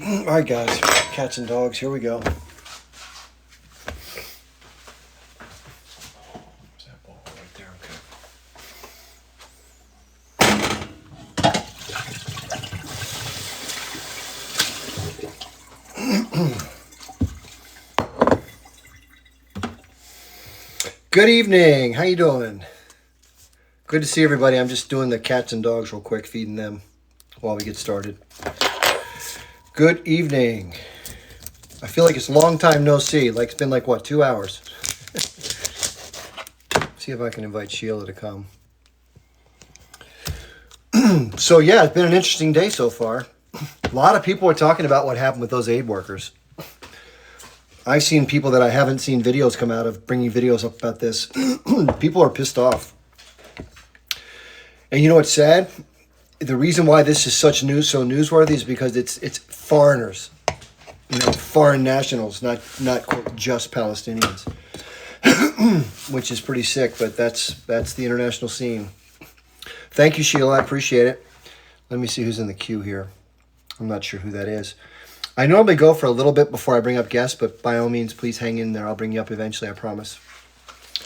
All right, guys, cats and dogs, here we go. There's that ball right there, okay. Good evening, how you doing? Good to see everybody. I'm just doing the cats and dogs real quick, feeding them while we get started. Good evening. I feel like it's a long time no see. Like it's been like, what, 2 hours? See if I can invite Sheila to come. So yeah, it's been an interesting day so far. A lot of people are talking about what happened with those aid workers. I've seen people that I haven't seen videos come out of bringing videos up about this. People are pissed off. And you know what's sad? The reason why this is so newsworthy is because it's foreigners, foreign nationals, not quote, just Palestinians, which is pretty sick. But that's the international scene. Thank you, Sheila. I appreciate it. Let me see who's in the queue here. I'm not sure who that is. I normally go for a little bit before I bring up guests, but by all means, please hang in there. I'll bring you up eventually, I promise.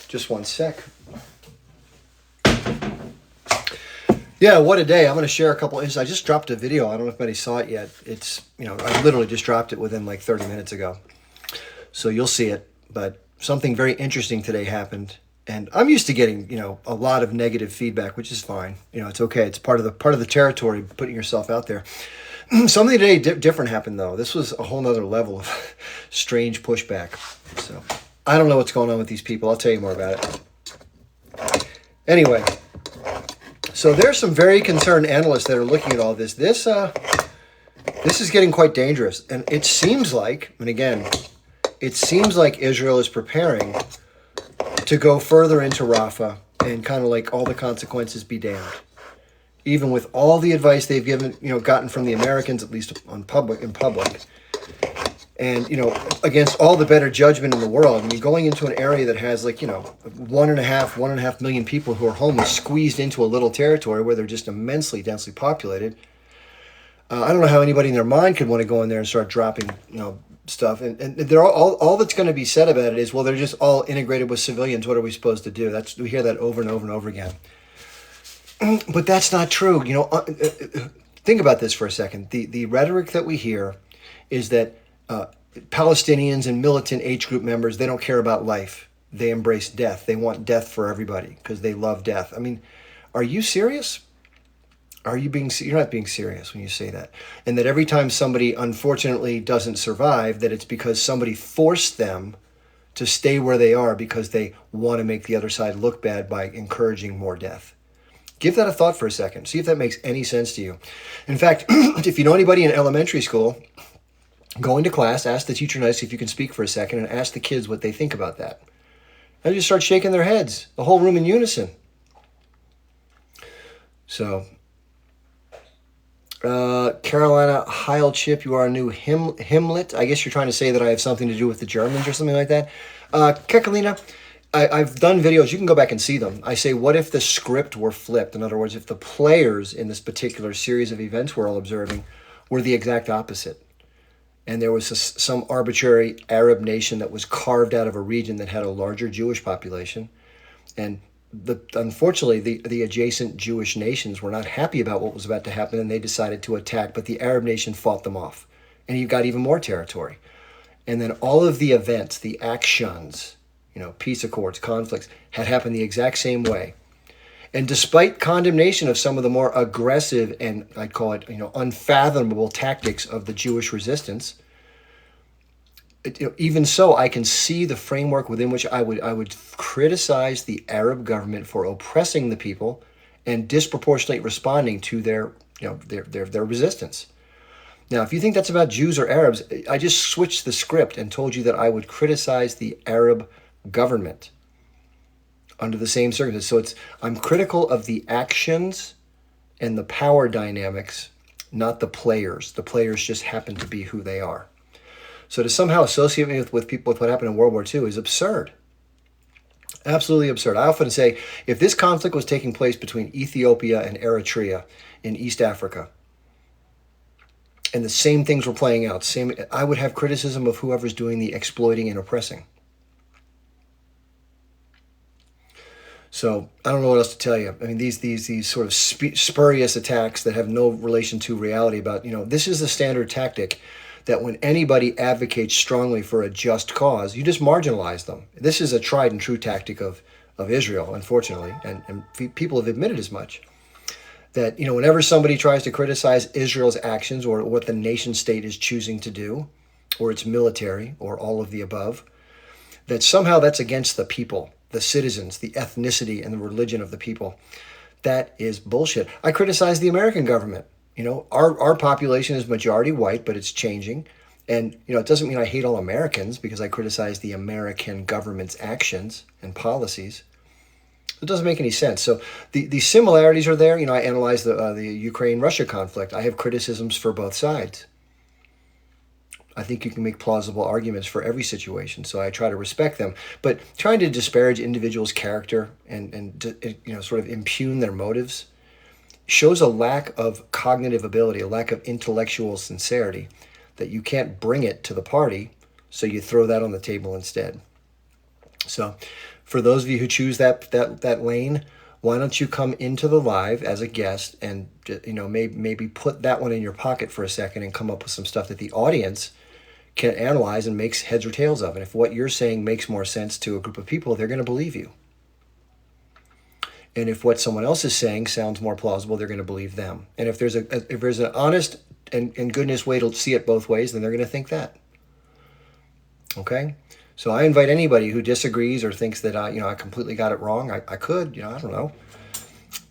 Just one sec. Yeah, what a day. I'm going to share a couple inches. I just dropped a video. I don't know if anybody saw it yet. It's, I literally just dropped it within like 30 minutes ago. So you'll see it. But something very interesting today happened. And I'm used to getting, a lot of negative feedback, which is fine. It's okay. It's part of the territory, putting yourself out there. Something today different happened, though. This was a whole nother level of strange pushback. So I don't know what's going on with these people. I'll tell you more about it. Anyway, so there's some very concerned analysts that are looking at all this. This is getting quite dangerous. And it seems like, Israel is preparing to go further into Rafah and kind of like all the consequences be damned. Even with all the advice they've gotten from the Americans, at least in public, and against all the better judgment in the world. I mean, going into an area that has 1.5 million people who are homeless, squeezed into a little territory where they're just immensely densely populated. I don't know how anybody in their mind could want to go in there and start dropping, stuff. And they're all that's going to be said about it is, well, they're just all integrated with civilians. What are we supposed to do? We hear that over and over and over again. But that's not true. Think about this for a second. The rhetoric that we hear is that Palestinians and militant H group members, they don't care about life. They embrace death. They want death for everybody because they love death. I mean, are you serious? You're not being serious when you say that. And that every time somebody unfortunately doesn't survive, that it's because somebody forced them to stay where they are because they want to make the other side look bad by encouraging more death. Give that a thought for a second. See if that makes any sense to you. In fact, if you know anybody in elementary school, go into class, ask the teacher nicely if you can speak for a second, and ask the kids what they think about that. And just start shaking their heads, the whole room in unison. So, Carolina Heil Chip, you are a new Himlet. I guess you're trying to say that I have something to do with the Germans or something like that. Kekalina, I've done videos, you can go back and see them. I say, what if the script were flipped? In other words, if the players in this particular series of events we're all observing were the exact opposite. And there was some arbitrary Arab nation that was carved out of a region that had a larger Jewish population. And unfortunately, the adjacent Jewish nations were not happy about what was about to happen, and they decided to attack. But the Arab nation fought them off. And you got even more territory. And then all of the events, the actions, peace accords, conflicts, had happened the exact same way. And despite condemnation of some of the more aggressive and I'd call it, unfathomable tactics of the Jewish resistance, even so, I can see the framework within which I would criticize the Arab government for oppressing the people and disproportionately responding to their resistance. Now, if you think that's about Jews or Arabs, I just switched the script and told you that I would criticize the Arab government under the same circumstances. So I'm critical of the actions and the power dynamics, not the players. The players just happen to be who they are. So to somehow associate me with people with what happened in World War II is absurd. Absolutely absurd. I often say, if this conflict was taking place between Ethiopia and Eritrea in East Africa, And the same things were playing out. I would have criticism of whoever's doing the exploiting and oppressing. So I don't know what else to tell you. I mean, these sort of spurious attacks that have no relation to reality about, this is the standard tactic that when anybody advocates strongly for a just cause, you just marginalize them. This is a tried and true tactic of Israel, unfortunately, and people have admitted as much. That, whenever somebody tries to criticize Israel's actions or what the nation state is choosing to do, or its military, or all of the above, that somehow that's against the people, the citizens, the ethnicity, and the religion of the people. That is bullshit. I criticize the American government. Our population is majority white, but it's changing. And, it doesn't mean I hate all Americans because I criticize the American government's actions and policies. It doesn't make any sense. So the similarities are there. I analyze the Ukraine-Russia conflict. I have criticisms for both sides. I think you can make plausible arguments for every situation, so I try to respect them. But trying to disparage individuals' character and sort of impugn their motives shows a lack of cognitive ability, a lack of intellectual sincerity, that you can't bring it to the party, so you throw that on the table instead. So for those of you who choose that lane, why don't you come into the live as a guest and maybe put that one in your pocket for a second and come up with some stuff that the audience can analyze and makes heads or tails of. And if what you're saying makes more sense to a group of people, they're going to believe you. And if what someone else is saying sounds more plausible, they're going to believe them. And if there's an honest and goodness way to see it both ways, then they're going to think that. Okay? So I invite anybody who disagrees or thinks that I completely got it wrong. I could, I don't know.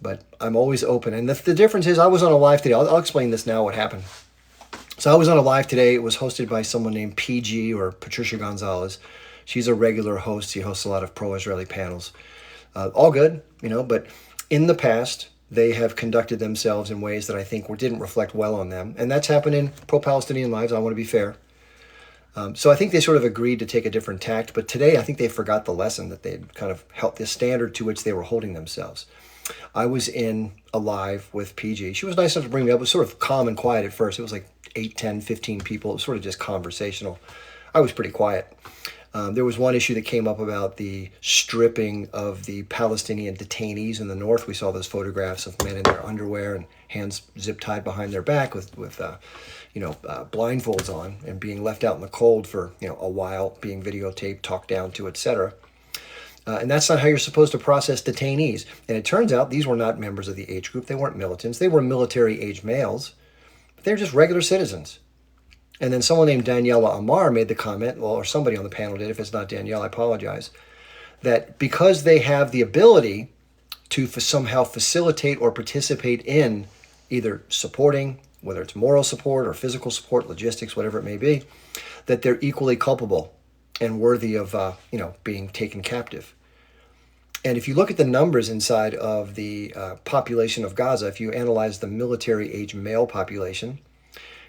But I'm always open. And the difference is I was on a live today. I'll explain this now, what happened. So I was on a live today. It was hosted by someone named PG, or Patricia Gonzalez. She's a regular host. She hosts a lot of pro-Israeli panels. All good, but in the past, they have conducted themselves in ways that I think didn't reflect well on them. And that's happened in pro-Palestinian lives. I want to be fair. So I think they sort of agreed to take a different tact. But today, I think they forgot the lesson that they'd kind of held, the standard to which they were holding themselves. I was in a live with PG. She was nice enough to bring me up. It was sort of calm and quiet at first. It was like 8, 10, 15 people. It was sort of just conversational. I was pretty quiet. There was one issue that came up about the stripping of the Palestinian detainees in the north. We saw those photographs of men in their underwear and hands zip tied behind their back with blindfolds on and being left out in the cold for a while, being videotaped, talked down to, etc. And that's not how you're supposed to process detainees. And it turns out these were not members of the age group. They weren't militants. They were military-age males. But they're just regular citizens. And then someone named Daniela Amar made the comment, or somebody on the panel did. If it's not Danielle, I apologize. That because they have the ability to somehow facilitate or participate in either supporting, whether it's moral support or physical support, logistics, whatever it may be, that they're equally culpable and worthy of being taken captive. And if you look at the numbers inside of the population of Gaza, if you analyze the military-age male population,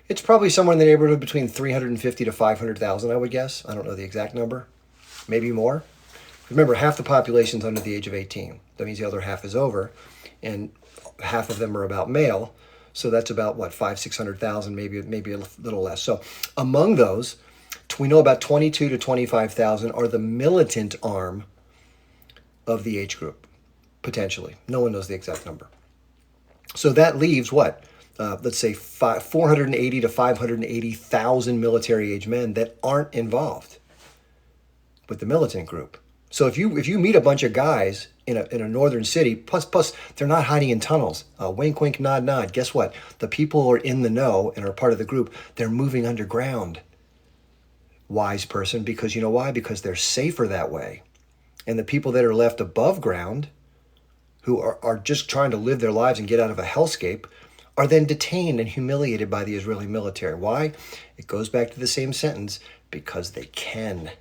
it's probably somewhere in the neighborhood between 350 to 500,000, I would guess. I don't know the exact number. Maybe more. Remember, half the population's under the age of 18. That means the other half is over, and half of them are about male. So that's about, 600,000, maybe a little less. So among those, we know about 22 to 25,000 are the militant arm of the age group, potentially. No one knows the exact number. So that leaves what? Let's say 480 to 580,000 military-age men that aren't involved with the militant group. So if you meet a bunch of guys in a northern city, plus they're not hiding in tunnels. Wink, wink, nod, nod. Guess what? The people who are in the know and are part of the group, they're moving underground. Wise person, because you know why? Because they're safer that way. And the people that are left above ground, who are just trying to live their lives and get out of a hellscape, are then detained and humiliated by the Israeli military. Why? It goes back to the same sentence, because they can.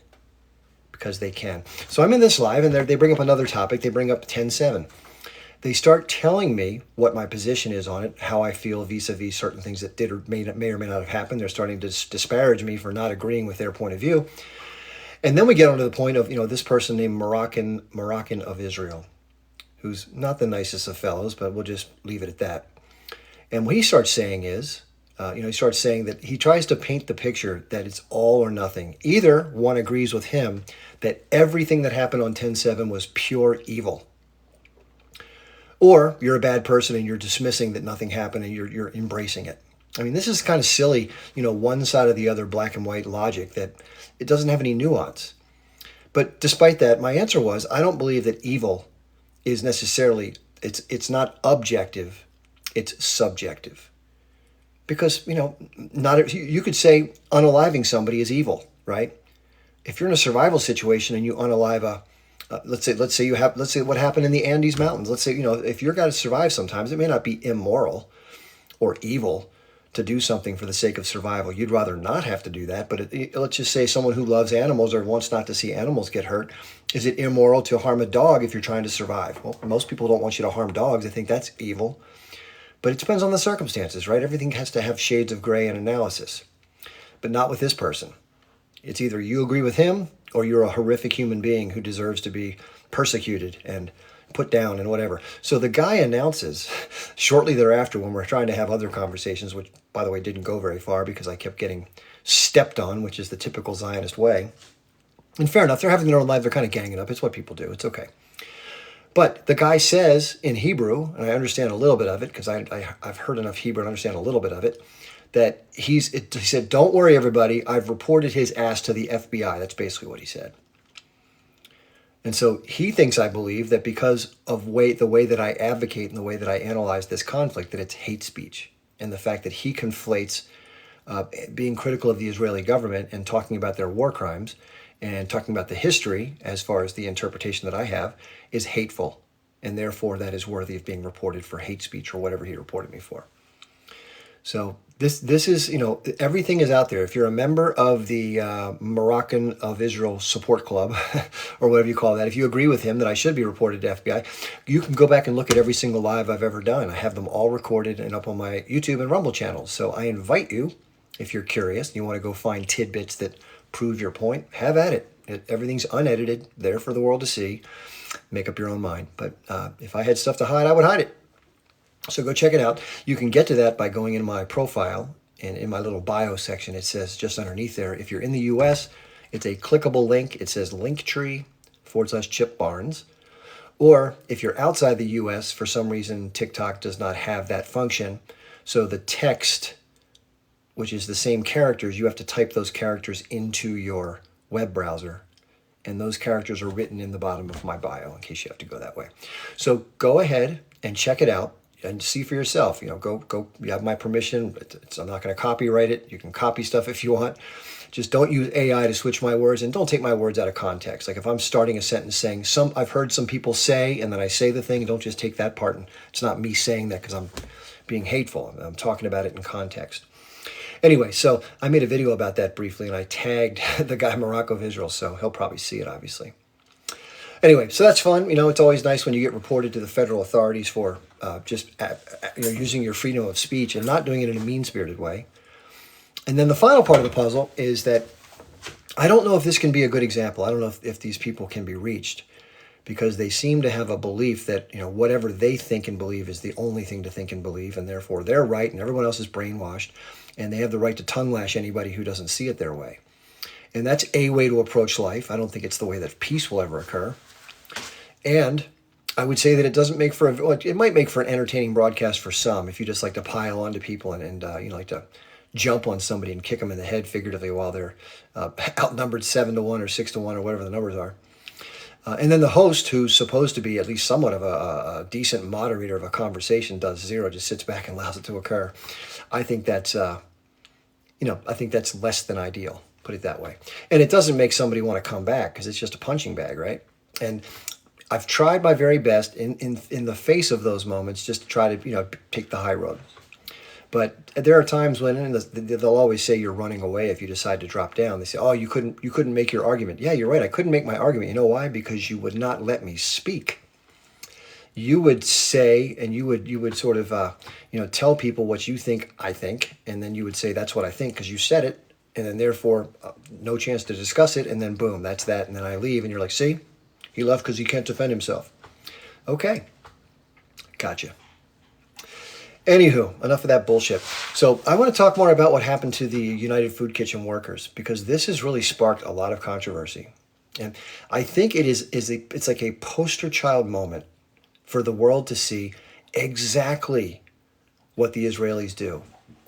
Because they can. So I'm in this live, and they bring up another topic. They bring up 10-7. They start telling me what my position is on it, how I feel vis-a-vis certain things that did or may or may not have happened. They're starting to disparage me for not agreeing with their point of view. And then we get on to the point of, this person named Moroccan of Israel, who's not the nicest of fellows, but we'll just leave it at that. And what he starts saying is, He starts saying that he tries to paint the picture that it's all or nothing. Either one agrees with him that everything that happened on 10/7 was pure evil, or you're a bad person and you're dismissing that nothing happened and you're embracing it. I mean, this is kind of silly, one side or the other, black and white logic that it doesn't have any nuance. But despite that, my answer was, I don't believe that evil is necessarily, it's not objective, it's subjective. Because, not you could say unaliving somebody is evil, right? If you're in a survival situation and you unalive let's say what happened in the Andes Mountains. Let's say, if you're got to survive sometimes, it may not be immoral or evil to do something for the sake of survival. You'd rather not have to do that. But let's just say someone who loves animals or wants not to see animals get hurt. Is it immoral to harm a dog if you're trying to survive? Well, most people don't want you to harm dogs. They think that's evil. But it depends on the circumstances, right? Everything has to have shades of gray and analysis. But not with this person. It's either you agree with him or you're a horrific human being who deserves to be persecuted and put down and whatever. So the guy announces shortly thereafter, when we're trying to have other conversations, which, by the way, didn't go very far because I kept getting stepped on, which is the typical Zionist way. And fair enough, they're having their own life. They're kind of ganging up. It's what people do. It's okay. But the guy says in Hebrew, and I understand a little bit of it because I've heard enough Hebrew to understand a little bit of it, that he said, don't worry, everybody. I've reported his ass to the FBI. That's basically what he said. And so he thinks, I believe, that because of the way that I advocate and the way that I analyze this conflict, that it's hate speech. And the fact that he conflates being critical of the Israeli government and talking about their war crimes and talking about the history, as far as the interpretation that I have, is hateful. And therefore, that is worthy of being reported for hate speech or whatever he reported me for. So this is, everything is out there. If you're a member of the Moroccan of Israel Support Club, or whatever you call that, if you agree with him that I should be reported to FBI, you can go back and look at every single live I've ever done. I have them all recorded and up on my YouTube and Rumble channels. So I invite you, if you're curious and you want to go find tidbits that prove your point, have at it. Everything's unedited, there for the world to see. Make up your own mind. But if I had stuff to hide, I would hide it. So go check it out. You can get to that by going in my profile, and in my little bio section, it says just underneath there, if you're in the US, it's a clickable link. It says Linktree/Chip Barnes. Or if you're outside the US, for some reason, TikTok does not have that function. So the text, which is the same characters, you have to type those characters into your web browser. And those characters are written in the bottom of my bio in case you have to go that way. So go ahead and check it out and see for yourself. Go. You have my permission. I'm not going to copyright it. You can copy stuff if you want. Just don't use AI to switch my words, and don't take my words out of context. Like if I'm starting a sentence saying I've heard some people say, and then I say the thing, don't just take that part. And it's not me saying that because I'm being hateful. I'm talking about it in context. Anyway, so I made a video about that briefly, and I tagged the guy Morocco of Israel, so he'll probably see it, obviously. Anyway, so that's fun. It's always nice when you get reported to the federal authorities for just using your freedom of speech and not doing it in a mean-spirited way. And then the final part of the puzzle is that I don't know if this can be a good example. I don't know if these people can be reached, because they seem to have a belief that whatever they think and believe is the only thing to think and believe, and therefore they're right and everyone else is brainwashed, and they have the right to tongue lash anybody who doesn't see it their way. And that's a way to approach life. I don't think it's the way that peace will ever occur. And I would say that it might make for an entertaining broadcast for some, if you just like to pile onto people and like to jump on somebody and kick them in the head figuratively while they're outnumbered 7-1 or 6-1 or whatever the numbers are. And then the host, who's supposed to be at least somewhat of a decent moderator of a conversation, does zero, just sits back and allows it to occur. I think that's, I think that's less than ideal, put it that way. And it doesn't make somebody want to come back because it's just a punching bag, right? And I've tried my very best in the face of those moments just to try to, take the high road. But there are times when they'll always say you're running away if you decide to drop down. They say, "Oh, you couldn't make your argument." Yeah, you're right. I couldn't make my argument. You know why? Because you would not let me speak. You would say, and you would sort of tell people what you think I think, and then you would say that's what I think because you said it, and then therefore no chance to discuss it, and then boom, that's that, and then I leave, and you're like, "See, he left because he can't defend himself." Okay, gotcha. Anywho, enough of that bullshit. So I want to talk more about what happened to the United Food Kitchen workers, because this has really sparked a lot of controversy. And I think it's like a poster child moment for the world to see exactly what the Israelis do.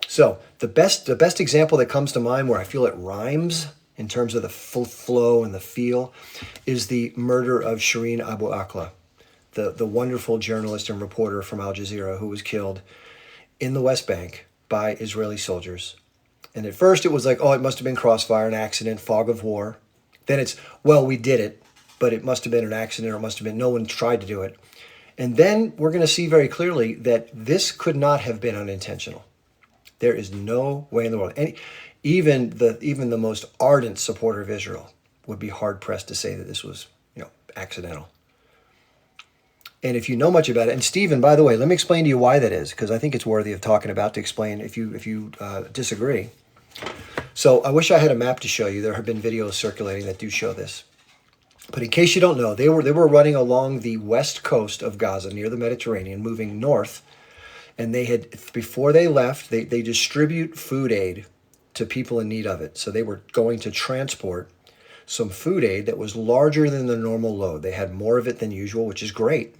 So the best example that comes to mind where I feel it rhymes in terms of the full flow and the feel is the murder of Shireen Abu Akleh, the wonderful journalist and reporter from Al Jazeera who was killed in the West Bank by Israeli soldiers. And at first it was like, oh, it must have been crossfire, an accident, fog of war. Then it's, well, we did it, but it must have been an accident, or it must have been no one tried to do it. And then we're going to see very clearly that this could not have been unintentional. There is no way in the world. Even the most ardent supporter of Israel would be hard pressed to say that this was, accidental. And if you know much about it, and Stephen, by the way, let me explain to you why that is, because I think it's worthy of talking about to explain if you disagree. So I wish I had a map to show you. There have been videos circulating that do show this. But in case you don't know, they were running along the west coast of Gaza near the Mediterranean, moving north. And they had, before they left, they distribute food aid to people in need of it. So they were going to transport some food aid that was larger than the normal load. They had more of it than usual, which is great.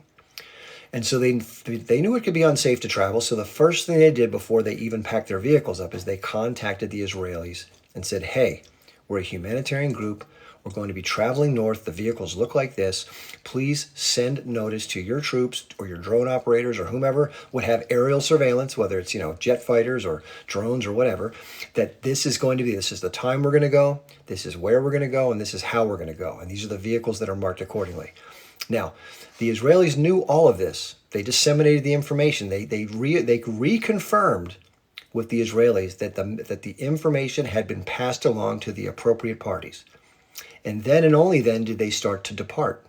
And so they knew it could be unsafe to travel. So the first thing they did before they even packed their vehicles up is they contacted the Israelis and said, hey, we're a humanitarian group. We're going to be traveling north. The vehicles look like this. Please send notice to your troops or your drone operators or whomever would have aerial surveillance, whether it's, jet fighters or drones or whatever, that this is the time we're going to go, this is where we're going to go, and this is how we're going to go. And these are the vehicles that are marked accordingly. Now, the Israelis knew all of this. They disseminated the information. They reconfirmed with the Israelis that the information had been passed along to the appropriate parties. And then and only then did they start to depart.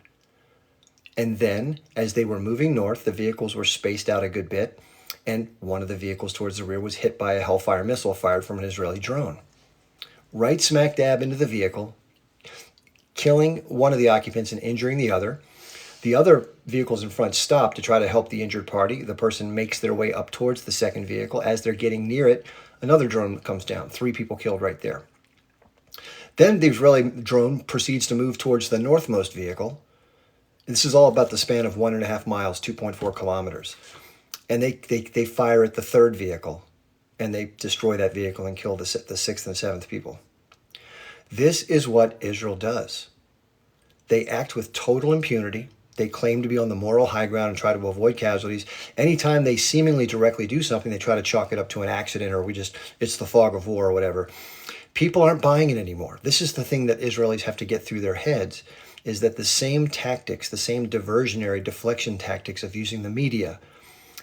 And then, as they were moving north, the vehicles were spaced out a good bit, and one of the vehicles towards the rear was hit by a Hellfire missile fired from an Israeli drone. Right smack dab into the vehicle, killing one of the occupants and injuring the other. The other vehicles in front stop to try to help the injured party. The person makes their way up towards the second vehicle. As they're getting near it, another drone comes down. 3 people killed right there. Then the Israeli drone proceeds to move towards the northmost vehicle. This is all about the span of 1.5 miles, 2.4 kilometers. And they fire at the third vehicle, and they destroy that vehicle and kill the 6th and 7th people. This is what Israel does. They act with total impunity. They claim to be on the moral high ground and try to avoid casualties. Anytime they seemingly directly do something, they try to chalk it up to an accident or it's the fog of war or whatever. People aren't buying it anymore. This is the thing that Israelis have to get through their heads, is that the same tactics, the same diversionary deflection tactics of using the media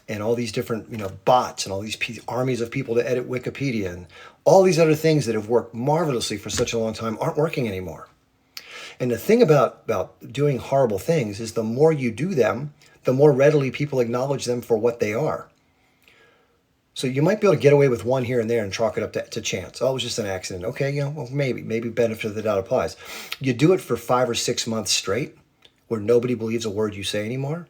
and all these different, bots and all these armies of people to edit Wikipedia and all these other things that have worked marvelously for such a long time aren't working anymore. And the thing about doing horrible things is the more you do them, the more readily people acknowledge them for what they are. So you might be able to get away with one here and there and chalk it up to chance. Oh, it was just an accident. Okay, well, maybe benefit of the doubt applies. You do it for 5 or 6 months straight where nobody believes a word you say anymore.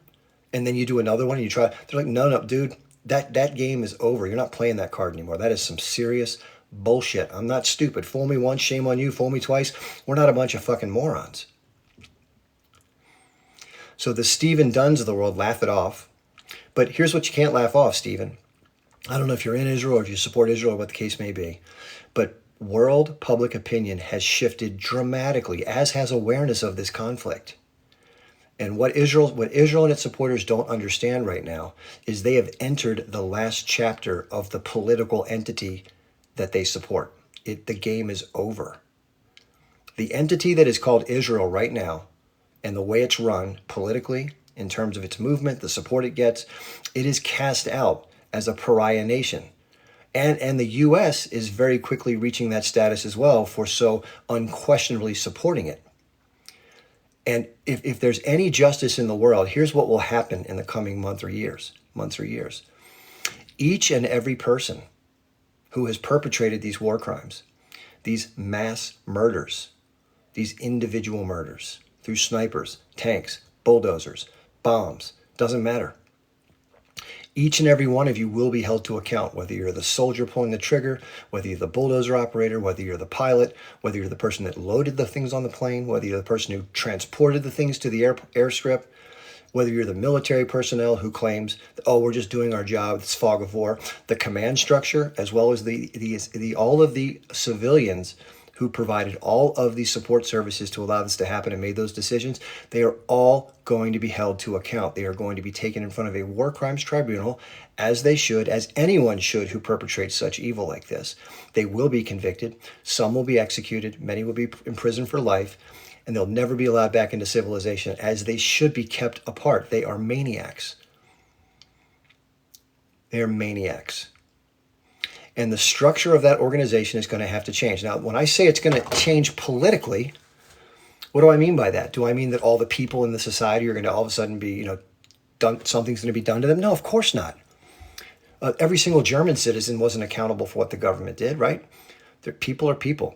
And then you do another one and you try. They're like, no, dude, that game is over. You're not playing that card anymore. That is some serious bullshit. I'm not stupid. Fool me once, shame on you. Fool me twice. We're not a bunch of fucking morons. So the Stephen Dunns of the world laugh it off. But here's what you can't laugh off, Stephen. I don't know if you're in Israel or if you support Israel or what the case may be, but world public opinion has shifted dramatically, as has awareness of this conflict. And what Israel and its supporters don't understand right now is they have entered the last chapter of the political entity that they support. The game is over. The entity that is called Israel right now, and the way it's run politically, in terms of its movement, the support it gets, it is cast out as a pariah nation. And the U.S. is very quickly reaching that status as well for so unquestionably supporting it. And if there's any justice in the world, here's what will happen in the coming months or years. Each and every person who has perpetrated these war crimes, these mass murders, these individual murders through snipers, tanks, bulldozers, bombs, doesn't matter. Each and every one of you will be held to account, whether you're the soldier pulling the trigger, whether you're the bulldozer operator, whether you're the pilot, whether you're the person that loaded the things on the plane, whether you're the person who transported the things to the airstrip, whether you're the military personnel who claims, oh, we're just doing our job, it's fog of war, the command structure, as well as all of the civilians who provided all of the support services to allow this to happen and made those decisions, they are all going to be held to account. They are going to be taken in front of a war crimes tribunal, as they should, as anyone should who perpetrates such evil like this. They will be convicted. Some will be executed. Many will be imprisoned for life. And they'll never be allowed back into civilization, as they should be kept apart. They are maniacs. They are maniacs. And the structure of that organization is going to have to change. Now, when I say it's going to change politically, what do I mean by that? Do I mean that all the people in the society are going to all of a sudden be, something's going to be done to them? No, of course not. Every single German citizen wasn't accountable for what the government did, right? People are people.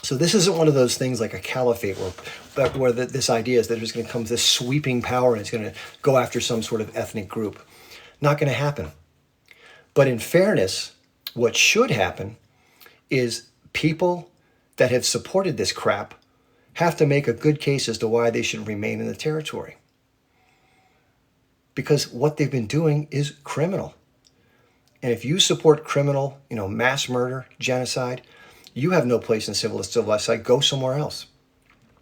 So this isn't one of those things like a caliphate where this idea is that there's going to come this sweeping power and it's going to go after some sort of ethnic group. Not going to happen. But in fairness, what should happen is people that have supported this crap have to make a good case as to why they should remain in the territory. Because what they've been doing is criminal. And if you support criminal, mass murder, genocide, you have no place in civilized society. Go somewhere else.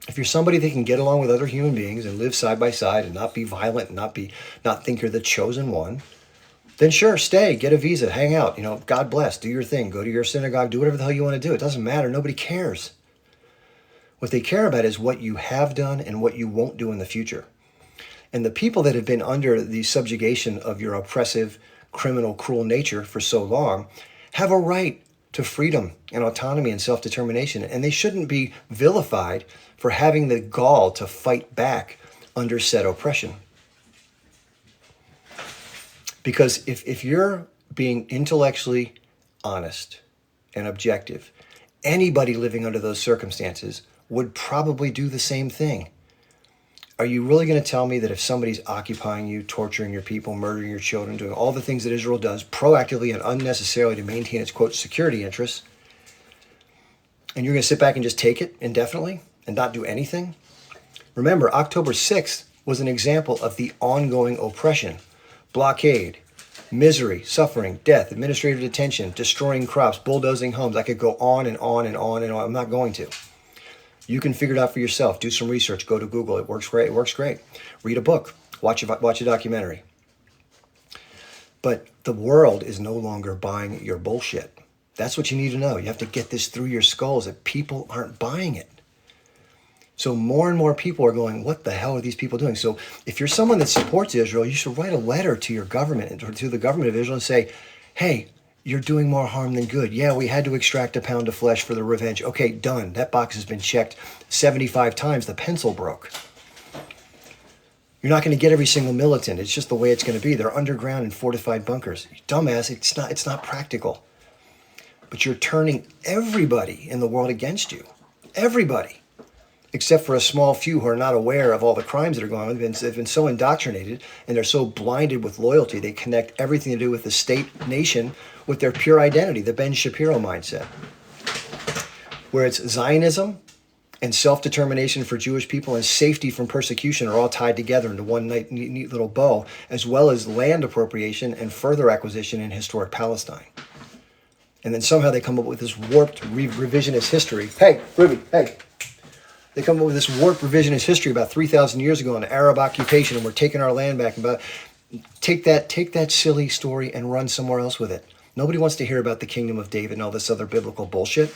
If you're somebody that can get along with other human beings and live side by side and not be violent and not think you're the chosen one, then sure, stay, get a visa, hang out, God bless, do your thing, go to your synagogue, do whatever the hell you want to do. It doesn't matter. Nobody cares. What they care about is what you have done and what you won't do in the future. And the people that have been under the subjugation of your oppressive, criminal, cruel nature for so long have a right to freedom and autonomy and self-determination. And they shouldn't be vilified for having the gall to fight back under said oppression. Because if you're being intellectually honest and objective, anybody living under those circumstances would probably do the same thing. Are you really going to tell me that if somebody's occupying you, torturing your people, murdering your children, doing all the things that Israel does proactively and unnecessarily to maintain its, quote, security interests, and you're going to sit back and just take it indefinitely and not do anything? Remember, October 6th was an example of the ongoing oppression, blockade, misery, suffering, death, administrative detention, destroying crops, bulldozing homes. I could go on and on and on and on. I'm not going to. You can figure it out for yourself. Do some research. Go to Google. It works great. It works great. Read a book. Watch a documentary. But the world is no longer buying your bullshit. That's what you need to know. You have to get this through your skulls that people aren't buying it. So more and more people are going, what the hell are these people doing? So if you're someone that supports Israel, you should write a letter to your government or to the government of Israel and say, hey, you're doing more harm than good. Yeah, we had to extract a pound of flesh for the revenge. Okay, done. That box has been checked 75 times. The pencil broke. You're not going to get every single militant. It's just the way it's going to be. They're underground in fortified bunkers. Dumbass, it's not practical. But you're turning everybody in the world against you. Everybody. Except for a small few who are not aware of all the crimes that are going on. They've been so indoctrinated and they're so blinded with loyalty. They connect everything to do with the state nation with their pure identity, the Ben Shapiro mindset, where it's Zionism and self-determination for Jewish people and safety from persecution are all tied together into one neat little bow, as well as land appropriation and further acquisition in historic Palestine. And then somehow they come up with this warped revisionist history. Hey, Ruby, hey. They come up with this warped revisionist history about 3,000 years ago, an Arab occupation, and we're taking our land back. Take that silly story and run somewhere else with it. Nobody wants to hear about the kingdom of David and all this other biblical bullshit.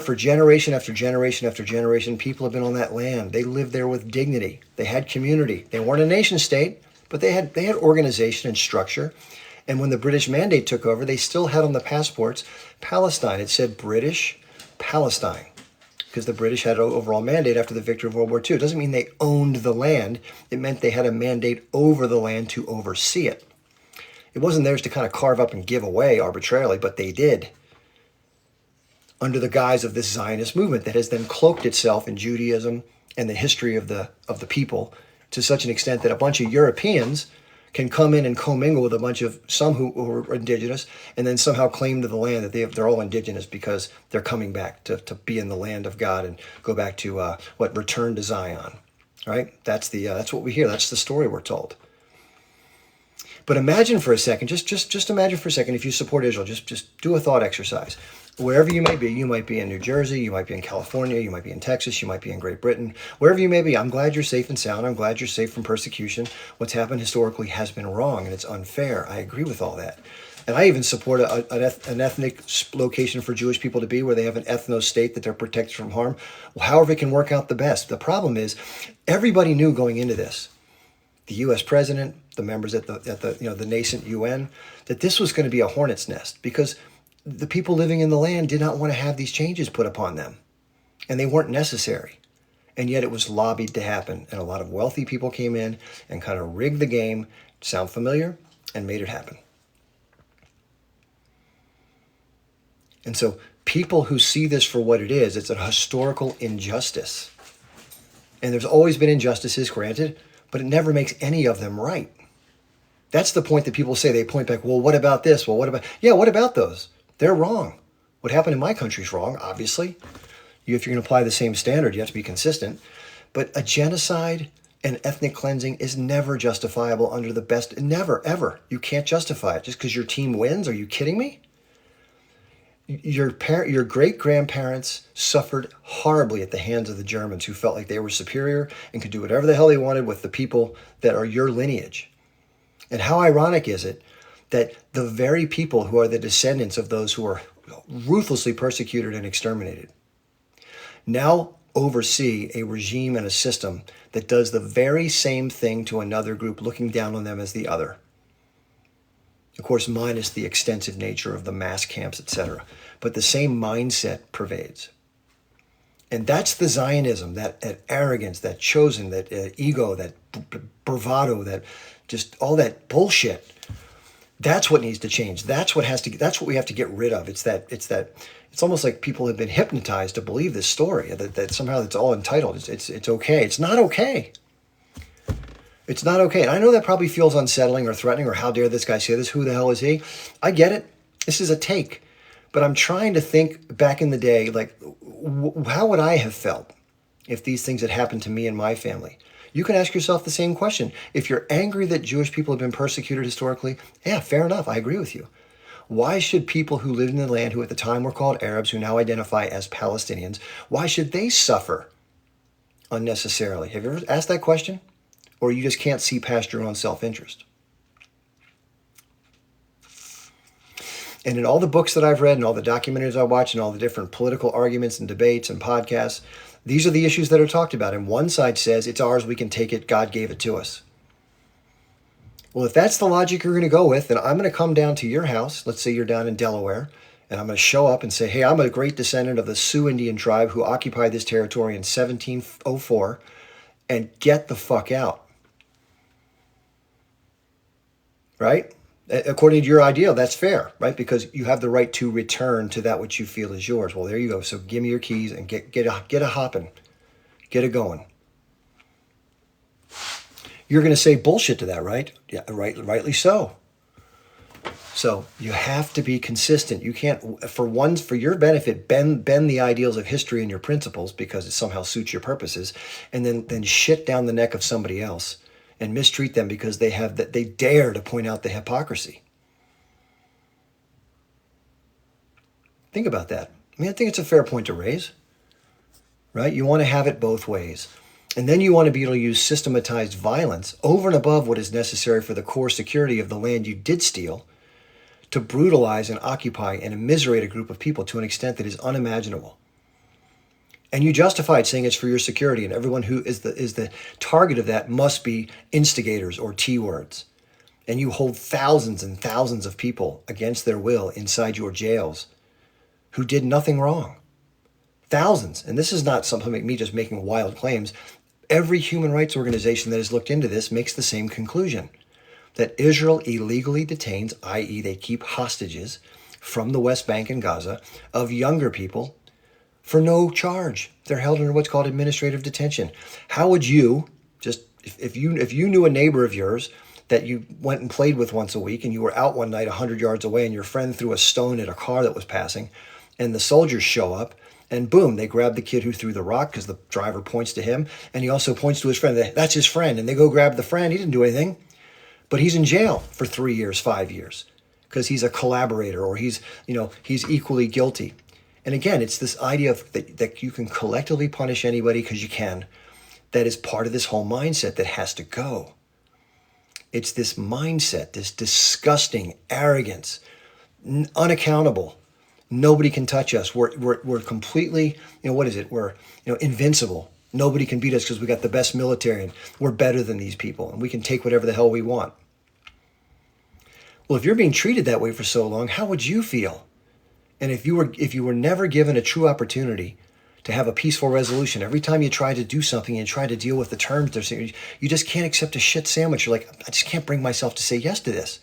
For generation after generation after generation, people have been on that land. They lived there with dignity. They had community. They weren't a nation state, but they had organization and structure. And when the British Mandate took over, they still had on the passports Palestine. It said British Palestine, because the British had an overall mandate after the victory of World War II. It doesn't mean they owned the land. It meant they had a mandate over the land to oversee it. It wasn't theirs to kind of carve up and give away arbitrarily, but they did, under the guise of this Zionist movement that has then cloaked itself in Judaism and the history of the people to such an extent that a bunch of Europeans can come in and commingle with a bunch of some who are indigenous, and then somehow claim to the land that they're all indigenous because they're coming back to be in the land of God and go back to return to Zion, right? That's what we hear. That's the story we're told. But imagine for a second, just imagine for a second, if you support Israel, just do a thought exercise. Wherever you might be in New Jersey, you might be in California, you might be in Texas, you might be in Great Britain, wherever you may be. I'm glad you're safe and sound. I'm glad you're safe from persecution. What's happened historically has been wrong and it's unfair. I agree with all that. And I even support an ethnic location for Jewish people to be where they have an ethno state that they're protected from harm. However it can work out the best. The problem is everybody knew going into this, the U.S. president, the members at the nascent UN, that this was going to be a hornet's nest because the people living in the land did not want to have these changes put upon them, and they weren't necessary. And yet it was lobbied to happen, and a lot of wealthy people came in and kind of rigged the game, sound familiar, and made it happen. And so people who see this for what it is, it's a historical injustice. And there's always been injustices, granted, but it never makes any of them right. That's the point that people say. They point back, well, what about this? Well, what about those? They're wrong. What happened in my country is wrong, obviously. If you're going to apply the same standard, you have to be consistent. But a genocide and ethnic cleansing is never justifiable under the best. Never, ever. You can't justify it just because your team wins. Are you kidding me? Your great-grandparents suffered horribly at the hands of the Germans, who felt like they were superior and could do whatever the hell they wanted with the people that are your lineage. And how ironic is it that the very people who are the descendants of those who were ruthlessly persecuted and exterminated now oversee a regime and a system that does the very same thing to another group, looking down on them as the other. Of course, minus the extensive nature of the mass camps, etc. But the same mindset pervades. And that's the Zionism, that arrogance, that chosen, that ego, that bravado, that just all that bullshit. That's what needs to change. That's what we have to get rid of. It's almost like people have been hypnotized to believe this story, that somehow it's all entitled. It's okay. It's not okay. It's not okay. And I know that probably feels unsettling or threatening, or how dare this guy say this? Who the hell is he? I get it. This is a take. But I'm trying to think back in the day, like, how would I have felt if these things had happened to me and my family? You can ask yourself the same question. If you're angry that Jewish people have been persecuted historically, yeah, fair enough. I agree with you. Why should people who lived in the land, who at the time were called Arabs, who now identify as Palestinians, why should they suffer unnecessarily? Have you ever asked that question? Or you just can't see past your own self-interest? And in all the books that I've read and all the documentaries I watch and all the different political arguments and debates and podcasts, these are the issues that are talked about. And one side says, it's ours, we can take it, God gave it to us. Well, if that's the logic you're going to go with, then I'm going to come down to your house. Let's say you're down in Delaware, and I'm going to show up and say, hey, I'm a great descendant of the Sioux Indian tribe who occupied this territory in 1704, and get the fuck out. Right? According to your ideal, that's fair, right? Because you have the right to return to that which you feel is yours. Well, there you go. So give me your keys and get a hopping, get it going. You're going to say bullshit to that, right? Yeah, rightly so. So you have to be consistent. You can't, for your benefit, bend the ideals of history and your principles because it somehow suits your purposes, and then shit down the neck of somebody else and mistreat them because they dare to point out the hypocrisy. Think about that. I mean, I think it's a fair point to raise, right? You want to have it both ways. And then you want to be able to use systematized violence over and above what is necessary for the core security of the land you did steal to brutalize and occupy and immiserate a group of people to an extent that is unimaginable. And you justified saying it's for your security, and everyone who is the target of that must be instigators or T-words. And you hold thousands and thousands of people against their will inside your jails who did nothing wrong. Thousands. And this is not something like me just making wild claims. Every human rights organization that has looked into this makes the same conclusion, that Israel illegally detains, i.e. they keep hostages from the West Bank and Gaza, of younger people for no charge. They're held under what's called administrative detention. How would you, just if you knew a neighbor of yours that you went and played with once a week, and you were out one night 100 yards away, and your friend threw a stone at a car that was passing, and the soldiers show up, and boom, they grab the kid who threw the rock because the driver points to him, and he also points to his friend. That's his friend, and they go grab the friend. He didn't do anything, but he's in jail for 3 years, 5 years, because he's a collaborator, or he's equally guilty. And again, it's this idea of that you can collectively punish anybody because you can. That is part of this whole mindset that has to go. It's this mindset, this disgusting arrogance, unaccountable. Nobody can touch us. We're completely, what is it? We're, invincible. Nobody can beat us because we got the best military and we're better than these people and we can take whatever the hell we want. Well, if you're being treated that way for so long, how would you feel? And if you were never given a true opportunity to have a peaceful resolution, every time you try to do something and try to deal with the terms they're saying, you just can't accept a shit sandwich. You're like, I just can't bring myself to say yes to this.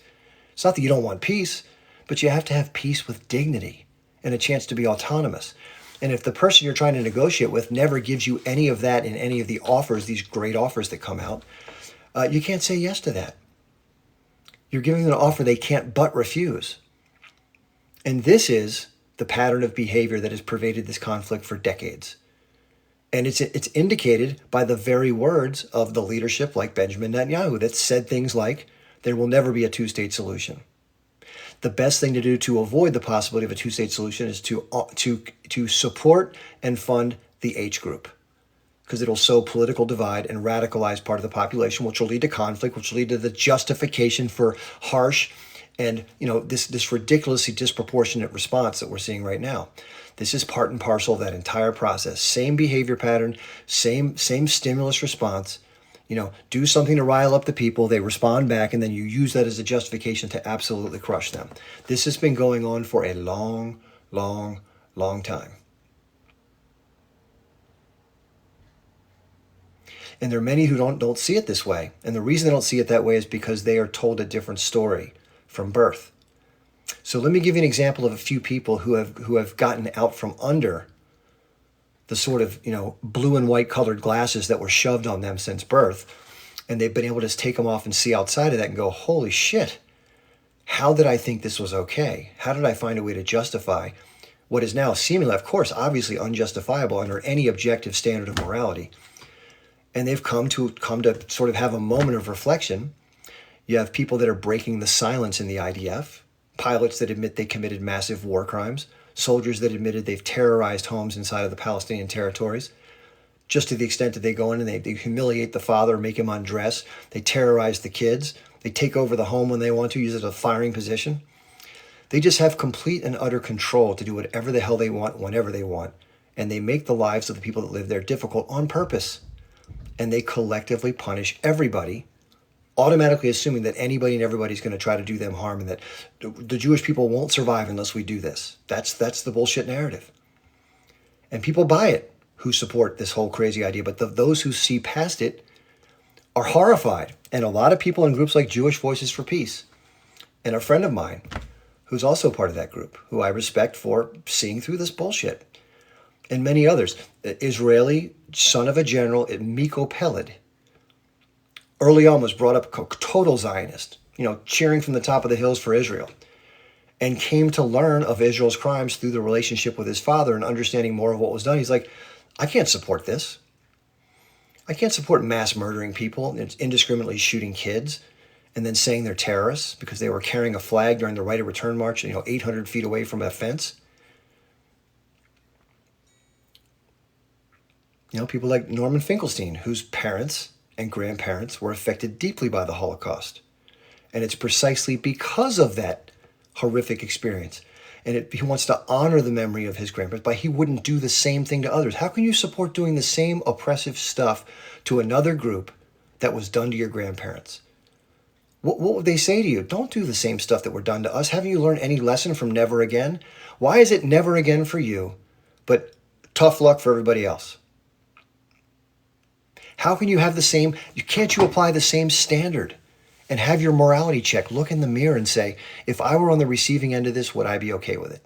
It's not that you don't want peace, but you have to have peace with dignity and a chance to be autonomous. And if the person you're trying to negotiate with never gives you any of that in any of the offers, these great offers that come out, you can't say yes to that. You're giving them an offer they can't but refuse. And this is the pattern of behavior that has pervaded this conflict for decades. And it's indicated by the very words of the leadership like Benjamin Netanyahu that said things like, there will never be a two-state solution. The best thing to do to avoid the possibility of a two-state solution is to support and fund the H group, because it'll sow political divide and radicalize part of the population, which will lead to conflict, which will lead to the justification for harsh and this ridiculously disproportionate response that we're seeing right now. This is part and parcel of that entire process. Same behavior pattern, same stimulus response. Do something to rile up the people, they respond back, and then you use that as a justification to absolutely crush them. This has been going on for a long, long, long time. And there are many who don't see it this way. And the reason they don't see it that way is because they are told a different story from birth. So let me give you an example of a few people who have gotten out from under the sort of, blue and white colored glasses that were shoved on them since birth. And they've been able to just take them off and see outside of that and go, holy shit, how did I think this was okay? How did I find a way to justify what is now seemingly, of course, obviously unjustifiable under any objective standard of morality? And they've come to sort of have a moment of reflection. You have people that are breaking the silence in the IDF, pilots that admit they committed massive war crimes, soldiers that admitted they've terrorized homes inside of the Palestinian territories, just to the extent that they go in and they humiliate the father, make him undress, they terrorize the kids, they take over the home when they want to, use it as a firing position. They just have complete and utter control to do whatever the hell they want, whenever they want, and they make the lives of the people that live there difficult on purpose. And they collectively punish everybody, automatically assuming that anybody and everybody's going to try to do them harm and that the Jewish people won't survive unless we do this. That's the bullshit narrative. And people buy it who support this whole crazy idea, but those who see past it are horrified. And a lot of people in groups like Jewish Voices for Peace, and a friend of mine who's also part of that group, who I respect for seeing through this bullshit, and many others. Israeli son of a general, Miko Peled, early on was brought up a total Zionist, cheering from the top of the hills for Israel, and came to learn of Israel's crimes through the relationship with his father and understanding more of what was done. He's like, I can't support this. I can't support mass murdering people and indiscriminately shooting kids and then saying they're terrorists because they were carrying a flag during the Right of Return March, 800 feet away from a fence. People like Norman Finkelstein, whose parents and grandparents were affected deeply by the Holocaust. And it's precisely because of that horrific experience. And he wants to honor the memory of his grandparents, but he wouldn't do the same thing to others. How can you support doing the same oppressive stuff to another group that was done to your grandparents? What would they say to you? Don't do the same stuff that were done to us. Haven't you learned any lesson from never again? Why is it never again for you, but tough luck for everybody else? How can you have can't you apply the same standard and have your morality check? Look in the mirror and say, if I were on the receiving end of this, would I be okay with it?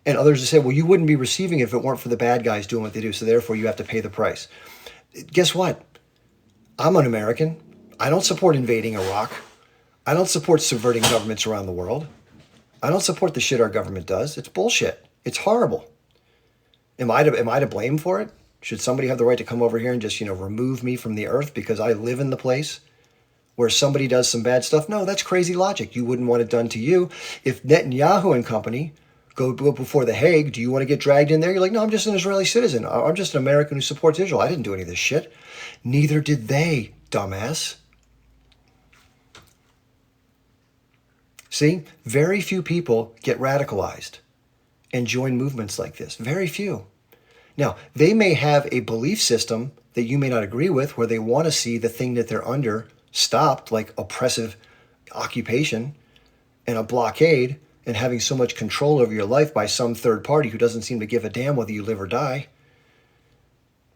And others will say, well, you wouldn't be receiving it if it weren't for the bad guys doing what they do, so therefore you have to pay the price. Guess what? I'm an American. I don't support invading Iraq I don't support subverting governments around the world. I don't support the shit our government does. It's bullshit. It's horrible. Am I to blame for it? Should somebody have the right to come over here and just, remove me from the earth because I live in the place where somebody does some bad stuff? No, that's crazy logic. You wouldn't want it done to you. If Netanyahu and company go before the Hague, do you want to get dragged in there? You're like, no, I'm just an Israeli citizen. I'm just an American who supports Israel. I didn't do any of this shit. Neither did they, dumbass. See, very few people get radicalized and join movements like this. Very few. Now, they may have a belief system that you may not agree with where they want to see the thing that they're under stopped, like oppressive occupation and a blockade and having so much control over your life by some third party who doesn't seem to give a damn whether you live or die.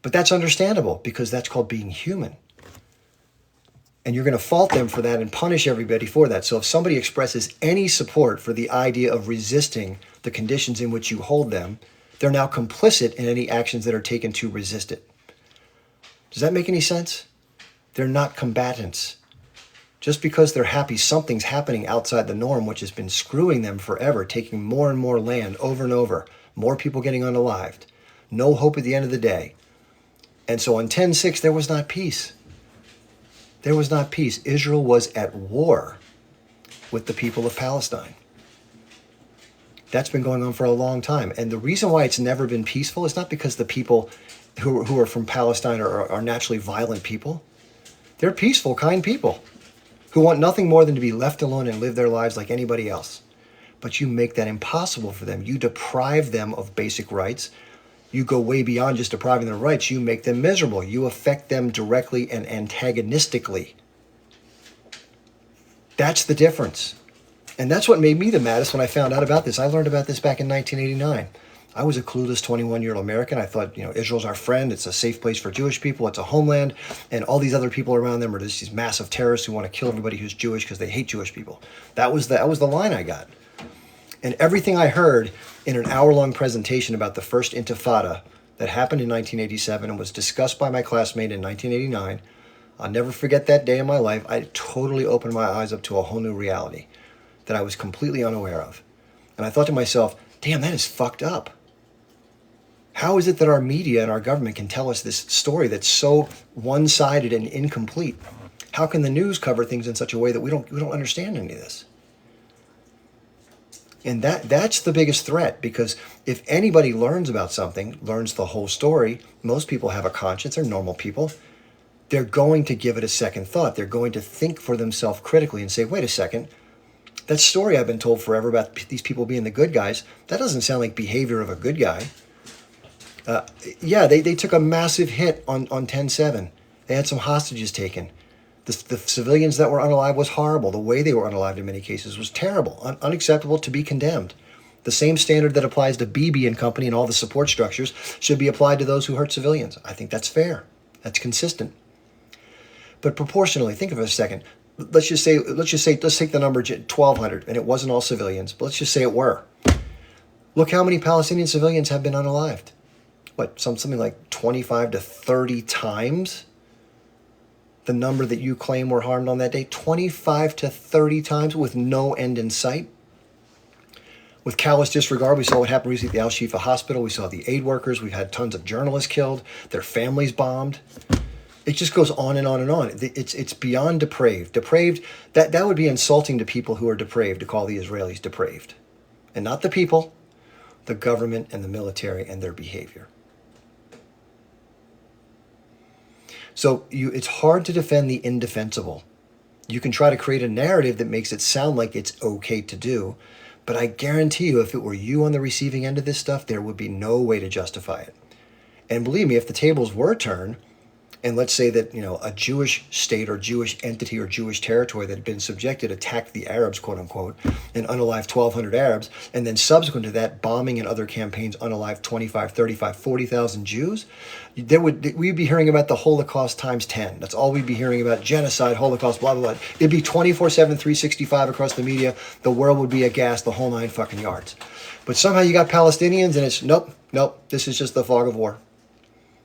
But that's understandable because that's called being human. And you're going to fault them for that and punish everybody for that. So if somebody expresses any support for the idea of resisting the conditions in which you hold them, they're now complicit in any actions that are taken to resist it. Does that make any sense? They're not combatants. Just because they're happy something's happening outside the norm, which has been screwing them forever, taking more and more land over and over, more people getting unalived, no hope at the end of the day. And so on 10/6, there was not peace. There was not peace. Israel was at war with the people of Palestine. That's been going on for a long time. And the reason why it's never been peaceful is not because the people who are from Palestine are naturally violent people. They're peaceful, kind people who want nothing more than to be left alone and live their lives like anybody else. But you make that impossible for them. You deprive them of basic rights. You go way beyond just depriving their rights. You make them miserable. You affect them directly and antagonistically. That's the difference. And that's what made me the maddest when I found out about this. I learned about this back in 1989. I was a clueless 21-year-old American. I thought, Israel's our friend. It's a safe place for Jewish people. It's a homeland. And all these other people around them are just these massive terrorists who want to kill everybody who's Jewish because they hate Jewish people. That was the line I got. And everything I heard in an hour-long presentation about the first Intifada that happened in 1987 and was discussed by my classmate in 1989, I'll never forget that day in my life. I totally opened my eyes up to a whole new reality that I was completely unaware of. And I thought to myself, damn, that is fucked up. How is it that our media and our government can tell us this story that's so one-sided and incomplete? How can the news cover things in such a way that we don't understand any of this? And that's the biggest threat, because if anybody learns about something, learns the whole story, most people have a conscience, they're normal people, they're going to give it a second thought. They're going to think for themselves critically and say, wait a second, that story I've been told forever about these people being the good guys, that doesn't sound like behavior of a good guy. They took a massive hit on 10/7. They had some hostages taken. The civilians that were unalive was horrible. The way they were unalived in many cases was terrible, unacceptable, to be condemned. The same standard that applies to Bibi and company and all the support structures should be applied to those who hurt civilians. I think that's fair. That's consistent. But proportionally, think of it a second. Let's take the number 1,200, and it wasn't all civilians, but let's just say it were. Look how many Palestinian civilians have been unalived. Something like 25 to 30 times the number that you claim were harmed on that day? 25 to 30 times with no end in sight. With callous disregard, we saw what happened recently at the Al-Shifa hospital. We saw the aid workers. We've had tons of journalists killed, their families bombed. It just goes on and on and on. It's beyond depraved. Depraved, that would be insulting to people who are depraved to call the Israelis depraved. And not the people, the government and the military and their behavior. So it's hard to defend the indefensible. You can try to create a narrative that makes it sound like it's okay to do, but I guarantee you if it were you on the receiving end of this stuff, there would be no way to justify it. And believe me, if the tables were turned, and let's say that, a Jewish state or Jewish entity or Jewish territory that had been subjected attacked the Arabs, quote unquote, and unalived 1,200 Arabs, and then subsequent to that, bombing and other campaigns unalived 25, 35, 40,000 Jews, we'd be hearing about the Holocaust times 10. That's all we'd be hearing about: genocide, Holocaust, blah, blah, blah. It'd be 24/7, 365 across the media. The world would be aghast, the whole 9 fucking yards. But somehow you got Palestinians, and it's, nope, this is just the fog of war.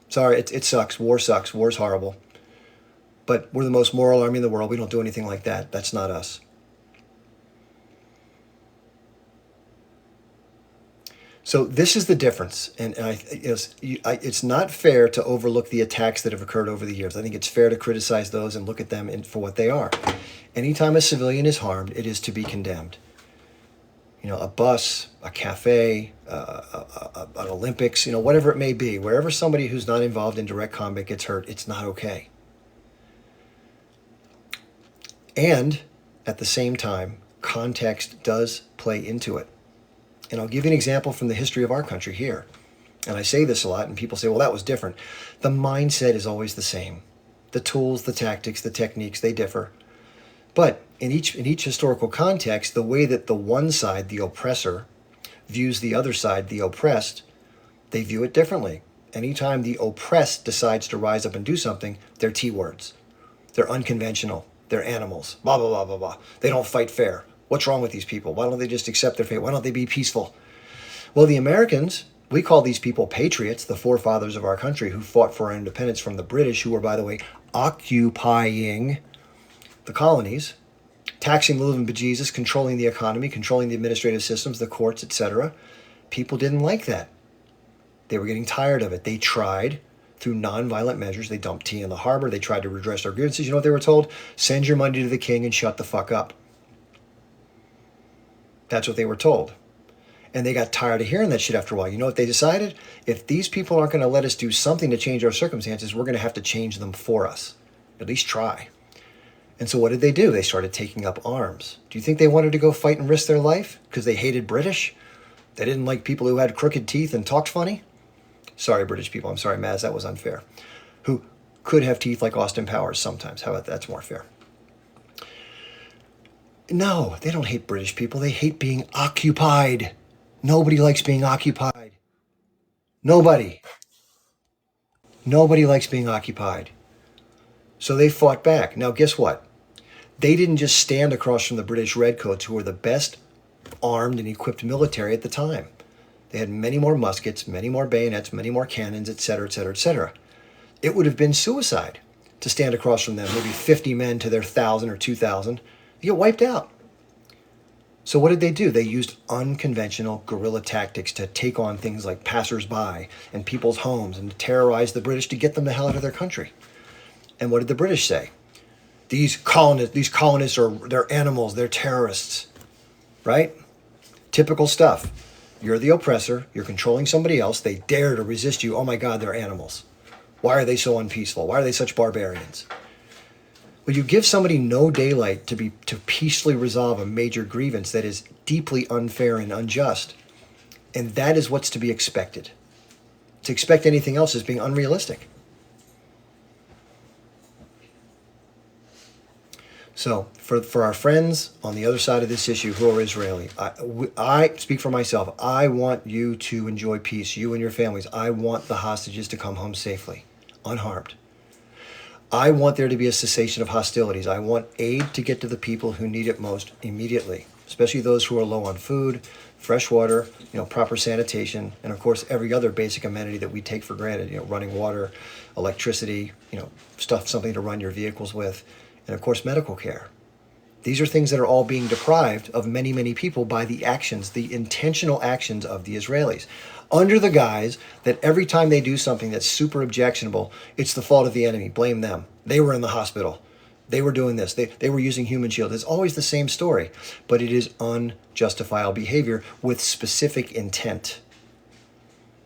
Sorry, it sucks. War sucks. War's horrible. But we're the most moral army in the world. We don't do anything like that. That's not us. So this is the difference, and it's not fair to overlook the attacks that have occurred over the years. I think it's fair to criticize those and look at them for what they are. Anytime a civilian is harmed, it is to be condemned. A bus, a cafe, an Olympics, whatever it may be, wherever somebody who's not involved in direct combat gets hurt, it's not okay. And at the same time, context does play into it. And I'll give you an example from the history of our country here. And I say this a lot, and people say, well, that was different. The mindset is always the same. The tools, the tactics, the techniques, they differ. But in each historical context, the way that the one side, the oppressor, views the other side, the oppressed, they view it differently. Anytime the oppressed decides to rise up and do something, they're T-words. They're unconventional. They're animals. Blah, blah, blah, blah, blah. They don't fight fair. What's wrong with these people? Why don't they just accept their fate? Why don't they be peaceful? Well, the Americans, we call these people patriots, the forefathers of our country who fought for our independence from the British, who were, by the way, occupying the colonies, taxing the living bejesus, controlling the economy, controlling the administrative systems, the courts, etc. People didn't like that. They were getting tired of it. They tried through nonviolent measures. They dumped tea in the harbor. They tried to redress their grievances. You know what they were told? Send your money to the king and shut the fuck up. That's what they were told. And they got tired of hearing that shit after a while. You know what they decided? If these people aren't going to let us do something to change our circumstances, we're going to have to change them for us. At least try. And so what did they do? They started taking up arms. Do you think they wanted to go fight and risk their life because they hated British? They didn't like people who had crooked teeth and talked funny? Sorry, British people. I'm sorry, Maz, that was unfair. Who could have teeth like Austin Powers sometimes. How about that's more fair? No, they don't hate British people. They hate being occupied. Nobody likes being occupied. Nobody. Nobody likes being occupied. So they fought back. Now, guess what? They didn't just stand across from the British Redcoats, who were the best armed and equipped military at the time. They had many more muskets, many more bayonets, many more cannons, etc., etc., etc. It would have been suicide to stand across from them, maybe 50 men to their 1,000 or 2,000. You get wiped out. So what did they do? They used unconventional guerrilla tactics to take on things like passers-by and people's homes and to terrorize the British to get them the hell out of their country. And what did the British say? These colonists they're animals, they're terrorists, right? Typical stuff. You're the oppressor, you're controlling somebody else, they dare to resist you. Oh my God, they're animals. Why are they so unpeaceful? Why are they such barbarians? Well, you give somebody no daylight to peacefully resolve a major grievance that is deeply unfair and unjust. And that is what's to be expected. To expect anything else is being unrealistic. So for our friends on the other side of this issue who are Israeli, I speak for myself. I want you to enjoy peace, you and your families. I want the hostages to come home safely, unharmed. I want there to be a cessation of hostilities. I want aid to get to the people who need it most immediately, especially those who are low on food, fresh water, proper sanitation, and of course every other basic amenity that we take for granted, running water, electricity, something to run your vehicles with, and of course medical care. These are things that are all being deprived of many, many people by the actions, the intentional actions of the Israelis, under the guise that every time they do something that's super objectionable, it's the fault of the enemy. Blame them. They were in the hospital. They were doing this. They were using human shield. It's always the same story, but it is unjustifiable behavior with specific intent.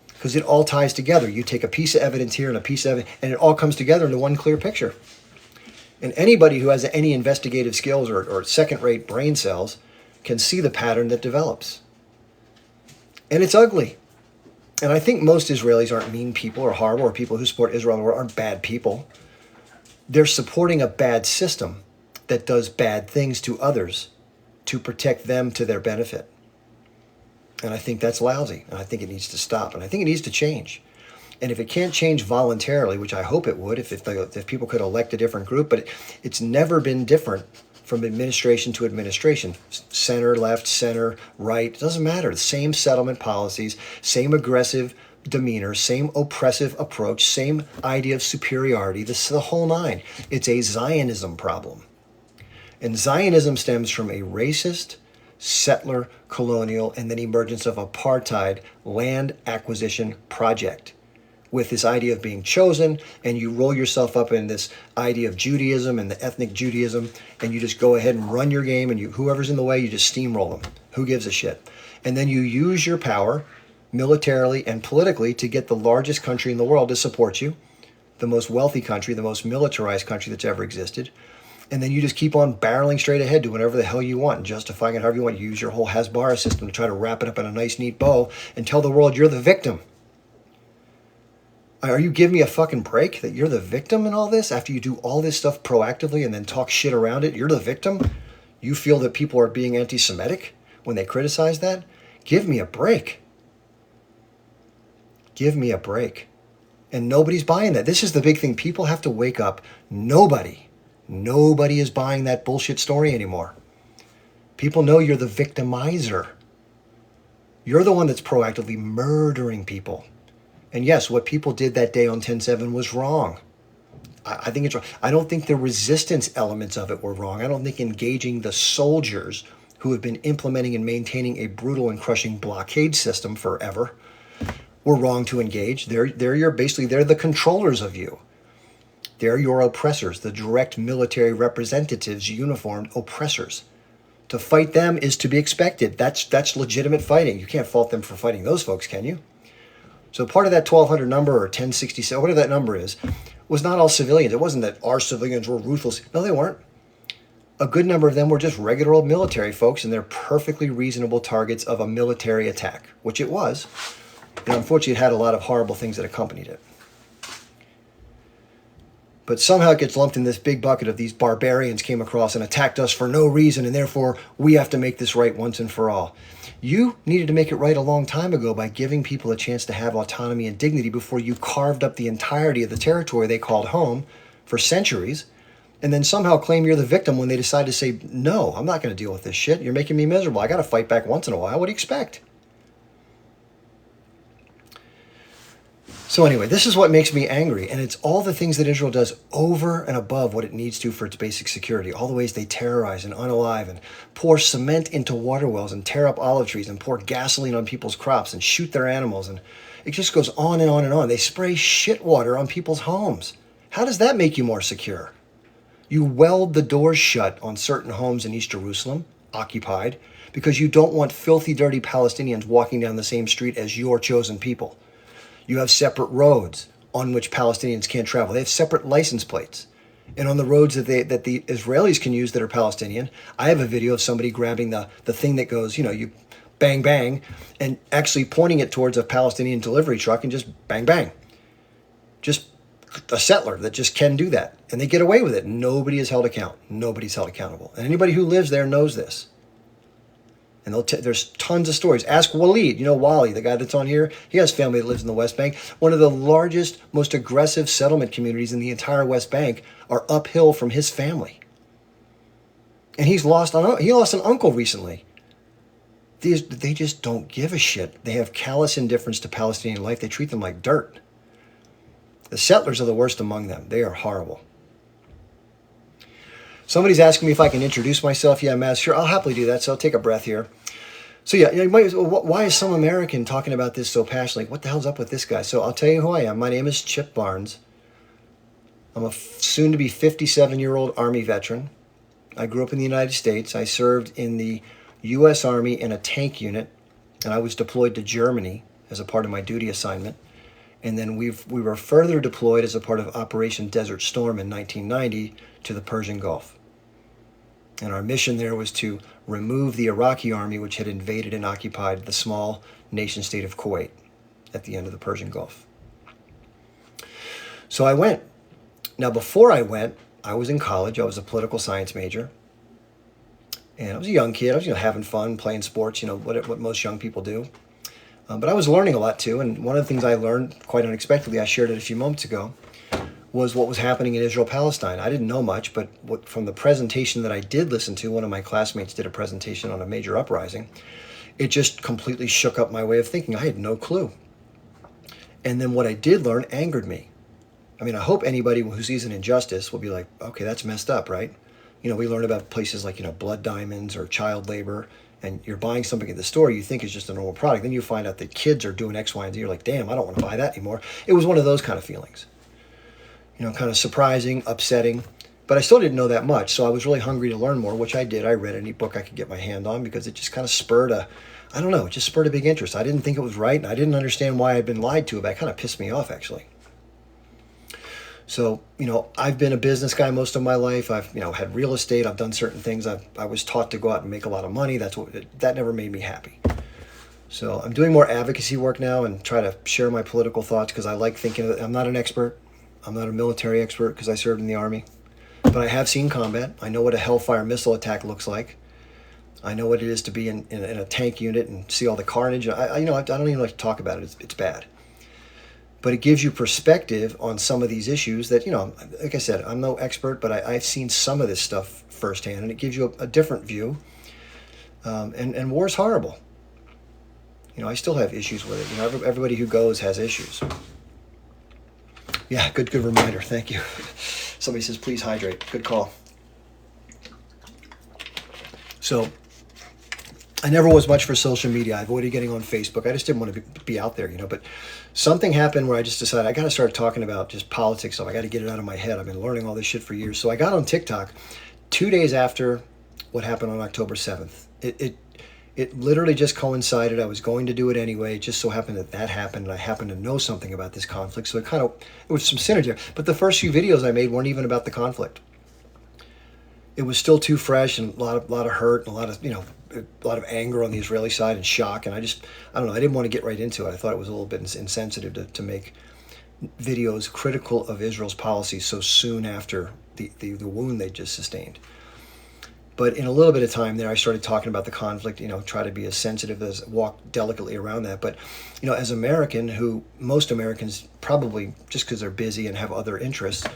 Because it all ties together. You take a piece of evidence here and a piece of evidence, and it all comes together into one clear picture. And anybody who has any investigative skills or second-rate brain cells can see the pattern that develops. And it's ugly. And I think most Israelis aren't mean people or horrible, or people who support Israel aren't bad people. They're supporting a bad system that does bad things to others to protect them to their benefit. And I think that's lousy, and I think it needs to stop, and I think it needs to change. And if it can't change voluntarily, which I hope it would, if people could elect a different group, but it's never been different from administration to administration. Center, left, center, right, it doesn't matter. The same settlement policies, same aggressive demeanor, same oppressive approach, same idea of superiority, the whole nine. It's a Zionism problem. And Zionism stems from a racist, settler, colonial, and then emergence of apartheid land acquisition project, with this idea of being chosen, and you roll yourself up in this idea of Judaism and the ethnic Judaism, and you just go ahead and run your game, and whoever's in the way, you just steamroll them. Who gives a shit? And then you use your power militarily and politically to get the largest country in the world to support you, the most wealthy country, the most militarized country that's ever existed. And then you just keep on barreling straight ahead to whatever the hell you want and justifying it however you want. You use your whole Hasbara system to try to wrap it up in a nice, neat bow and tell the world you're the victim. Are you giving me a fucking break that you're the victim in all this after you do all this stuff proactively and then talk shit around it? You're the victim? You feel that people are being anti-Semitic when they criticize that? Give me a break. Give me a break. And nobody's buying that. This is the big thing. People have to wake up. Nobody is buying that bullshit story anymore. People know you're the victimizer. You're the one that's proactively murdering people. And yes, what people did that day on 10/7 was wrong. I think it's wrong. I don't think the resistance elements of it were wrong. I don't think engaging the soldiers who have been implementing and maintaining a brutal and crushing blockade system forever were wrong to engage. They're the controllers of you. They're your oppressors, the direct military representatives, uniformed oppressors. To fight them is to be expected. That's legitimate fighting. You can't fault them for fighting those folks, can you? So part of that 1,200 number or 1067, whatever that number is, was not all civilians. It wasn't that our civilians were ruthless. No, they weren't. A good number of them were just regular old military folks, and they're perfectly reasonable targets of a military attack, which it was. And unfortunately, it had a lot of horrible things that accompanied it. But somehow it gets lumped in this big bucket of these barbarians came across and attacked us for no reason, and therefore we have to make this right once and for all. You needed to make it right a long time ago by giving people a chance to have autonomy and dignity before you carved up the entirety of the territory they called home for centuries, and then somehow claim you're the victim when they decide to say, no, I'm not going to deal with this shit. You're making me miserable. I got to fight back once in a while. What do you expect? So anyway, this is what makes me angry, and it's all the things that Israel does over and above what it needs to for its basic security. All the ways they terrorize and unalive and pour cement into water wells and tear up olive trees and pour gasoline on people's crops and shoot their animals, and it just goes on and on and on. They spray shit water on people's homes. How does that make you more secure? You weld the doors shut on certain homes in East Jerusalem, occupied, because you don't want filthy, dirty Palestinians walking down the same street as your chosen people. You have separate roads on which Palestinians can't travel. They have separate license plates. And on the roads that the Israelis can use that are Palestinian, I have a video of somebody grabbing the thing that goes, you bang, bang, and actually pointing it towards a Palestinian delivery truck and just bang, bang. Just a settler that just can do that. And they get away with it. Nobody is held account. Nobody's held accountable. And anybody who lives there knows this. And there's tons of stories. Ask Waleed, Wally, the guy that's on here. He has family that lives in the West Bank. One of the largest, most aggressive settlement communities in the entire West Bank are uphill from his family. And he lost an uncle recently. They just don't give a shit. They have callous indifference to Palestinian life. They treat them like dirt. The settlers are the worst among them. They are horrible. Somebody's asking me if I can introduce myself. Yeah, Matt, sure, I'll happily do that. So I'll take a breath here. So yeah, why is some American talking about this so passionately? What the hell's up with this guy? So I'll tell you who I am. My name is Chip Barnes. I'm a soon-to-be 57-year-old Army veteran. I grew up in the United States. I served in the U.S. Army in a tank unit, and I was deployed to Germany as a part of my duty assignment. And then we were further deployed as a part of Operation Desert Storm in 1990 to the Persian Gulf. And our mission there was to remove the Iraqi army, which had invaded and occupied the small nation state of Kuwait at the end of the Persian Gulf. So I went. Now, before I went, I was in college. I was a political science major. And I was a young kid. I was having fun, playing sports, what most young people do. But I was learning a lot, too. And one of the things I learned, quite unexpectedly, I shared it a few moments ago, was what was happening in Israel-Palestine. I didn't know much, but from the presentation that I did listen to, one of my classmates did a presentation on a major uprising, it just completely shook up my way of thinking. I had no clue. And then what I did learn angered me. I mean, I hope anybody who sees an injustice will be like, okay, that's messed up, right? We learn about places like, blood diamonds or child labor, and you're buying something at the store you think is just a normal product. Then you find out that kids are doing X, Y, and Z. You're like, damn, I don't want to buy that anymore. It was one of those kind of feelings. Kind of surprising, upsetting. But I still didn't know that much, so I was really hungry to learn more, which I did. I read any book I could get my hand on because it just kind of spurred a big interest. I didn't think it was right, and I didn't understand why I'd been lied to. But it kind of pissed me off, actually. So, I've been a business guy most of my life. I've, had real estate. I've done certain things. I was taught to go out and make a lot of money. That never made me happy. So I'm doing more advocacy work now and try to share my political thoughts because I like thinking. I'm not an expert. I'm not a military expert because I served in the Army. But I have seen combat. I know what a Hellfire missile attack looks like. I know what it is to be in a tank unit and see all the carnage. I don't even like to talk about it. It's bad. But it gives you perspective on some of these issues that, like I said, I'm no expert, but I've seen some of this stuff firsthand, and it gives you a different view. And war is horrible. I still have issues with it. Everybody who goes has issues. Yeah, good reminder. Thank you. Somebody says, please hydrate. Good call. So I never was much for social media. I avoided getting on Facebook. I just didn't want to be out there, But something happened where I just decided I got to start talking about just politics stuff. I got to get it out of my head. I've been learning all this shit for years. So I got on TikTok 2 days after what happened on October 7th. It literally just coincided. I was going to do it anyway. It just so happened that happened, and I happened to know something about this conflict. So it was some synergy. But the first few videos I made weren't even about the conflict. It was still too fresh, and a lot of hurt, and a lot of anger on the Israeli side and shock. And I don't know. I didn't want to get right into it. I thought it was a little bit insensitive to make videos critical of Israel's policy so soon after the wound they just sustained. But in a little bit of time there, I started talking about the conflict, try to be as sensitive walk delicately around that. But, as American, who most Americans probably, just because they're busy and have other interests,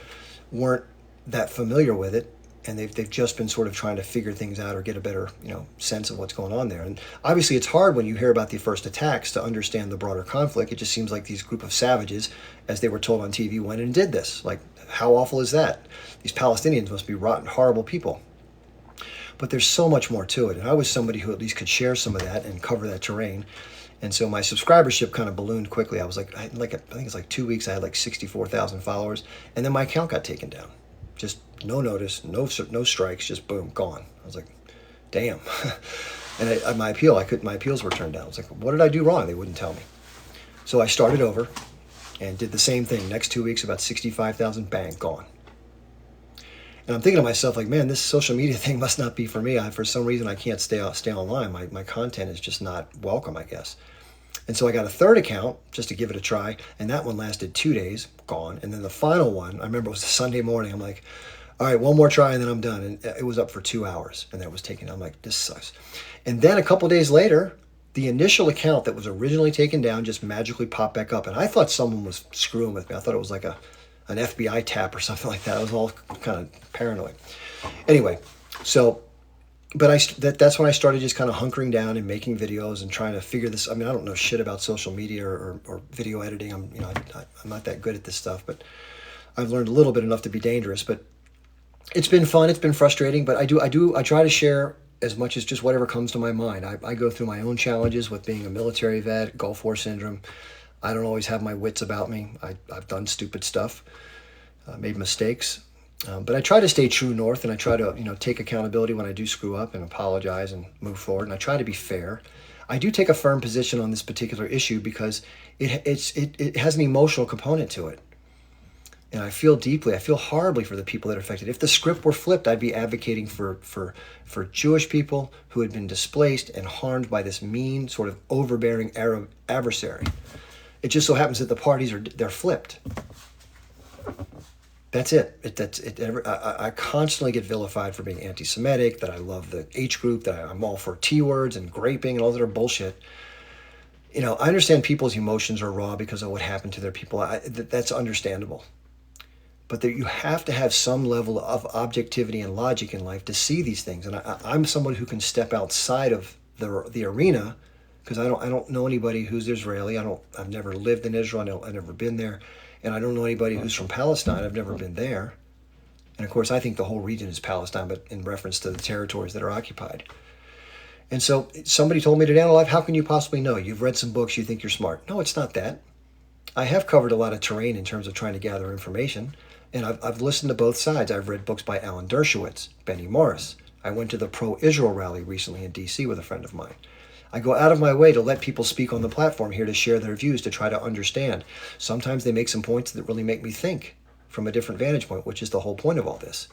weren't that familiar with it. And they've just been sort of trying to figure things out or get a better, sense of what's going on there. And obviously it's hard when you hear about the first attacks to understand the broader conflict. It just seems like these group of savages, as they were told on TV, went and did this. Like, how awful is that? These Palestinians must be rotten, horrible people. But there's so much more to it. And I was somebody who at least could share some of that and cover that terrain. And so my subscribership kind of ballooned quickly. I was like, I think it's like 2 weeks, I had like 64,000 followers. And then my account got taken down. Just no notice, no strikes, just boom, gone. I was like, damn. And my appeals were turned down. I was like, what did I do wrong? They wouldn't tell me. So I started over and did the same thing. Next 2 weeks, about 65,000, bang, gone. And I'm thinking to myself, like, man, this social media thing must not be for me. For some reason, I can't stay online. My content is just not welcome, I guess. And so I got a third account just to give it a try. And that one lasted 2 days, gone. And then the final one, I remember it was a Sunday morning. I'm like, all right, one more try and then I'm done. And it was up for 2 hours. And that was taken. I'm like, this sucks. And then a couple days later, the initial account that was originally taken down just magically popped back up. And I thought someone was screwing with me. I thought it was like an FBI tap or something like that. I was all kind of paranoid. Anyway, so, but that's when I started just kind of hunkering down and making videos and trying to figure this. I mean, I don't know shit about social media or video editing. I'm not that good at this stuff, but I've learned a little bit enough to be dangerous. But it's been fun. It's been frustrating, but I try to share as much as just whatever comes to my mind. I go through my own challenges with being a military vet, Gulf War syndrome. I don't always have my wits about me. I've done stupid stuff, made mistakes, but I try to stay true north, and I try to take accountability when I do screw up and apologize and move forward. And I try to be fair. I do take a firm position on this particular issue because it has an emotional component to it, and I feel horribly for the people that are affected. If the script were flipped, I'd be advocating for Jewish people who had been displaced and harmed by this mean, sort of overbearing Arab adversary. It just so happens that the parties they're flipped. That's it. I constantly get vilified for being anti-Semitic, that I love the H group, that I'm all for T-words and graping and all that other bullshit. I understand people's emotions are raw because of what happened to their people. That's understandable. But you have to have some level of objectivity and logic in life to see these things. And I'm someone who can step outside of the arena, because I don't know anybody who's Israeli. I've never lived in Israel. I've never been there. And I don't know anybody who's from Palestine. I've never been there. And of course, I think the whole region is Palestine, but in reference to the territories that are occupied. And so somebody told me today on live, how can you possibly know? You've read some books, you think you're smart. No, it's not that. I have covered a lot of terrain in terms of trying to gather information, and I've listened to both sides. I've read books by Alan Dershowitz, Benny Morris. I went to the pro-Israel rally recently in D.C. with a friend of mine. I go out of my way to let people speak on the platform here to share their views, to try to understand. Sometimes they make some points that really make me think from a different vantage point, which is the whole point of all this.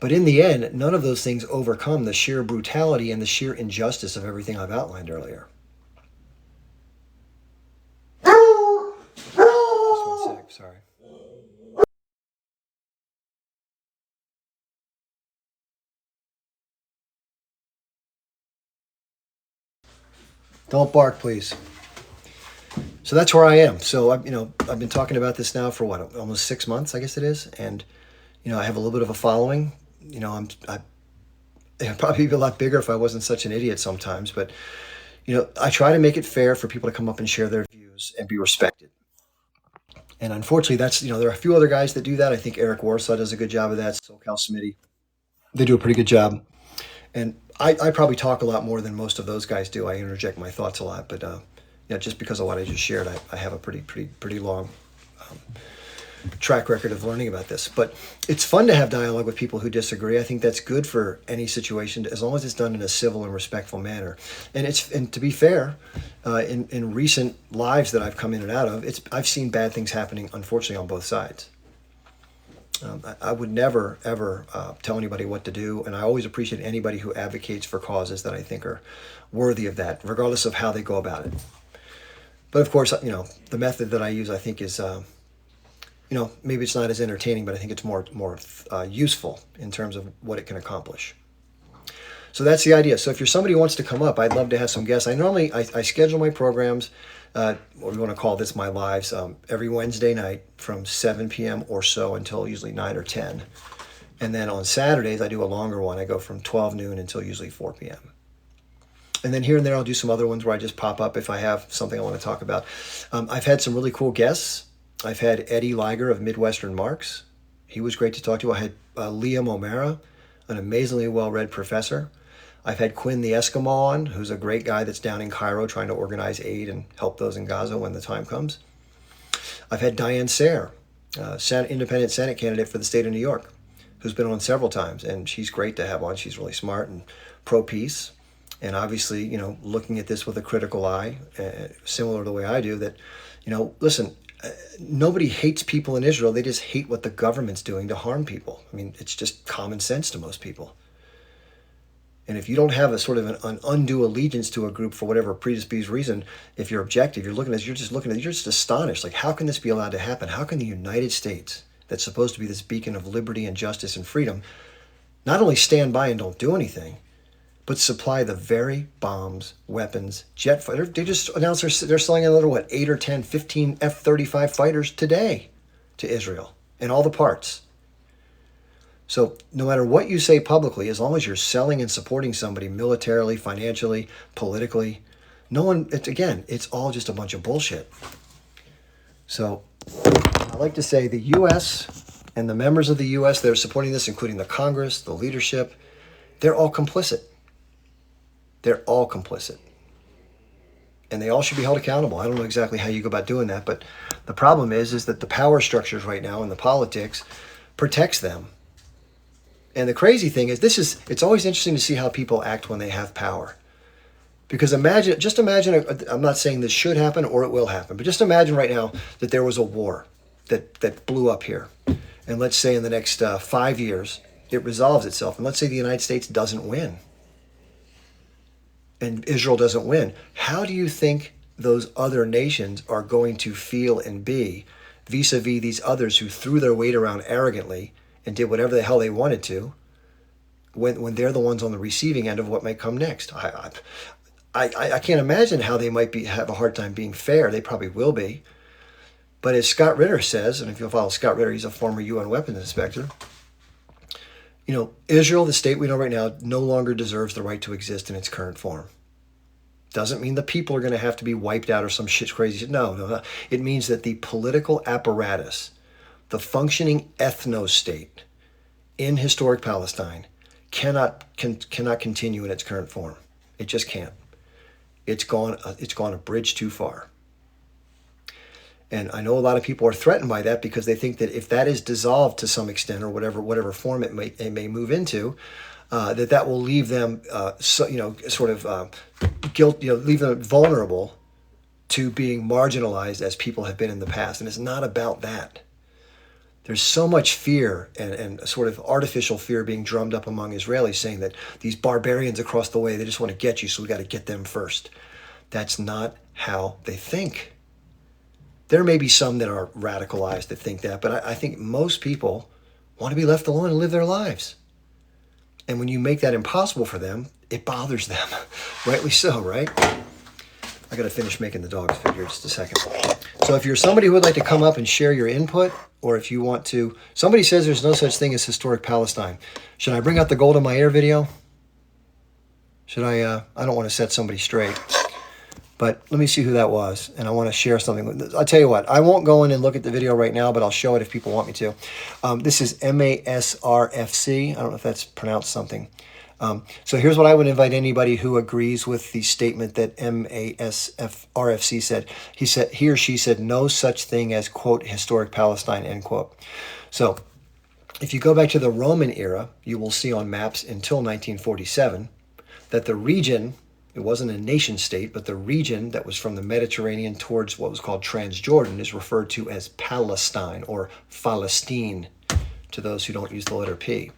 But in the end, none of those things overcome the sheer brutality and the sheer injustice of everything I've outlined earlier. Just one sec, sorry. Don't bark, please. So that's where I am. So I've been talking about this now for what, almost 6 months, I guess it is, and I have a little bit of a following. I'd probably be a lot bigger if I wasn't such an idiot sometimes, but I try to make it fair for people to come up and share their views and be respected. And unfortunately, that's there are a few other guys that do that. I think Eric Warsaw does a good job of that. SoCal Smitty, they do a pretty good job. And I probably talk a lot more than most of those guys do. I interject my thoughts a lot, but just because of what I just shared, I have a pretty long track record of learning about this. But it's fun to have dialogue with people who disagree. I think that's good for any situation, as long as it's done in a civil and respectful manner. And to be fair, in recent lives that I've come in and out of, I've seen bad things happening, unfortunately, on both sides. I would never, ever tell anybody what to do, and I always appreciate anybody who advocates for causes that I think are worthy of that, regardless of how they go about it. But of course, the method that I use, I think, is, maybe it's not as entertaining, but I think it's more useful in terms of what it can accomplish. So that's the idea. So if you're somebody who wants to come up, I'd love to have some guests. I schedule my programs, what we want to call this, my lives, every Wednesday night from 7 p.m. or so until usually 9 or 10. And then on Saturdays, I do a longer one. I go from 12 noon until usually 4 p.m. And then here and there, I'll do some other ones where I just pop up if I have something I want to talk about. I've had some really cool guests. I've had Eddie Liger of Midwestern Marks. He was great to talk to. I had Liam O'Mara, an amazingly well-read professor. I've had Quinn the Eskimo on, who's a great guy that's down in Cairo trying to organize aid and help those in Gaza when the time comes. I've had Diane Sayre, independent Senate candidate for the state of New York, who's been on several times, and she's great to have on. She's really smart and pro-peace. And obviously, looking at this with a critical eye, similar to the way I do, that, listen, nobody hates people in Israel. They just hate what the government's doing to harm people. I mean, it's just common sense to most people. And if you don't have a sort of an undue allegiance to a group for whatever predisposed reason, if you're objective, you're just astonished. Like, how can this be allowed to happen? How can the United States, that's supposed to be this beacon of liberty and justice and freedom, not only stand by and don't do anything, but supply the very bombs, weapons, jet fighters? They just announced they're selling another, 8 or 10, 15 F-35 fighters today to Israel, and all the parts. So no matter what you say publicly, as long as you're selling and supporting somebody militarily, financially, politically, it's all just a bunch of bullshit. So I like to say the U.S. and the members of the U.S. that are supporting this, including the Congress, the leadership, they're all complicit. They're all complicit. And they all should be held accountable. I don't know exactly how you go about doing that, but the problem is that the power structures right now and the politics protects them. And the crazy thing is, it's always interesting to see how people act when they have power. Because just imagine, I'm not saying this should happen or it will happen, but just imagine right now that there was a war that blew up here. And let's say in the next 5 years, it resolves itself. And let's say the United States doesn't win. And Israel doesn't win. How do you think those other nations are going to feel and be vis-a-vis these others who threw their weight around arrogantly and did whatever the hell they wanted to, when they're the ones on the receiving end of what might come next? I can't imagine how they might have a hard time being fair. They probably will be. But as Scott Ritter says, and if you'll follow Scott Ritter, he's a former UN weapons inspector, Israel, the state we know right now, no longer deserves the right to exist in its current form. Doesn't mean the people are going to have to be wiped out or some shit crazy. No. It means that the political apparatus, the functioning ethno-state in historic Palestine, cannot continue in its current form. It just can't. It's gone a bridge too far. And I know a lot of people are threatened by that because they think that if that is dissolved to some extent or whatever form it may move into, that will leave them guilt, leave them vulnerable to being marginalized as people have been in the past. And it's not about that. There's so much fear and sort of artificial fear being drummed up among Israelis, saying that these barbarians across the way, they just want to get you, so we got to get them first. That's not how they think. There may be some that are radicalized that think that, but I think most people want to be left alone and live their lives. And when you make that impossible for them, it bothers them. Rightly so, right? I got to finish making the dog's figure just a second. So if you're somebody who would like to come up and share your input, or if you want to, somebody says there's no such thing as historic Palestine. Should I bring out the Golda Meir video? Should I don't want to set somebody straight. But let me see who that was, and I want to share something. I'll tell you what, I won't go in and look at the video right now, but I'll show it if people want me to. This is MASRFC. I don't know if that's pronounced something. So here's what I would invite anybody who agrees with the statement that MASRFC said. He or she said no such thing as, quote, historic Palestine, end quote. So if you go back to the Roman era, you will see on maps until 1947 that the region, it wasn't a nation state, but the region that was from the Mediterranean towards what was called Transjordan is referred to as Palestine or Palestine to those who don't use the letter P.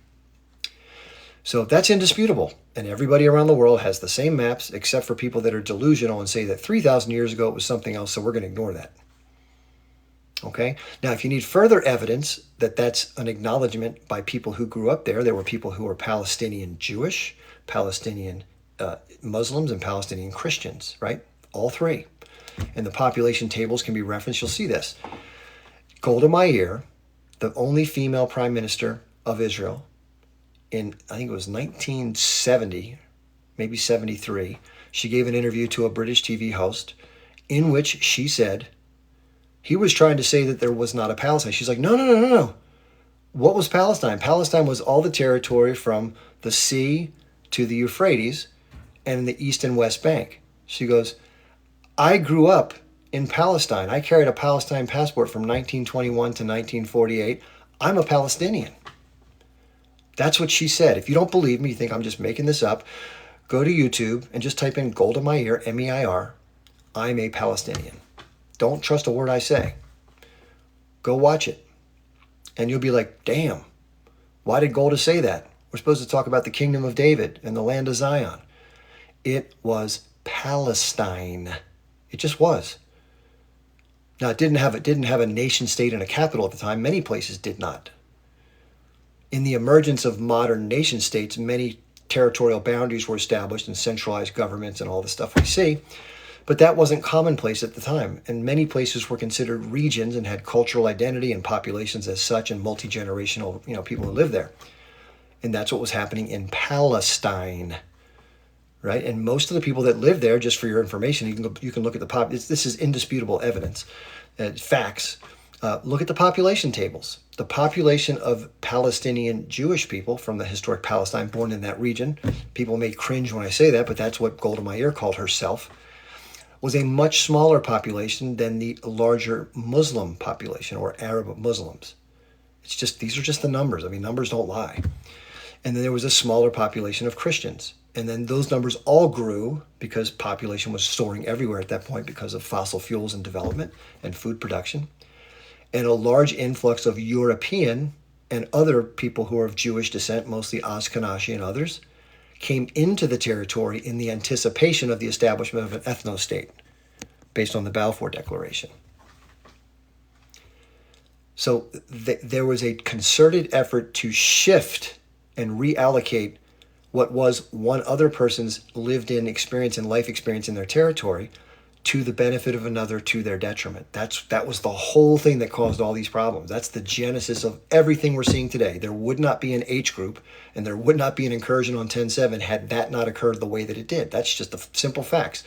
So that's indisputable. And everybody around the world has the same maps, except for people that are delusional and say that 3,000 years ago it was something else, so we're going to ignore that. Okay? Now, if you need further evidence that that's an acknowledgement by people who grew up there were people who were Palestinian Jewish, Palestinian Muslims, and Palestinian Christians, right? All three. And the population tables can be referenced. You'll see this. Golda Meir, the only female prime minister of Israel, in, I think it was 1970, maybe 73, she gave an interview to a British TV host in which she said he was trying to say that there was not a Palestine. She's like, no. What was Palestine? Palestine was all the territory from the sea to the Euphrates and the East and West Bank. She goes, I grew up in Palestine. I carried a Palestine passport from 1921 to 1948. I'm a Palestinian. That's what she said. If you don't believe me, you think I'm just making this up, go to YouTube and just type in Golda Meir, M-E-I-R, I'm a Palestinian. Don't trust a word I say. Go watch it. And you'll be like, damn, why did Golda say that? We're supposed to talk about the kingdom of David and the land of Zion. It was Palestine. It just was. Now, it didn't have a nation state and a capital at the time. Many places did not. In the emergence of modern nation states, many territorial boundaries were established and centralized governments and all the stuff we see. But that wasn't commonplace at the time. And many places were considered regions and had cultural identity and populations as such and multi-generational, people who lived there. And that's what was happening in Palestine, right? And most of the people that live there, just for your information, you can look at the this is indisputable evidence, facts. Look at the population tables. The population of Palestinian Jewish people from the historic Palestine born in that region, people may cringe when I say that, but that's what Golda Meir called herself, was a much smaller population than the larger Muslim population or Arab Muslims. It's just, these are just the numbers. I mean, numbers don't lie. And then there was a smaller population of Christians. And then those numbers all grew because population was soaring everywhere at that point because of fossil fuels and development and food production. And a large influx of European and other people who are of Jewish descent, mostly Ashkenazi and others, came into the territory in the anticipation of the establishment of an ethno-state based on the Balfour Declaration. So there was a concerted effort to shift and reallocate what was one other person's lived-in experience and life experience in their territory to the benefit of another to their detriment. That was the whole thing that caused all these problems. That's the genesis of everything we're seeing today. There would not be an H group and there would not be an incursion on 10-7 had that not occurred the way that it did. That's just the simple facts.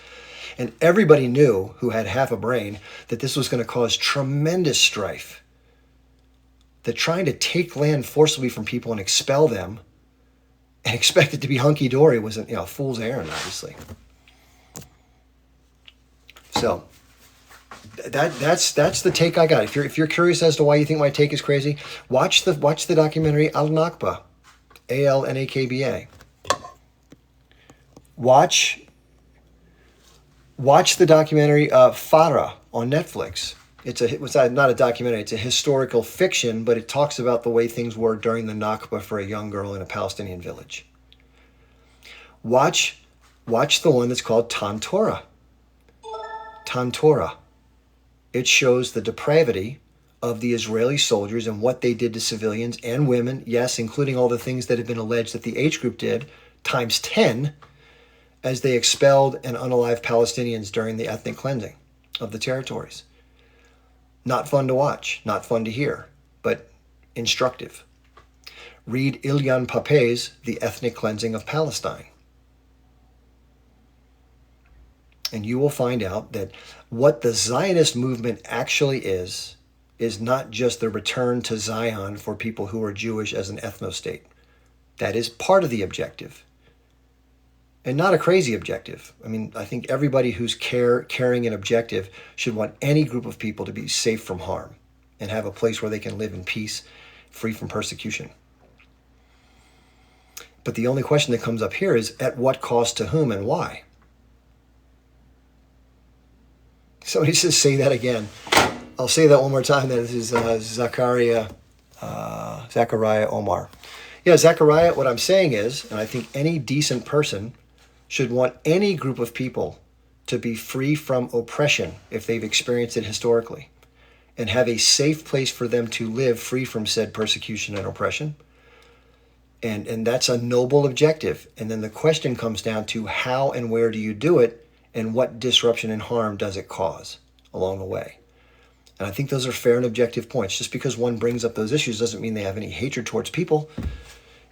And everybody knew, who had half a brain, that this was going to cause tremendous strife. That trying to take land forcibly from people and expel them and expect it to be hunky dory was a fool's errand, obviously. So that's the take I got. If you're curious as to why you think my take is crazy, watch the documentary Al Nakba, ALNAKBA. Watch the documentary Farah on Netflix. It's not a documentary. It's a historical fiction, but it talks about the way things were during the Nakba for a young girl in a Palestinian village. Watch the one that's called Tantora. Tantora. It shows the depravity of the Israeli soldiers and what they did to civilians and women, yes, including all the things that have been alleged that the H group did, times 10, as they expelled and unalived Palestinians during the ethnic cleansing of the territories. Not fun to watch, not fun to hear, but instructive. Read Ilyan Pape's The Ethnic Cleansing of Palestine. And you will find out that what the Zionist movement actually is not just the return to Zion for people who are Jewish as an ethno-state. That is part of the objective. And not a crazy objective. I mean, I think everybody who's carrying an objective should want any group of people to be safe from harm and have a place where they can live in peace, free from persecution. But the only question that comes up here is, at what cost to whom and why? Somebody says, say that again. I'll say that one more time. This is Zachariah Omar. Yeah, Zachariah, what I'm saying is, and I think any decent person should want any group of people to be free from oppression if they've experienced it historically, and have a safe place for them to live free from said persecution and oppression. And that's a noble objective. And then the question comes down to how and where do you do it, and what disruption and harm does it cause along the way? And I think those are fair and objective points. Just because one brings up those issues doesn't mean they have any hatred towards people.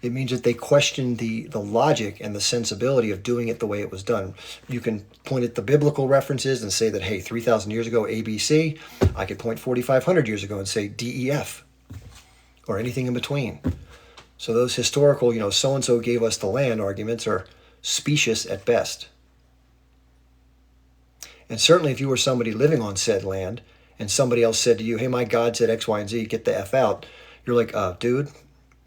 It means that they question the logic and the sensibility of doing it the way it was done. You can point at the biblical references and say that, hey, 3,000 years ago, ABC. I could point 4,500 years ago and say DEF, or anything in between. So those historical, so-and-so gave us the land arguments are specious at best. And certainly if you were somebody living on said land and somebody else said to you, hey, my God said X, Y, and Z, get the F out, you're like, dude,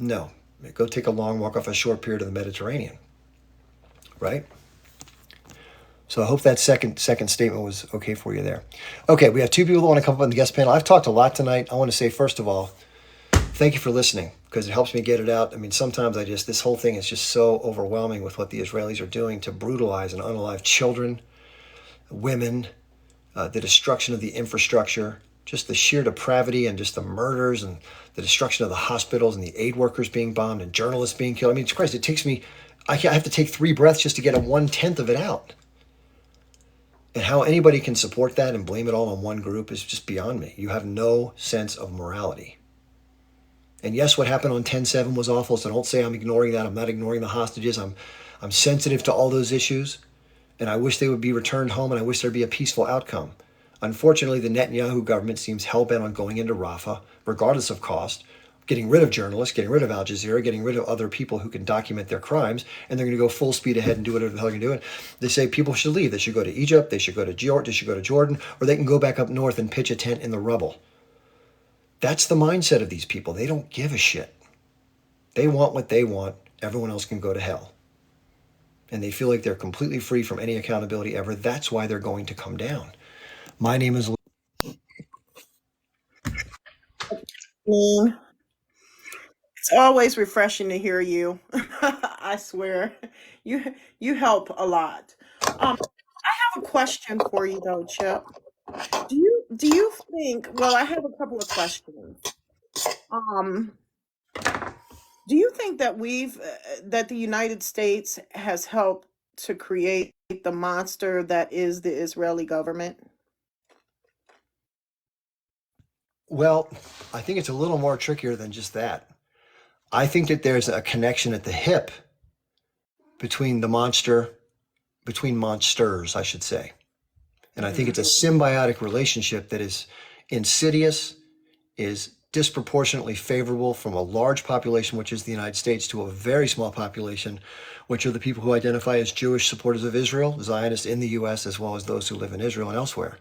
no. Go take a long walk off a short period of the Mediterranean, right? So I hope that second statement was okay for you there. Okay, we have two people who want to come up on the guest panel. I've talked a lot tonight. I want to say, first of all, thank you for listening, because it helps me get it out. I mean, sometimes this whole thing is just so overwhelming with what the Israelis are doing to brutalize and unalive children, women, the destruction of the infrastructure, just the sheer depravity and just the murders and the destruction of the hospitals and the aid workers being bombed and journalists being killed. I mean, Christ, it takes me, I have to take 3 breaths just to get a 1/10 of it out. And how anybody can support that and blame it all on one group is just beyond me. You have no sense of morality. And yes, what happened on 10/7 was awful, so don't say I'm ignoring that. I'm not ignoring the hostages. I'm sensitive to all those issues, and I wish they would be returned home, and I wish there'd be a peaceful outcome. Unfortunately, the Netanyahu government seems hell-bent on going into Rafah, regardless of cost, getting rid of journalists, getting rid of Al Jazeera, getting rid of other people who can document their crimes, and they're going to go full speed ahead and do whatever the hell they're going to do. They say people should leave. They should go to Egypt, they should go to Jordan, or they can go back up north and pitch a tent in the rubble. That's the mindset of these people. They don't give a shit. They want what they want. Everyone else can go to hell. And they feel like they're completely free from any accountability ever. That's why they're going to come down. My name is Mm, It's always refreshing to hear you. I swear, you help a lot. I have a question for you though, Chip. Do you think? Well, I have a couple of questions. Um, do you think that that the United States has helped to create the monster that is the Israeli government? Well, I think it's a little more trickier than just that. I think that there's a connection at the hip between between monsters, I should say. And I think it's a Hmm. symbiotic relationship that is insidious, is disproportionately favorable from a large population, which is the United States, to a very small population, which are the people who identify as Jewish supporters of Israel, Zionists in the US, as well as those who live in Israel and elsewhere.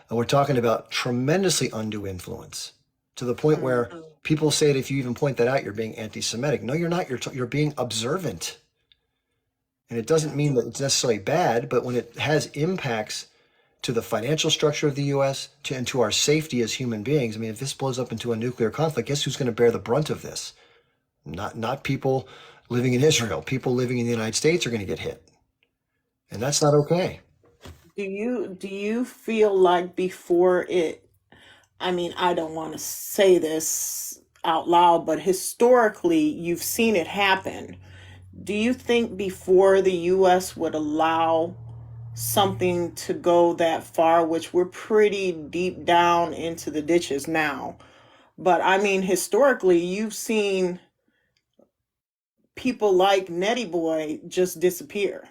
And we're talking about tremendously undue influence to the point where people say that if you even point that out, you're being anti-Semitic. No, you're not. You're being observant. And it doesn't mean that it's necessarily bad, but when it has impacts to the financial structure of the U.S. And to our safety as human beings, I mean, if this blows up into a nuclear conflict, guess who's going to bear the brunt of this? Not people living in Israel. People living in the United States are going to get hit, and that's not okay. Do you feel like before it, I mean, I don't want to say this out loud, but historically you've seen it happen. Do you think before the US would allow something to go that far, which we're pretty deep down into the ditches now? But I mean, historically, you've seen people like Nettie Boy just disappear.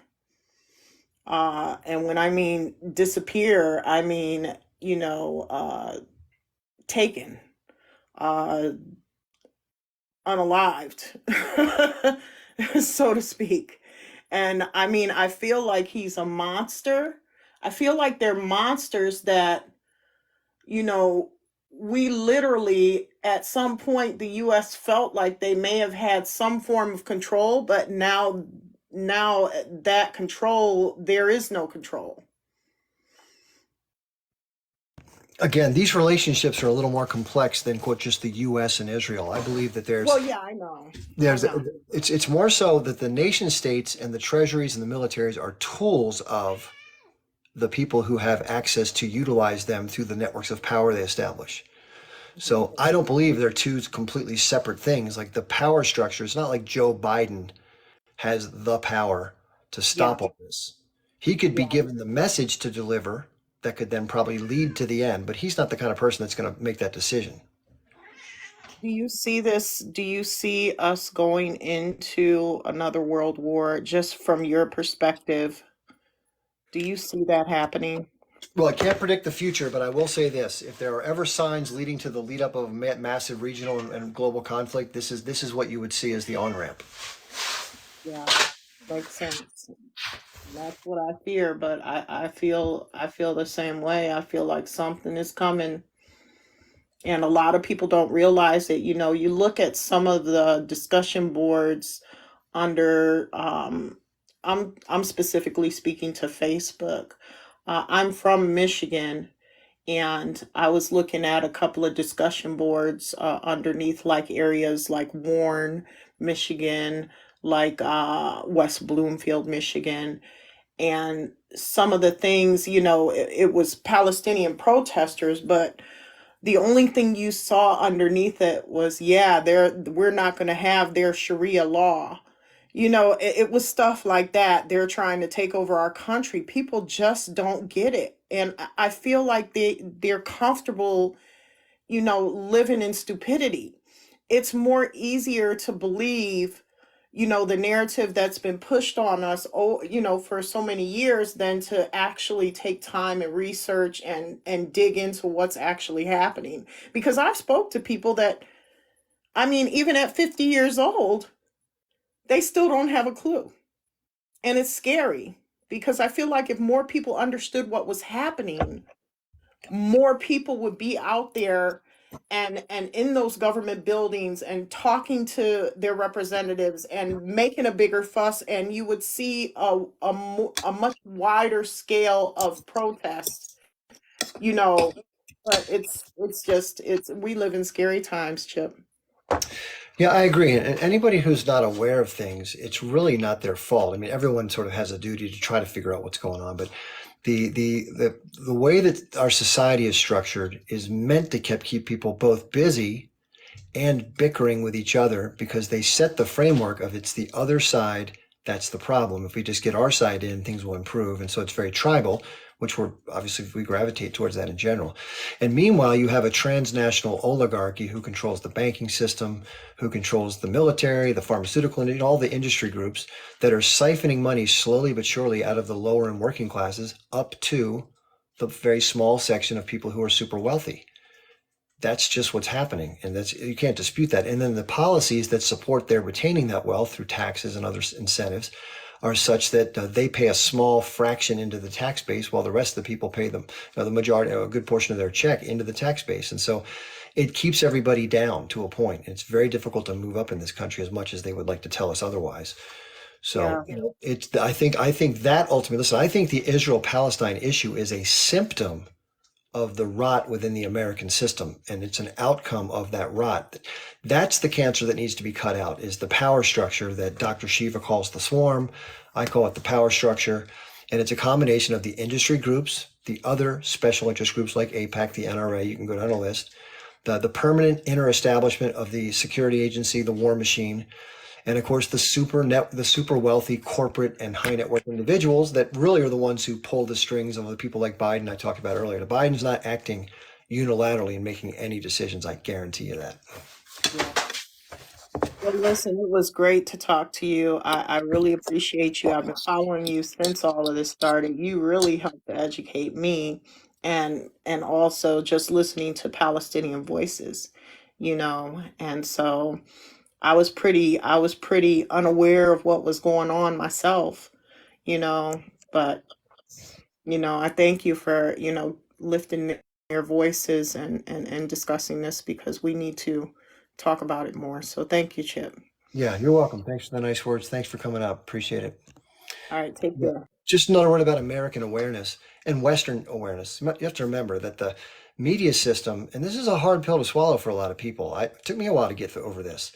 And when I mean disappear, I mean, taken, uh, unalived, so to speak. And I mean, I feel like he's a monster. I feel like they're monsters that, you know, we literally, at some point, the US felt like they may have had some form of control, but now that control, there is no control. Again, these relationships are a little more complex than quote just the U.S. and Israel. I believe that Well, yeah, I know. I there's know. it's more so that the nation states and the treasuries and the militaries are tools of the people who have access to utilize them through the networks of power they establish. So I don't believe they're two completely separate things. Like the power structure, it's not like Joe Biden has the power to Yeah, stop all this. He could be yeah. given the message to deliver that could then probably lead to the end, but he's not the kind of person that's going to make that decision. Do you see this? Do you see us going into another world war just from your perspective? Do you see that happening? Well, I can't predict the future, but I will say this: if there are ever signs leading to the lead up of massive regional and global conflict, this is what you would see as the on ramp. Yeah, makes sense. That's what I fear, but I feel the same way. I feel like something is coming, and a lot of people don't realize it. You look at some of the discussion boards under I'm specifically speaking to Facebook. I'm from Michigan, and I was looking at a couple of discussion boards underneath like areas like Warren, Michigan, like West Bloomfield, Michigan, and some of the things, it was Palestinian protesters, but the only thing you saw underneath it was, yeah, we're not going to have their Sharia law. It was stuff like that. They're trying to take over our country. People just don't get it. And I feel like they're comfortable, living in stupidity. It's more easier to believe, the narrative that's been pushed on us, for so many years than to actually take time and research and dig into what's actually happening. Because I've spoke to people that, I mean, even at 50 years old, they still don't have a clue. And it's scary because I feel like if more people understood what was happening, more people would be out there and in those government buildings and talking to their representatives and making a bigger fuss, and you would see a much wider scale of protest, you know but it's just it's we live in scary times, Chip. Yeah, I agree. And anybody who's not aware of things, it's really not their fault. I mean, everyone sort of has a duty to try to figure out what's going on, but the way that our society is structured is meant to keep people both busy and bickering with each other because they set the framework of it's the other side that's the problem. If we just get our side in, things will improve. And so it's very tribal, which we're obviously we gravitate towards that in general. And meanwhile, you have a transnational oligarchy who controls the banking system, who controls the military, the pharmaceutical, and all the industry groups that are siphoning money slowly but surely out of the lower and working classes up to the very small section of people who are super wealthy. That's just what's happening, and that's, you can't dispute that. And then the policies that support their retaining that wealth through taxes and other incentives are such that they pay a small fraction into the tax base, while the rest of the people pay them, the majority, a good portion of their check into the tax base. And so it keeps everybody down to a point. It's very difficult to move up in this country, as much as they would like to tell us otherwise. So, Yeah. it's, I think that ultimately, listen, I think the Israel-Palestine issue is a symptom of the rot within the American system, and it's an outcome of that rot. That's the cancer that needs to be cut out, is the power structure that Dr. Shiva calls the swarm. I call it the power structure. And it's a combination of the industry groups, the other special interest groups like AIPAC, the NRA, you can go down a list, the permanent inner establishment of the security agency, the war machine, and of course the super wealthy corporate and high net worth individuals that really are the ones who pull the strings of the people like Biden I talked about earlier. The Biden's not acting unilaterally and making any decisions. I guarantee you that. Well, listen, it was great to talk to you. I really appreciate you. I've been following you since all of this started. You really helped to educate me, and also just listening to Palestinian voices, And so I was pretty unaware of what was going on myself, you know, but I thank you for, lifting their voices and discussing this, because we need to talk about it more. So thank you, Chip. Yeah, you're welcome. Thanks for the nice words. Thanks for coming up. Appreciate it. All right, take Yeah. care. Just another word about American awareness and Western awareness. You have to remember that the media system, and this is a hard pill to swallow for a lot of people. It took me a while to get over this.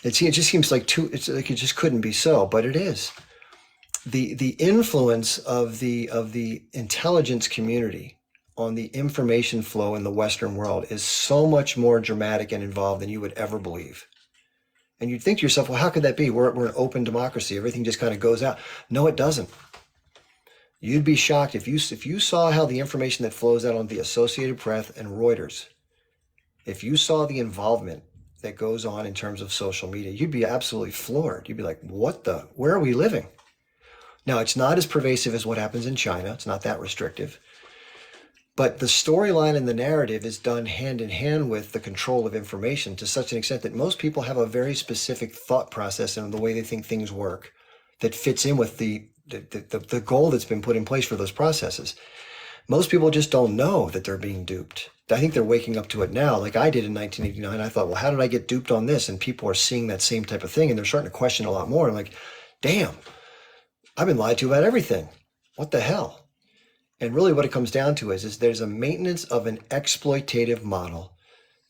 It just seems like it's like it just couldn't be so, but it is. The influence of the intelligence community on the information flow in the Western world is so much more dramatic and involved than you would ever believe. And you'd think to yourself, well, how could that be? We're an open democracy. Everything just kind of goes out. No, it doesn't. You'd be shocked if you saw how the information that flows out on the Associated Press and Reuters, if you saw the involvement that goes on in terms of social media, you'd be absolutely floored. You'd be like, where are we living? Now, it's not as pervasive as what happens in China. It's not that restrictive. But the storyline and the narrative is done hand in hand with the control of information, to such an extent that most people have a very specific thought process and the way they think things work that fits in with the goal that's been put in place for those processes. Most people just don't know that they're being duped. I think they're waking up to it now, like I did in 1989. I thought, well, how did I get duped on this? And people are seeing that same type of thing, and they're starting to question a lot more. I'm like, damn, I've been lied to about everything. What the hell? And really what it comes down to is there's a maintenance of an exploitative model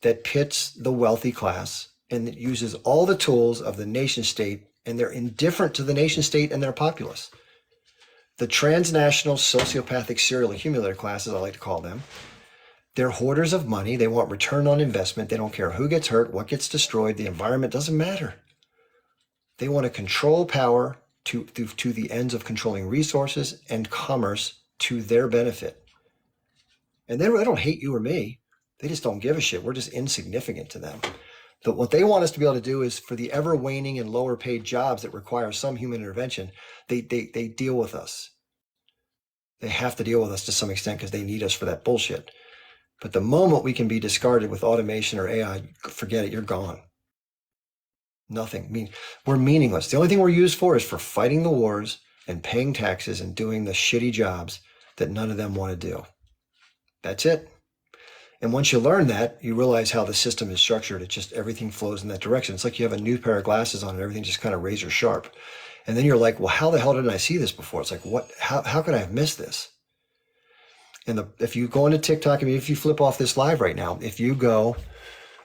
that pits the wealthy class and that uses all the tools of the nation state, and they're indifferent to the nation state and their populace. The transnational sociopathic serial accumulator classes, I like to call them, they're hoarders of money. They want return on investment. They don't care who gets hurt, what gets destroyed. The environment doesn't matter. They want to control power to the ends of controlling resources and commerce to their benefit. And they don't hate you or me. They just don't give a shit. We're just insignificant to them. But what they want us to be able to do is, for the ever waning and lower paid jobs that require some human intervention, they deal with us. They have to deal with us to some extent because they need us for that bullshit. But the moment we can be discarded with automation or AI, forget it, you're gone. Nothing. I mean, we're meaningless. The only thing we're used for is for fighting the wars and paying taxes and doing the shitty jobs that none of them want to do. That's it. And once you learn that, you realize how the system is structured. It just, everything flows in that direction. It's like you have a new pair of glasses on and everything just kind of razor sharp. And then you're like, well, how the hell didn't I see this before? It's like, how could I have missed this? And if you go into TikTok, I mean, if you flip off this live right now, if you go,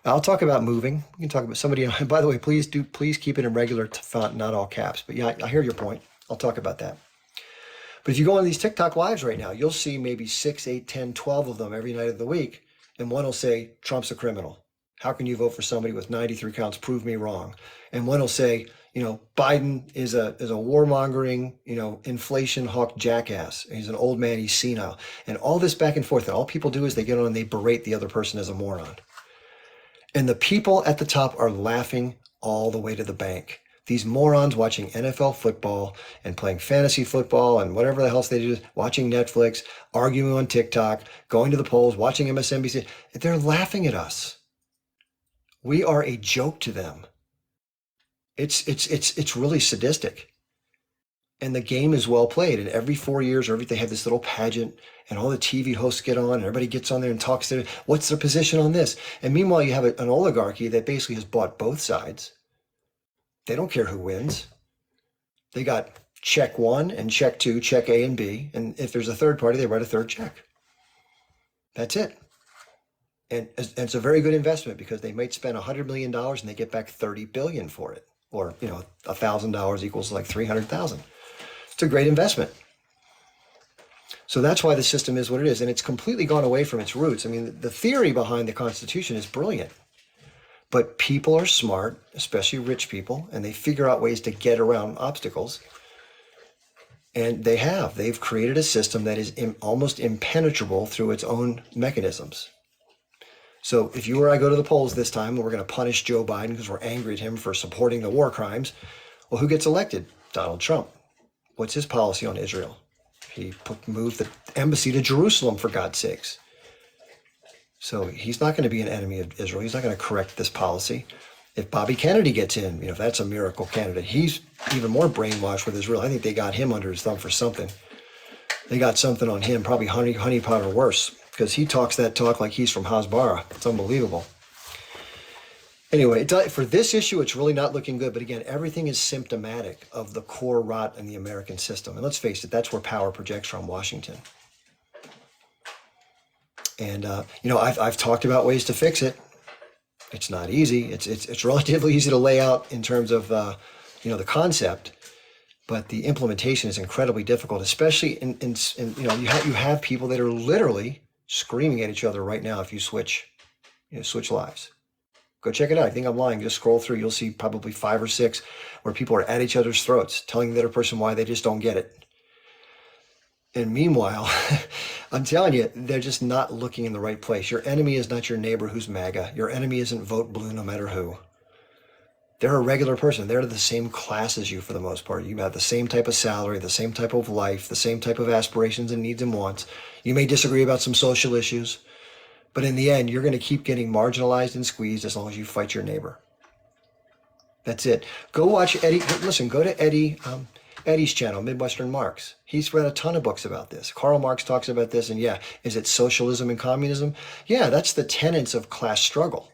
I'll talk about moving. We can talk about somebody. By the way, please keep it in regular font, not all caps. But yeah, I hear your point. I'll talk about that. But if you go on these TikTok lives right now, you'll see maybe 6, 8, 10, 12 of them every night of the week. And one will say, Trump's a criminal. How can you vote for somebody with 93 counts? Prove me wrong. And one will say, Biden is a warmongering, inflation hawk jackass. He's an old man. He's senile. And all this back and forth. And all people do is they get on and they berate the other person as a moron. And the people at the top are laughing all the way to the bank. These morons watching NFL football and playing fantasy football and whatever the hell they do, watching Netflix, arguing on TikTok, going to the polls, watching MSNBC, they're laughing at us. We are a joke to them. It's really sadistic. And the game is well played. And every 4 years, they have this little pageant, and all the TV hosts get on, and everybody gets on there and talks to them. What's their position on this? And meanwhile, you have an oligarchy that basically has bought both sides. They don't care who wins. They got check 1 and check 2, check A and B. And if there's a third party, they write a third check. That's it. And it's a very good investment because they might spend $100 million and they get back $30 billion for it. Or, $1,000 equals like 300,000. It's a great investment. So that's why the system is what it is. And it's completely gone away from its roots. I mean, the theory behind the Constitution is brilliant. But people are smart, especially rich people, and they figure out ways to get around obstacles. And they've created a system that is almost impenetrable through its own mechanisms. So if you or I go to the polls this time and we're going to punish Joe Biden because we're angry at him for supporting the war crimes, well, who gets elected? Donald Trump. What's his policy on Israel? He moved the embassy to Jerusalem, for God's sakes. So he's not going to be an enemy of Israel. He's not going to correct this policy. If Bobby Kennedy gets in, if that's a miracle candidate, he's even more brainwashed with Israel. I think they got him under his thumb for something. They got something on him, probably honeypot or worse, because he talks that talk like he's from Hasbara. It's unbelievable. Anyway, for this issue, it's really not looking good. But again, everything is symptomatic of the core rot in the American system. And let's face it, that's where power projects from, Washington. And, I've talked about ways to fix it. It's not easy. It's relatively easy to lay out in terms of, the concept, but the implementation is incredibly difficult, especially in you have people that are literally screaming at each other right now. If you switch lives, go check it out. I think I'm lying. Just scroll through. You'll see probably 5 or 6 where people are at each other's throats, telling the other person why they just don't get it. And meanwhile, I'm telling you, they're just not looking in the right place. Your enemy is not your neighbor who's MAGA. Your enemy isn't vote blue no matter who. They're a regular person. They're the same class as you for the most part. You have the same type of salary, the same type of life, the same type of aspirations and needs and wants. You may disagree about some social issues, but in the end, you're going to keep getting marginalized and squeezed as long as you fight your neighbor. That's it. Go watch Eddie. Listen, go to Eddie's channel, Midwestern Marx. He's read a ton of books about this. Karl Marx talks about this, and is it socialism and communism? Yeah, that's the tenets of class struggle.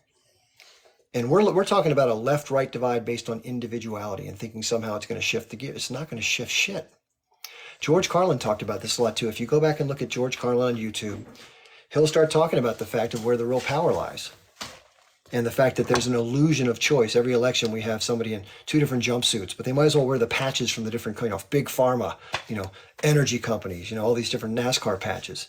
And we're talking about a left-right divide based on individuality and thinking somehow it's going to shift the gear. It's not going to shift shit. George Carlin talked about this a lot too. If you go back and look at George Carlin on YouTube, he'll start talking about the fact of where the real power lies. And the fact that there's an illusion of choice. Every election we have somebody in 2 different jumpsuits, but they might as well wear the patches from the different, big pharma, energy companies, all these different NASCAR patches,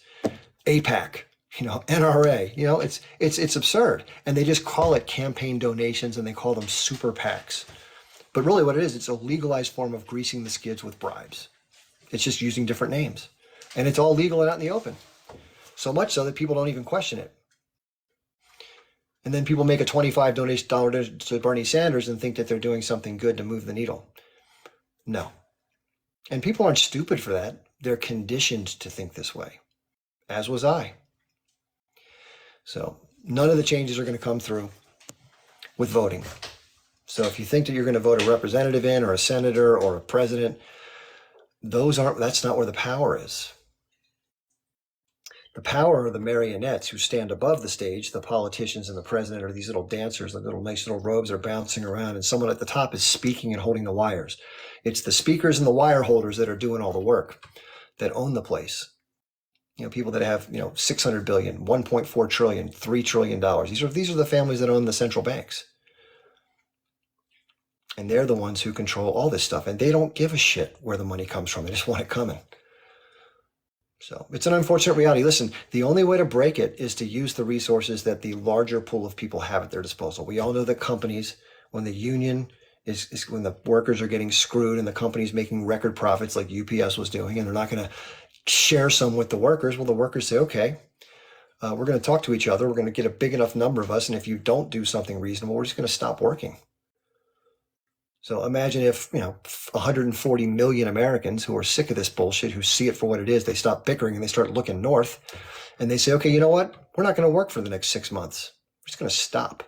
APAC, NRA, it's absurd. And they just call it campaign donations and they call them super PACs. But really what it is, it's a legalized form of greasing the skids with bribes. It's just using different names. And it's all legal and out in the open. So much so that people don't even question it. And then people make a $25 donation to Bernie Sanders and think that they're doing something good to move the needle. No. And people aren't stupid for that. They're conditioned to think this way, as was I. So none of the changes are going to come through with voting. So if you think that you're going to vote a representative in or a senator or a president, that's not where the power is. The power are the marionettes who stand above the stage. The politicians and the president are these little dancers, the little nice little robes are bouncing around, and someone at the top is speaking and holding the wires. It's the speakers and the wire holders that are doing all the work, that own the place. People that have, 600 billion, 1.4 trillion, $3 trillion. These are the families that own the central banks. And they're the ones who control all this stuff. And they don't give a shit where the money comes from. They just want it coming. So it's an unfortunate reality. Listen, the only way to break it is to use the resources that the larger pool of people have at their disposal. We all know that companies, when the union is when the workers are getting screwed and the company's making record profits like UPS was doing, and they're not going to share some with the workers. Well, the workers say, okay, we're going to talk to each other. We're going to get a big enough number of us. And if you don't do something reasonable, we're just going to stop working. So imagine if, 140 million Americans who are sick of this bullshit, who see it for what it is, they stop bickering and they start looking north and they say, okay, you know what? We're not going to work for the next 6 months. We're just going to stop.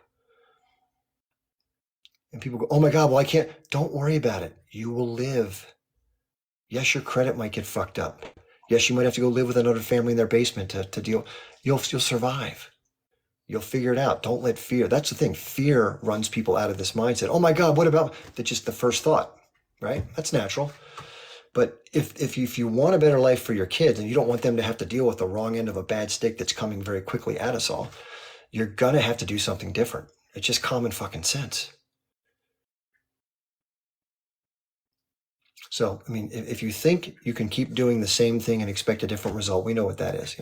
And people go, oh my God, well, I can't. Don't worry about it. You will live. Yes, your credit might get fucked up. Yes, you might have to go live with another family in their basement to deal. You'll survive. You'll figure it out. Don't let fear. That's the thing. Fear runs people out of this mindset. Oh my God, what about that's just the first thought, right? That's natural. But if you want a better life for your kids and you don't want them to have to deal with the wrong end of a bad stick that's coming very quickly at us all, you're gonna have to do something different. It's just common fucking sense. So, I mean, if you think you can keep doing the same thing and expect a different result, we know what that is.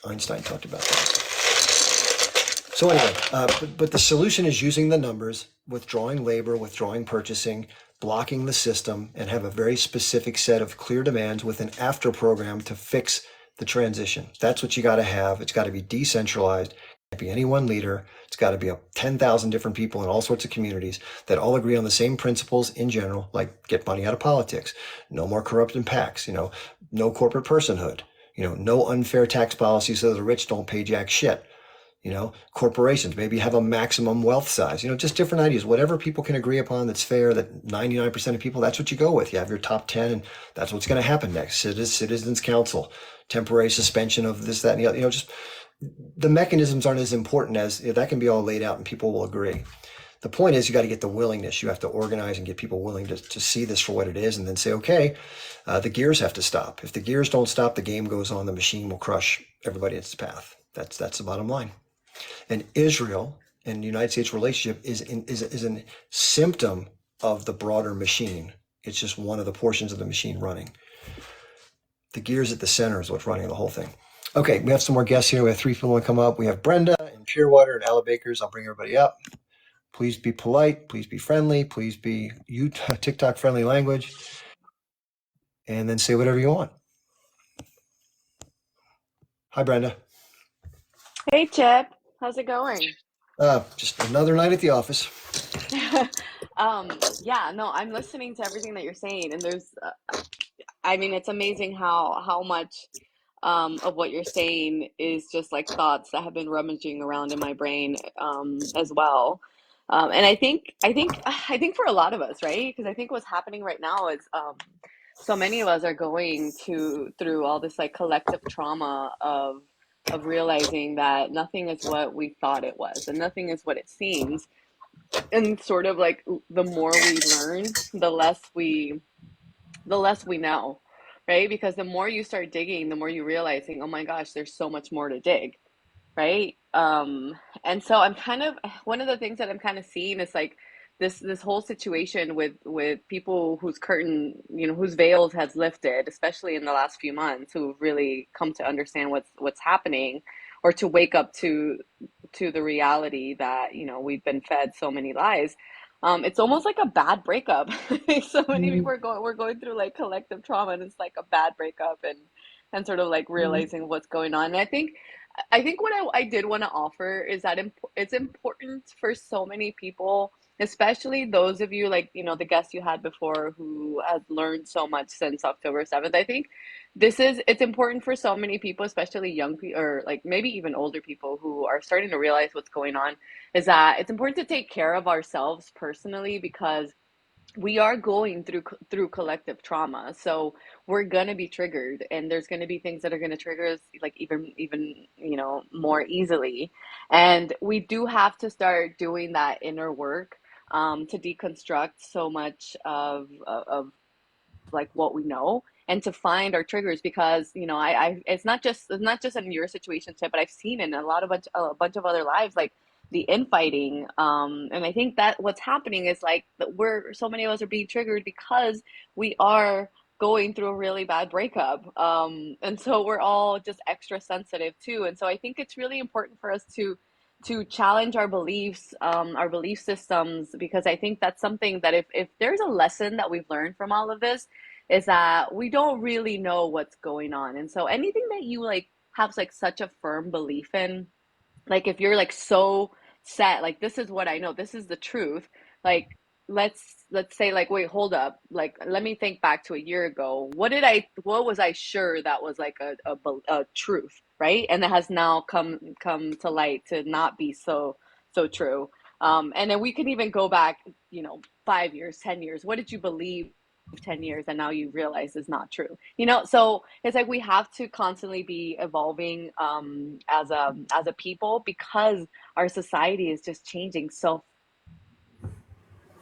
Einstein talked about that. So anyway, but the solution is using the numbers, withdrawing labor, withdrawing purchasing, blocking the system, and have a very specific set of clear demands with an after program to fix the transition. That's what you got to have. It's got to be decentralized. It can't be any one leader. It's got to be 10,000 different people in all sorts of communities that all agree on the same principles in general, like get money out of politics, no more corrupted PACs, no corporate personhood, no unfair tax policies so the rich don't pay jack shit. Corporations maybe have a maximum wealth size, just different ideas, whatever people can agree upon that's fair, that 99% of people, that's what you go with. You have your top 10 and that's what's going to happen next. Citizens Council, temporary suspension of this, that, and the other, just the mechanisms aren't as important as that can be all laid out and people will agree. The point is you got to get the willingness. You have to organize and get people willing to see this for what it is and then say, okay, the gears have to stop. If the gears don't stop, the game goes on, the machine will crush everybody in its path. That's the bottom line. And Israel and the United States relationship is a symptom of the broader machine. It's just one of the portions of the machine running. The gears at the center is what's running the whole thing. Okay, we have some more guests here. We have 3 people want to come up. We have Brenda and Shearwater and Ella Bakers. I'll bring everybody up. Please be polite. Please be friendly. Please be TikTok friendly language. And then say whatever you want. Hi, Brenda. Hey Chip, how's it going? Just another night at the office. Yeah, no, I'm listening to everything that you're saying, and I mean, it's amazing how much of what you're saying is just like thoughts that have been rummaging around in my brain as well. And I think for a lot of us, right? Because I think what's happening right now is so many of us are going to through all this like collective trauma of realizing that nothing is what we thought it was, and nothing is what it seems. And sort of like the more we learn, the less we know, right? Because the more you start digging, the more you realizing, oh my gosh, there's so much more to dig, right? And so I'm kind of one of the things that I'm kind of seeing is like this whole situation with people whose curtain, whose veils has lifted, especially in the last few months, who've really come to understand what's happening, or to wake up to the reality that we've been fed so many lies. It's almost like a bad breakup. So many people we're going through like collective trauma, and it's like a bad breakup, and sort of like realizing what's going on. And I think what I did want to offer is that it's important for so many people, especially those of you like, the guests you had before who has learned so much since October 7th. I think it's important for so many people, especially young people, or like maybe even older people who are starting to realize what's going on, is that it's important to take care of ourselves personally, because we are going through collective trauma. So we're gonna be triggered, and there's gonna be things that are gonna trigger us like even more easily. And we do have to start doing that inner work, to deconstruct so much of like what we know, and to find our triggers. Because I it's not just in your situation, Tip, but I've seen in a bunch of other lives, like the infighting. And I think that what's happening is like that we're so many of us are being triggered because we are going through a really bad breakup. And so we're all just extra sensitive too. And so I think it's really important for us to challenge our beliefs, our belief systems, because I think that's something that if there's a lesson that we've learned from all of this, is that we don't really know what's going on. And so anything that you like have like such a firm belief in, like if you're like so set, like this is what I know, this is the truth, like let's say like, wait, hold up, like let me think back to a year ago. What was I sure that was like a truth, right? And it has now come to light to not be so true. And then we can even go back, 5 years, 10 years. What did you believe 10 years and now you realize is not true? So it's like we have to constantly be evolving, as a people, because our society is just changing so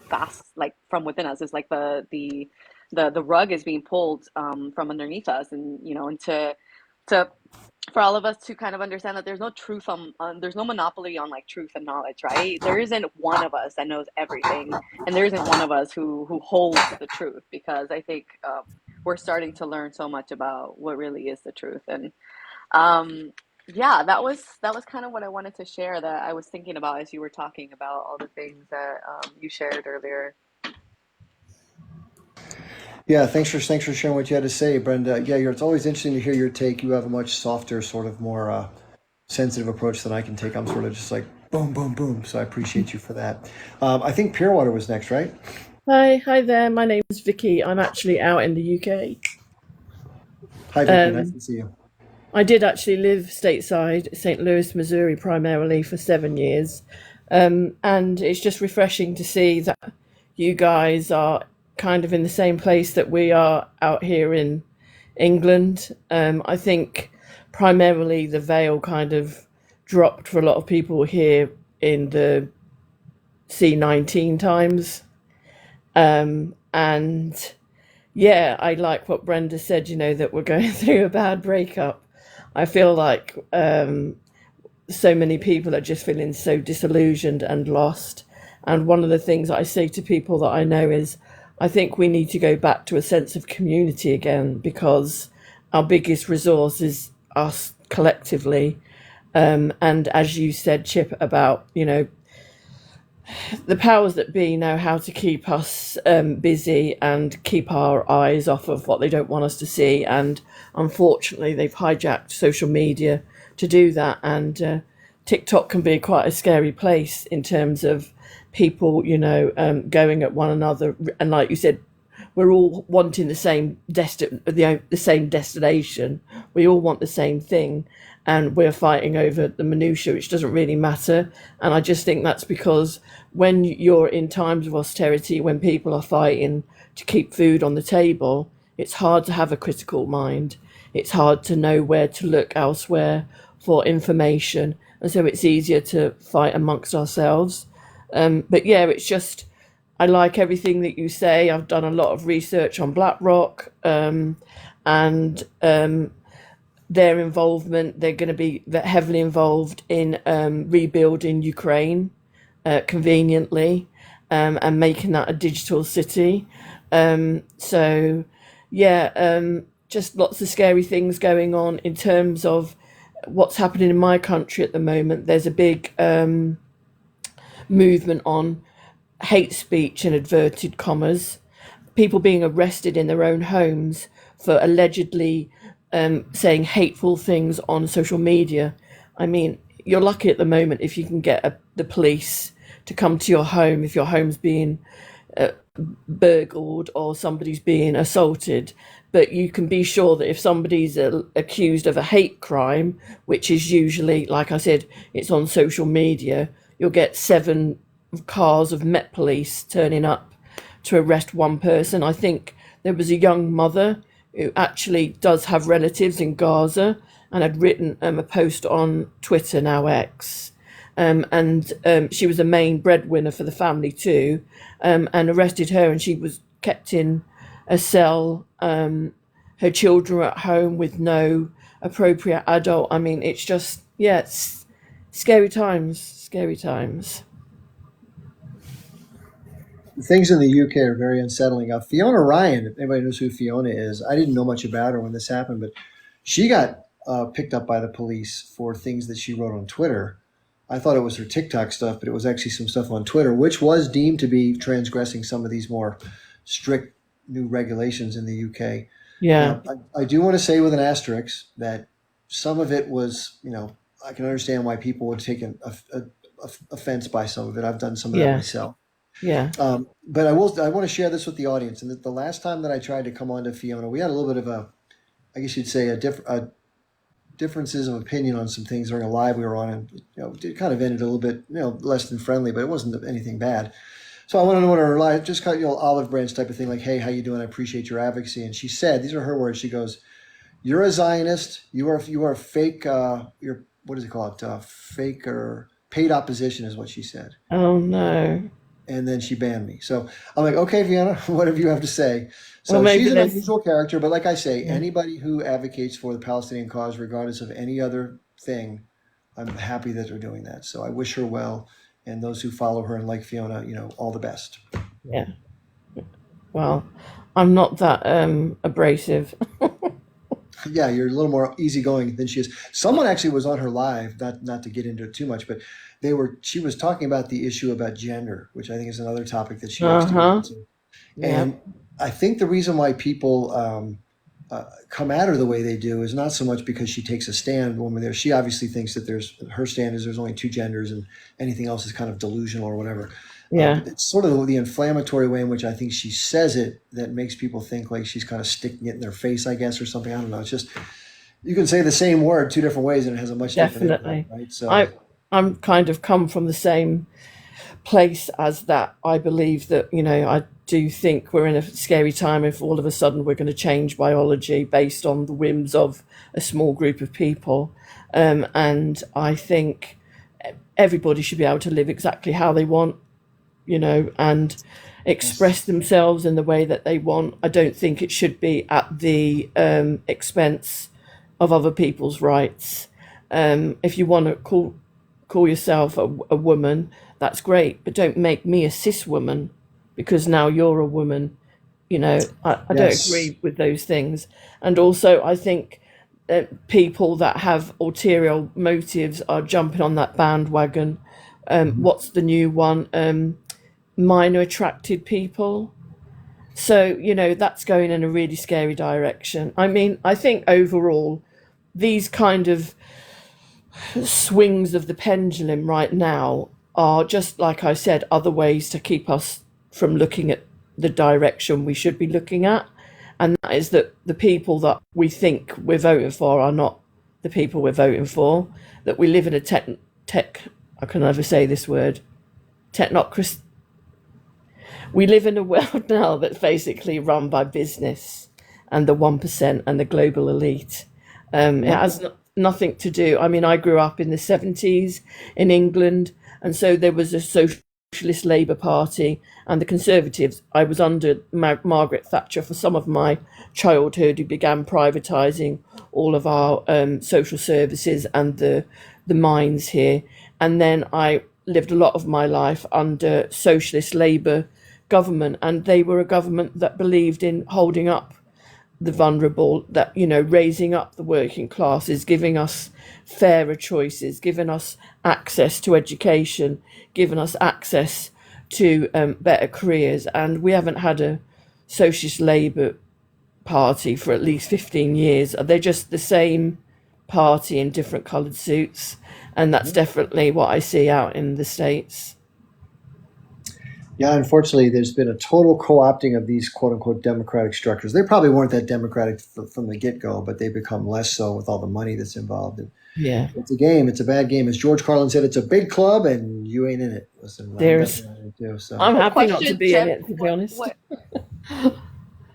fast, like from within us. It's like the rug is being pulled, from underneath us, and to for all of us to kind of understand that there's no truth there's no monopoly on like truth and knowledge, right? There isn't one of us that knows everything, and there isn't one of us who holds the truth, because I think, we're starting to learn so much about what really is the truth. And um, yeah, that was kind of what I wanted to share, that I was thinking about as you were talking about all the things that, you shared earlier. Yeah, thanks for sharing what you had to say, Brenda. Yeah, it's always interesting to hear your take. You have a much softer, sort of more sensitive approach than I can take. I'm sort of just like boom, boom, boom. So I appreciate you for that. I think Purewater was next, right? Hi there. My name is Vicky. I'm actually out in the UK. Hi, Vicky. Nice Um, to see you. I did actually live stateside, St. Louis, Missouri, primarily for 7 years, and it's just refreshing to see that you guys are kind of in the same place that we are out here in England. I think primarily the veil kind of dropped for a lot of people here in the C19 times, and yeah, I like what Brenda said, that we're going through a bad breakup. I feel like so many people are just feeling so disillusioned and lost. And one of the things I say to people that I know is I think we need to go back to a sense of community again, because our biggest resource is us collectively. And as you said, Chip, about, the powers that be know how to keep us busy and keep our eyes off of what they don't want us to see. And unfortunately, they've hijacked social media to do that. And TikTok can be quite a scary place in terms of people, going at one another. And like you said, we're all wanting the same destination. We all want the same thing, and we're fighting over the minutiae, which doesn't really matter. And I just think that's because when you're in times of austerity, when people are fighting to keep food on the table, it's hard to have a critical mind. It's hard to know where to look elsewhere for information, and so it's easier to fight amongst ourselves. But yeah, it's just, I like everything that you say. I've done a lot of research on BlackRock, and their involvement. They're going to be heavily involved in rebuilding Ukraine, conveniently, and making that a digital city. So, yeah, just lots of scary things going on in terms of what's happening in my country at the moment. There's a big movement on hate speech in inverted commas, people being arrested in their own homes for allegedly saying hateful things on social media. I mean, you're lucky at the moment if you can get the police to come to your home if your home's being burgled or somebody's being assaulted. But you can be sure that if somebody's accused of a hate crime, which is usually, like I said, it's on social media, you'll get 7 cars of Met Police turning up to arrest one person. I think there was a young mother who actually does have relatives in Gaza and had written a post on Twitter, now X. And she was a main breadwinner for the family too, and arrested her, and she was kept in a cell. Her children were at home with no appropriate adult. I mean, it's just, yeah, it's scary times, scary times. Things in the UK are very unsettling. Fiona Ryan, if anybody knows who Fiona is, I didn't know much about her when this happened, but she got picked up by the police for things that she wrote on Twitter. I thought it was her TikTok stuff, but it was actually some stuff on Twitter, which was deemed to be transgressing some of these more strict new regulations in the UK. Yeah, Now, I do want to say with an asterisk that some of it was, I can understand why people would take offense by some of it. I've done some of that yeah, myself. Yeah. But I want to share this with the audience. And the last time that I tried to come on to Fiona, we had a little bit of I guess you'd say a differences of opinion on some things during a live we were on, and it kind of ended a little bit less than friendly, but it wasn't anything bad. So I want to know what her life, just kind of olive branch type of thing, like, hey, how you doing? I appreciate your advocacy. And she said, these are her words. She goes, "You're a Zionist. You are fake. You're what is it called? Fake or paid opposition," is what she said. Oh no. And then she banned me. So I'm like, okay, Fiona, what have you have to say? Well, So maybe she's an there's. unusual character, but like I say, Yeah. anybody who advocates for the Palestinian cause, regardless of any other thing, I'm happy that they're doing that. So I wish her well, and those who follow her and like Fiona, all the best. Yeah. Well, I'm not that abrasive. Yeah, you're a little more easygoing than she is. Someone actually was on her live, not to get into it too much, but she was talking about the issue about gender, which I think is another topic that she likes Uh to get huh. into. Yeah. And I think the reason why people come at her the way they do is not so much because she takes a stand when we're there. She obviously thinks that her stand is there's only two genders and anything else is kind of delusional or whatever. Yeah. But it's sort of the inflammatory way in which I think she says it that makes people think like she's kind of sticking it in their face, I guess, or something. I don't know. It's just you can say the same word two different ways and it has a much different impact, Definitely. right? So I'm kind of come from the same place as that. I believe that, I do think we're in a scary time if all of a sudden we're going to change biology based on the whims of a small group of people. And I think everybody should be able to live exactly how they want, and yes, express themselves in the way that they want. I don't think it should be at the expense of other people's rights. If you want to call yourself a woman, that's great, but don't make me a cis woman because now you're a woman. I don't yes. agree with those things. And also, I think people that have ulterior motives are jumping on that bandwagon. Mhm. What's the new one? Minor attracted people. So, that's going in a really scary direction. I mean, I think overall, these kind of swings of the pendulum right now are just, like I said, other ways to keep us from looking at the direction we should be looking at. And that is that the people that we think we're voting for are not the people we're voting for, that we live in a tech I can never say this word, technocracy. We live in a world now that's basically run by business and the 1% and the global elite. It Yep. has nothing to do. I mean, I grew up in the 70s in England, and so there was a Socialist Labour Party and the Conservatives. I was under Margaret Thatcher for some of my childhood, who began privatising all of our social services and the mines here. And then I lived a lot of my life under Socialist Labour government, and they were a government that believed in holding up the vulnerable, that raising up the working classes, giving us fairer choices, giving us access to education, giving us access to better careers. And we haven't had a socialist Labour Party for at least 15 years. They're just the same party in different coloured suits, and that's definitely what I see out in the States. Yeah, unfortunately, there's been a total co-opting of these quote unquote democratic structures. They probably weren't that democratic from the get go, but they become less so with all the money that's involved. And Yeah, it's a game. It's a bad game. As George Carlin said, it's a big club and you ain't in it. Listen, I'm there's definitely in it too. So I'm So happy not to question, be in Chip, it, to be honest.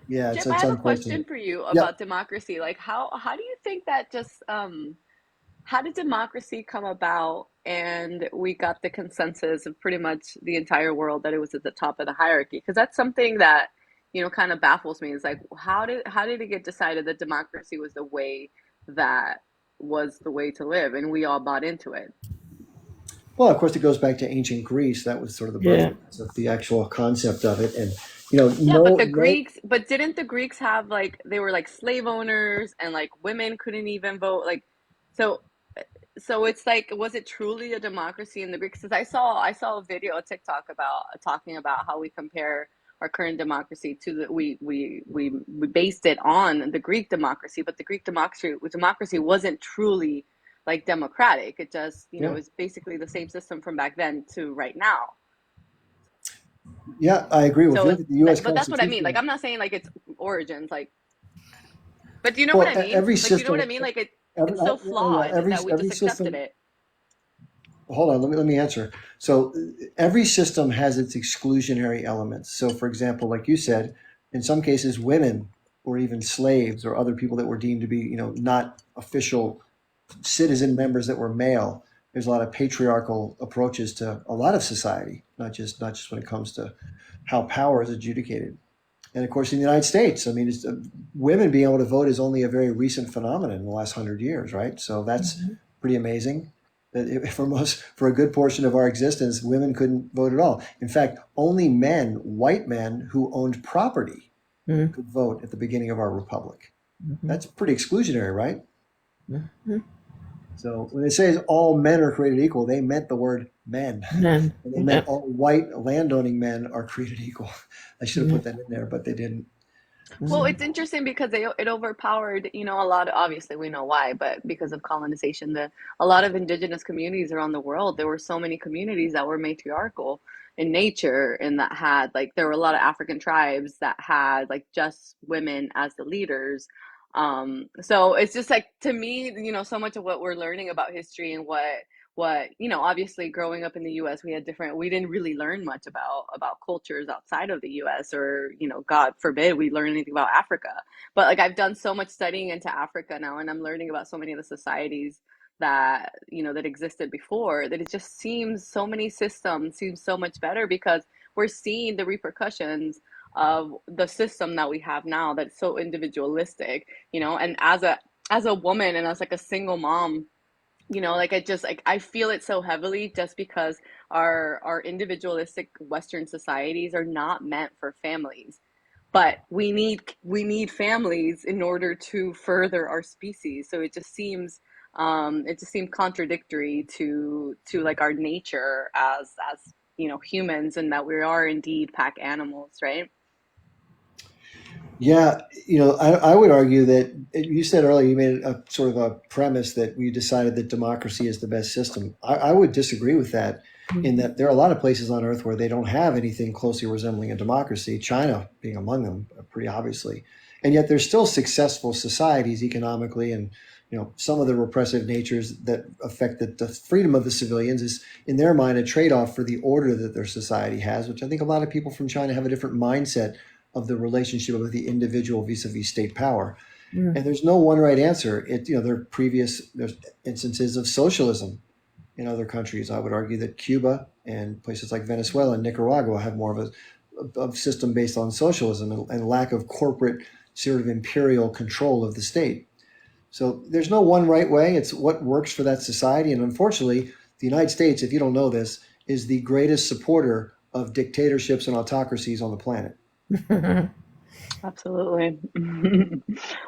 yeah, Chip, I it's have a question unfortunate. for you Yep. about democracy. Like how do you think that just how did democracy come about and we got the consensus of pretty much the entire world that it was at the top of the hierarchy? Because that's something that, kind of baffles me. Is like how did it get decided that democracy was the way that was the way to live and we all bought into it? Well, of course, it goes back to ancient Greece. That was sort of the Yeah, birthplace of the actual concept of it. And Yeah, but no. didn't the Greeks have like they were like slave owners and like women couldn't even vote? Like so so it's like was it truly a democracy in the Greeks? Because I saw a video, a TikTok about talking about how we compare our current democracy to we based it on the Greek democracy, but the Greek democracy wasn't truly like democratic. It just, Yeah. is basically the same system from back then to right now. Yeah, I agree. Well, if So you it's look at the U.S. but that's what I mean. Like Constitution, I'm not saying like it's origins, like, but do you know what well, I mean? every Like, do you know what system, I mean? Like every it's so yeah, flawed that we every just accepted system. it. Hold on, let me answer. So every system has its exclusionary elements. So, for example, like you said, in some cases, women or even slaves or other people that were deemed to be, not official citizen members that were male. There's a lot of patriarchal approaches to a lot of society, not just when it comes to how power is adjudicated. And of course, in the United States, I mean, women being able to vote is only a very recent phenomenon in the last 100 years, right? So that's Mhm. pretty amazing. That for a good portion of our existence, women couldn't vote at all. In fact, only men, white men who owned property, Mhm. could vote at the beginning of our republic. Mhm. That's pretty exclusionary, right? Mhm. So when they say all men are created equal, they meant the word men. Men. And they meant Yeah. all white landowning men are created equal. I should have Yeah. put that in there, but they didn't. Well, So Mhm. it's interesting because it overpowered, a lot of, obviously we know why, but because of colonization, a lot of indigenous communities around the world, there were so many communities that were matriarchal in nature and that had like there were a lot of African tribes that had like just women as the leaders. So it's just like to me, so much of what we're learning about history and what obviously growing up in the US we didn't really learn much about cultures outside of the US, or god forbid we learn anything about Africa. But like I've done so much studying into Africa now, and I'm learning about so many of the societies that existed before, that it just seems so many systems seem so much better because we're seeing the repercussions of the system that we have now that's so individualistic, and as a woman and as like a single mom, like I feel it so heavily just because our individualistic Western societies are not meant for families, but we need families in order to further our species. So it just seemed contradictory to like our nature as humans, and that we are indeed pack animals, right? yeah, I would argue that you said earlier, you made a sort of a premise that we decided that democracy is the best system. I would disagree with that, in Mhm. that there are a lot of places on earth where they don't have anything closely resembling a democracy, China being among them, pretty obviously. And yet there's still successful societies economically, and some of the repressive natures that affect the freedom of the civilians is, in their mind, a trade-off for the order that their society has, which I think a lot of people from China have a different mindset of the relationship of the individual vis-a-vis state power. Mhm. And there's no one right answer. There's instances of socialism in other countries. I would argue that Cuba and places like Venezuela and Nicaragua have more of a system based on socialism and lack of corporate sort of imperial control of the state. So there's no one right way. It's what works for that society. And unfortunately, the United States, if you don't know this, is the greatest supporter of dictatorships and autocracies on the planet. Absolutely.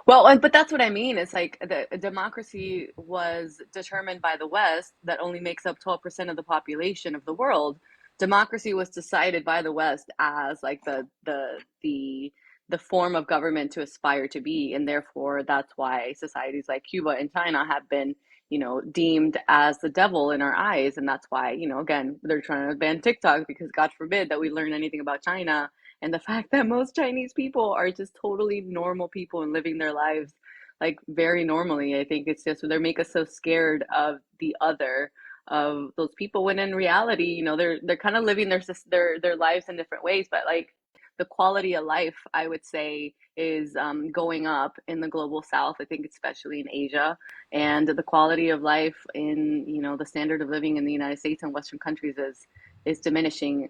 Well, but that's what I mean. It's like the democracy was determined by the West that only makes up 12% of the population of the world. Democracy was decided by the West as like the form of government to aspire to be, and therefore that's why societies like Cuba and China have been, deemed as the devil in our eyes, and that's why, again, they're trying to ban TikTok because God forbid that we learn anything about China, and the fact that most Chinese people are just totally normal people and living their lives like very normally. I think it's just they make us so scared of the other, of those people, when in reality, they're kind of living their lives in different ways, but like the quality of life, I would say, is going up in the global south. I think especially in Asia, and the quality of life in the standard of living in the United States and Western countries is diminishing.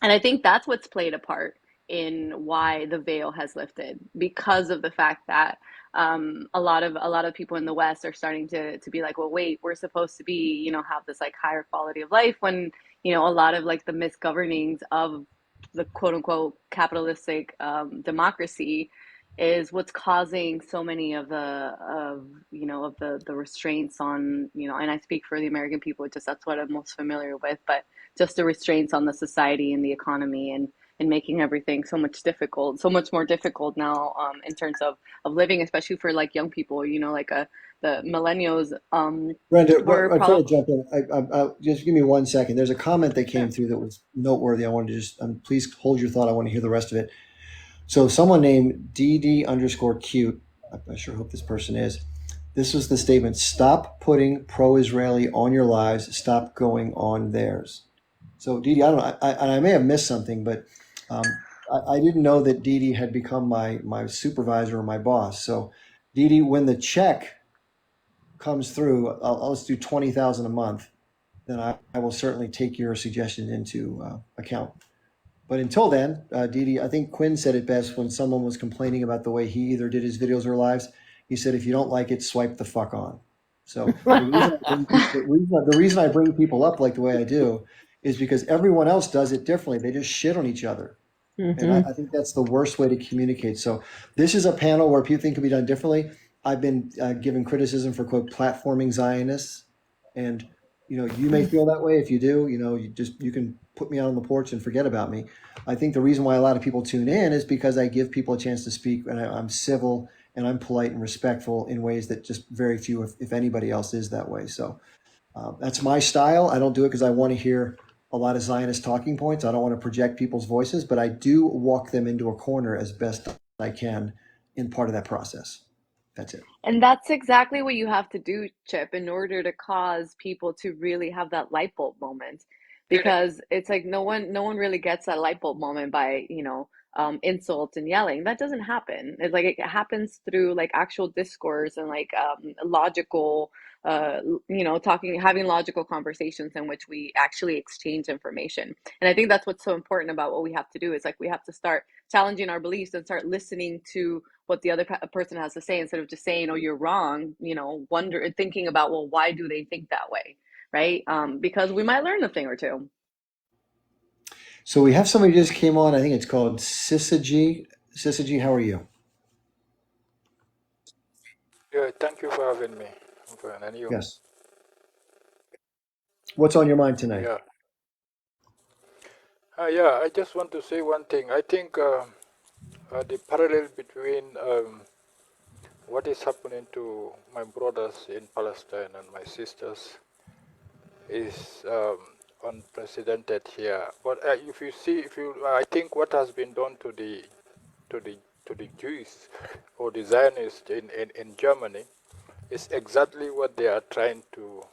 And I think that's what's played a part in why the veil has lifted, because of the fact that a lot of people in the West are starting to be like, well, wait, we're supposed to be, have this like higher quality of life, when a lot of like the misgovernings of the quote unquote capitalistic democracy is what's causing so many of the restraints on, and I speak for the American people, just that's what I'm most familiar with, but just the restraints on the society and the economy, and making everything so much more difficult now, in terms of living, especially for like young people, like the millennials, Brenda, were I'm trying to probably. jump in. Just give me 1 second. There's a comment that came through that was noteworthy. I wanted to just, please hold your thought. I want to hear the rest of it. So someone named DD underscore cute, I sure hope this person is. This was the statement: stop putting pro-Israeli on your lives. Stop going on theirs. So Didi, I don't know, I may have missed something, but I didn't know that Didi had become my supervisor or my boss. So Didi, when the check comes through, I'll just do 20,000 a month. Then I will certainly take your suggestion into account. But until then, Didi, I think Quinn said it best when someone was complaining about the way he either did his videos or lives. He said, "If you don't like it, swipe the fuck on." So the reason I bring people up like the way I do is because everyone else does it differently. They just shit on each other. And I think that's the worst way to communicate. So this is a panel where people think can be done differently. I've been given criticism for quote platforming Zionists, and you may feel that way. If you do, you can put me out on the porch and forget about me. I think the reason why a lot of people tune in is because I give people a chance to speak, and I'm civil and I'm polite and respectful in ways that just very few, if anybody else, is that way. So that's my style. I don't do it because I want to hear a lot of Zionist talking points. I don't want to project people's voices, but I do walk them into a corner as best I can in part of that process. That's it. And that's exactly what you have to do, Chip, in order to cause people to really have that light bulb moment. Because it's like no one really gets that light bulb moment by, insult and yelling. That doesn't happen. It's like it happens through like actual discourse and like logical, having logical conversations in which we actually exchange information. And I think that's what's so important about what we have to do is like we have to start challenging our beliefs and start listening to what the other person has to say instead of just saying, "Oh, you're wrong." Thinking about, well, why do they think that way, right? Because we might learn a thing or two. So we have somebody who just came on. I think it's called Syzygy. Syzygy, how are you? Yeah, thank you for having me. I'm fine, and you? Yes. What's on your mind tonight? Yeah. Yeah, I just want to say one thing. I think the parallel between what is happening to my brothers in Palestine and my sisters is unprecedented here. But I think what has been done to the Jews or the Zionists in Germany is exactly what they are trying to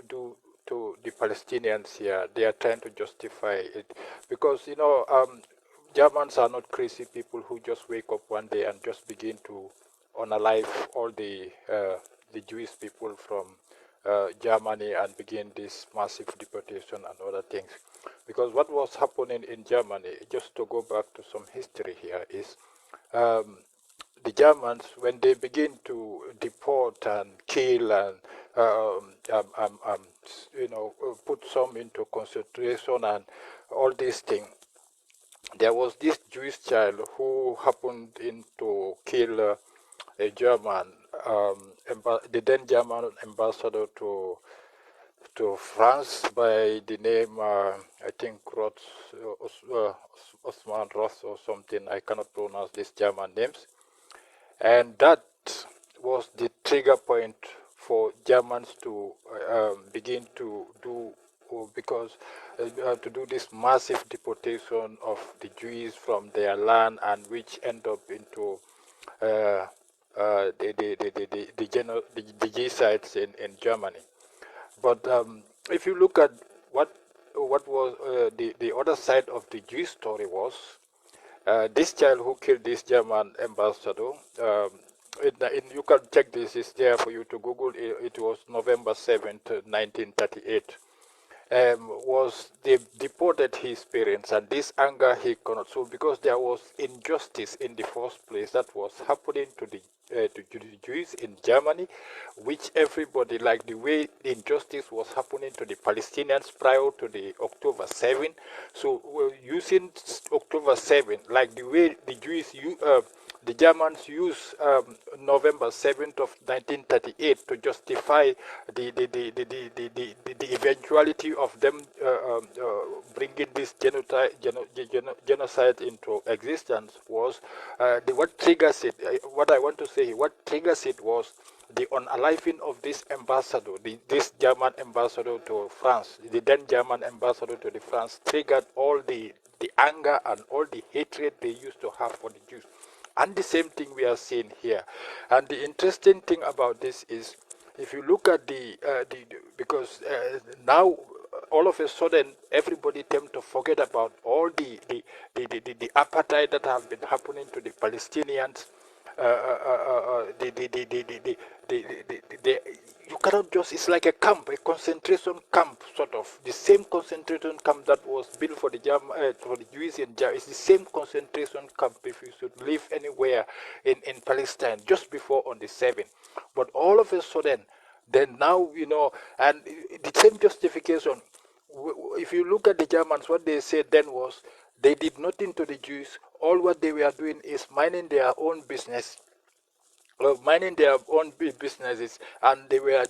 do to the Palestinians here. They are trying to justify it because Germans are not crazy people who just wake up one day and just begin to unalive all the Jewish people from Germany and begin this massive deportation and other things. Because what was happening in Germany, just to go back to some history here, is the Germans, when they begin to deport and kill and put some into concentration and all these things, there was this Jewish child who happened to kill a German, the then German ambassador to France by the name, I think, Osman Ross or something. I cannot pronounce these German names. And that was the trigger point for Germans to begin to do, to do this massive deportation of the Jews from their land, and which end up into the genocides in Germany. But if you look at what was the other side of the Jewish story was, this child who killed this German ambassador, you can check this, it's there for you to Google. It was November 7th, 1938. They deported his parents, and this anger he cannot solve because there was injustice in the first place that was happening to the Jews in Germany, which everybody, like the way injustice was happening to the Palestinians prior to the October 7. So we're using October 7, like the way the Germans use November 7th of 1938 to justify the eventuality of them bringing this genocide into existence was what triggers it. What I want to say, what triggers it was the unaliving of this ambassador, this German ambassador to France, the then German ambassador to the France, triggered all the anger and all the hatred they used to have for the Jews. And the same thing we are seeing here. And the interesting thing about this is, if you look at because now all of a sudden everybody tend to forget about all the apartheid that have been happening to the Palestinians. You cannot just, it's like a camp, a concentration camp, sort of. The same concentration camp that was built for the Jews in Germany. It's the same concentration camp if you should live anywhere in Palestine, just before on the 7th. But all of a sudden, then now, and the same justification, if you look at the Germans, what they said then was, they did nothing to the Jews. All what they were doing is minding their own business, businesses, and they were,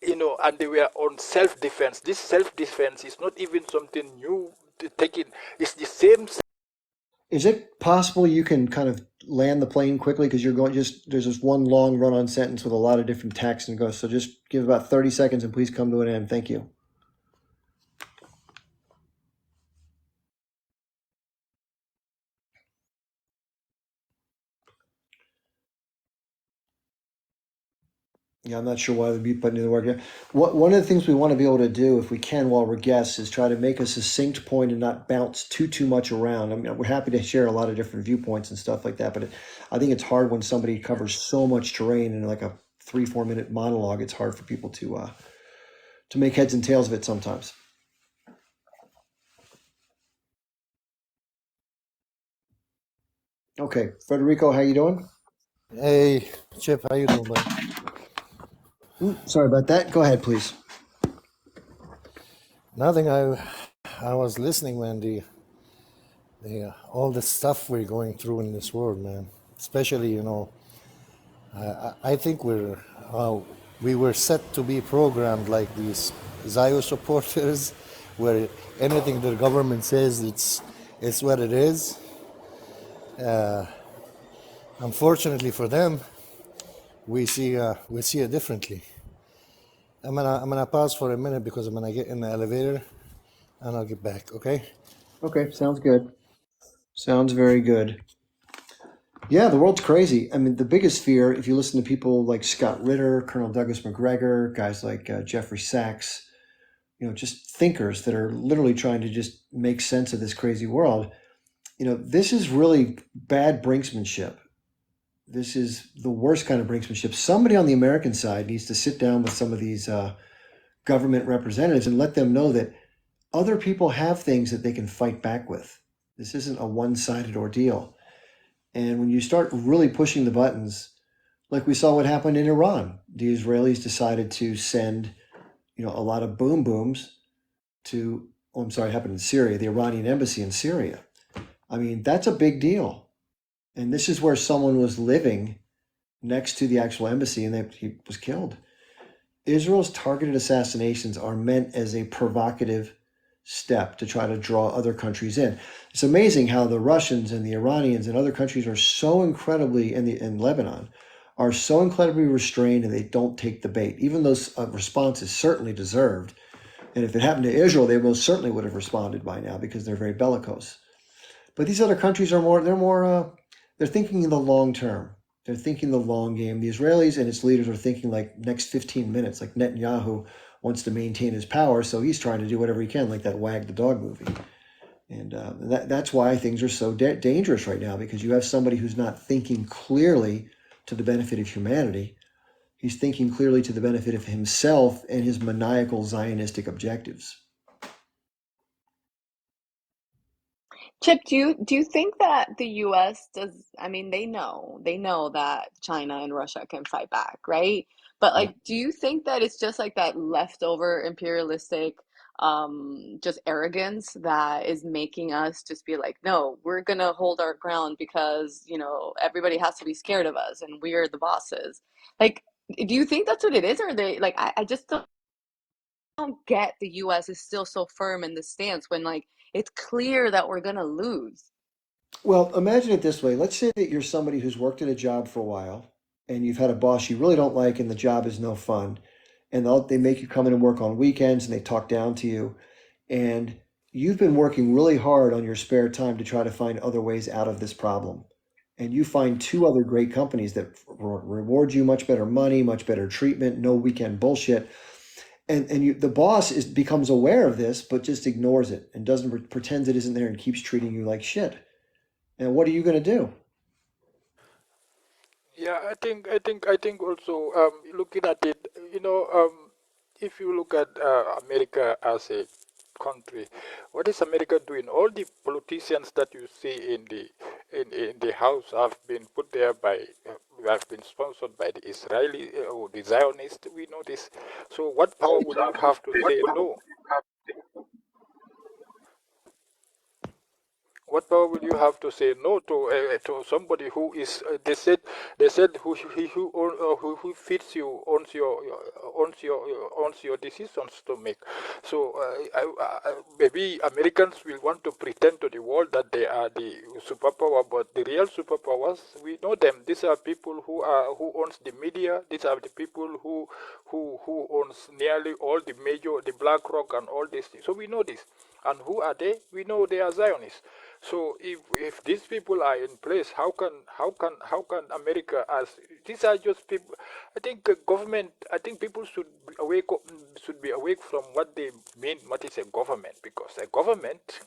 and they were on self-defense. This self-defense is not even something new to take in. It's the same. Is it possible you can kind of land the plane quickly, because there's this one long run-on sentence with a lot of different text and go. So just give about 30 seconds and please come to an end. Thank you. Yeah, I'm not sure why the mute button didn't work. One of the things we want to be able to do, if we can, while we're guests, is try to make a succinct point and not bounce too much around. I mean, we're happy to share a lot of different viewpoints and stuff like that, but I think it's hard when somebody covers so much terrain in like a 3-4 minute monologue. It's hard for people to make heads and tails of it sometimes. Okay, Federico, how you doing? Hey, Chip, how you doing, buddy? Sorry about that. Go ahead, please. Nothing. I was listening, man. All the stuff we're going through in this world, man. Especially, I think we were set to be programmed like these Zio supporters, where anything the government says, it's what it is. Unfortunately for them, we see it differently. I'm gonna pause for a minute because I'm gonna get in the elevator, and I'll get back. Okay? Okay, sounds good. Sounds very good. Yeah, the world's crazy. I mean, the biggest fear, if you listen to people like Scott Ritter, Colonel Douglas McGregor, guys like Jeffrey Sachs, just thinkers that are literally trying to just make sense of this crazy world. This is really bad brinksmanship. This is the worst kind of brinksmanship. Somebody on the American side needs to sit down with some of these government representatives and let them know that other people have things that they can fight back with. This isn't a one-sided ordeal. And when you start really pushing the buttons, like we saw what happened in Iran, the Israelis decided to send, a lot of boom booms to, it happened in Syria, the Iranian embassy in Syria. I mean, that's a big deal. And this is where someone was living next to the actual embassy and he was killed. Israel's targeted assassinations are meant as a provocative step to try to draw other countries in. It's amazing how the Russians and the Iranians and other countries are so incredibly, in Lebanon, are so incredibly restrained, and they don't take the bait. Even those responses certainly deserved. And if it happened to Israel, they most certainly would have responded by now because they're very bellicose. But these other countries are they're thinking in the long term. They're thinking the long game. The Israelis and its leaders are thinking like next 15 minutes, like Netanyahu wants to maintain his power, so he's trying to do whatever he can, like that Wag the Dog movie. And that's why things are so dangerous right now, because you have somebody who's not thinking clearly to the benefit of humanity. He's thinking clearly to the benefit of himself and his maniacal Zionistic objectives. Chip, do you think that the US does, I mean, they know that China and Russia can fight back, right? But Yeah. like, do you think that it's just like that leftover imperialistic just arrogance that is making us just be like, no, we're gonna hold our ground because, everybody has to be scared of us and we're the bosses. Like, do you think that's what it is? Or they like I just don't don't get the US is still so firm in the stance when like it's clear that we're gonna lose. Well, imagine it this way. Let's say that you're somebody who's worked at a job for a while and you've had a boss you really don't like and the job is no fun. And they make you come in and work on weekends and they talk down to you. And you've been working really hard on your spare time to try to find other ways out of this problem. And you find two other great companies that reward you much better money, much better treatment, no weekend bullshit. And the boss becomes aware of this, but just ignores it and doesn't pretends it isn't there and keeps treating you like shit. And what are you going to do? Yeah, I think also looking at it, if you look at America as a country, what is America doing? All the politicians that you see in the house have been put there by have been sponsored by the Israeli or the Zionists. We know this. So what power will you have to say no? What power will you have to say no to somebody who is? They said who feeds you owns your decisions to make. So maybe Americans will want to pretend to the world that they are the superpower, but the real superpowers, we know them. These are people who owns the media. These are the people who owns nearly all the BlackRock and all this. So we know this. And who are they? We know they are Zionists. So if these people are in place, how can America, as these are just people? I think government. I think people should be awake from what they mean. What is a government? Because a government,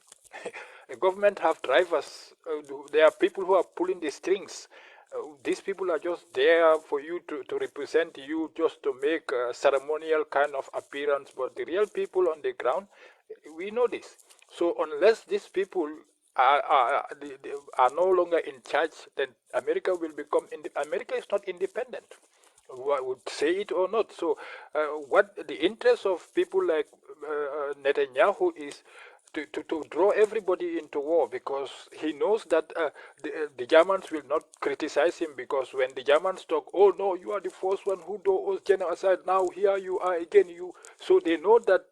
a government have drivers. There are people who are pulling the strings. These people are just there for you to represent you, just to make a ceremonial kind of appearance. But the real people on the ground, we know this. So unless these people are no longer in charge, then America will become. America is not independent. I would say it or not. So, what the interest of people like Netanyahu is to draw everybody into war, because he knows that the Germans will not criticize him, because when the Germans talk, oh no, you are the first one who do genocide. Now here you are again. So they know that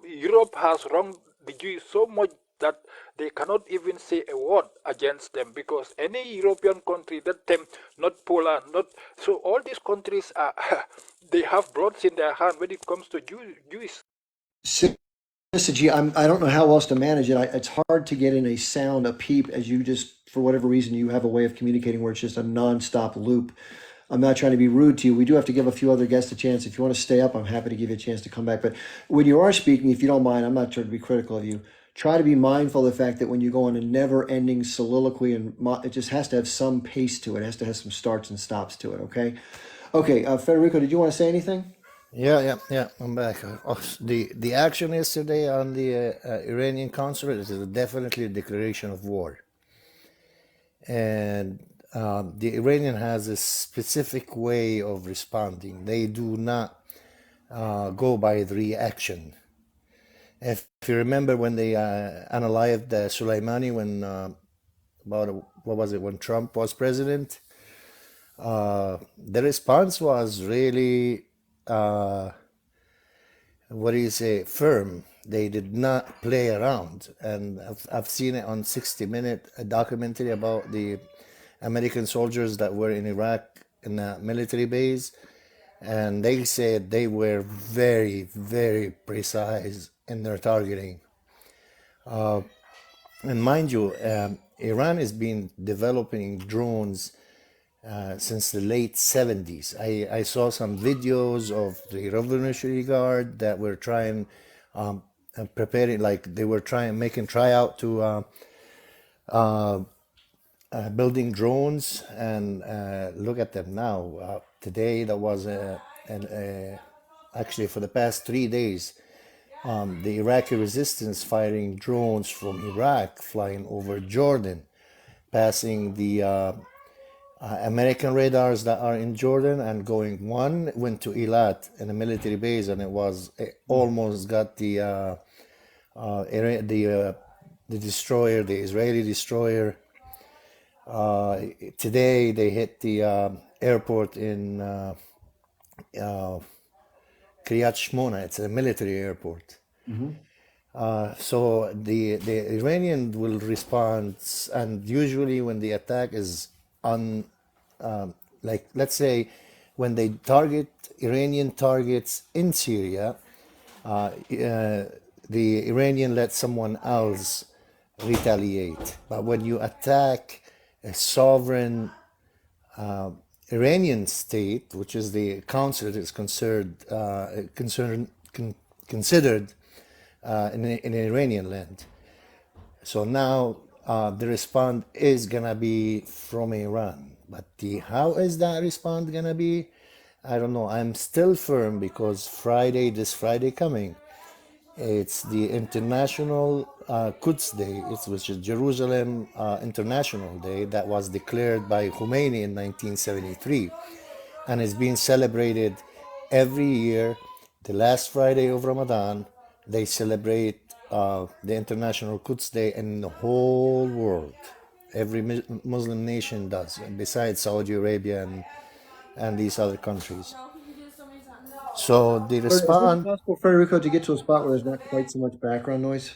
Europe has wronged the Jews so much that they cannot even say a word against them, because any European country, that them, not Poland, not so all these countries are they have bloods in their hand when it comes to Jewish. I don't know how else to manage it. It's hard to get in a sound, a peep, as you just, for whatever reason, you have a way of communicating where it's just a nonstop loop. I'm not trying to be rude to you. We do have to give a few other guests a chance. If you want to stay up, I'm happy to give you a chance to come back. But when you are speaking, if you don't mind, I'm not trying to be critical of you. Try to be mindful of the fact that when you go on a never-ending soliloquy, and it just has to have some pace to it. It has to have some starts and stops to it. Okay. Okay. Federico, did you want to say anything? Yeah. I'm back. The action yesterday on the Iranian consulate is definitely a declaration of war, and the Iranian has a specific way of responding. They do not go by the reaction. If you remember when they unalived Soleimani when when Trump was president, the response was really firm. They did not play around, and I've seen it on 60 Minute, a documentary about the American soldiers that were in Iraq in a military base, and they said they were very, very precise in their targeting. And mind you, Iran has been developing drones since the late 70s. I saw some videos of the Revolutionary Guard that were trying, preparing, like they were making tryout to building drones, and look at them now. Today, there was actually for the past 3 days, the Iraqi resistance firing drones from Iraq, flying over Jordan, passing the American radars that are in Jordan, and one went to Eilat in a military base, and it almost got the destroyer, the Israeli destroyer. Today they hit the airport in Kiryat Shmona. It's a military airport. So the Iranian will respond, and usually when the attack is on, like let's say, when they target Iranian targets in Syria, the Iranian lets someone else retaliate. But when you attack a sovereign Iranian state, which is the council that is considered in Iranian land. So now the response is gonna be from Iran. But how is that response gonna be? I don't know. I'm still firm because this Friday coming, it's the International Quds Day, which is Jerusalem International Day that was declared by Khomeini in 1973, and it's being celebrated every year. The last Friday of Ramadan, they celebrate the International Quds Day in the whole world. Every Muslim nation does, besides Saudi Arabia and these other countries. So the Is it response. possible, Federico, to get to a spot where there's not quite so much background noise?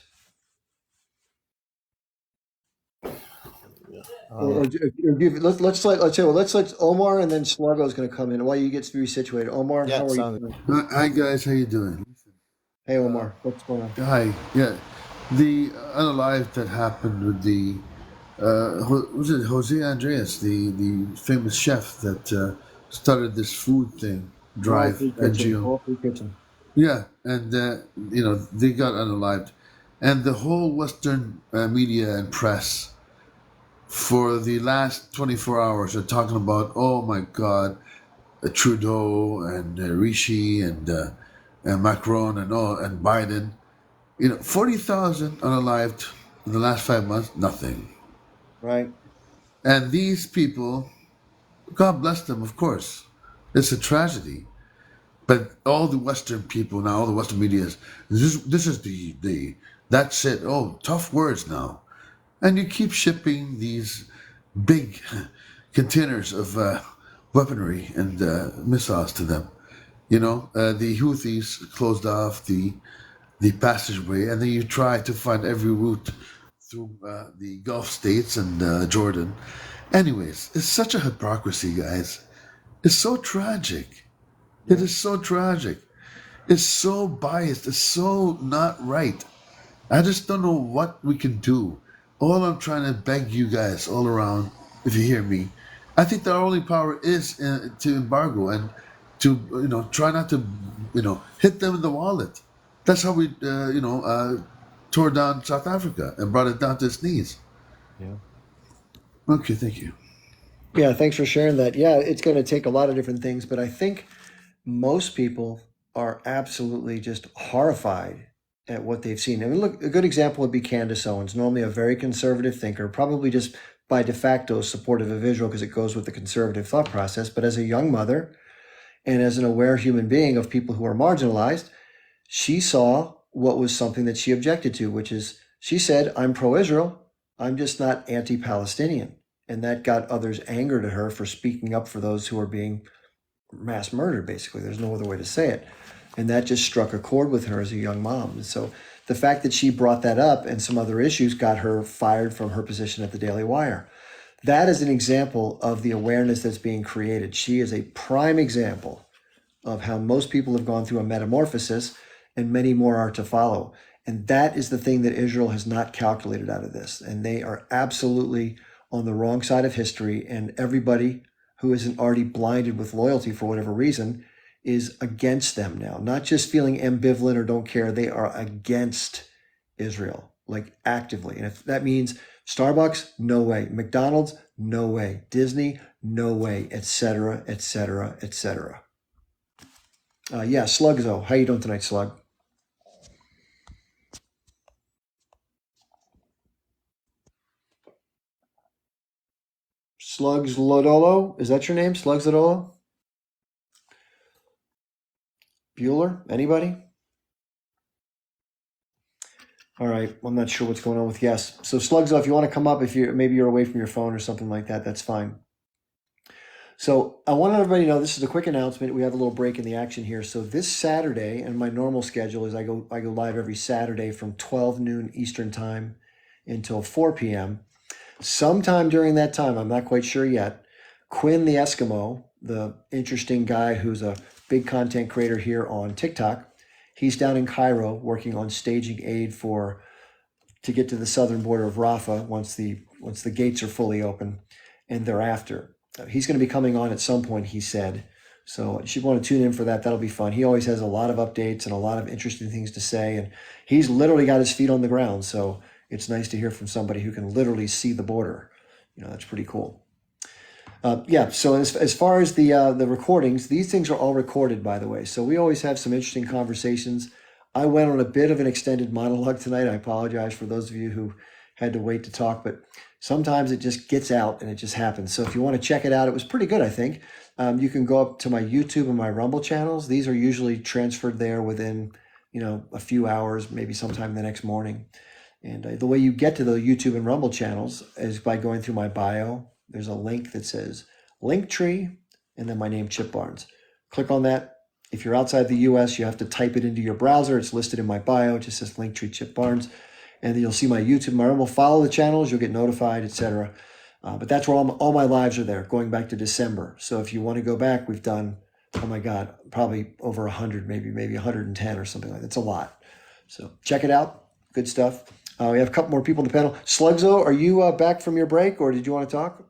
Let's let Omar and then Sluggo is going to come in while you get resituated. Omar, Yeah, how are you sounds doing? Hi guys, how you doing? Hey, Omar, what's going on? Hi, yeah. The unalived that happened with the was it Jose Andreas, the famous chef that started this food thing, All Drive free kitchen. NGO. All free kitchen. Yeah, and they got unalived, and the whole Western media and press for the last 24 hours are talking about, oh my God, Trudeau and Rishi and Macron and Biden. 40,000 unalived in the last 5 months, nothing. Right. And these people, God bless them, of course. It's a tragedy. But all the Western people now, all the Western media this is the that's it. Oh, tough words now. And you keep shipping these big containers of weaponry and missiles to them. The Houthis closed off the passageway, and then you try to find every route through the Gulf states and Jordan. Anyways, it's such a hypocrisy, guys. It's so tragic. It is so tragic. It's so biased. It's so not right. I just don't know what we can do. All I'm trying to beg you guys all around, if you hear me, I think the only power is to embargo and to try not to hit them in the wallet. That's how we tore down South Africa and brought it down to its knees. Yeah. Okay, thank you. Yeah, thanks for sharing that. Yeah, it's going to take a lot of different things, but I think most people are absolutely just horrified at what they've seen. I mean, look, a good example would be Candace Owens, normally a very conservative thinker, probably just by de facto supportive of Israel because it goes with the conservative thought process. But as a young mother and as an aware human being of people who are marginalized, she saw what was something that she objected to, which is she said, I'm pro-Israel, I'm just not anti-Palestinian. And that got others angered at her for speaking up for those who are being mass murdered, basically. There's no other way to say it. And that just struck a chord with her as a young mom. And so the fact that she brought that up and some other issues got her fired from her position at the Daily Wire. That is an example of the awareness that's being created. She is a prime example of how most people have gone through a metamorphosis and many more are to follow. And that is the thing that Israel has not calculated out of this. And they are absolutely on the wrong side of history. And everybody who isn't already blinded with loyalty for whatever reason is against them now. Not just feeling ambivalent or don't care. They are against Israel, like actively. And if that means Starbucks, no way. McDonald's, no way. Disney, no way, etc., etc., etc. Yeah, Slugzo. How you doing tonight, Slug? Slugs Lodolo? Is that your name? Slugs Lodolo? Bueller? Anybody? All right. I'm not sure what's going on with yes. So Slugzo, if you want to come up, if you're away from your phone or something like that, that's fine. So I want everybody to know this is a quick announcement. We have a little break in the action here. So this Saturday, and my normal schedule is I go live every Saturday from 12 noon Eastern time until 4 p.m. Sometime during that time, I'm not quite sure yet, Quinn the Eskimo, the interesting guy who's a big content creator here on TikTok, he's down in Cairo working on staging aid to get to the southern border of Rafah once the gates are fully open and thereafter. He's going to be coming on at some point, he said. So you should want to tune in for that. That'll be fun. He always has a lot of updates and a lot of interesting things to say. And he's literally got his feet on the ground. So it's nice to hear from somebody who can literally see the border. That's pretty cool. Yeah, so as far as the recordings, these things are all recorded, by the way. So we always have some interesting conversations. I went on a bit of an extended monologue tonight. I apologize for those of you who had to wait to talk, but sometimes it just gets out and it just happens. So if you want to check it out, it was pretty good, I think. You can go up to my YouTube and my Rumble channels. These are usually transferred there within, a few hours, maybe sometime the next morning. And the way you get to the YouTube and Rumble channels is by going through my bio. There's a link that says Linktree and then my name, Chip Barnes. Click on that. If you're outside the US, you have to type it into your browser. It's listed in my bio. It just says Linktree Chip Barnes. And then you'll see my YouTube, my Rumble. Follow the channels. You'll get notified, etc. But that's where all my lives are there, going back to December. So if you want to go back, we've done, oh my God, probably over 100, maybe 110 or something like that. It's a lot. So check it out. Good stuff. We have a couple more people in the panel. Slugzo, are you back from your break or did you want to talk?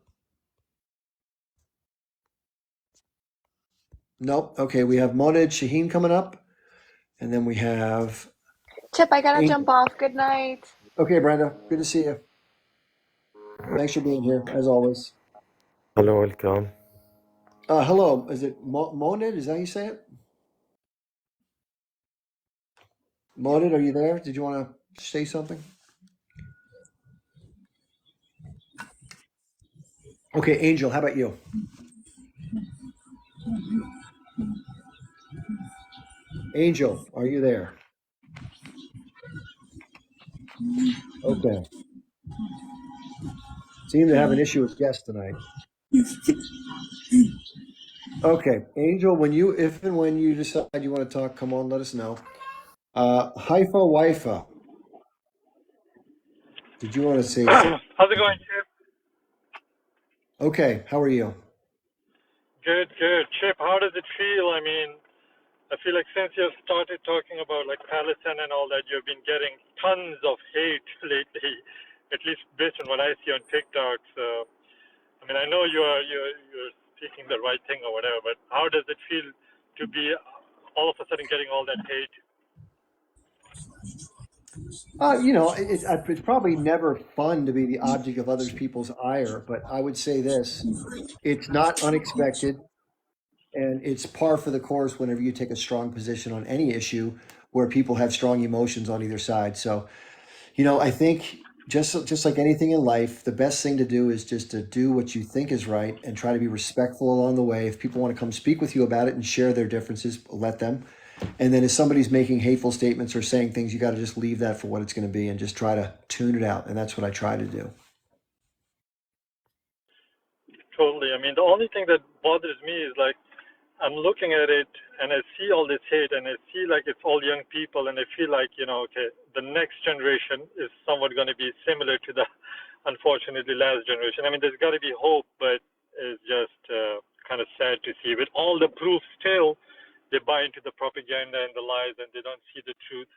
Nope. Okay, we have Moned Shaheen coming up. And then we have... Chip, I gotta Angel. jump off. Good night. Okay, Brenda. Good to see you. Thanks for being here, as always. Hello, welcome. Hello. Is it Moned? Is that how you say it? Moned, are you there? Did you want to say something? Okay, Angel, how about you? Angel, are you there? Okay. Seem to have an issue with guests tonight. Okay, Angel, if and when you decide you want to talk, come on, let us know. Haifa Wifa, did you want to say? How's it going, Chip? Okay, how are you? Good, good. Chip, how does it feel? I mean, I feel like since you've started talking about like Palestine and all that, you've been getting tons of hate lately, at least based on what I see on TikTok. So, I mean, I know you're speaking the right thing or whatever, but how does it feel to be all of a sudden getting all that hate? It's probably never fun to be the object of other people's ire, but I would say this, it's not unexpected and it's par for the course whenever you take a strong position on any issue where people have strong emotions on either side. So, I think just like anything in life, the best thing to do is just to do what you think is right and try to be respectful along the way. If people want to come speak with you about it and share their differences, let them. And then if somebody's making hateful statements or saying things, you got to just leave that for what it's going to be and just try to tune it out. And that's what I try to do. Totally. I mean, the only thing that bothers me is like, I'm looking at it and I see all this hate and I see like it's all young people and I feel like, okay, the next generation is somewhat going to be similar to the, unfortunately, last generation. I mean, there's got to be hope, but it's just kind of sad to see. With all the proof still, they buy into the propaganda and the lies and they don't see the truth.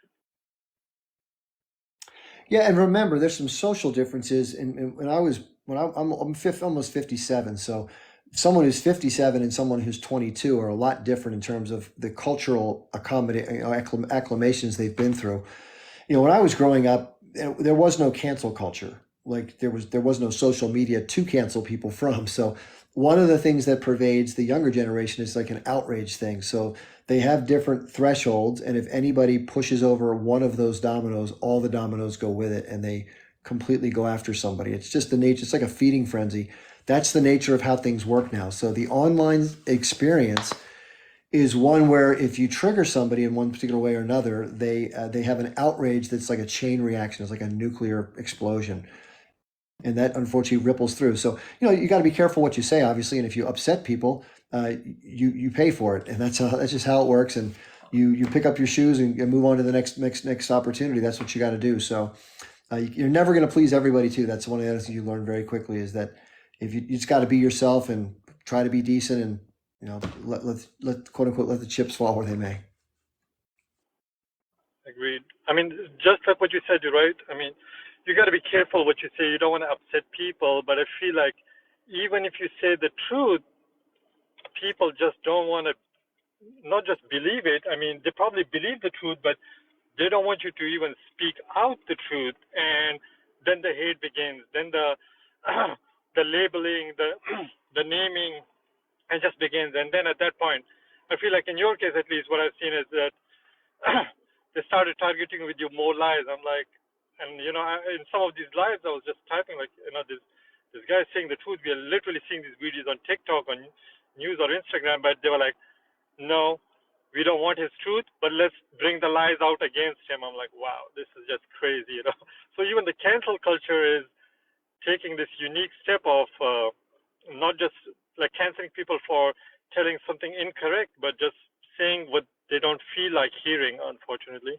Yeah, and remember, there's some social differences. And I'm almost 57, so someone who's 57 and someone who's 22 are a lot different in terms of the cultural acclamations they've been through. When I was growing up, there was no cancel culture. Like there was no social media to cancel people from. So one of the things that pervades the younger generation is like an outrage thing. So they have different thresholds, and if anybody pushes over one of those dominoes, all the dominoes go with it, and they completely go after somebody. It's just the nature. It's like a feeding frenzy. That's the nature of how things work now. So the online experience is one where if you trigger somebody in one particular way or another, they have an outrage that's like a chain reaction. It's like a nuclear explosion. and that unfortunately ripples through. So you got to be careful what you say, obviously, and if you upset people, you pay for it, and that's just how it works. And you pick up your shoes and move on to the next opportunity. That's what you got to do. So you're never going to please everybody too. That's one of the other things you learn very quickly, is that if you just got to be yourself and try to be decent, and let quote unquote let the chips fall where they may. Agreed. I mean, just like what you said, you're right. I mean, you got to be careful what you say. You don't want to upset people, but I feel like even if you say the truth, people just don't want to not just believe it. I mean, they probably believe the truth, but they don't want you to even speak out the truth, and then the hate begins. Then the the labeling, the naming, and just begins. And then at that point, I feel like in your case, at least, what I've seen is that they started targeting with you more lies. I'm like, and in some of these lives, I was just typing like, this guy saying the truth. We are literally seeing these videos on TikTok, on news or Instagram, but they were like, no, we don't want his truth, but let's bring the lies out against him. I'm like, wow, this is just crazy. So even the cancel culture is taking this unique step of not just like canceling people for telling something incorrect, but just saying what they don't feel like hearing, unfortunately.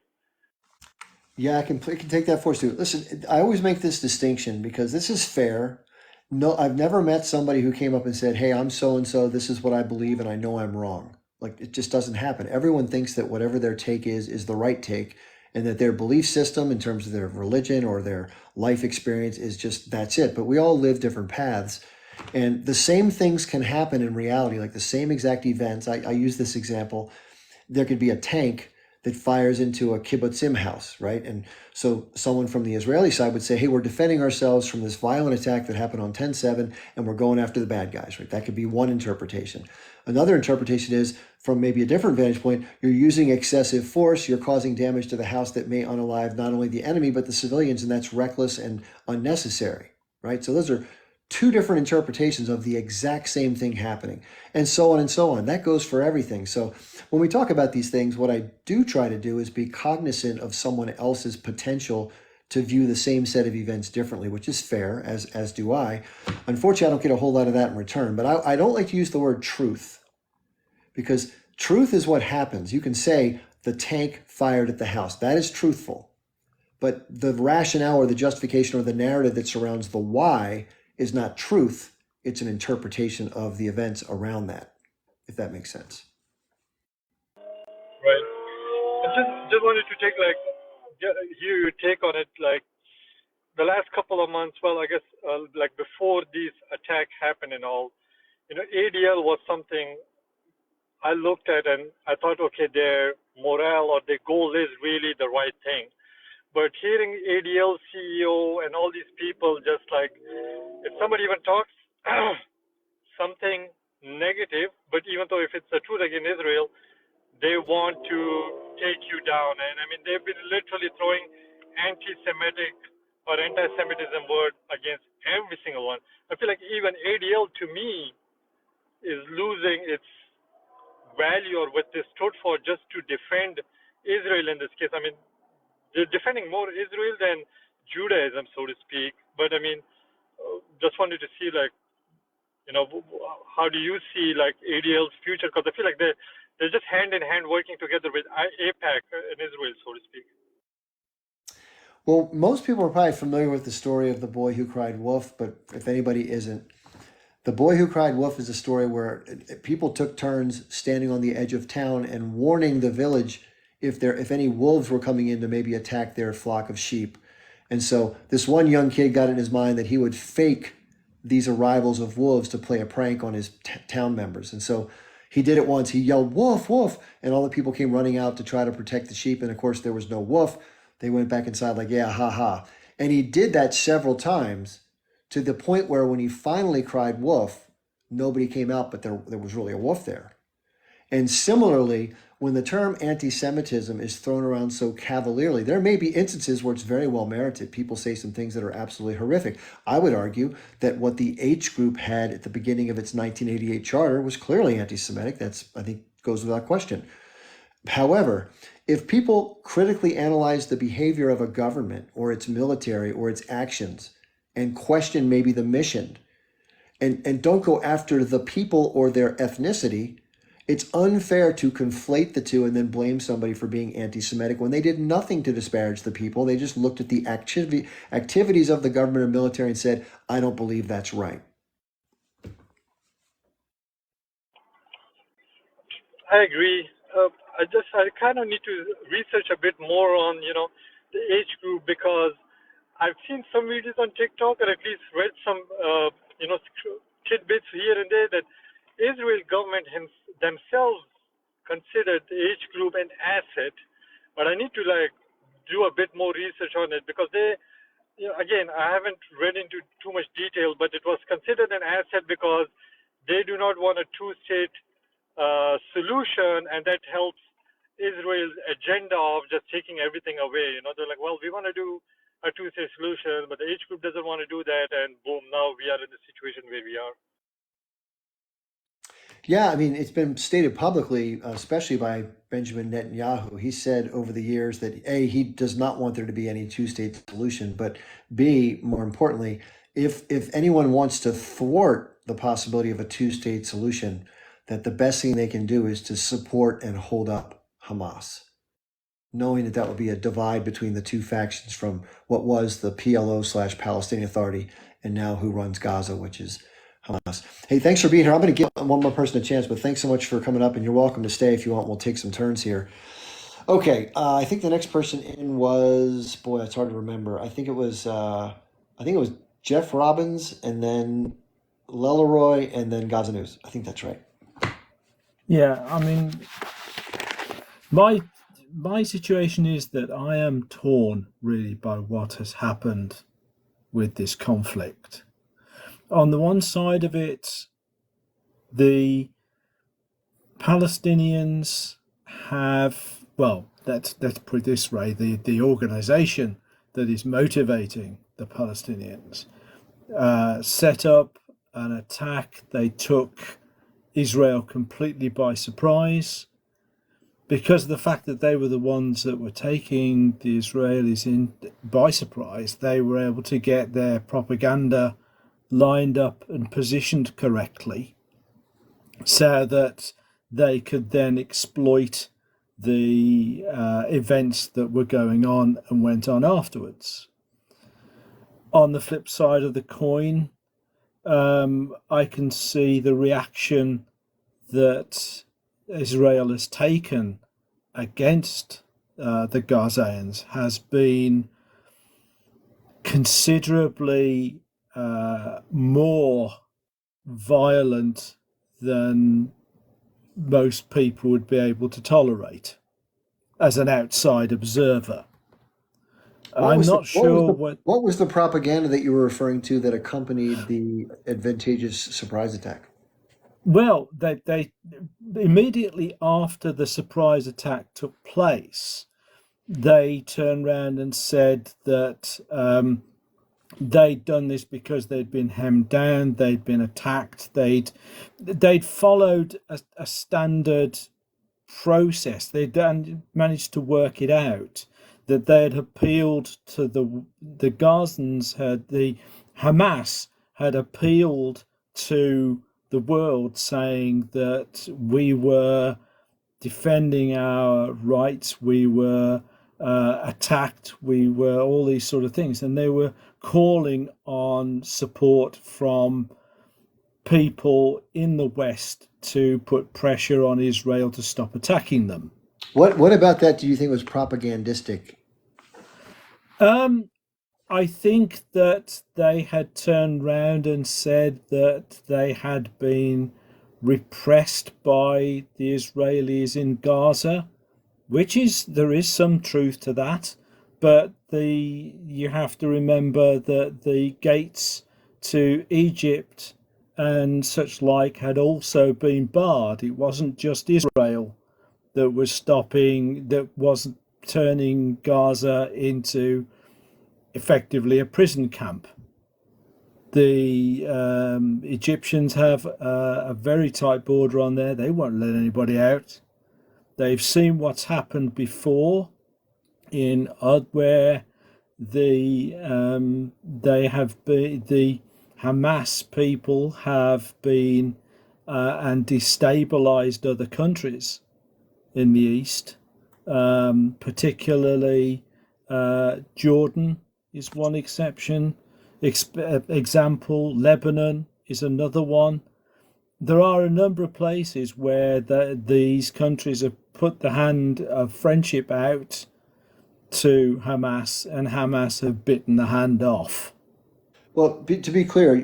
Yeah, I can take that for us too. Listen, I always make this distinction because this is fair. No, I've never met somebody who came up and said, "Hey, I'm so and so. This is what I believe, and I know I'm wrong." Like, it just doesn't happen. Everyone thinks that whatever their take is the right take, and that their belief system in terms of their religion or their life experience is just that's it. But we all live different paths, and the same things can happen in reality, like the same exact events. I use this example. There could be a tank that fires into a kibbutzim house, right? And so someone from the Israeli side would say, hey, we're defending ourselves from this violent attack that happened on 10/7, and we're going after the bad guys, right? That could be one interpretation. Another interpretation is, from maybe a different vantage point, you're using excessive force, you're causing damage to the house that may unalive not only the enemy, but the civilians, and that's reckless and unnecessary, right? So those are two different interpretations of the exact same thing happening, and so on and so on. That goes for everything. So when we talk about these things, what I do try to do is be cognizant of someone else's potential to view the same set of events differently, which is fair, as do I. Unfortunately, I don't get a whole lot of that in return, but I don't like to use the word truth, because truth is what happens. You can say the tank fired at the house. That is truthful. But the rationale or the justification or the narrative that surrounds the why is not truth. It's an interpretation of the events around that, if that makes sense. Right. I just wanted to hear your take on it. Like the last couple of months, well, I guess like before these attacks happened and all, ADL was something I looked at and I thought, okay, their morale or their goal is really the right thing. But hearing ADL CEO and all these people, just like if somebody even talks something negative, but even though if it's the truth against Israel, they want to take you down. And I mean, they've been literally throwing anti-Semitic or anti-Semitism word against every single one. I feel like even ADL to me is losing its value or what they stood for just to defend Israel in this case. I mean, they're defending more Israel than Judaism, so to speak. But I mean, just wanted to see like, how do you see like ADL's future? Because I feel like they're just hand in hand working together with AIPAC in Israel, so to speak. Well, most people are probably familiar with the story of the boy who cried wolf, but if anybody isn't, the boy who cried wolf is a story where people took turns standing on the edge of town and warning the village if any wolves were coming in to maybe attack their flock of sheep. And so this one young kid got in his mind that he would fake these arrivals of wolves to play a prank on his town members. And so he did it once. He yelled, "Wolf, wolf," and all the people came running out to try to protect the sheep. And of course, there was no wolf. They went back inside like, yeah, ha, ha. And he did that several times, to the point where when he finally cried wolf, nobody came out, but there was really a wolf there. And similarly, when the term anti-Semitism is thrown around so cavalierly, there may be instances where it's very well merited. People say some things that are absolutely horrific. I would argue that what the H group had at the beginning of its 1988 charter was clearly anti-Semitic. That's, I think, goes without question. However, if people critically analyze the behavior of a government or its military or its actions and question maybe the mission, and don't go after the people or their ethnicity. It's unfair to conflate the two and then blame somebody for being anti-Semitic when they did nothing to disparage the people. They just looked at the activities of the government and military and said, I don't believe that's right. I agree. I kind of need to research a bit more on, the age group, because I've seen some videos on TikTok, or at least read some, tidbits here and there, that Israel government themselves considered the age group an asset. But I need to do a bit more research on it, because they, again, I haven't read into too much detail, but it was considered an asset because they do not want a two-state solution, and that helps Israel's agenda of just taking everything away. They're like, well, we want to do a two-state solution, but the age group doesn't want to do that, and boom, now we are in the situation where we are. Yeah, I mean, it's been stated publicly, especially by Benjamin Netanyahu. He said over the years that A, he does not want there to be any two-state solution, but B, more importantly, if anyone wants to thwart the possibility of a two-state solution, that the best thing they can do is to support and hold up Hamas, knowing that would be a divide between the two factions from what was the PLO/Palestinian Authority and now who runs Gaza, which is Hamas. Hey, thanks for being here. I'm going to give one more person a chance, but thanks so much for coming up, and you're welcome to stay if you want. We'll take some turns here. Okay, I think the next person in was, boy, it's hard to remember. I think it was Jeff Robbins, and then Leroy, and then Gaza News. I think that's right. Yeah, I mean, my situation is that I am torn really by what has happened with this conflict. On the one side of it, the Palestinians have, well, let's put it this way, the organization that is motivating the Palestinians set up an attack. They took Israel completely by surprise. Because of the fact that they were the ones that were taking the Israelis in by surprise, they were able to get their propaganda lined up and positioned correctly so that they could then exploit the events that were going on and went on afterwards. On the flip side of the coin, I can see the reaction that Israel has taken against the Gazans has been considerably more violent than most people would be able to tolerate as an outside observer. I'm not sure what was the propaganda that you were referring to that accompanied the advantageous surprise attack? Well, they immediately after the surprise attack took place, they turned around and said that they'd done this because they'd been hemmed down, they'd been attacked, they'd followed a standard process. They'd managed to work it out, that they had appealed to the Gazans, the Hamas had appealed to the world, saying that we were defending our rights, we were attacked, we were all these sort of things, and they were calling on support from people in the West to put pressure on Israel to stop attacking them. What about that do you think was propagandistic? I think that they had turned round and said that they had been repressed by the Israelis in Gaza, there is some truth to that, but you have to remember that the gates to Egypt and such like had also been barred. It wasn't just Israel that wasn't turning Gaza into effectively a prison camp. The Egyptians have a very tight border on there. They won't let anybody out. They've seen what's happened before where they have been the Hamas people have been and destabilized other countries in the east, particularly Jordan is one example. Lebanon is another one. There are a number of places where these countries have put the hand of friendship out to Hamas, and Hamas have bitten the hand off. Well, to be clear,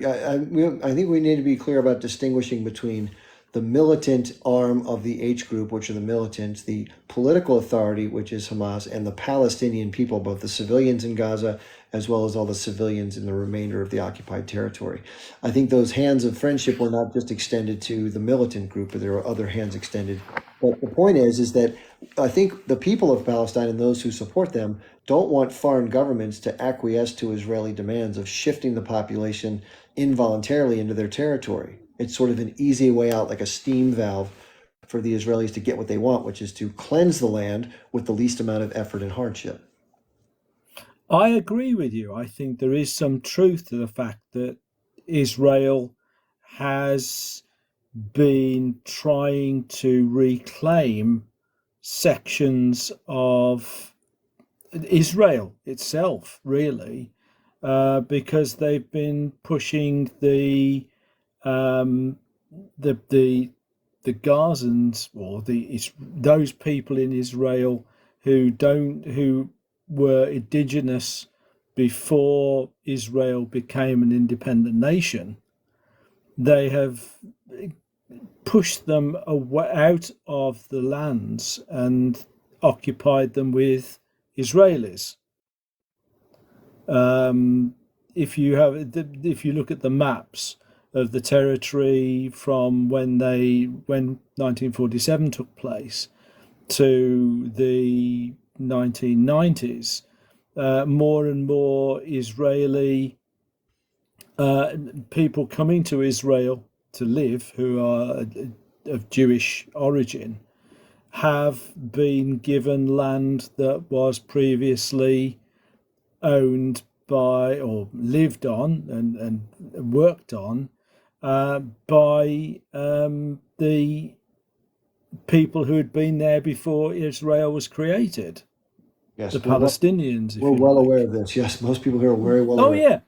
I think we need to be clear about distinguishing between the militant arm of the H group, which are the militants, the political authority, which is Hamas, and the Palestinian people, both the civilians in Gaza as well as all the civilians in the remainder of the occupied territory. I think those hands of friendship were not just extended to the militant group, but there are other hands extended. But the point is that I think the people of Palestine and those who support them don't want foreign governments to acquiesce to Israeli demands of shifting the population involuntarily into their territory. It's sort of an easy way out, like a steam valve for the Israelis to get what they want, which is to cleanse the land with the least amount of effort and hardship. I agree with you. I think there is some truth to the fact that Israel has been trying to reclaim sections of Israel itself, really, because they've been pushing the Gazans, or those people in Israel who were indigenous before Israel became an independent nation. They have pushed them out of the lands and occupied them with Israelis. If you look at the maps of the territory from when 1947 took place to the 1990s, more and more Israeli people coming to Israel to live who are of Jewish origin have been given land that was previously owned by or lived on and worked on by the people who had been there before Israel was created. Yes, The Palestinians. We're well aware of this. Yes, most people here are very well aware. Oh yeah.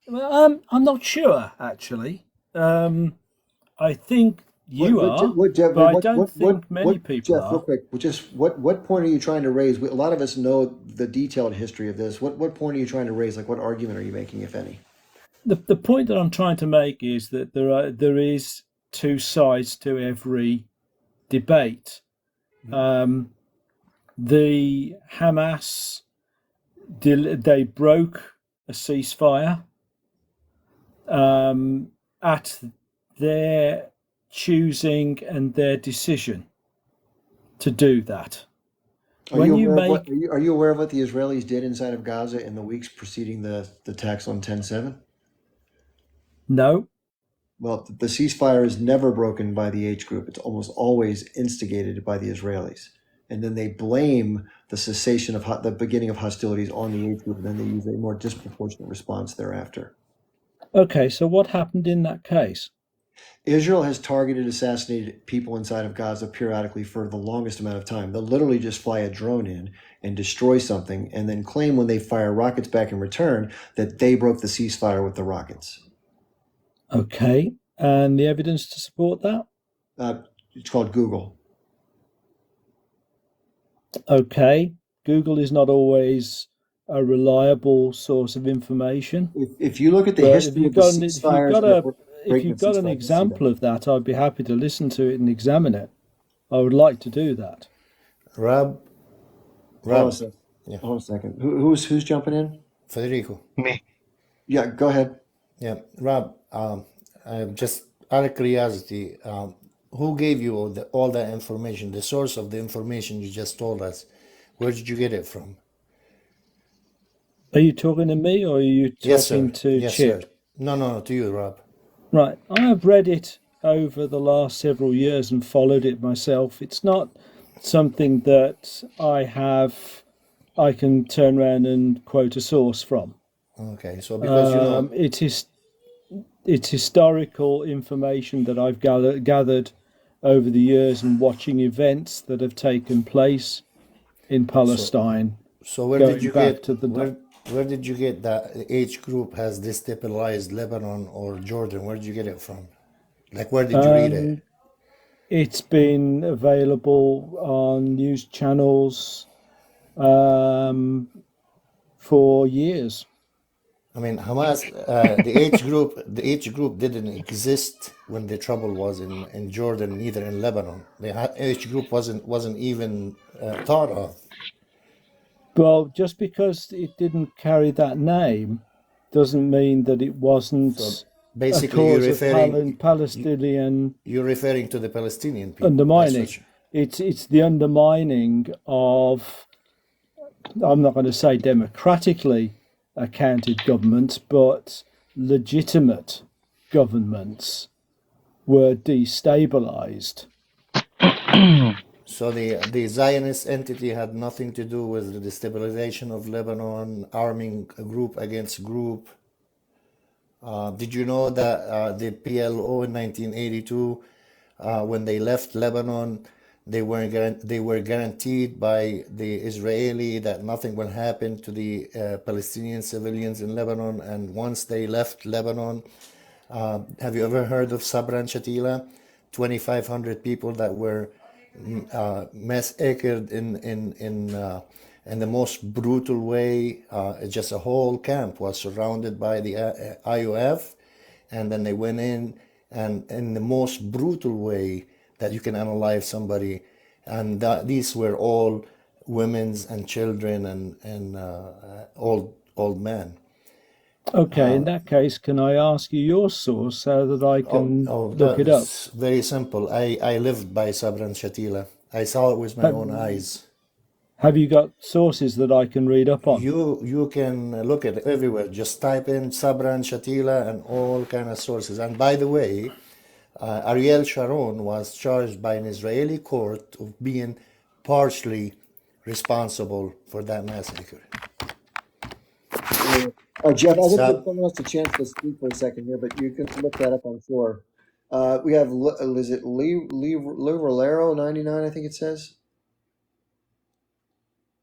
Well, I'm not sure actually. I think you are, Jeff, but I don't think many people Jeff, are. real quick, just what point are you trying to raise? A lot of us know the detailed history of this. What point are you trying to raise? Like, what argument are you making, if any? The point that I'm trying to make is that there is two sides to every debate. The Hamas, they broke a ceasefire at their choosing and their decision to do that. Are you aware of what the Israelis did inside of Gaza in the weeks preceding the attacks on 10/7? No. Well, the ceasefire is never broken by the H group. It's almost always instigated by the Israelis. And then they blame the cessation of the beginning of hostilities on the H group, and then they use a more disproportionate response thereafter. Okay, so what happened in that case? Israel has targeted, assassinated people inside of Gaza periodically for the longest amount of time. They'll literally just fly a drone in and destroy something and then claim when they fire rockets back in return that they broke the ceasefire with the rockets. Okay, and the evidence to support that? It's called Google. Okay, Google is not always a reliable source of information. If you look at the history of the ceasefires, if you've got an example of that, I'd be happy to listen to it and examine it. I would like to do that. Rob. Hold on a second. Who's jumping in? Federico. Me. Yeah, go ahead. Yeah, Rob. Just out of curiosity, who gave you all that information? The source of the information you just told us. Where did you get it from? Are you talking to me or are you talking to Chip? Sir. No, to you, Rob. Right. I have read it over the last several years and followed it myself. It's not something that I I can turn around and quote a source from. Okay, so because you know, It's historical information that I've gathered over the years and watching events that have taken place in so Palestine, so where did going you back get to the where did you get that age group has destabilized Lebanon or Jordan? Where did you get it from? Like, where did you read it? um, it's been available on news channels um, for years. I mean, Hamas, the age group didn't exist when the trouble was in Jordan, neither in Lebanon. The age group wasn't even thought of. Well, just because it didn't carry that name doesn't mean that it So wasn't a basically, cause of Palestinian you're referring to the Palestinian people. That's undermining. what you, It's the undermining of, I'm not going to say democratically accounted governments, but legitimate governments were destabilized. so the Zionist entity had nothing to do with the destabilization of Lebanon, arming a group against group. Did you know that the PLO in 1982, when they left Lebanon, they were guaranteed by the Israeli that nothing will happen to the Palestinian civilians in Lebanon. And once they left Lebanon, have you ever heard of Sabra and Shatila? 2,500 people that were massacred in the most brutal way. Just a whole camp was surrounded by the IOF, and then they went in and in the most brutal way that you can analyze somebody. And these were all women's and children and old men. Okay, in that case, can I ask you your source so that I can look it up? That's very simple. I lived by Sabra and Shatila. I saw it with my Have, own eyes. have you got sources that I can read up on? You can look at it everywhere. Just type in Sabra and Shatila and all kind of sources. And by the way, Ariel Sharon was charged by an Israeli court of being partially responsible for that massacre. Jeff, I'll just give So, someone else a chance to speak for a second here, but you can look that up, I'm sure. We have, is it Lee Rolero 99, I think it says?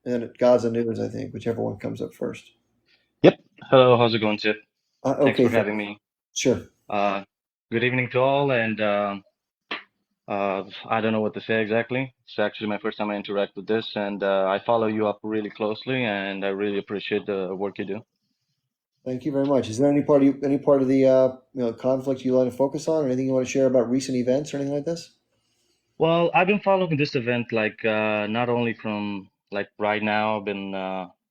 And God's the News, I think, whichever one comes up first. Yep. Hello, how's it going, Chip? Thanks Okay, for having me. sure. Good evening to all, and I don't know what to say exactly. It's actually my first time I interact with this, and I follow you up really closely, and I really appreciate the work you do. Thank you very much. Is there any part of the conflict you want to focus on, or anything you want to share about recent events or anything like this? Well, I've been following this event like not only from like right now, I've been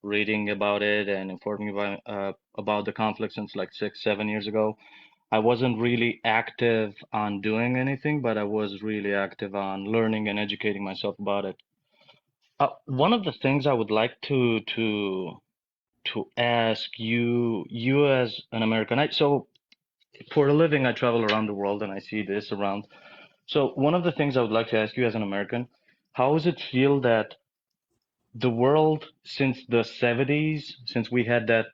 reading about it and informing about the conflict since like 6, 7 years ago. I wasn't really active on doing anything, but I was really active on learning and educating myself about it. One of the things I would like to ask you as an American, so for a living, I travel around the world and I see this around. So one of the things I would like to ask you as an American, how does it feel that the world since the 70s, since we had that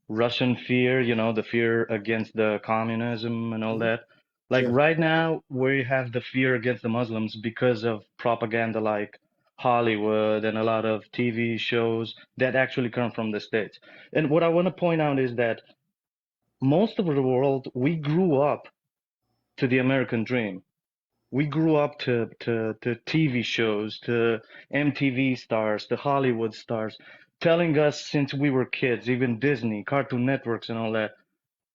Russian fear, the fear against the communism and all that. Like Sure. right now, we have the fear against the Muslims because of propaganda like Hollywood and a lot of TV shows that actually come from the States. And what I want to point out is that most of the world, we grew up to the American dream. We grew up to TV shows, to MTV stars, to Hollywood stars, telling us since we were kids, even Disney, Cartoon Networks and all that,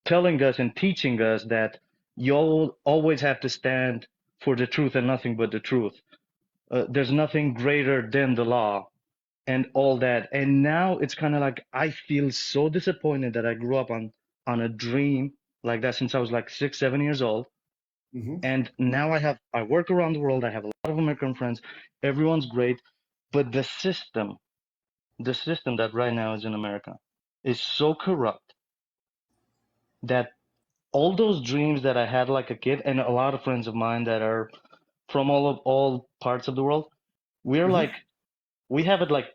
telling us and teaching us that you'll always have to stand for the truth and nothing but the truth. There's nothing greater than the law and all that. And now it's kind of like I feel so disappointed that I grew up on a dream like that since I was like 6, 7 years old. Hmm. And now I work around the world. I have a lot of American friends. Everyone's great, but the system that right now is in America is so corrupt that all those dreams that I had like a kid, and a lot of friends of mine that are from all parts of the world, we're Hmm. like we have it like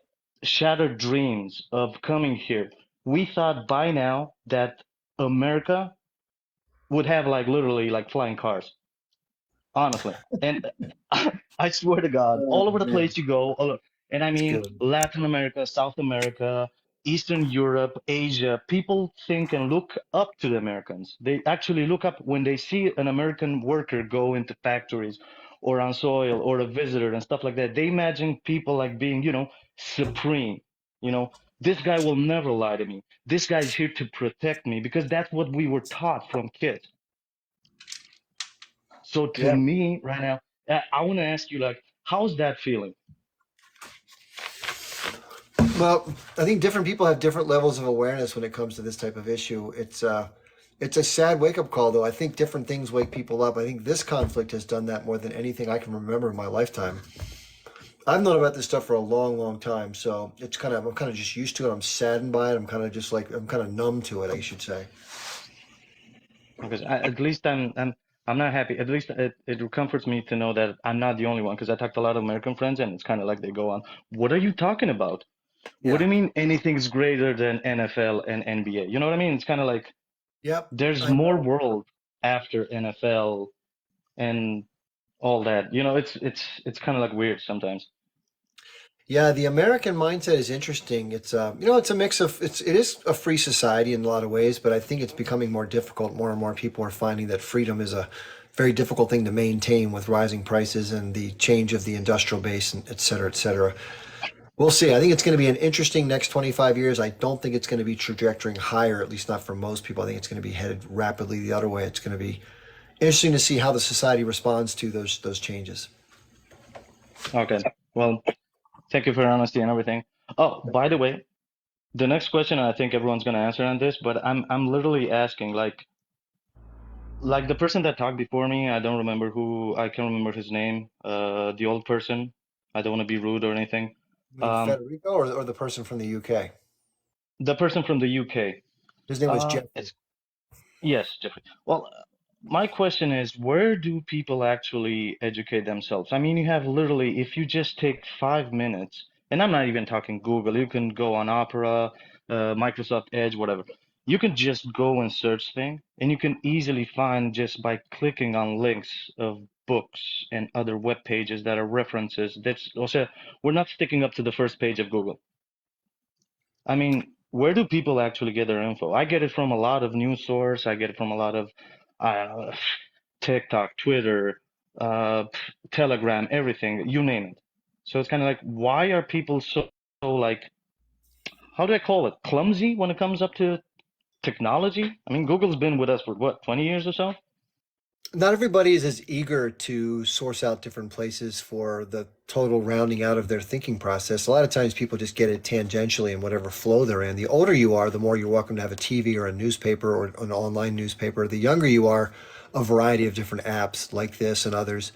shattered dreams of coming here. We thought by now that America would have like literally like flying cars, honestly. And I swear to God, Oh all over the man, place you go, and I it's mean good. Latin America, South America, Eastern Europe, Asia, people think and look up to the Americans. They actually look up when they see an American worker go into factories or on soil or a visitor and stuff like that. They imagine people like being, supreme. You know, this guy will never lie to me. This guy's here to protect me because that's what we were taught from kids. So to Yeah. me right now, I want to ask you, like, how's that feeling? Well, I think different people have different levels of awareness when it comes to this type of issue. It's a sad wake up call, though. I think different things wake people up. I think this conflict has done that more than anything I can remember in my lifetime. I've known about this stuff for a long, long time, so I'm kind of just used to it. I'm saddened by it. I'm kind of numb to it, I should say. Because at least I'm not happy. At least it comforts me to know that I'm not the only one. Because I talked to a lot of American friends, and it's kind of like they go on, "What are you talking about? What do Yeah. you mean anything's greater than NFL and NBA?" You know what I mean? It's kind of like Yep. there's I more know. world after NFL and all that. It's kind of like weird sometimes. Yeah, the American mindset is interesting. It's a mix of it is a free society in a lot of ways, but I think it's becoming more difficult. More and more people are finding that freedom is a very difficult thing to maintain with rising prices and the change of the industrial base and et cetera, et cetera. We'll see. I think it's going to be an interesting next 25 years. I don't think it's going to be trajectorying higher, at least not for most people. I think it's going to be headed rapidly the other way. It's going to be interesting to see how the society responds to those changes. Okay. Well, thank you for your honesty and everything. Oh, by the way, the next question, I think everyone's gonna answer on this, but I'm literally asking, like the person that talked before me, I don't remember who, I can't remember his name, the old person. I don't want to be rude or anything. You mean Um, Federico or the person from the UK? the person from the UK. His name was Jeffrey. It's yes, Jeffrey. Well, my question is, where do people actually educate themselves? I mean, you have literally, if you just take 5 minutes, and I'm not even talking Google, you can go on Opera, Microsoft Edge, whatever. You can just go and search thing, and you can easily find just by clicking on links of books and other web pages that are references. That's also, we're not sticking up to the first page of Google. I mean, where do people actually get their info? I get it from a lot of news source. I get it from a lot of uh, TikTok, Twitter, Telegram, everything, you name it. So it's kind of like, why are people so like, how do I call it, clumsy when it comes up to technology? I mean, Google's been with us for what, 20 years or so? Not everybody is as eager to source out different places for the total rounding out of their thinking process. A lot of times people just get it tangentially in whatever flow they're in. The older you are, the more you're welcome to have a TV or a newspaper or an online newspaper. The younger you are, a variety of different apps like this and others.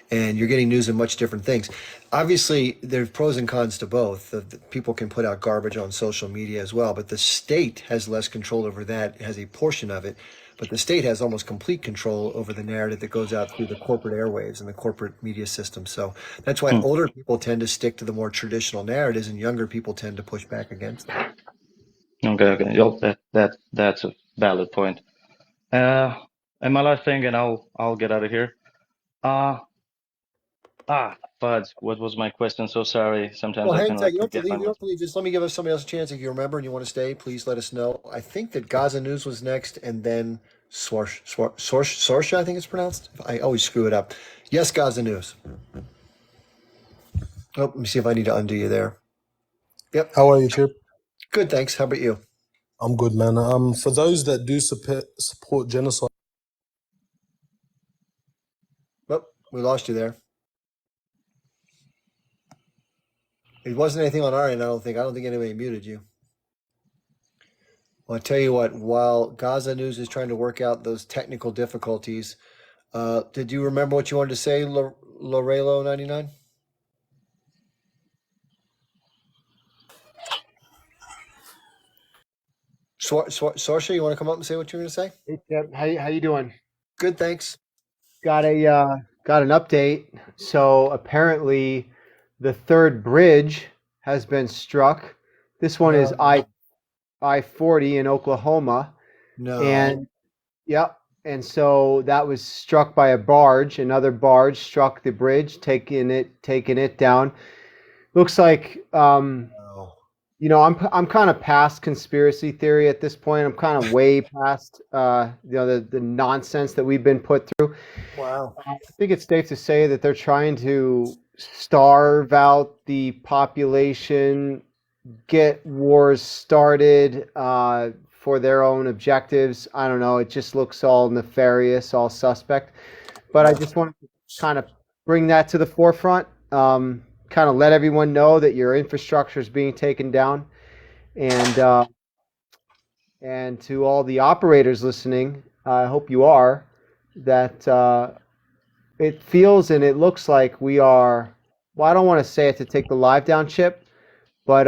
And you're getting news of much different things. Obviously, there's pros and cons to both. The people can put out garbage on social media as well, but the state has less control over that, it has a portion of it. But the state has almost complete control over the narrative that goes out through the corporate airwaves and the corporate media system. So that's why Hmm. older people tend to stick to the more traditional narratives, and younger people tend to push back against them. Okay, okay. Yo, that's a valid point. Uh, and my last thing, and I'll get out of here. Uh, Buds, what was my question? So sorry. Sometimes Well, I hang kind of tight. like You don't have to forget my leave. You don't words. have to leave. Just let me give us somebody else a chance. If you remember and you want to stay, please let us know. I think that Gaza News was next, and then Sorsha, I think it's pronounced. I always screw it up. Yes, Gaza News. Oh, let me see if I need to undo you there. Yep. How are you, Chip? Good, thanks. How about you? I'm good, man. For those that do support genocide, Oh, we lost you there. It wasn't anything on our end, I don't think. I don't think anybody muted you. Well, I tell you what, while Gaza News is trying to work out those technical difficulties, did you remember what you wanted to say, Lorelo 99? Sorsha, you want to come up and say what you were going to say? Hey Chip, how you doing? Good, thanks. Got an update. So apparently, the third bridge has been struck. This one is No, I-40 in Oklahoma, no. and yep. And so that was struck by a barge. Another barge struck the bridge, taking it down. Looks like No. I'm kind of past conspiracy theory at this point. I'm kind of way past the nonsense that we've been put through. Wow. I think it's safe to say that they're trying to starve out the population, get wars started for their own objectives. I don't know. It just looks all nefarious, all suspect. But I just want to kind of bring that to the forefront. Kind of let everyone know that your infrastructure is being taken down, and to all the operators listening, I hope you are, that it feels and it looks like we are. Well, I don't want to say it to take the live down, Chip, but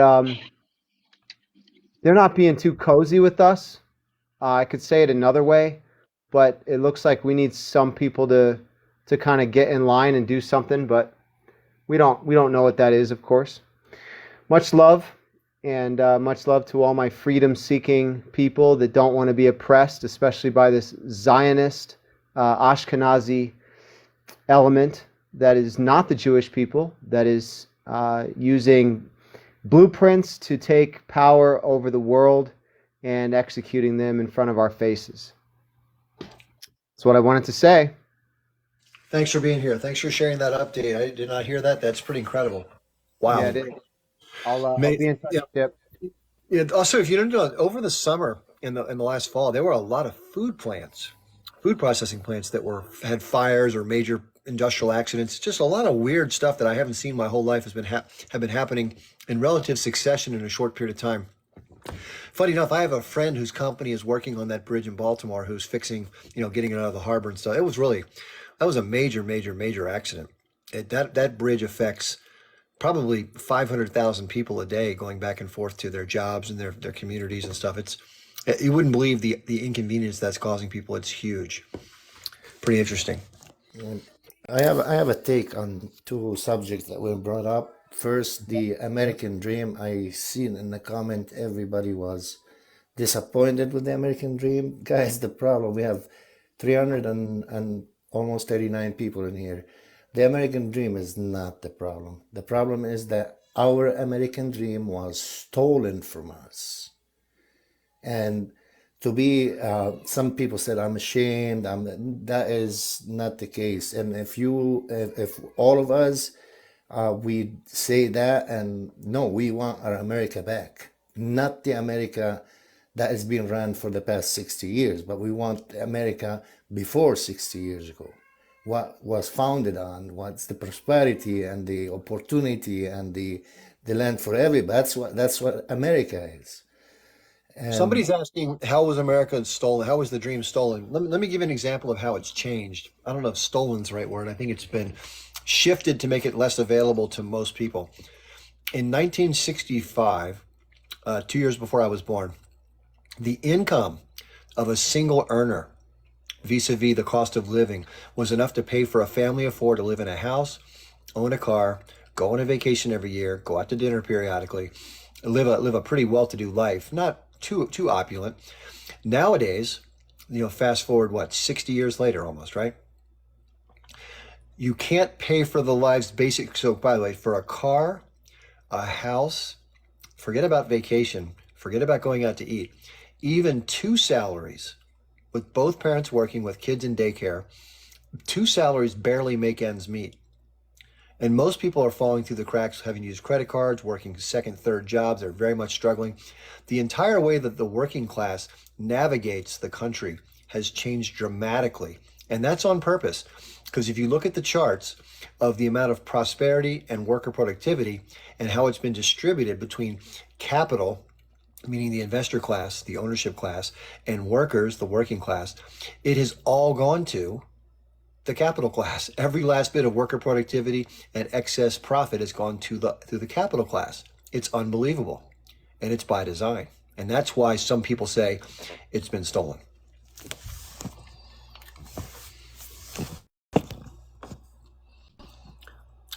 they're not being too cozy with us. I could say it another way, but it looks like we need some people to kind of get in line and do something, but we don't know what that is, of course. Much love, and much love to all my freedom-seeking people that don't want to be oppressed, especially by this Zionist Ashkenazi element that is not the Jewish people, that is using blueprints to take power over the world and executing them in front of our faces. That's what I wanted to say. Thanks for being here. Thanks for sharing that update. I did not hear that. That's pretty incredible. Wow. Yeah, it is. I'll May- be in touch, yeah. Chip. Yeah, also, if you don't know, over the summer in the last fall, there were a lot of food processing plants that had fires or major industrial accidents. Just a lot of weird stuff that I haven't seen my whole life have been happening in relative succession in a short period of time. Funny enough, I have a friend whose company is working on that bridge in Baltimore, who's fixing, getting it out of the harbor and stuff. That was a major accident. That bridge affects probably 500,000 people a day going back and forth to their jobs and their communities and stuff. You wouldn't believe the inconvenience that's causing people. It's huge. Pretty interesting. And I have a take on two subjects that were brought up. First, the American dream. I seen in the comment everybody was disappointed with the American dream. Guys, the problem, we have 300 and almost 39 people in here. The American dream is not the problem. The problem is that our American dream was stolen from us. And to be, some people said, I'm ashamed. That is not the case. And if all of us, we say that, and no, we want our America back, not the America that is being run for the past 60 years, but we want America before 60 years ago. What was founded on, what's the prosperity and the opportunity and the land for everybody. That's what America is. And Somebody's asking, how was America stolen? How was the dream stolen? Let me give you an example of how it's changed. I don't know if stolen's the right word. I think it's been shifted to make it less available to most people. In 1965, 2 years before I was born, the income of a single earner vis-a-vis the cost of living was enough to pay for a family of four to live in a house, own a car, go on a vacation every year, go out to dinner periodically, live a pretty well-to-do life, not too opulent. Nowadays, fast forward 60 years later almost, right? You can't pay for the life's basic. So by the way, for a car, a house, forget about vacation, forget about going out to eat, even two salaries with both parents working with kids in daycare, two salaries barely make ends meet. And most people are falling through the cracks, having to use credit cards, working second, third jobs. They're very much struggling. The entire way that the working class navigates the country has changed dramatically. And that's on purpose. Because if you look at the charts of the amount of prosperity and worker productivity and how it's been distributed between capital, meaning the investor class, the ownership class, and workers, the working class, it has all gone to the capital class. Every last bit of worker productivity and excess profit has gone to the capital class. It's unbelievable. And it's by design. And that's why some people say it's been stolen.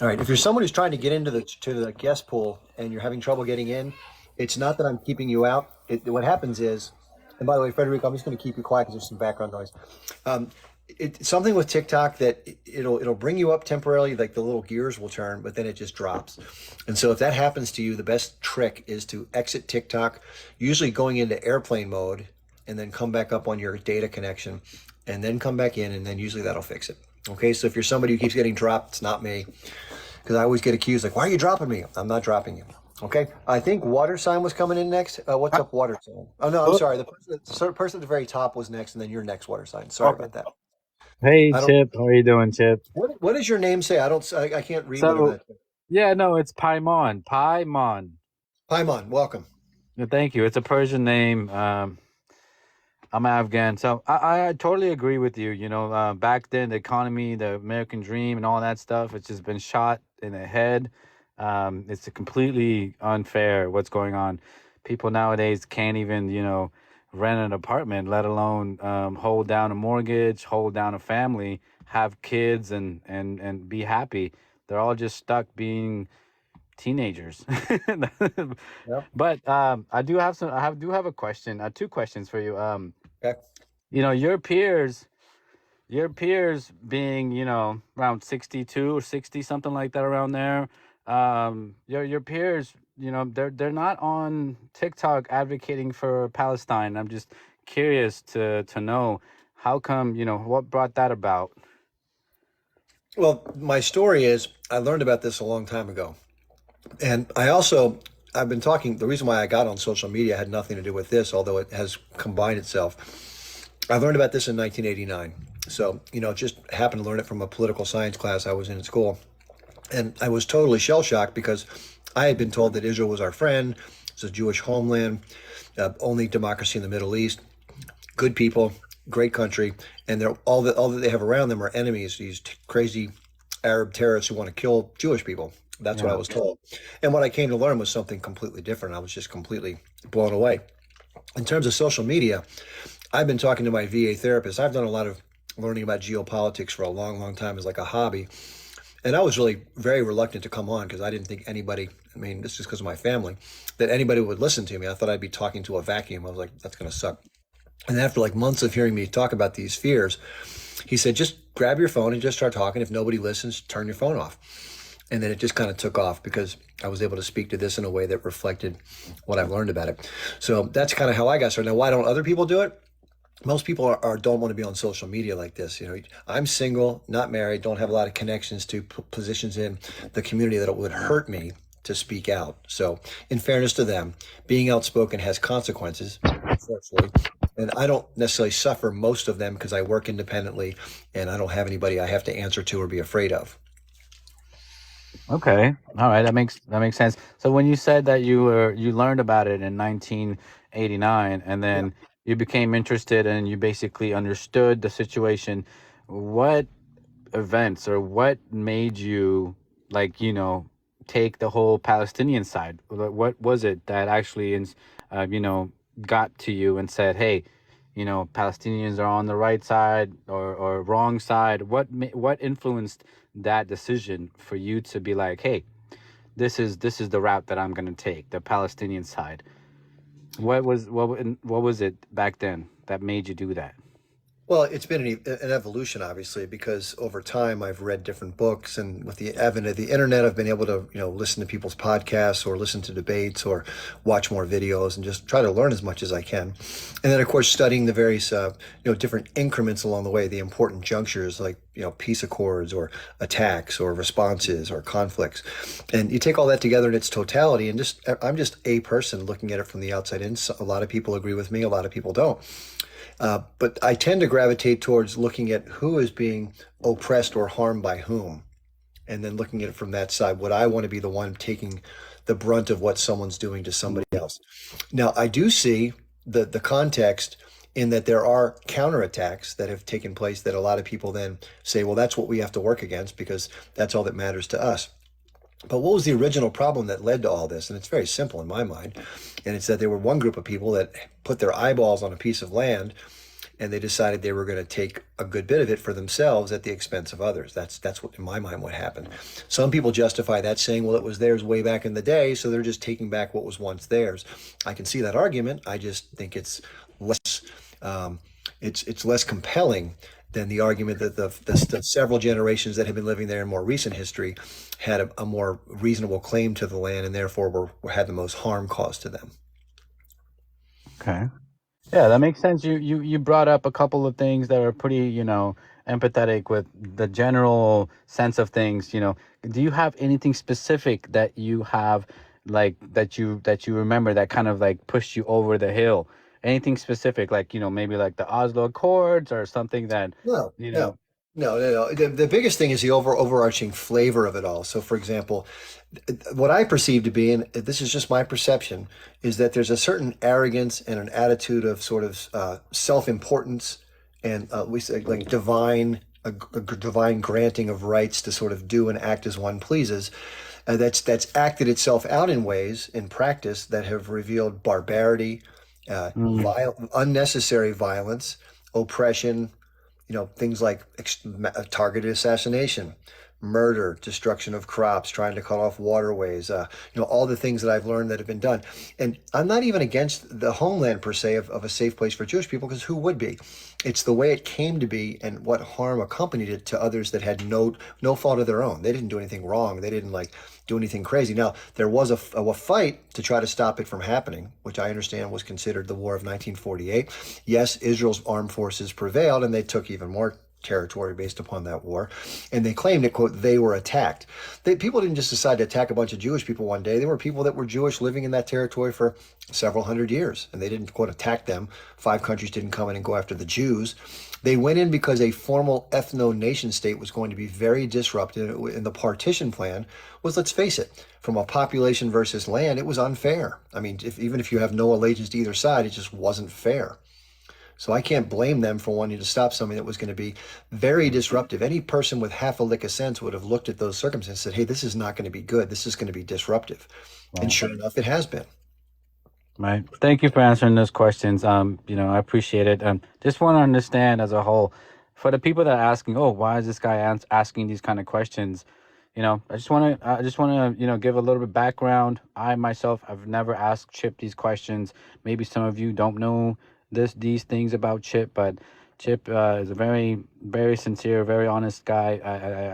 All right. If you're someone who's trying to get into the guest pool and you're having trouble getting in, it's not that I'm keeping you out. What happens is, and by the way, Frederico, I'm just going to keep you quiet because there's some background noise. It's something with TikTok that it'll bring you up temporarily, like the little gears will turn, but then it just drops. And so if that happens to you, the best trick is to exit TikTok, usually going into airplane mode, and then come back up on your data connection, and then come back in, and then usually that'll fix it. Okay, so if you're somebody who keeps getting dropped, it's not me, because I always get accused like, why are you dropping me? I'm not dropping you. Okay, I think Water Sign was coming in next. What's up, Water Sign? Oh no, I'm sorry. The person at the very top was next, and then you're next, Water Sign. Sorry about that. Hey I don't. Chip, how are you doing, Chip? What does your name say? I can't read whatever So, that says. yeah, no, it's Paimon. Paimon. Paimon, welcome. Thank you. It's a Persian name. I'm Afghan, so I totally agree with you. You know, back then the economy, the American dream, and all that stuff, it's just been shot in the head. It's completely unfair what's going on. People nowadays can't even, rent an apartment, let alone hold down a mortgage, hold down a family, have kids, and be happy. They're all just stuck being teenagers. Yep. But I do have a question, two questions for you. Okay. Your peers being, around 62 or 60, something like that around there. Your peers, they're not on TikTok advocating for Palestine. I'm just curious to know how come, what brought that about? Well, my story is I learned about this a long time ago. And I've been talking, the reason why I got on social media had nothing to do with this, although it has combined itself. I learned about this in 1989. So, just happened to learn it from a political science class I was in school. And I was totally shell shocked because I had been told that Israel was our friend. It's a Jewish homeland, only democracy in the Middle East, good people, great country. And all that they have around them are enemies, these crazy Arab terrorists who want to kill Jewish people. That's what I was told. And what I came to learn was something completely different. I was just completely blown away. In terms of social media, I've been talking to my VA therapist. I've done a lot of learning about geopolitics for a long, long time as like a hobby. And I was really very reluctant to come on because I didn't think anybody, this is because of my family, that anybody would listen to me. I thought I'd be talking to a vacuum. I was like, that's going to suck. And after like months of hearing me talk about these fears, he said, just grab your phone and just start talking. If nobody listens, turn your phone off. And then it just kind of took off because I was able to speak to this in a way that reflected what I've learned about it. So that's kind of how I got started. Now, why don't other people do it? Most people don't want to be on social media like this. I'm single, not married, don't have a lot of connections to positions in the community that it would hurt me to speak out. So in fairness to them, being outspoken has consequences, unfortunately. And I don't necessarily suffer most of them because I work independently and I don't have anybody I have to answer to or be afraid of. Okay. All right. That makes sense. So when you said that you learned about it in 1989 and then you became interested and you basically understood the situation, what events or what made you take the whole Palestinian side? What was it that actually got to you and said, hey, Palestinians are on the right side or wrong side? What influenced that decision for you to be like, hey, this is the route that I'm going to take, the Palestinian side? What was it back then that made you do that? Well, it's been an evolution, obviously, because over time I've read different books, and with the advent of the internet, I've been able to, listen to people's podcasts or listen to debates or watch more videos and just try to learn as much as I can. And then, of course, studying the various, different increments along the way, the important junctures like, peace accords or attacks or responses or conflicts. And you take all that together in its totality, and I'm just a person looking at it from the outside in. So a lot of people agree with me, a lot of people don't. But I tend to gravitate towards looking at who is being oppressed or harmed by whom, and then looking at it from that side. Would I want to be the one taking the brunt of what someone's doing to somebody else? Now, I do see the context in that there are counterattacks that have taken place that a lot of people then say, well, that's what we have to work against because that's all that matters to us. But what was the original problem that led to all this? And it's very simple in my mind. And it's that there were one group of people that put their eyeballs on a piece of land and they decided they were going to take a good bit of it for themselves at the expense of others. That's what, in my mind, what happened. Some people justify that saying, well, it was theirs way back in the day, so they're just taking back what was once theirs. I can see that argument. I just think it's less it's less compelling than the argument that the several generations that have been living there in more recent history had a more reasonable claim to the land and therefore had the most harm caused to them. Okay. Yeah, that makes sense. You brought up a couple of things that are pretty, empathetic with the general sense of things. Do you have anything specific that you have, like that you remember that kind of like pushed you over the hill? Anything specific, like maybe like the Oslo Accords or something that No, you no, know? no. The biggest thing is the overarching flavor of it all. So, for example, what I perceive to be, and this is just my perception, is that there's a certain arrogance and an attitude of sort of self-importance and we say like divine granting of rights to sort of do and act as one pleases. That's acted itself out in ways in practice that have revealed barbarity, Mm. unnecessary violence, oppression, things like targeted assassination, murder, destruction of crops, trying to cut off waterways, all the things that I've learned that have been done. And I'm not even against the homeland per se of a safe place for Jewish people, because who would be? It's the way it came to be and what harm accompanied it to others that had no fault of their own. They didn't do anything wrong. They didn't do anything crazy. Now, there was a fight to try to stop it from happening, which I understand was considered the War of 1948. Yes, Israel's armed forces prevailed and they took even more territory based upon that war. And they claimed that, quote, they were attacked. People didn't just decide to attack a bunch of Jewish people one day. They were people that were Jewish living in that territory for several hundred years. And they didn't, quote, attack them. 5 countries didn't come in and go after the Jews. They went in because a formal ethno-nation state was going to be very disruptive. And the partition plan was, let's face it, from a population versus land, it was unfair. I mean, even if you have no allegiance to either side, it just wasn't fair. So I can't blame them for wanting to stop something that was going to be very disruptive. Any person with half a lick of sense would have looked at those circumstances and said, hey, this is not going to be good. This is going to be disruptive. And Right. sure enough, it has been. Right. Thank you for answering those questions. I appreciate it. Just want to understand as a whole, for the people that are asking, oh, why is this guy asking these kind of questions? I just want to give a little bit of background. I myself, I've never asked Chip these questions. Maybe some of you don't know these things about Chip, but Chip is a very, very sincere, very honest guy.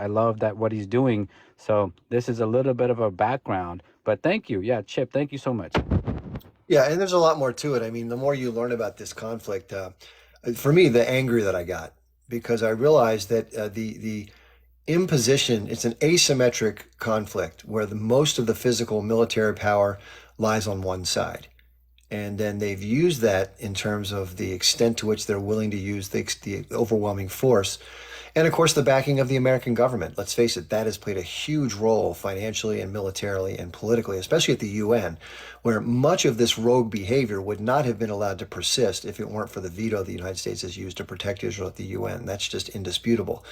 I love that what he's doing. So this is a little bit of a background, but thank you. Yeah, Chip, thank you so much. Yeah, and there's a lot more to it. I mean, the more you learn about this conflict, for me, the angrier that I got, because I realized that the imposition, it's an asymmetric conflict where most of the physical military power lies on one side. And then they've used that in terms of the extent to which they're willing to use the overwhelming force. And of course, the backing of the American government. Let's face it, that has played a huge role financially and militarily and politically, especially at the UN, where much of this rogue behavior would not have been allowed to persist if it weren't for the veto the United States has used to protect Israel at the UN. That's just indisputable.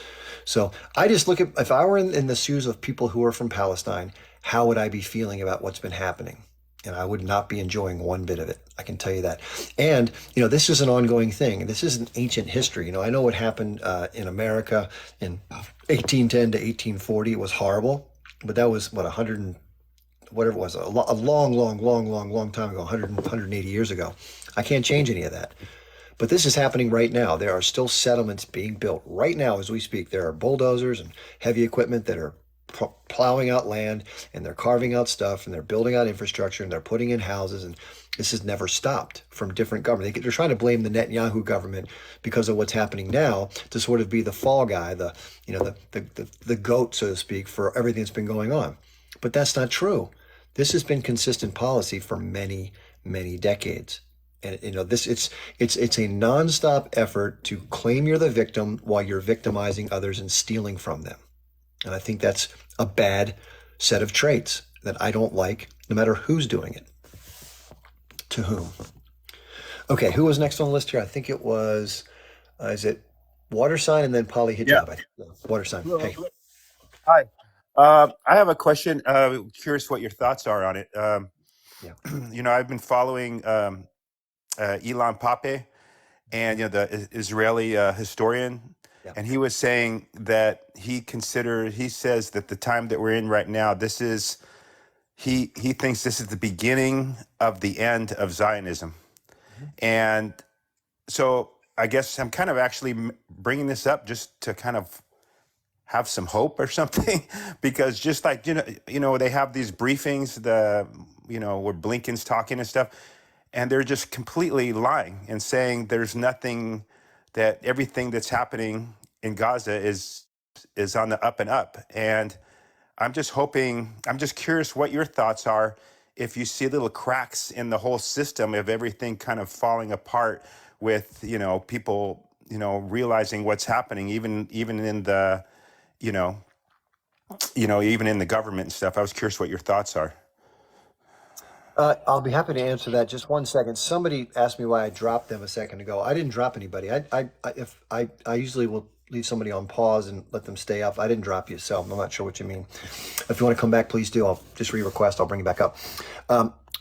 So I just look at, if I were in the shoes of people who are from Palestine, how would I be feeling about what's been happening? And I would not be enjoying one bit of it. I can tell you that. And, this is an ongoing thing. This isn't ancient history. I know what happened in America in 1810 to 1840. It was horrible, but that was, what, 100 and whatever it was, a long time ago, 180 years ago. I can't change any of that. But this is happening right now. There are still settlements being built right now as we speak. There are bulldozers and heavy equipment that are plowing out land, and they're carving out stuff, and they're building out infrastructure, and they're putting in houses, and this has never stopped from different governments. They're trying to blame the Netanyahu government because of what's happening now to sort of be the fall guy, the goat, so to speak, for everything that's been going on. But that's not true. This has been consistent policy for many, many decades. And it's a nonstop effort to claim you're the victim while you're victimizing others and stealing from them. And I think that's a bad set of traits that I don't like, no matter who's doing it. To whom? Okay, who was next on the list here? I think it was, is it Water Sign and then Polly Hijab? Yeah. Water Sign. Hey. Hi. I have a question. Curious what your thoughts are on it. Yeah. I've been following Ilan Pappé and the Israeli historian, Yeah. and he was saying that he says that the time that we're in right now, he thinks this is the beginning of the end of Zionism. And so I guess I'm kind of actually bringing this up just to kind of have some hope or something, because just like, they have these briefings, where Blinken's talking and stuff, and they're just completely lying and saying there's nothing, that everything that's happening in Gaza is on the up and up. And I'm just curious what your thoughts are, if you see little cracks in the whole system of everything kind of falling apart with, people, realizing what's happening, even in the, even in the government and stuff. I was curious what your thoughts are. I'll be happy to answer that. Just one second. Somebody asked me why I dropped them a second ago. I didn't drop anybody. I usually will leave somebody on pause and let them stay up. I didn't drop you, so I'm not sure what you mean. If you want to come back, please do. I'll just re-request. I'll bring you back up.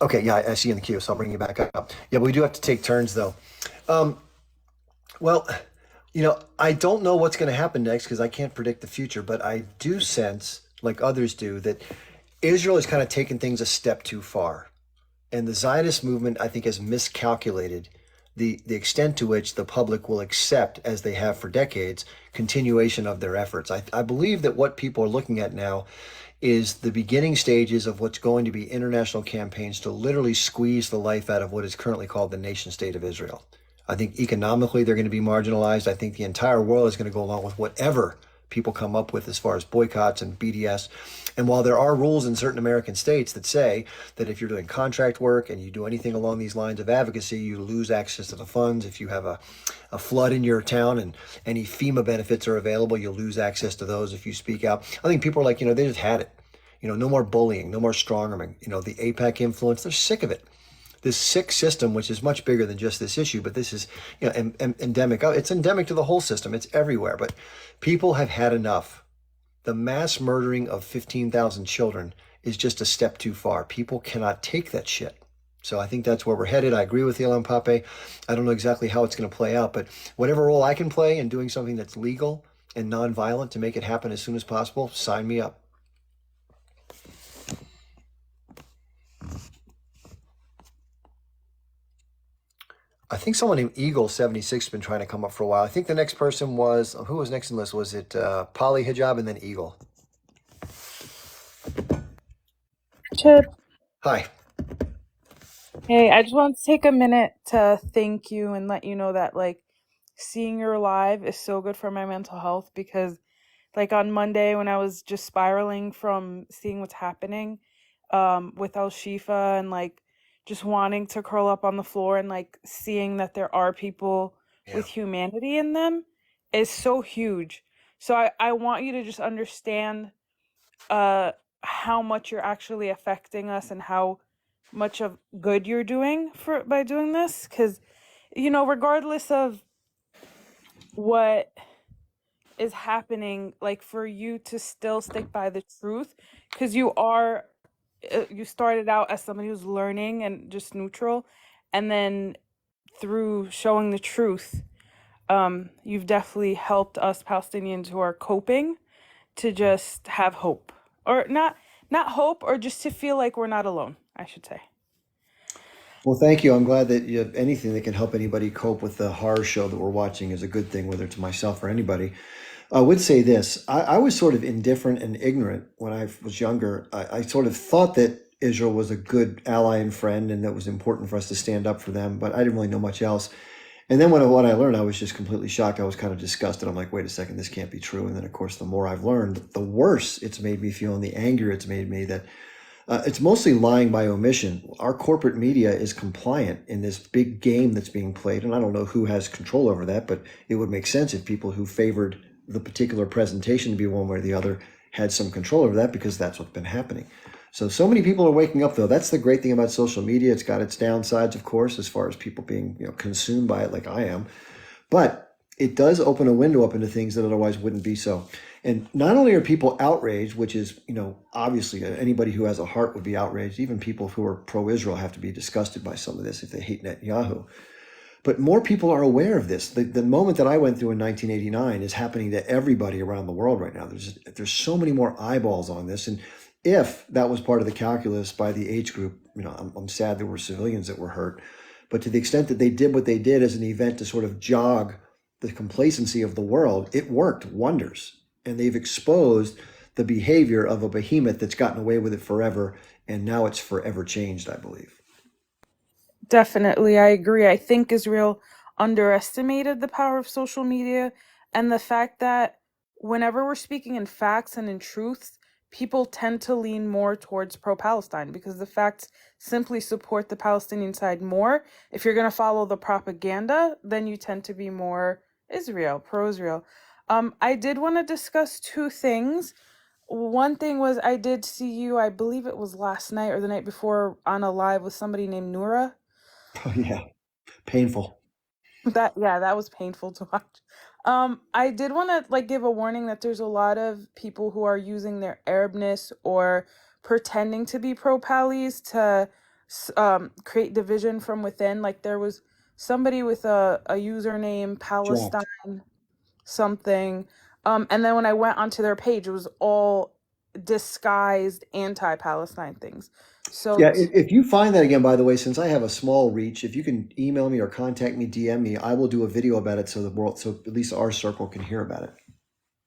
Okay, yeah, I see you in the queue, so I'll bring you back up. Yeah, but we do have to take turns, though. Well, I don't know what's going to happen next because I can't predict the future, but I do sense, like others do, that Israel is kind of taking things a step too far. And the Zionist movement, I think, has miscalculated the extent to which the public will accept, as they have for decades, continuation of their efforts. I believe that what people are looking at now is the beginning stages of what's going to be international campaigns to literally squeeze the life out of what is currently called the nation state of Israel. I think economically they're going to be marginalized. I think the entire world is going to go along with whatever people come up with as far as boycotts and BDS. And while there are rules in certain American states that say that if you're doing contract work and you do anything along these lines of advocacy, you lose access to the funds. If you have a flood in your town and any FEMA benefits are available, you'll lose access to those if you speak out. I think people are like, they just had it. No more bullying, no more strong arming. The AIPAC influence, they're sick of it. This sick system, which is much bigger than just this issue, but this is endemic. It's endemic to the whole system. It's everywhere. But people have had enough. The mass murdering of 15,000 children is just a step too far. People cannot take that shit. So I think that's where we're headed. I agree with Ilan Pape. I don't know exactly how it's going to play out, but whatever role I can play in doing something that's legal and nonviolent to make it happen as soon as possible, sign me up. I think someone named Eagle76 has been trying to come up for a while. I think the next person was, who was next in the list? Was it Poly Hijab and then Eagle? Chip, Hi. hey, I just want to take a minute to thank you and let you know that seeing your live is so good for my mental health, because on Monday when I was just spiraling from seeing what's happening with Al Shifa and just wanting to curl up on the floor and seeing that there are people with humanity in them is so huge. So I want you to just understand how much you're actually affecting us and how much of good you're doing by doing this, because regardless of what is happening, for you to still stick by the truth, because you started out as somebody who's learning and just neutral, and then through showing the truth, you've definitely helped us Palestinians who are coping to just have hope, or not hope, or just to feel like we're not alone, I should say. Well, thank you. I'm glad that you have anything that can help anybody cope with the horror show that we're watching is a good thing, whether it's myself or anybody. I would say this. I was sort of indifferent and ignorant when I was younger. I sort of thought that Israel was a good ally and friend and that it was important for us to stand up for them, but I didn't really know much else. And then when what I learned, I was just completely shocked. I was kind of disgusted. I'm like, wait a second, this can't be true. And then, of course, the more I've learned, the worse it's made me feel, and the angrier it's made me that it's mostly lying by omission. Our corporate media is compliant in this big game that's being played. And I don't know who has control over that, but it would make sense if people who favored the particular presentation to be one way or the other had some control over that, because that's what's been happening. So many people are waking up, though. That's the great thing about social media. It's got its downsides, of course, as far as people being consumed by it like I am. But it does open a window up into things that otherwise wouldn't be so. And not only are people outraged, which is, obviously anybody who has a heart would be outraged. Even people who are pro-Israel have to be disgusted by some of this if they hate Netanyahu. But more people are aware of this. The moment that I went through in 1989 is happening to everybody around the world right now. There's so many more eyeballs on this. And if that was part of the calculus by the H group, I'm sad there were civilians that were hurt. But to the extent that they did what they did as an event to sort of jog the complacency of the world, it worked wonders. And they've exposed the behavior of a behemoth that's gotten away with it forever. And now it's forever changed, I believe. Definitely, I agree. I think Israel underestimated the power of social media and the fact that whenever we're speaking in facts and in truths, people tend to lean more towards pro-Palestine because the facts simply support the Palestinian side more. If you're going to follow the propaganda, then you tend to be more Israel, pro-Israel. I did want to discuss two things. One thing was I did see you, I believe it was last night or the night before, on a live with somebody named Noura. Oh, yeah. Painful. That was painful to watch. I did want to give a warning that there's a lot of people who are using their Arabness or pretending to be pro-Palis to create division from within. Like there was somebody with a username Palestine something. And then when I went onto their page, it was all disguised anti-Palestine things. So Yeah, if you find that again, by the way, since I have a small reach, if you can email me or contact me, DM me, I will do a video about it so at least our circle can hear about it.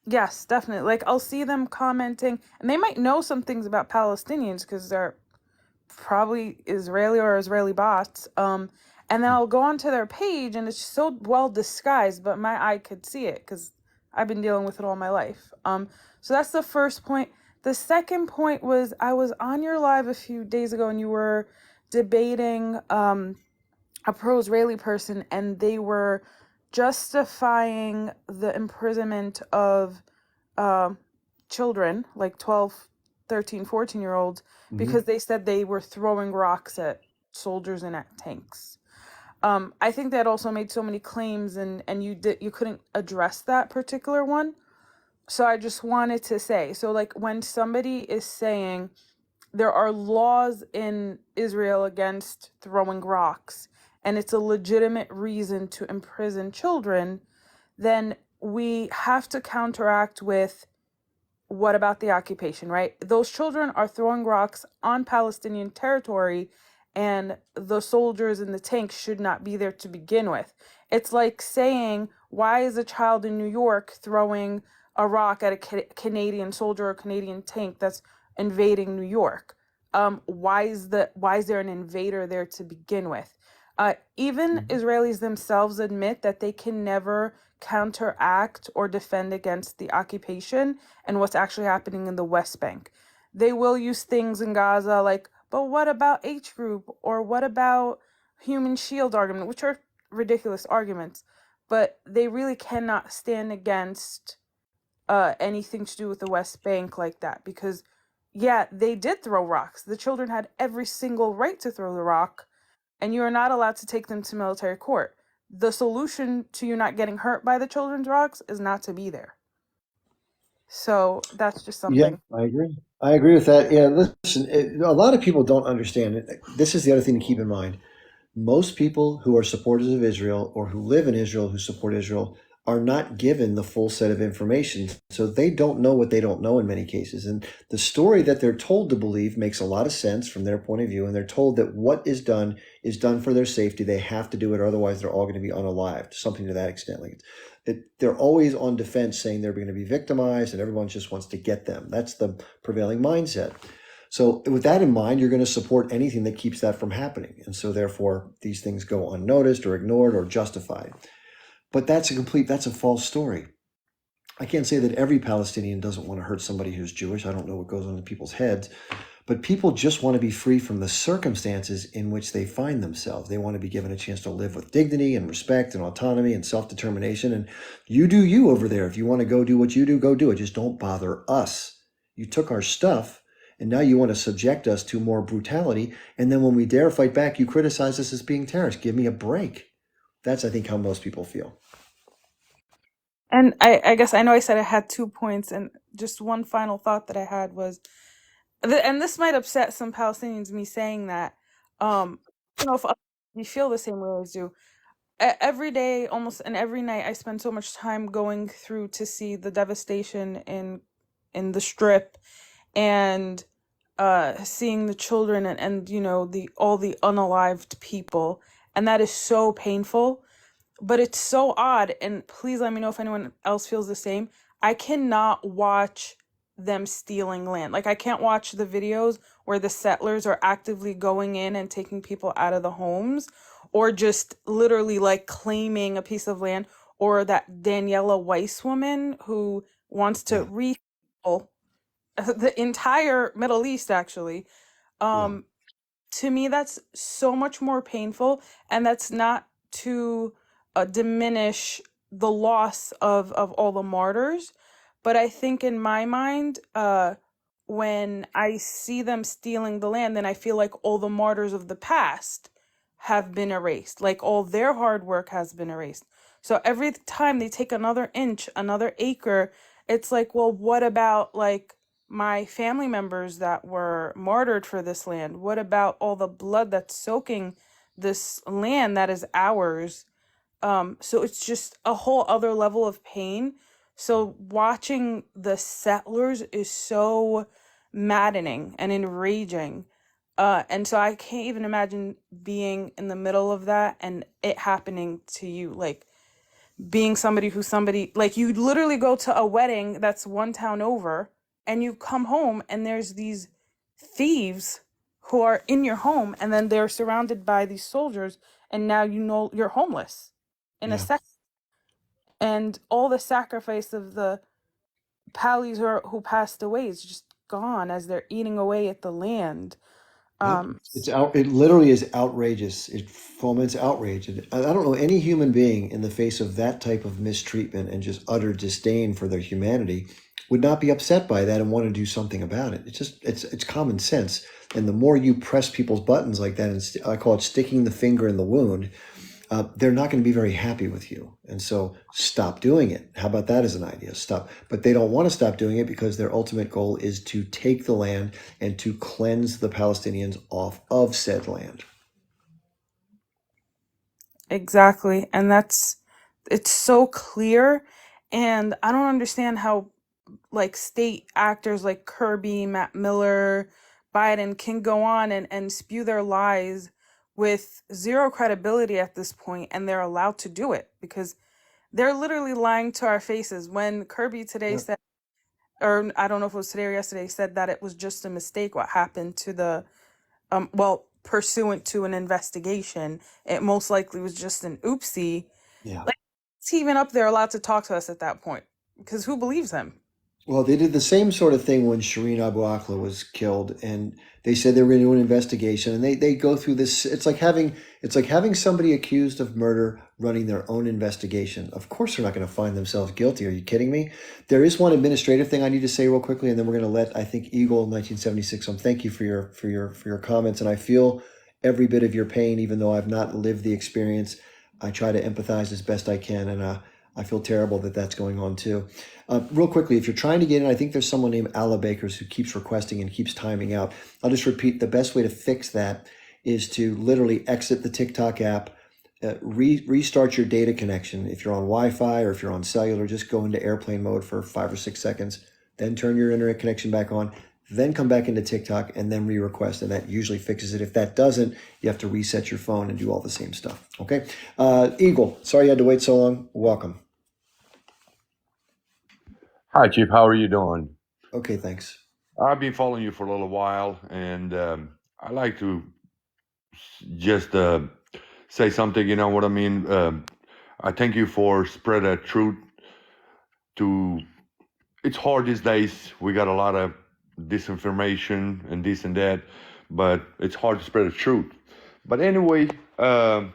yes, definitely. Like I'll see them commenting, and they might know some things about Palestinians because they're probably Israeli or Israeli bots. And then I'll go onto their page, and it's so well disguised, but my eye could see it because I've been dealing with it all my life. So that's the first point. The second point was I was on your live a few days ago, and you were debating a pro-Israeli person, and they were justifying the imprisonment of children, like 12, 13, 14-year-olds, because they said they were throwing rocks at soldiers and at tanks. I think that also made so many claims, and you couldn't address that particular one. So I just wanted to say, so like when somebody is saying there are laws in Israel against throwing rocks, and it's a legitimate reason to imprison children, then we have to counteract with, what about the occupation, right? Those children are throwing rocks on Palestinian territory, and the soldiers in the tanks should not be there to begin with. It's like saying, why is a child in New York throwing a rock at a Canadian soldier or Canadian tank that's invading New York? Why is there an invader there to begin with? Even Israelis themselves admit that they can never counteract or defend against the occupation and what's actually happening in the West Bank. They will use things in Gaza like, but what about H group, or what about human shield argument, which are ridiculous arguments, but they really cannot stand against anything to do with the West Bank like that, because yeah, they did throw rocks. The children had every single right to throw the rock, and you are not allowed to take them to military court. The solution to you not getting hurt by the children's rocks is not to be there. So that's just something. Yeah, I agree with that. Yeah, listen, a lot of people don't understand it. This is the other thing to keep in mind. Most people who are supporters of Israel or who live in Israel who support Israel are not given the full set of information. So they don't know what they don't know in many cases. And the story that they're told to believe makes a lot of sense from their point of view. And they're told that what is done for their safety. They have to do it, or otherwise they're all going to be unalived, something to that extent. They're always on defense, saying they're going to be victimized and everyone just wants to get them. That's the prevailing mindset. So with that in mind, you're going to support anything that keeps that from happening. And so therefore, these things go unnoticed or ignored or justified. But that's a false story. I can't say that every Palestinian doesn't want to hurt somebody who's Jewish. I don't know what goes on in people's heads. But people just want to be free from the circumstances in which they find themselves. They want to be given a chance to live with dignity and respect and autonomy and self-determination. And you do you over there. If you want to go do what you do, go do it. Just don't bother us. You took our stuff, and now you want to subject us to more brutality. And then when we dare fight back, you criticize us as being terrorists. Give me a break. That's, I think, how most people feel. And I guess I know I said I had 2 points, and just one final thought that I had was, and this might upset some Palestinians, me saying that, if you feel the same way as you, every day almost and every night I spend so much time going through to see the devastation in the strip and seeing the children and you know the all the unalived people, and that is so painful. But it's so odd, and please let me know if anyone else feels the same. I cannot watch them stealing land. Like, I can't watch the videos where the settlers are actively going in and taking people out of the homes, or just literally like claiming a piece of land, or that Daniela Weiss woman who wants to refill the entire Middle East, actually. Um, to me, that's so much more painful, and that's not to diminish the loss of all the martyrs, but I think in my mind, when I see them stealing the land, then I feel like all the martyrs of the past have been erased, like all their hard work has been erased. So every time they take another inch, another acre, it's like, well, what about like my family members that were martyred for this land? What about all the blood that's soaking this land that is ours? So it's just a whole other level of pain. So watching the settlers is so maddening and enraging. And so I can't even imagine being in the middle of that and it happening to you. Like, being somebody like, you literally go to a wedding that's one town over and you come home and there's these thieves who are in your home, and then they're surrounded by these soldiers, and now you know you're homeless in a second. And all the sacrifice of the Palis who passed away is just gone as they're eating away at the land. It's out. It literally is outrageous. It foments outrage. And I don't know any human being in the face of that type of mistreatment and just utter disdain for their humanity would not be upset by that and want to do something about it. It's just it's common sense. And the more you press people's buttons like that, and I call it sticking the finger in the wound, they're not going to be very happy with you. And so stop doing it. How about that as an idea? Stop. But they don't want to stop doing it because their ultimate goal is to take the land and to cleanse the Palestinians off of said land. Exactly. And it's so clear. And I don't understand how like state actors like Kirby, Matt Miller, Biden can go on and spew their lies with zero credibility at this point, and they're allowed to do it because they're literally lying to our faces. When Kirby today said, or I don't know if it was today or yesterday, said that it was just a mistake what happened to the well, pursuant to an investigation, it most likely was just an oopsie. Yeah. Like, is he even up there allowed to talk to us at that point? Because who believes him? Well, they did the same sort of thing when Shireen Abu Akleh was killed, and they said they were going to do an investigation, and they go through this. It's like having somebody accused of murder running their own investigation. Of course, they're not going to find themselves guilty. Are you kidding me? There is one administrative thing I need to say real quickly, and then we're going to let, I think, Eagle 1976. Thank you for your comments, and I feel every bit of your pain, even though I've not lived the experience. I try to empathize as best I can, and I feel terrible that that's going on too. Real quickly, if you're trying to get in, I think there's someone named Alla Bakers who keeps requesting and keeps timing out. I'll just repeat, the best way to fix that is to literally exit the TikTok app, restart your data connection. If you're on Wi-Fi or if you're on cellular, just go into airplane mode for 5 or 6 seconds, then turn your internet connection back on, then come back into TikTok and then re-request, and that usually fixes it. If that doesn't, you have to reset your phone and do all the same stuff. Okay. Eagle, sorry you had to wait so long. Welcome. Hi, Chief. How are you doing? Okay, thanks. I've been following you for a little while, and I like to just say something. You know what I mean? I thank you for spread that truth. It's hard these days. We got a lot of disinformation and this and that, but it's hard to spread the truth. But anyway, I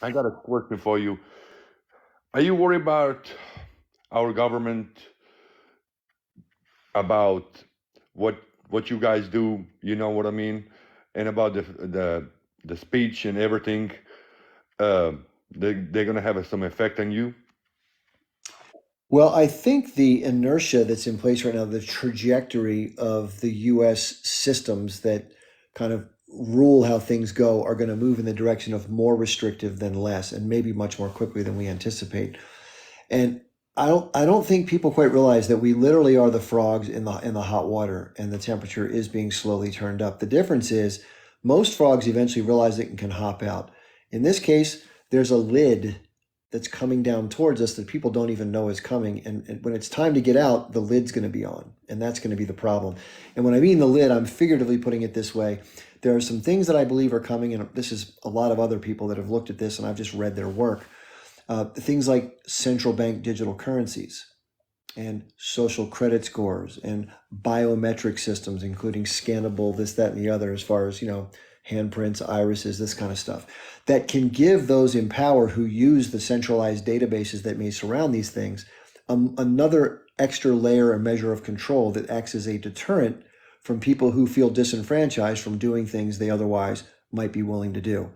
got a question for you. Are you worried about our government? About what you guys do, you know what I mean, and about the speech and everything, they're gonna have some effect on you? Well, I think the inertia that's in place right now, the trajectory of the U.S. systems that kind of rule how things go are going to move in the direction of more restrictive than less, and maybe much more quickly than we anticipate. And I don't think people quite realize that we literally are the frogs in the hot water, and the temperature is being slowly turned up. The difference is most frogs eventually realize it and can hop out. In this case, there's a lid that's coming down towards us that people don't even know is coming. And when it's time to get out, the lid's going to be on, and that's going to be the problem. And when I mean the lid, I'm figuratively putting it this way. There are some things that I believe are coming, and this is a lot of other people that have looked at this, and I've just read their work. Things like central bank digital currencies and social credit scores and biometric systems, including scannable, this, that, and the other, as far as, handprints, irises, this kind of stuff, that can give those in power who use the centralized databases that may surround these things another extra layer or measure of control that acts as a deterrent from people who feel disenfranchised from doing things they otherwise might be willing to do.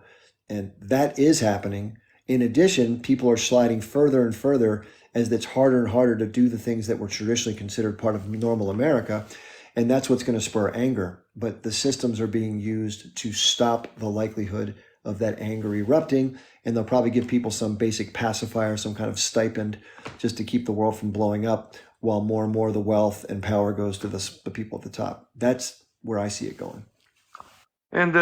And that is happening. In addition, people are sliding further and further as it's harder and harder to do the things that were traditionally considered part of normal America. And that's what's going to spur anger. But the systems are being used to stop the likelihood of that anger erupting. And they'll probably give people some basic pacifier, some kind of stipend, just to keep the world from blowing up, while more and more of the wealth and power goes to the people at the top. That's where I see it going. And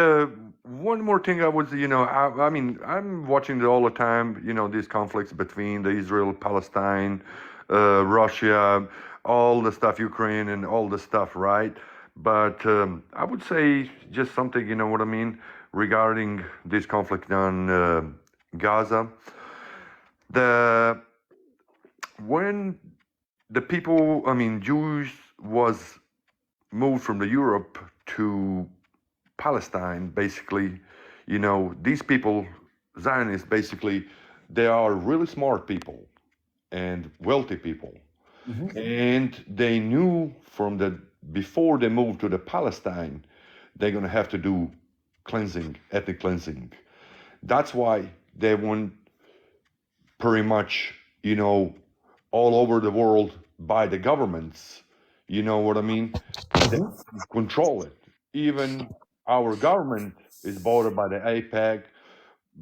one more thing I was, I mean, I'm watching it all the time, these conflicts between the Israel, Palestine, Russia, all the stuff, Ukraine and all the stuff, right? But I would say just something, regarding this conflict on Gaza. When the people, Jews was moved from the Europe to Palestine, basically, these people, Zionists, basically, they are really smart people and wealthy people. Mm-hmm. And they knew before they moved to the Palestine, they're going to have to do ethnic cleansing. That's why they went pretty much, all over the world by the governments. You know what I mean? They control it. Even our government is bordered by the AIPAC,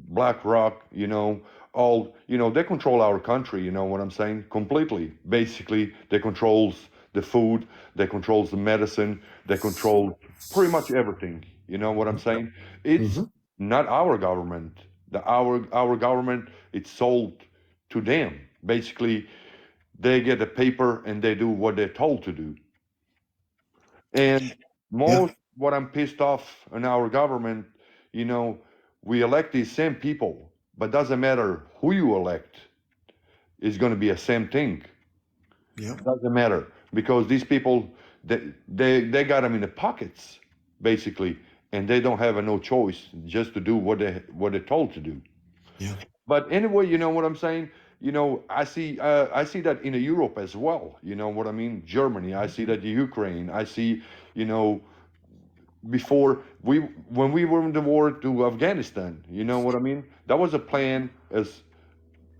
BlackRock, they control our country, you know what I'm saying? Completely. Basically, they controls the food, they controls the medicine, they control pretty much everything. You know what I'm saying? It's not our government. Our government, it's sold to them. Basically, they get a paper and they do what they're told to do. And what I'm pissed off on our government, we elect these same people, but doesn't matter who you elect, it's going to be the same thing. Yeah, doesn't matter, because these people, they got them in the pockets, basically, and they don't have no choice just to do what they're told to do. Yeah. But anyway, you know what I'm saying? I see that in Europe as well. You know what I mean? Germany. I see that in Ukraine. I see, before when we were in the war to Afghanistan, you know what I mean? That was a plan as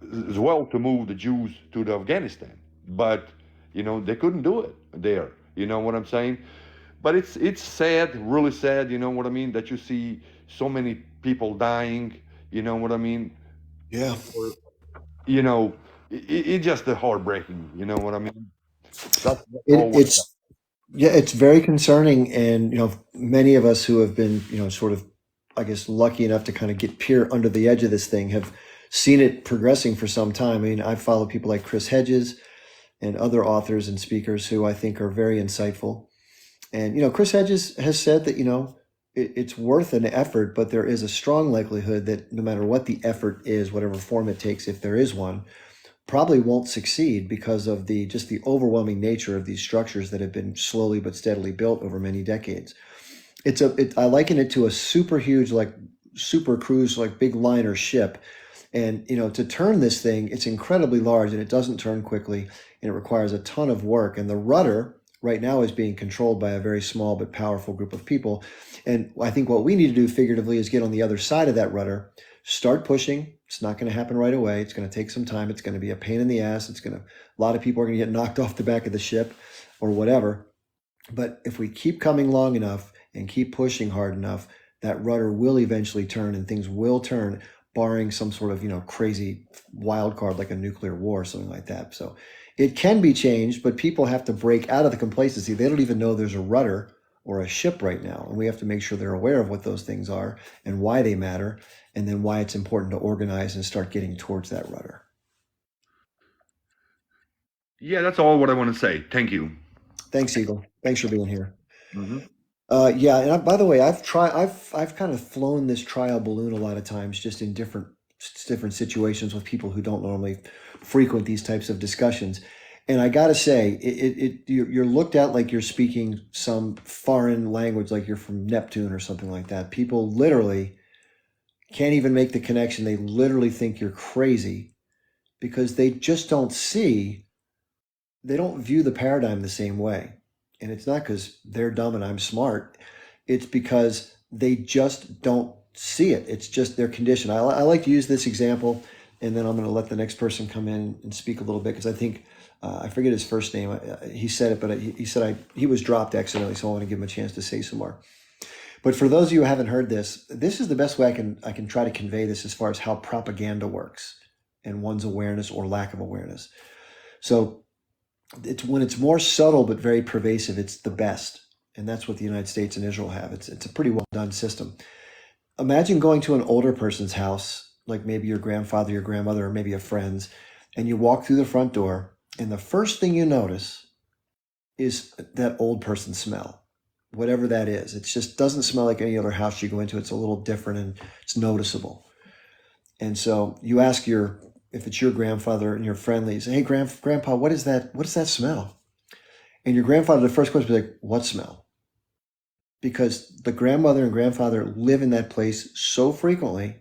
well to move the Jews to the Afghanistan, but they couldn't do it there. You know what I'm saying? But it's sad, really sad. You know what I mean? That you see so many people dying. You know what I mean? Yeah. It's just heartbreaking. You know what I mean? It's very concerning, and many of us who have been sort of, I guess, lucky enough to kind of peer under the edge of this thing have seen it progressing for some time. I mean, I follow people like Chris Hedges and other authors and speakers who I think are very insightful. And Chris Hedges has said that it's worth an effort, but there is a strong likelihood that no matter what the effort is, whatever form it takes, if there is one, probably won't succeed because of the overwhelming nature of these structures that have been slowly but steadily built over many decades. I liken it to a super huge, like super cruise, like big liner ship. And, to turn this thing, it's incredibly large and it doesn't turn quickly and it requires a ton of work. And the rudder right now is being controlled by a very small but powerful group of people. And I think what we need to do figuratively is get on the other side of that rudder, start pushing. It's not going to happen right away. It's going to take some time. It's going to be a pain in the ass. A lot of people are going to get knocked off the back of the ship or whatever. But if we keep coming long enough and keep pushing hard enough, that rudder will eventually turn and things will turn, barring some sort of, crazy wild card like a nuclear war or something like that. So it can be changed, but people have to break out of the complacency. They don't even know there's a rudder or a ship right now. And we have to make sure they're aware of what those things are and why they matter, and then why it's important to organize and start getting towards that rudder. Yeah, that's all what I want to say. Thank you. Thanks, Eagle. Thanks for being here. Mm-hmm. Yeah, and by the way, I've kind of flown this trial balloon a lot of times, just in different situations with people who don't normally frequent these types of discussions. And I got to say, you're looked at like you're speaking some foreign language, like you're from Neptune or something like that. People literally can't even make the connection. They literally think you're crazy because they just don't see, they don't view the paradigm the same way. And it's not because they're dumb and I'm smart. It's because they just don't see it. It's just their condition. I like to use this example, and then I'm going to let the next person come in and speak a little bit, because I think, I forget his first name. He said it, but he said he was dropped accidentally, so I want to give him a chance to say some more. But for those of you who haven't heard this is the best way I can try to convey this as far as how propaganda works and one's awareness or lack of awareness. So it's when it's more subtle but very pervasive, it's the best. And that's what the United States and Israel have. It's a pretty well done system. Imagine going to an older person's house, like maybe your grandfather, your grandmother, or maybe a friend's, and you walk through the front door, and the first thing you notice is that old person smell, whatever that is. It just doesn't smell like any other house you go into. It's a little different and it's noticeable. And so you ask if it's your grandfather and you're friendly, you say, hey, grandpa, what is that? What does that smell? And your grandfather, the first question will be like, what smell? Because the grandmother and grandfather live in that place so frequently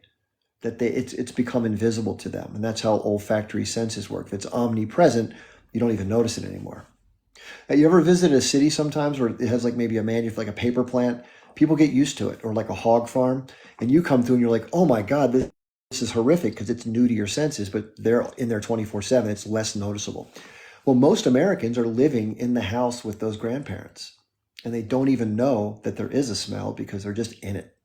that it's become invisible to them. And that's how olfactory senses work. If it's omnipresent, you don't even notice it anymore. Have you ever visited a city sometimes where it has like maybe like a paper plant? People get used to it, or like a hog farm, and you come through and you're like, oh my God, this is horrific, because it's new to your senses, but they're in there 24/7. It's less noticeable. Well, most Americans are living in the house with those grandparents, and they don't even know that there is a smell because they're just in it.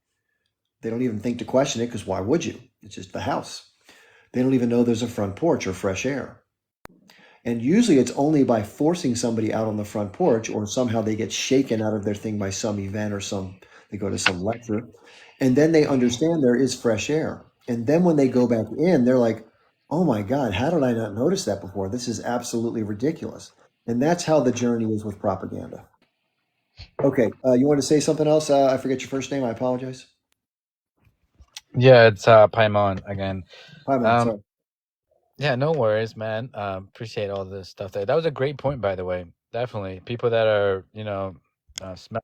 They don't even think to question it, because why would you? It's just the house. They don't even know there's a front porch or fresh air. And usually it's only by forcing somebody out on the front porch, or somehow they get shaken out of their thing by some event, or they go to some lecture, and then they understand there is fresh air. And then when they go back in, they're like, oh my God, how did I not notice that before? This is absolutely ridiculous. And that's how the journey is with propaganda. Okay, you want to say something else? I forget your first name. I apologize. Yeah, it's Paimon again. Paimon, sorry. Yeah, no worries, man. Appreciate all this stuff there. That was a great point, by the way. Definitely. People that are, smell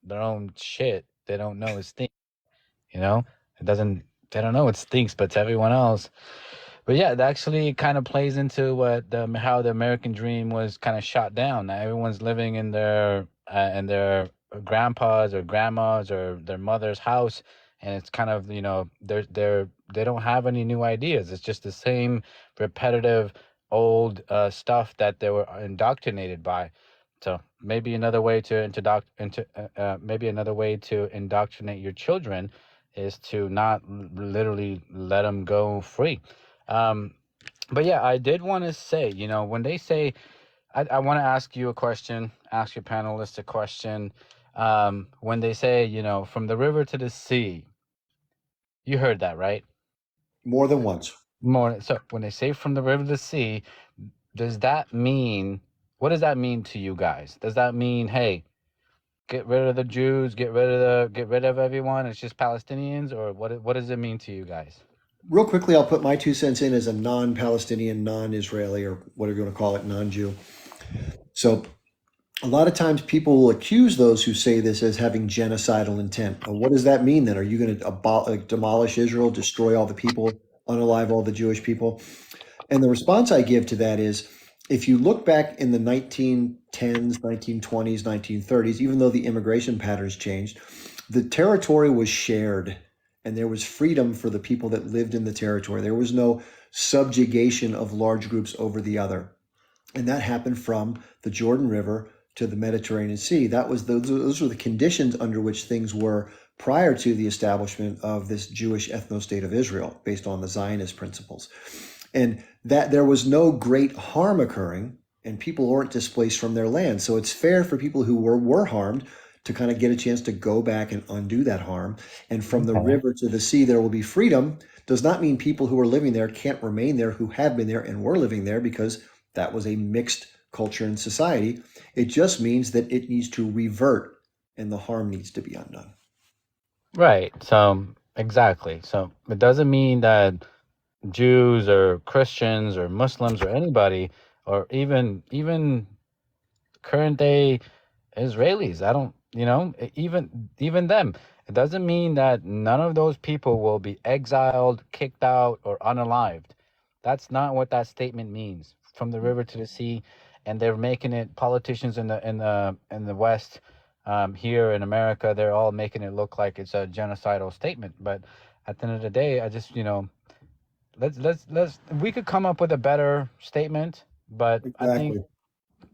their own shit, they don't know it stinks. They don't know it stinks, but to everyone else. But yeah, it actually kind of plays into how the American dream was kind of shot down. Now everyone's living in their grandpa's or grandma's or their mother's house, and it's kind of they don't have any new ideas. It's just the same repetitive old stuff that they were indoctrinated by. So maybe another way to indoctrinate your children is to not literally let them go free. But yeah, I did want to say, when they say, I want to ask you a question, ask your panelists a question. When they say, from the river to the sea, you heard that, right? More than once. So when they say from the river to the sea, what does that mean to you guys? Does that mean, hey, get rid of the Jews, get rid of everyone, it's just Palestinians, or what does it mean to you guys? Real quickly, I'll put my 2 cents in as a non-Palestinian, non-Israeli, or whatever you want to call it, non-Jew. So a lot of times people will accuse those who say this as having genocidal intent. What does that mean then? Are you going to demolish Israel, destroy all the people, unalive all the Jewish people? And the response I give to that is, if you look back in the 1910s, 1920s, 1930s, even though the immigration patterns changed, the territory was shared. And there was freedom for the people that lived in the territory. There was no subjugation of large groups over the other. And that happened from the Jordan River to the Mediterranean Sea. Those were the conditions under which things were prior to the establishment of this Jewish ethno-state of Israel based on the Zionist principles. And that there was no great harm occurring and people weren't displaced from their land. So it's fair for people who were harmed to kind of get a chance to go back and undo that harm. And from the Okay. river to the sea, there will be freedom. Does not mean people who are living there can't remain there, who have been there and were living there, because that was a mixed culture and society. It just means that it needs to revert and the harm needs to be undone. Right. So exactly. So it doesn't mean that Jews or Christians or Muslims or anybody or even current day Israelis, I don't, even them. It doesn't mean that none of those people will be exiled, kicked out, or unalived. That's not what that statement means. From the river to the sea, and they're making it. Politicians in the West, here in America, they're all making it look like it's a genocidal statement. But at the end of the day, I just let's we could come up with a better statement. But I think Exactly.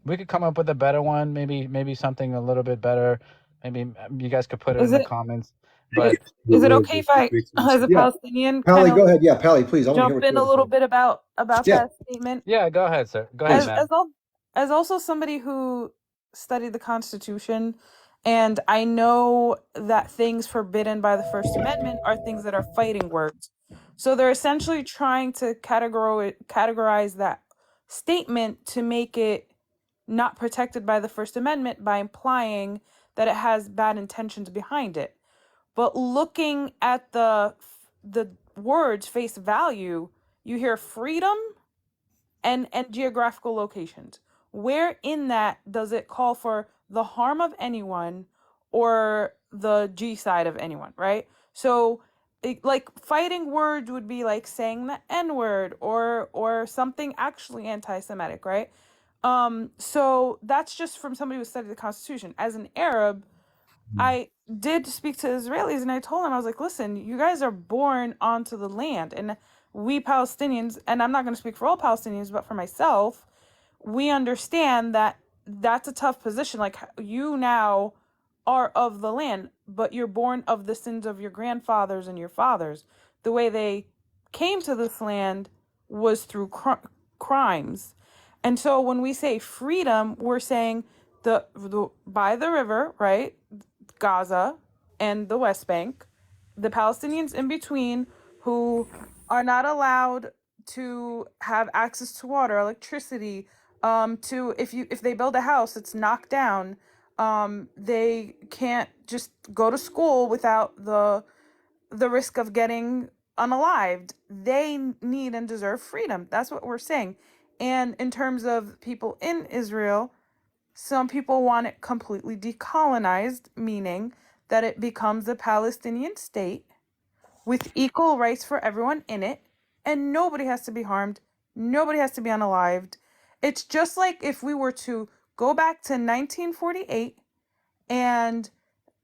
we could come up with a better one. Maybe something a little bit better. Maybe you guys could put it Is in the it comments. is, But is it okay if I, as a Yeah. Palestinian, Pally, kind go of ahead. Yeah, Pally, please. I want to hear jump what you in a have to little say. bit about Yeah, that statement? yeah, go ahead, sir. Go ahead, please. man. As also somebody who studied the Constitution, and I know that things forbidden by the First Amendment are things that are fighting words. So they're essentially trying to categorize that statement to make it not protected by the First Amendment by implying that it has bad intentions behind it. But looking at the words face value, you hear freedom and geographical locations. Where in that does it call for the harm of anyone or the G side of anyone, right? So like fighting words would be like saying the N word or something actually anti-Semitic, right? So that's just from somebody who studied the Constitution. As an Arab, I did speak to Israelis and I told them, I was like, listen, you guys are born onto the land. And we Palestinians, and I'm not going to speak for all Palestinians, but for myself, we understand that that's a tough position. Like, you now are of the land, but you're born of the sins of your grandfathers and your fathers. The way they came to this land was through crimes. And so when we say freedom, we're saying the by the river, right? Gaza and the West Bank, the Palestinians in between who are not allowed to have access to water, electricity, to if they build a house, it's knocked down. They can't just go to school without the risk of getting unalived. They need and deserve freedom. That's what we're saying. And in terms of people in Israel, some people want it completely decolonized, meaning that it becomes a Palestinian state with equal rights for everyone in it, and nobody has to be harmed, nobody has to be unalived. It's just like if we were to go back to 1948 and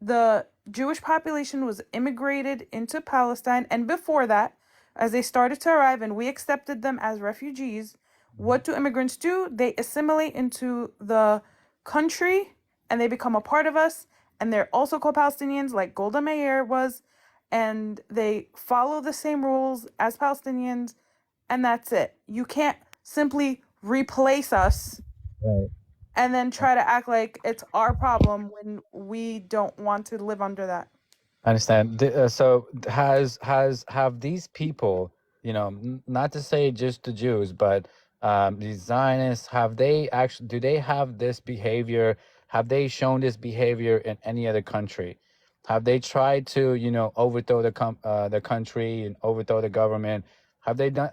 the Jewish population was immigrated into Palestine, and before that, as they started to arrive and we accepted them as refugees, what do immigrants do? They assimilate into the country and they become a part of us, and they're also called Palestinians, like Golda Meir was, and they follow the same rules as Palestinians, and that's it. You can't simply replace us Right. and then try to act like it's our problem when we don't want to live under that. I understand. So have these people, not to say just the Jews, but these Zionists, do they have this behavior? Have they shown this behavior in any other country? Have they tried to, overthrow the country and overthrow the government? Have they done?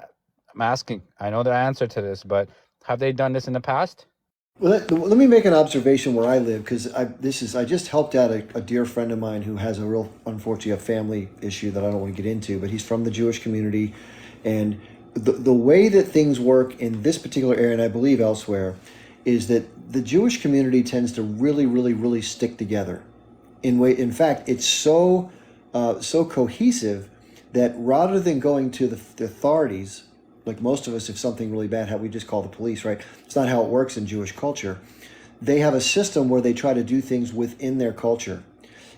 I'm asking. I know the answer to this, but have they done this in the past? Well, let me make an observation where I live, because I just helped out a dear friend of mine who has a real, unfortunately, a family issue that I don't want to get into, but he's from the Jewish community, and the way that things work in this particular area, and I believe elsewhere, is that the Jewish community tends to really, really, really stick together. In fact, it's so cohesive that rather than going to the authorities, like most of us, if something really bad, we just call the police, right? It's not how it works in Jewish culture. They have a system where they try to do things within their culture.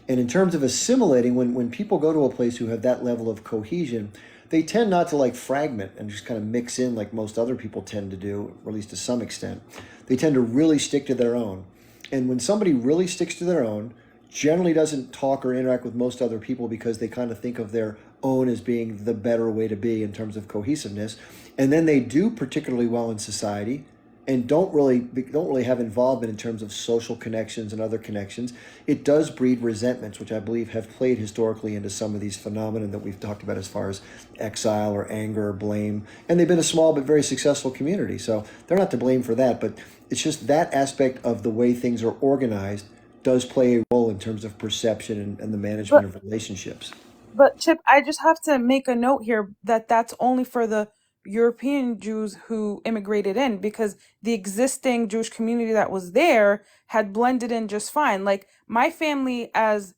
And in terms of assimilating, when people go to a place who have that level of cohesion, they tend not to like fragment and just kind of mix in like most other people tend to do, or at least to some extent. They tend to really stick to their own. And when somebody really sticks to their own, generally doesn't talk or interact with most other people because they kind of think of their own as being the better way to be in terms of cohesiveness. And then they do particularly well in society and don't really have involvement in terms of social connections and other connections. It does breed resentments, which I believe have played historically into some of these phenomena that we've talked about as far as exile or anger or blame. And they've been a small but very successful community, so they're not to blame for that. But it's just that aspect of the way things are organized does play a role in terms of perception and the management of relationships. But Chip, I just have to make a note here that that's only for the European Jews who immigrated in, because the existing Jewish community that was there had blended in just fine. Like my family, as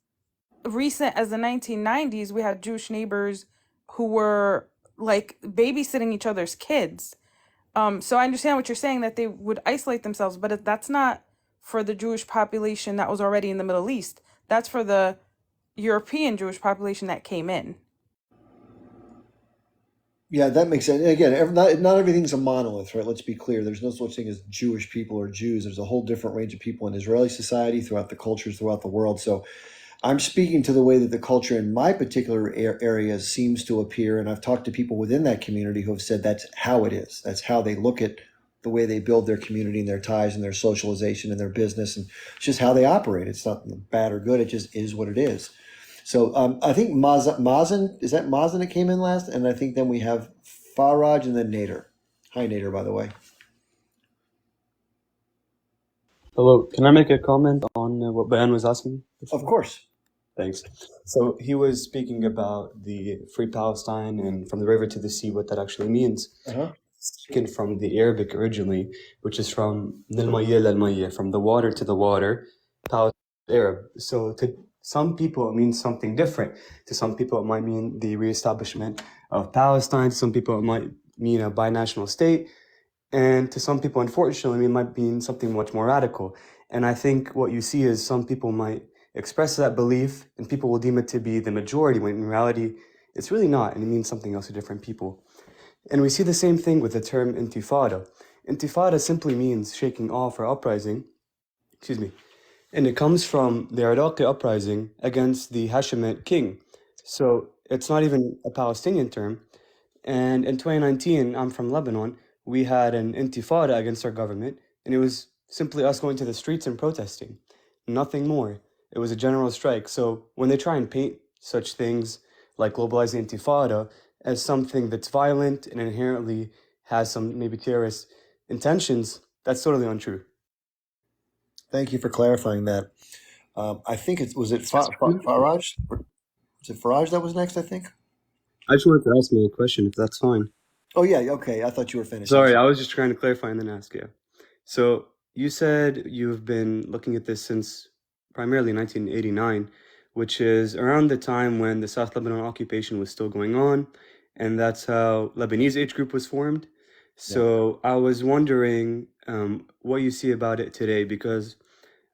recent as the 1990s, we had Jewish neighbors who were like babysitting each other's kids. So I understand what you're saying, that they would isolate themselves, but that's not for the Jewish population that was already in the Middle East. That's for the European Jewish population that came in. Yeah, that makes sense. Again, not everything's a monolith, right? Let's be clear. There's no such thing as Jewish people or Jews. There's a whole different range of people in Israeli society, throughout the cultures, throughout the world. So I'm speaking to the way that the culture in my particular area seems to appear. And I've talked to people within that community who have said that's how it is. That's how they look at the way they build their community and their ties and their socialization and their business. And it's just how they operate. It's not bad or good. It just is what it is. So I think Mazen, is that Mazen that came in last? And I think then we have Faraj and then Nader. Hi, Nader, by the way. Hello, can I make a comment on what Bayan was asking before? Of course. Thanks. So he was speaking about the Free Palestine and from the river to the sea, what that actually means. It's taken from the Arabic originally, which is from Nilmayya lal-Mayya, from the water to the water, Palestine Arab. So to some people it means something different. To some people it might mean the reestablishment of Palestine. To some people it might mean a binational state. And to some people, unfortunately, it might mean something much more radical. And I think what you see is some people might express that belief and people will deem it to be the majority, when in reality, it's really not, and it means something else to different people. And we see the same thing with the term intifada. Intifada simply means shaking off or uprising, and it comes from the Iraqi uprising against the Hashemite king. So it's not even a Palestinian term. And in 2019, I'm from Lebanon, we had an intifada against our government, and it was simply us going to the streets and protesting, nothing more. It was a general strike. So when they try and paint such things like globalizing intifada as something that's violent and inherently has some maybe terrorist intentions, that's totally untrue. Thank you for clarifying that. I think was it Faraj? Was it Faraj that was next, I think? I just wanted to ask me a question, if that's fine. Oh, yeah, okay. I thought you were finished. Sorry, I was just trying to clarify and then ask, yeah. So you said you've been looking at this since primarily 1989, which is around the time when the South Lebanon occupation was still going on, and that's how Lebanese Age Group was formed. So I was wondering what you see about it today, because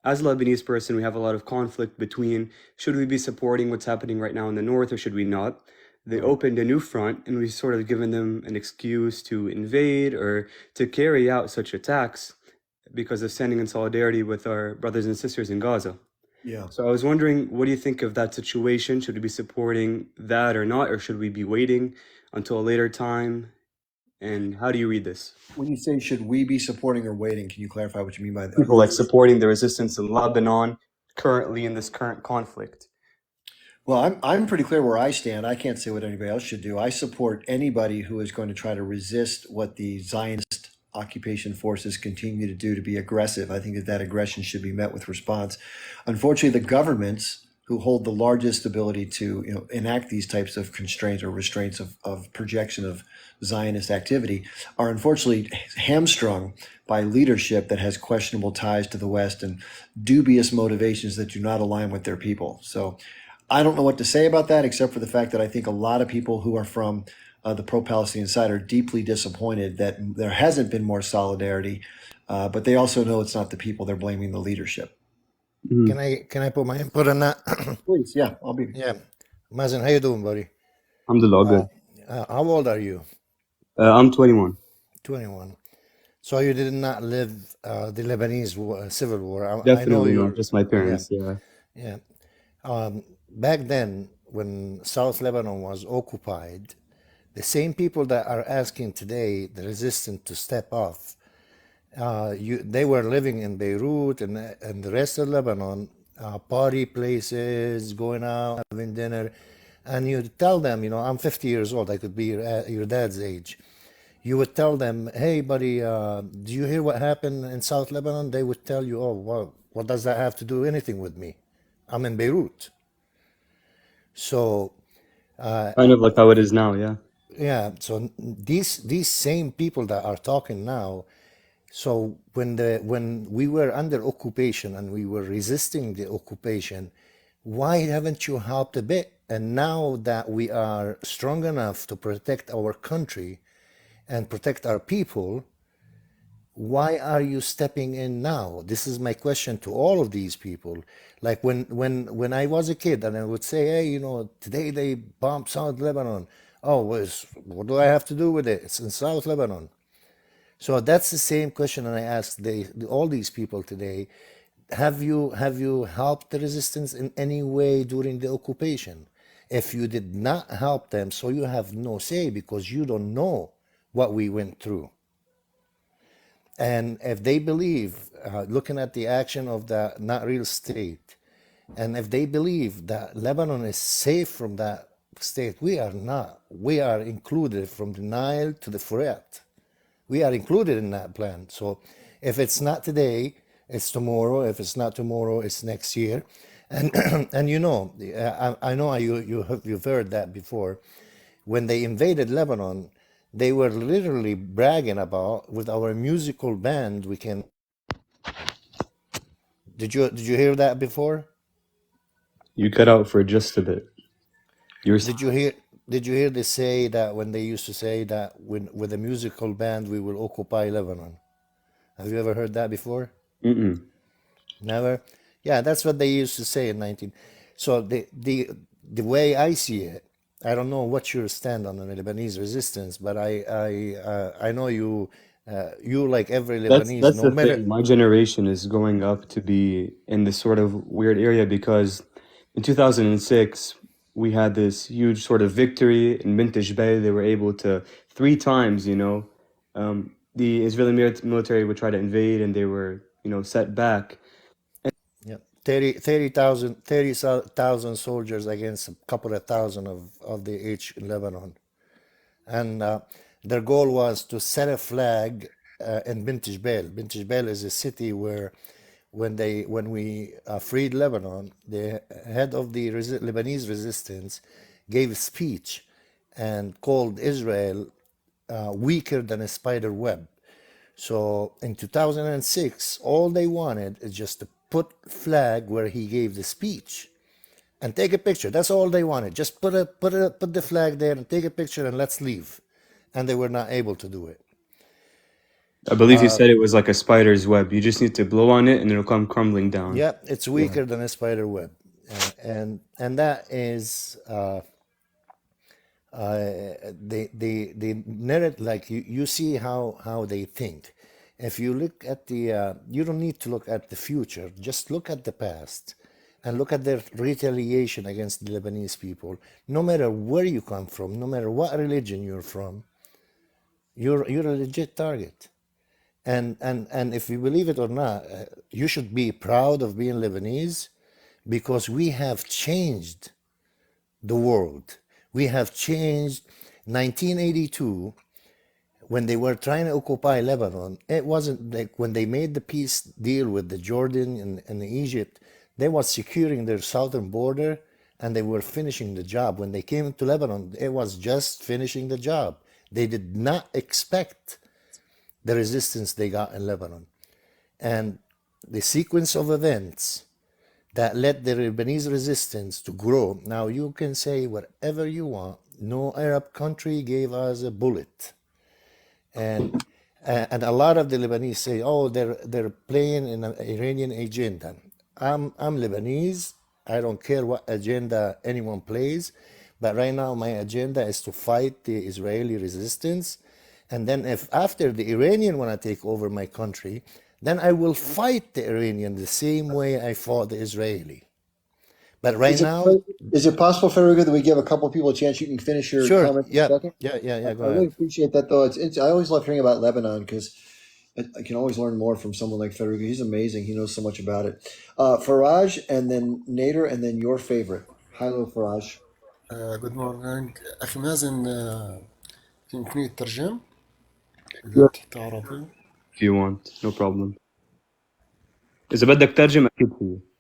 as a Lebanese person, we have a lot of conflict between should we be supporting what's happening right now in the north or should we not? They opened a new front and we sort of given them an excuse to invade or to carry out such attacks because of standing in solidarity with our brothers and sisters in Gaza. Yeah. So I was wondering, what do you think of that situation? Should we be supporting that or not? Or should we be waiting until a later time? And how do you read this? When you say should we be supporting or waiting, can you clarify what you mean by that? People like supporting the resistance in Lebanon currently in this current conflict. Well, I'm pretty clear where I stand. I can't say what anybody else should do. I support anybody who is going to try to resist what the Zionist occupation forces continue to do, to be aggressive. I think that aggression should be met with response. Unfortunately, the governments who hold the largest ability to enact these types of constraints or restraints of projection of Zionist activity are unfortunately hamstrung by leadership that has questionable ties to the West and dubious motivations that do not align with their people. So I don't know what to say about that, except for the fact that I think a lot of people who are from the pro-Palestinian side are deeply disappointed that there hasn't been more solidarity, but they also know it's not the people. They're blaming the leadership. Mhm. Can I put my input on that? Please, yeah, I'll be. Yeah, Mazen, how you doing, buddy? Alhamdulillah, good. How old are you? I'm 21. 21. So you did not live the Lebanese war, civil war. I know Definitely not, you're. just my Yeah, parents, yeah. yeah. Back then, when South Lebanon was occupied, the same people that are asking today the resistance to step off, they were living in Beirut and the rest of Lebanon, party places, going out, having dinner, and you tell them, I'm 50 years old. I could be your dad's age. You would tell them, hey, buddy, do you hear what happened in South Lebanon? They would tell you, oh, well, what does that have to do anything with me? I'm in Beirut. So, Kind of like how it is now, yeah. yeah, so these same people that are talking now, so when we were under occupation and we were resisting the occupation, why haven't you helped a bit? And now that we are strong enough to protect our country and protect our people, why are you stepping in now? This is my question to all of these people. Like when I was a kid and I would say, hey, today they bombed South Lebanon. Oh, what do I have to do with it? It's in South Lebanon. So that's the same question, and I asked all these people today. Have you helped the resistance in any way during the occupation? If you did not help them, so you have no say because you don't know what we went through. And if they believe, looking at the action of the not real state, and if they believe that Lebanon is safe from that state, we are not. We are included from the Nile to the Furat. We are included in that plan. So if it's not today, it's tomorrow. If it's not tomorrow, it's next year. And and I know you've heard that before. When they invaded Lebanon, they were literally bragging about, with our musical band, we can. Did you hear that before? You cut out for just a bit. You were Did you hear they say that when they used to say that with a musical band we will occupy Lebanon? Have you ever heard that before? Mm-mm. Never. Yeah, that's what they used to say in 19. So the way I see it, I don't know what's your stand on the Lebanese resistance, but I know you like every Lebanese, That's no the matter. thing. My generation is growing up to be in this sort of weird area because in 2006 we had this huge sort of victory in Bint Jbeil. They were able to 3 times, the Israeli military would try to invade and they were, set back. Yeah, 30,000 soldiers against a couple of thousand of the H in Lebanon. And their goal was to set a flag in Bint Jbeil. Bint Jbeil is a city where when we freed Lebanon, the head of the Lebanese resistance gave a speech and called Israel weaker than a spider web. So in 2006, all they wanted is just to put flag where he gave the speech and take a picture. That's all they wanted. Just put the flag there and take a picture and let's leave. And they were not able to do it. I believe he said it was like a spider's web. You just need to blow on it and it'll come crumbling down. Yeah, it's Yeah. weaker than a spider web, and that is the narrative. Like you see how they think. If you look at you don't need to look at the future. Just look at the past, and look at their retaliation against the Lebanese people. No matter where you come from, no matter what religion you're from, you're a legit target. And if you believe it or not, you should be proud of being Lebanese because we have changed the world. We have changed 1982 when they were trying to occupy Lebanon. It wasn't like when they made the peace deal with the Jordan and Egypt, they were securing their southern border and they were finishing the job. When they came to Lebanon, it was just finishing the job. They did not expect the resistance they got in Lebanon. And the sequence of events that led the Lebanese resistance to grow. Now you can say whatever you want. No Arab country gave us a bullet. And a lot of the Lebanese say, oh, they're playing in an Iranian agenda. I'm Lebanese. I don't care what agenda anyone plays, but right now my agenda is to fight the Israeli resistance. And then if after the Iranian want to take over my country, then I will fight the Iranian the same way I fought the Israeli. But right now, Is it possible, Federico, that we give a couple people a chance? You can finish your sure, comment in a yeah, second. yeah, go I really ahead. appreciate that, though. I always love hearing about Lebanon because I can always learn more from someone like Federico. He's amazing. He knows so much about it. Faraj, and then Nader, and then your favorite. Hello, Faraj. جود مورنينج أخي مازن يمكنني الترجم إذا Yeah. بتحكي عربي If you want, no problem. إذا بدك ترجم أكيد فيه.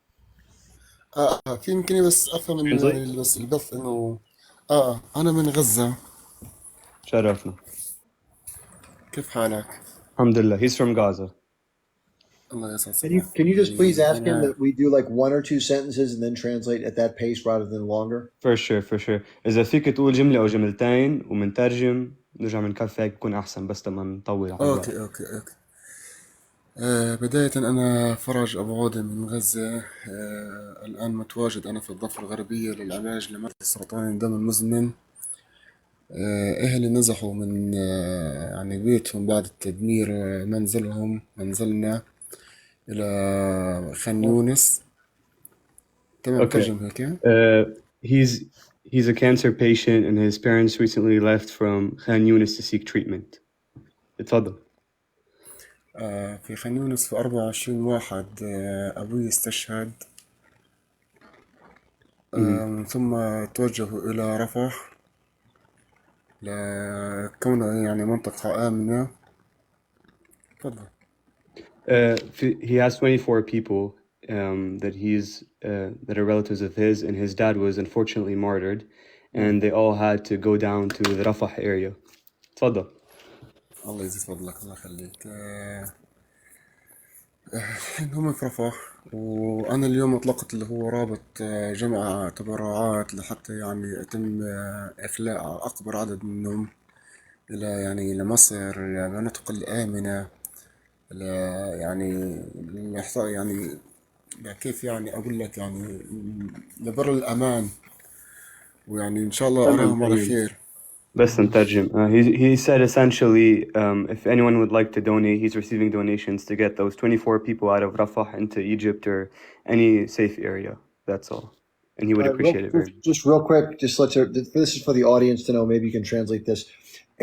في يمكنني بس أفهم إنه Translate. يعني بس البث إنه أنا من غزة. شرفنا. كيف حالك؟ الحمد لله. He's from Gaza. الله يسعد Can you just صباحك. please ask him أنا that we do like 1 or 2 sentences and then translate at that pace rather than longer? For sure. إذا فيك تقول جملة أو جملتين ومنترجم نرجع بنكفي هيك بكون أحسن بس لما نطول على الوقت. أوكي. بداية أنا فرج أبو عودة من غزة. الآن متواجد أنا في الضفة الغربية للعلاج لمرض سرطان الدم المزمن. أهلي نزحوا من يعني بيتهم بعد التدمير منزلنا إلى خان يونس. تمام Okay. ترجم هيك. He's a cancer patient and his parents recently left from Khan Yunis to seek treatment. اتفضل. في خان يونس في 24/1 أبوي استشهد. من ثم توجهوا إلى رفح لكونها يعني منطقة آمنة. تفضل. He has 24 people that are relatives of his, and his dad was unfortunately martyred, and they all had to go down to the Rafah area. اتفضل. الله يزيد فضلك الله يخليك. هم في رفح وأنا اليوم أطلقت اللي هو رابط جمع تبرعات لحتى يعني يتم إخلاء أكبر عدد منهم إلى يعني لمصر المناطق الآمنة يعني كيف يعني أقول لك يعني لبر الأمان ويعني إن شاء الله أراهم على خير. بس نترجم. He said essentially if anyone would like to donate, he's receiving donations to get those 24 people out of Rafah into Egypt or any safe area. That's all. And he would appreciate it very much. Just real quick, this is for the audience to know. Maybe you can translate this.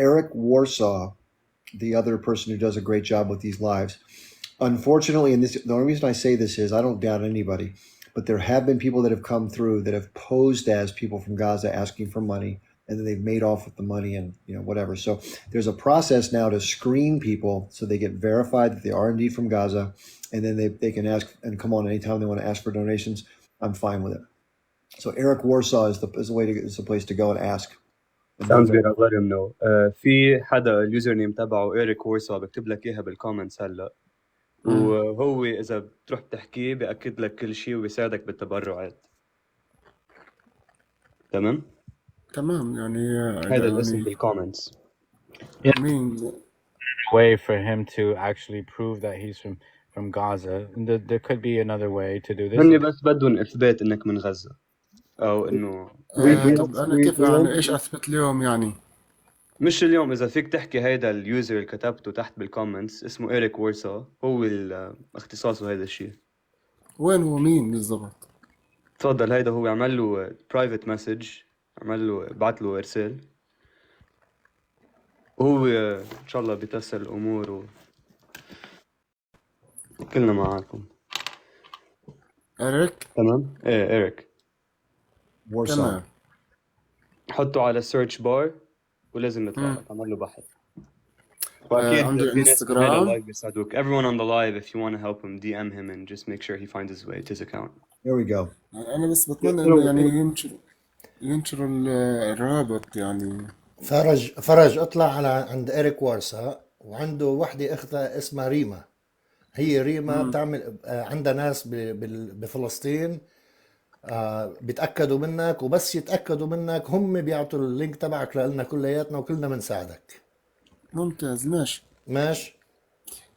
Eric Warsaw, the other person who does a great job with these lives. Unfortunately, and the only reason I say this is I don't doubt anybody, but there have been people that have come through that have posed as people from Gaza asking for money, and then they've made off with the money and whatever. So there's a process now to screen people so they get verified that they are indeed from Gaza, and then they can ask and come on anytime they want to ask for donations. I'm fine with it. So Eric Warsaw is the place to go and ask. Sounds good. I'll let him know. في حدا اليوزر نيم تبعه إيريك وورسا بكتب لك إياها بالكومنتس هلا. وهو إذا بتروح تحكيه بأكد لك كل شيء وبيساعدك بالتبرعات. تمام يعني هذا الاسم بالكومنتس. Way for him to actually prove that he's from Gaza. And there could be another way to do this. هني بس بدهم إثبات إنك من غزة أو إنه. طب أنا كيف يعني إيش أثبت اليوم يعني؟ مش اليوم. إذا فيك تحكي هيدا اليوزر اللي كتبته تحت بالكومنتس اسمه إيريك وورسا، هو اختصاصه هيدا الشيء. وين هو مين بالضبط؟ تفضل. هيدا هو عمل له برايفت مسج، بعت له إرسال، وهو إن شاء الله بيتسر الأمور وكلنا معاكم. إيريك؟ تمام. إيه إيريك. تمام. حطه على السيرش بار ولازم يطلع لك. عمل له بحث. وأكيد عنده في ناس انستغرام. لايف بيساعدوك. Everyone on the live, if you want to help him, DM him and just make sure he finds his way to his account. There we go. أنا بس بتمنى إنه يعني ينشروا الرابط يعني. فرج اطلع على عند إيريك وارسا وعنده وحدة أختها اسمها ريما. هي ريما بتعمل عندها ناس بفلسطين بيتأكدوا منك، وبس يتأكدوا منك هم بيعطوا اللينك تبعك لنا كلياتنا وكلنا بنساعدك. ممتاز. ماشي.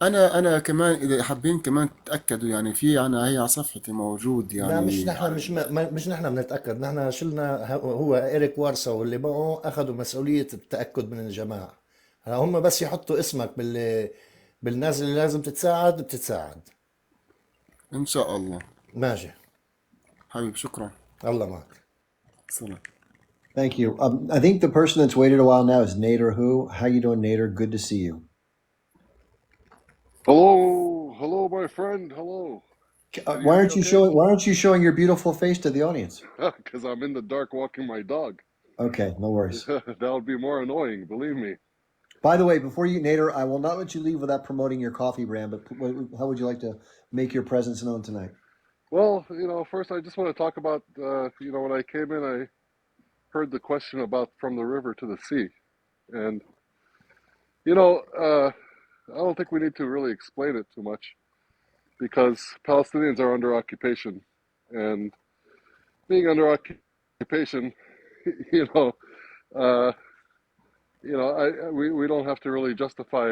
انا كمان اذا حابين كمان تتاكدوا يعني انا هي على صفحتي موجود لا مش يعني. نحن مش نحن بنتأكد، نحن شلنا هو إيريك وارسا واللي معه أخذوا مسؤولية التأكد من الجماعة. هلا هم بس يحطوا اسمك بالناس اللي لازم تتساعد بتتساعد. ان شاء الله. ماشي. حبيبي شكرا. الله معك. سلام. Thank you. I think the person that's waited a while now is Nader Who. How you doing, Nader? Good to see you. Hello, my friend. Hello. Can you hear me okay? Why aren't you showing your beautiful face to the audience? Because I'm in the dark walking my dog. Okay, no worries. That would be more annoying, believe me. By the way, before you, Nader, I will not let you leave without promoting your coffee brand. But how would you like to make your presence known tonight? Well, first I just want to talk about, when I came in, I heard the question about from the river to the sea. And, I don't think we need to really explain it too much because Palestinians are under occupation. And being under occupation, uh, we don't have to really justify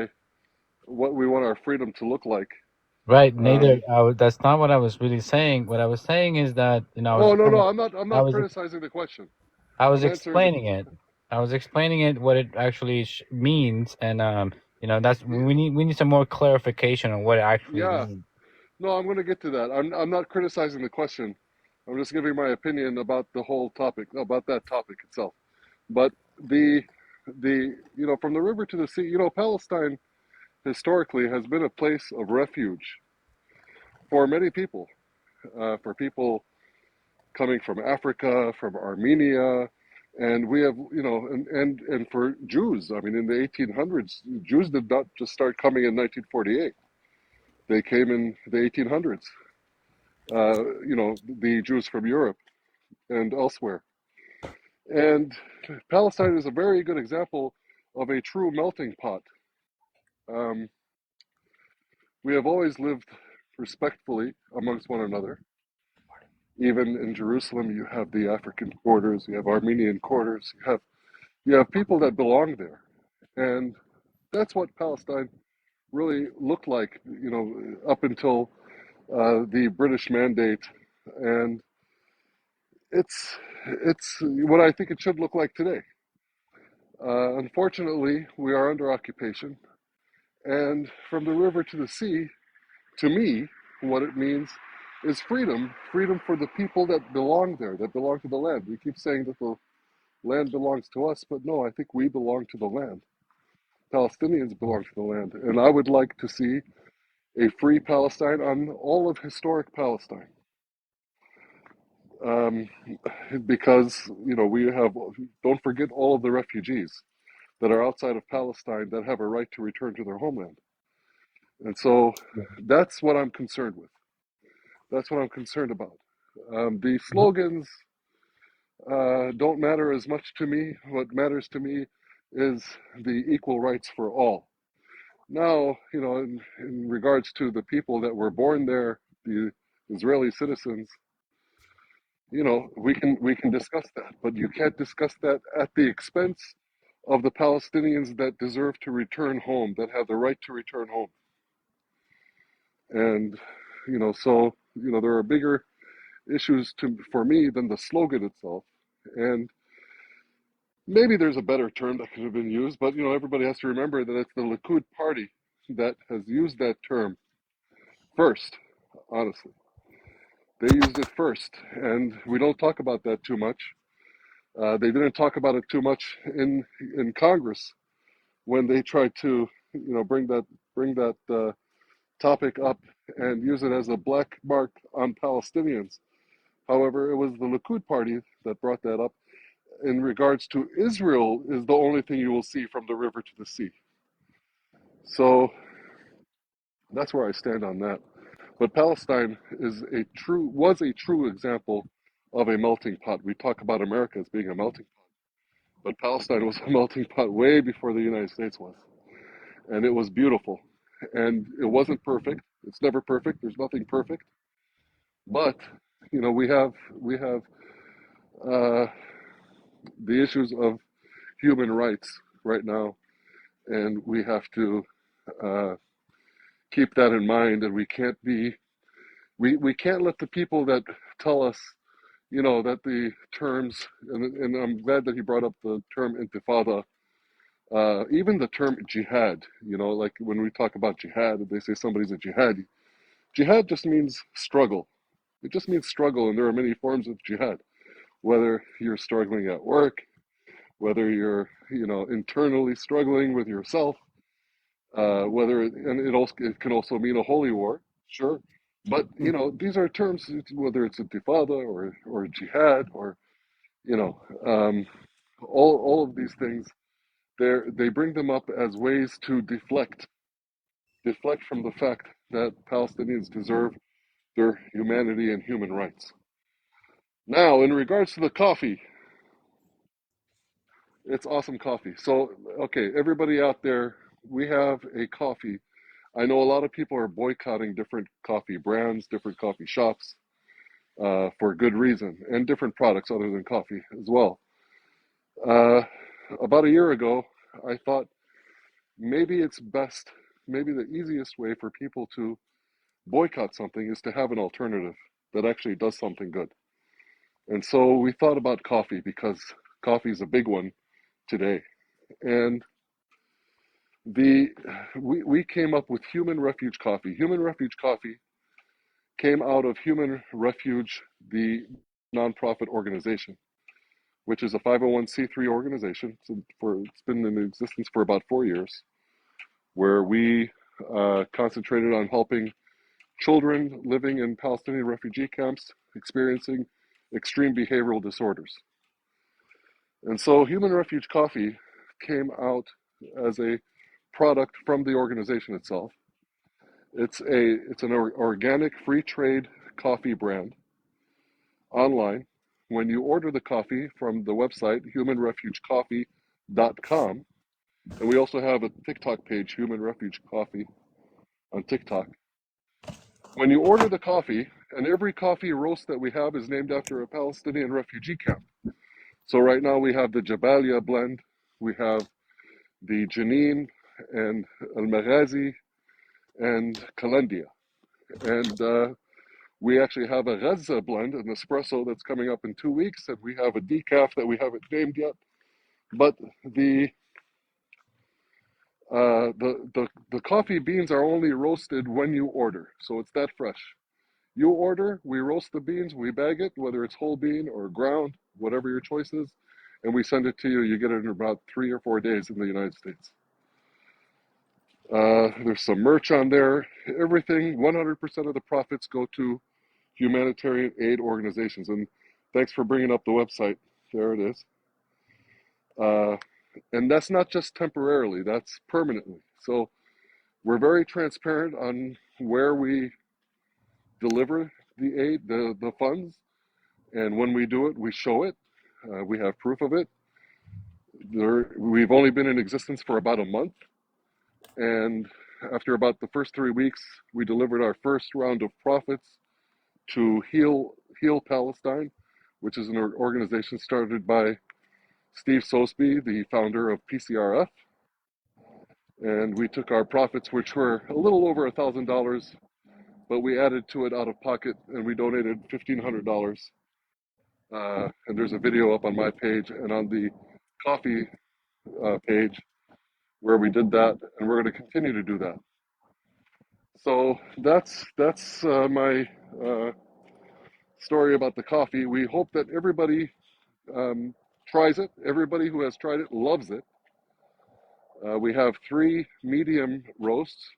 what we want our freedom to look like. Right, neither. That's not what I was really saying. What I was saying is that I was No, I'm I not was criticizing the question. I was I'm answering the. explaining it. I was explaining it what it actually means, and that's we need some more clarification on what it actually Yeah, means. no, I'm going to get to that. I'm not criticizing the question. I'm just giving my opinion about the whole topic, about that topic itself. But the from the river to the sea, Palestine historically has been a place of refuge for many people, for people coming from Africa, from Armenia, and we have, and for Jews. I mean, in the 1800s, Jews did not just start coming in 1948. They came in the 1800s. The Jews from Europe and elsewhere. And Palestine is a very good example of a true melting pot. We have always lived respectfully amongst one another. Even in Jerusalem, you have the African quarters, you have Armenian quarters, you have people that belong there, and that's what Palestine really looked like, up until the British Mandate, and it's what I think it should look like today. Unfortunately, we are under occupation, and from the river to the sea, to me, what it means is freedom for the people that belong there, that belong to the land. We keep saying that the land belongs to us, but no, I think we belong to the land. Palestinians belong to the land, and I would like to see a free Palestine on all of historic Palestine. Because we have, don't forget all of the refugees that are outside of Palestine that have a right to return to their homeland. And so that's what I'm concerned with. That's what I'm concerned about. The slogans don't matter as much to me. What matters to me is the equal rights for all. Now, in regards to the people that were born there, the Israeli citizens, we can discuss that, but you can't discuss that at the expense of the Palestinians that deserve to return home, that have the right to return home. And there are bigger issues for me than the slogan itself. And maybe there's a better term that could have been used, but everybody has to remember that it's the Likud party that has used that term first. Honestly, they used it first, and we don't talk about that too much. They didn't talk about it too much in Congress when they tried to bring that topic up and use it as a black mark on Palestinians. However, it was the Likud party that brought that up. In regards to Israel, is the only thing you will see from the river to the sea. So that's where I stand on that. But Palestine was a true example of a melting pot. We talk about America as being a melting pot, but Palestine was a melting pot way before the United States was, and it was beautiful. And it wasn't perfect. It's never perfect. There's nothing perfect. But we have the issues of human rights right now, and we have to keep that in mind, and we can't let the people that tell us, that the terms, and I'm glad that he brought up the term intifada, even the term jihad, like when we talk about jihad, they say somebody's a jihadi. Jihad just means struggle. It just means struggle, and there are many forms of jihad. Whether you're struggling at work, whether you're, internally struggling with yourself, it can also mean a holy war, sure. But these are terms, whether it's intifada or jihad or all of these things. They bring them up as ways to deflect from the fact that Palestinians deserve their humanity and human rights. Now, in regards to the coffee, it's awesome coffee. So, okay, everybody out there, we have a coffee. I know a lot of people are boycotting different coffee brands, different coffee shops, for good reason, and different products other than coffee as well. About a year ago, I thought maybe the easiest way for people to boycott something is to have an alternative that actually does something good. And so we thought about coffee, because coffee is a big one today. And we came up with Human Refuge Coffee. Human Refuge Coffee came out of Human Refuge, the nonprofit organization, which is a 501c3 organization. It's been in existence for about 4 years, where we concentrated on helping children living in Palestinian refugee camps experiencing extreme behavioral disorders. And so Human Refuge Coffee came out as a product from the organization itself. It's an organic free trade coffee brand online. When you order the coffee from the website humanrefugecoffee.com, and we also have a TikTok page, Human Refuge Coffee, on TikTok. When you order the coffee, and every coffee roast that we have is named after a Palestinian refugee camp. So right now we have the Jabalia blend, we have the Jenin and Al Maghazi and Kalandia. And we actually have a Gaza blend, an espresso that's coming up in 2 weeks, and we have a decaf that we haven't named yet. But the coffee beans are only roasted when you order, so it's that fresh. You order, we roast the beans, we bag it, whether it's whole bean or ground, whatever your choice is, and we send it to you. You get it in about 3 or 4 days in the United States. There's some merch on there. Everything, 100% of the profits go to humanitarian aid organizations. And thanks for bringing up the website. There it is. And that's not just temporarily, that's permanently. So we're very transparent on where we deliver the aid, the funds. And when we do it, we show it. We have proof of it. We've only been in existence for about a month. And after about the first 3 weeks, we delivered our first round of profits to Heal Palestine, which is an organization started by Steve Sosby, the founder of PCRF. And we took our profits, which were a little over $1,000, but we added to it out of pocket, and we donated $1,500. And there's a video up on my page and on the coffee page where we did that, and we're going to continue to do that. So that's my story about the coffee. We hope that everybody tries it. Everybody who has tried it loves it. We have 3 medium roasts,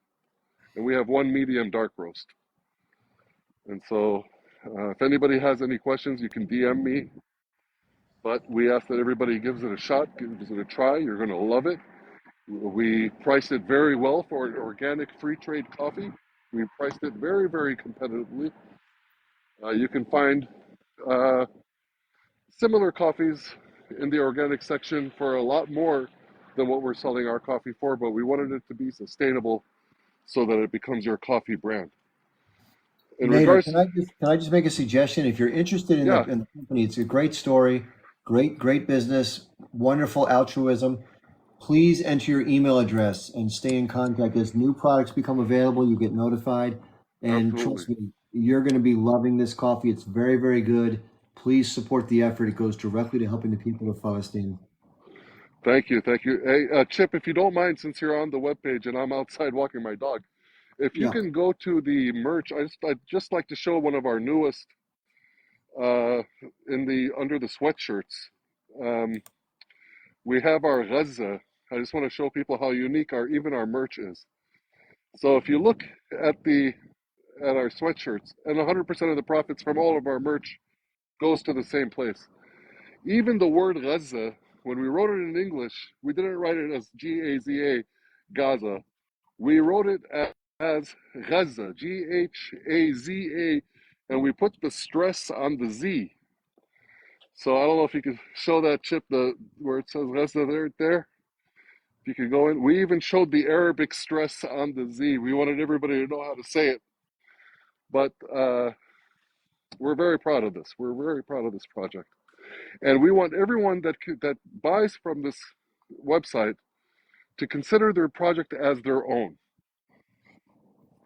and we have 1 medium dark roast. And so if anybody has any questions, you can DM me. But we ask that everybody gives it a shot, gives it a try. You're going to love it. We priced it very well for an organic free trade coffee. We priced it very, very competitively. You can find similar coffees in the organic section for a lot more than what we're selling our coffee for, but we wanted it to be sustainable so that it becomes your coffee brand. In Nader, regards, can I just make a suggestion? If you're interested in, yeah, the company, it's a great story, great business, wonderful altruism. please enter your email address and stay in contact. As new products become available, you get notified. And Absolutely. trust me, you're going to be loving this coffee. It's very, very good. Please support the effort. It goes directly to helping the people of Palestine. Thank you, thank you. Hey, Chip, if you don't mind, since you're on the webpage and I'm outside walking my dog, if you Yeah. can go to the merch, I'd just like to show one of our newest in the under the sweatshirts. We have our Gaza. I just want to show people how unique even our merch is. So if you look at our sweatshirts, and 100% of the profits from all of our merch goes to the same place. Even the word Gaza, when we wrote it in English, we didn't write it as Gaza, Gaza. We wrote it as Gaza, Ghaza, and we put the stress on the Z. So I don't know if you could show that, Chip, where it says Gaza there. If you could go in. We even showed the Arabic stress on the Z. We wanted everybody to know how to say it. But we're very proud of this. We're very proud of this project. And we want everyone that buys from this website to consider their project as their own.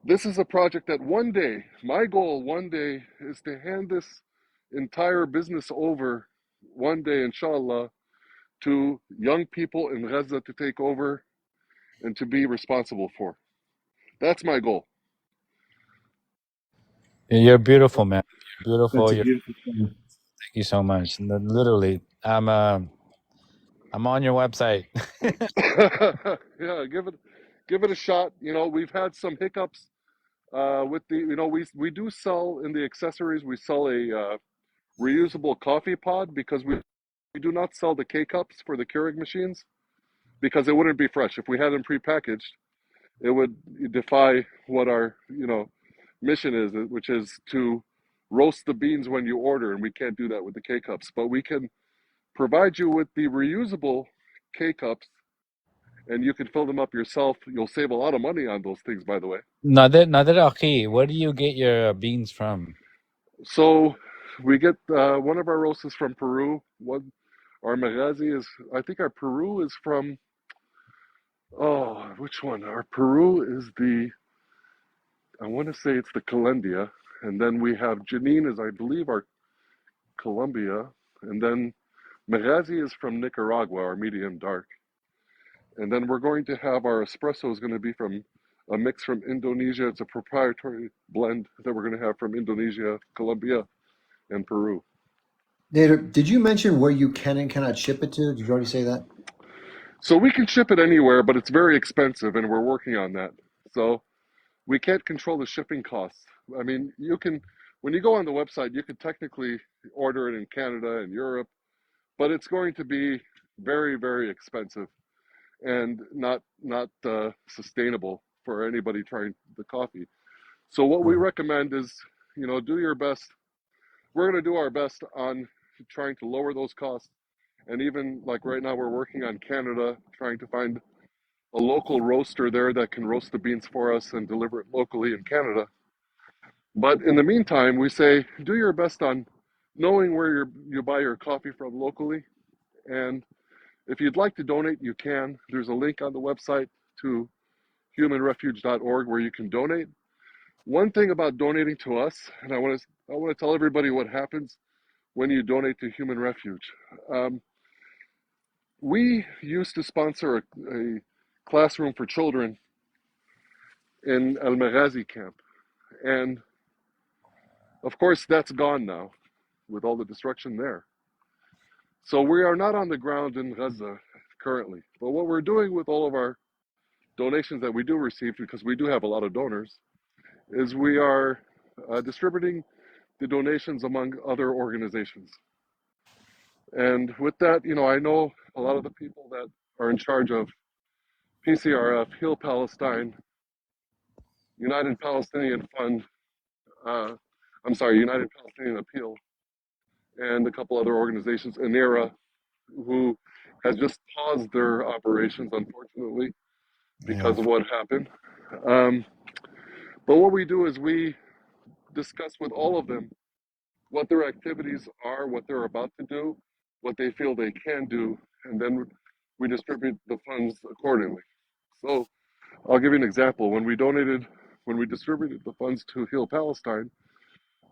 This is a project that one day, my goal one day is to hand this entire business over one day, inshallah, to young people in Gaza to take over and to be responsible for. That's my goal. You're beautiful, man. You're That's beautiful. a beautiful thing. Thank you so much. Literally, I'm on your website. Yeah, give it a shot. You know, we've had some hiccups with we do sell in the accessories. We sell a reusable coffee pod because we do not sell the K cups for the Keurig machines because it wouldn't be fresh. If we had them prepackaged, it would defy what our mission is, which is to roast the beans when you order, and we can't do that with the K cups. But we can provide you with the reusable K cups, and you can fill them up yourself. You'll save a lot of money on those things, by the way. Nader Akhi, where do you get your beans from? So we get one of our roasts is from Peru. Our Maghazi is, I think our Peru is from, which one? Our Peru is I want to say it's the Calendia. And then we have Janine is, I believe, our Colombia. And then Maghazi is from Nicaragua, our medium dark. And then we're going to have our espresso is going to be from a mix from Indonesia. It's a proprietary blend that we're going to have from Indonesia, Colombia, and Peru. Nader, did you mention where you can and cannot ship it to? Did you already say that? So we can ship it anywhere, but it's very expensive, and we're working on that. So we can't control the shipping costs. I mean, when you go on the website, you can technically order it in Canada and Europe, but it's going to be very, very expensive and not sustainable for anybody trying the coffee. So what we recommend is, do your best. We're going to do our best on trying to lower those costs. And even like right now, we're working on Canada, trying to find a local roaster there that can roast the beans for us and deliver it locally in Canada. But in the meantime, we say do your best on knowing where you buy your coffee from locally. And if you'd like to donate, you can. There's a link on the website to humanrefuge.org where you can donate. One thing about donating to us, and I want to tell everybody what happens when you donate to Human Refuge. We used to sponsor a classroom for children in Al Maghazi camp. And of course, that's gone now with all the destruction there. So we are not on the ground in Gaza currently. But what we're doing with all of our donations that we do receive, because we do have a lot of donors, is we are distributing the donations among other organizations. And with that, I know a lot of the people that are in charge of PCRF, Heal Palestine, United Palestinian Fund, United Palestinian Appeal, and a couple other organizations, ANERA, who has just paused their operations, unfortunately, because of what happened. But what we do is we discuss with all of them what their activities are, what they're about to do, what they feel they can do, and then we distribute the funds accordingly. So I'll give you an example. When we distributed the funds to Heal Palestine,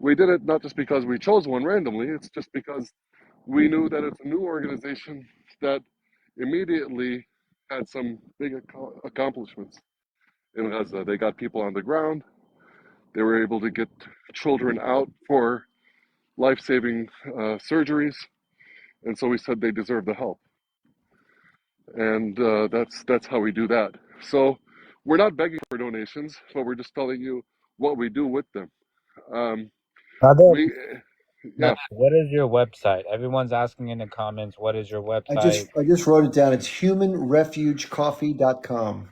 we did it not just because we chose one randomly, it's just because we knew that it's a new organization that immediately had some big accomplishments in Gaza. They got people on the ground. They were able to get children out for life-saving surgeries, and so we said they deserve the help, and that's how we do that. So we're not begging for donations, but we're just telling you what we do with them. We, yeah. What is your website? Everyone's asking in the comments, what is your I website? just wrote it down. It's humanrefugecoffee.com.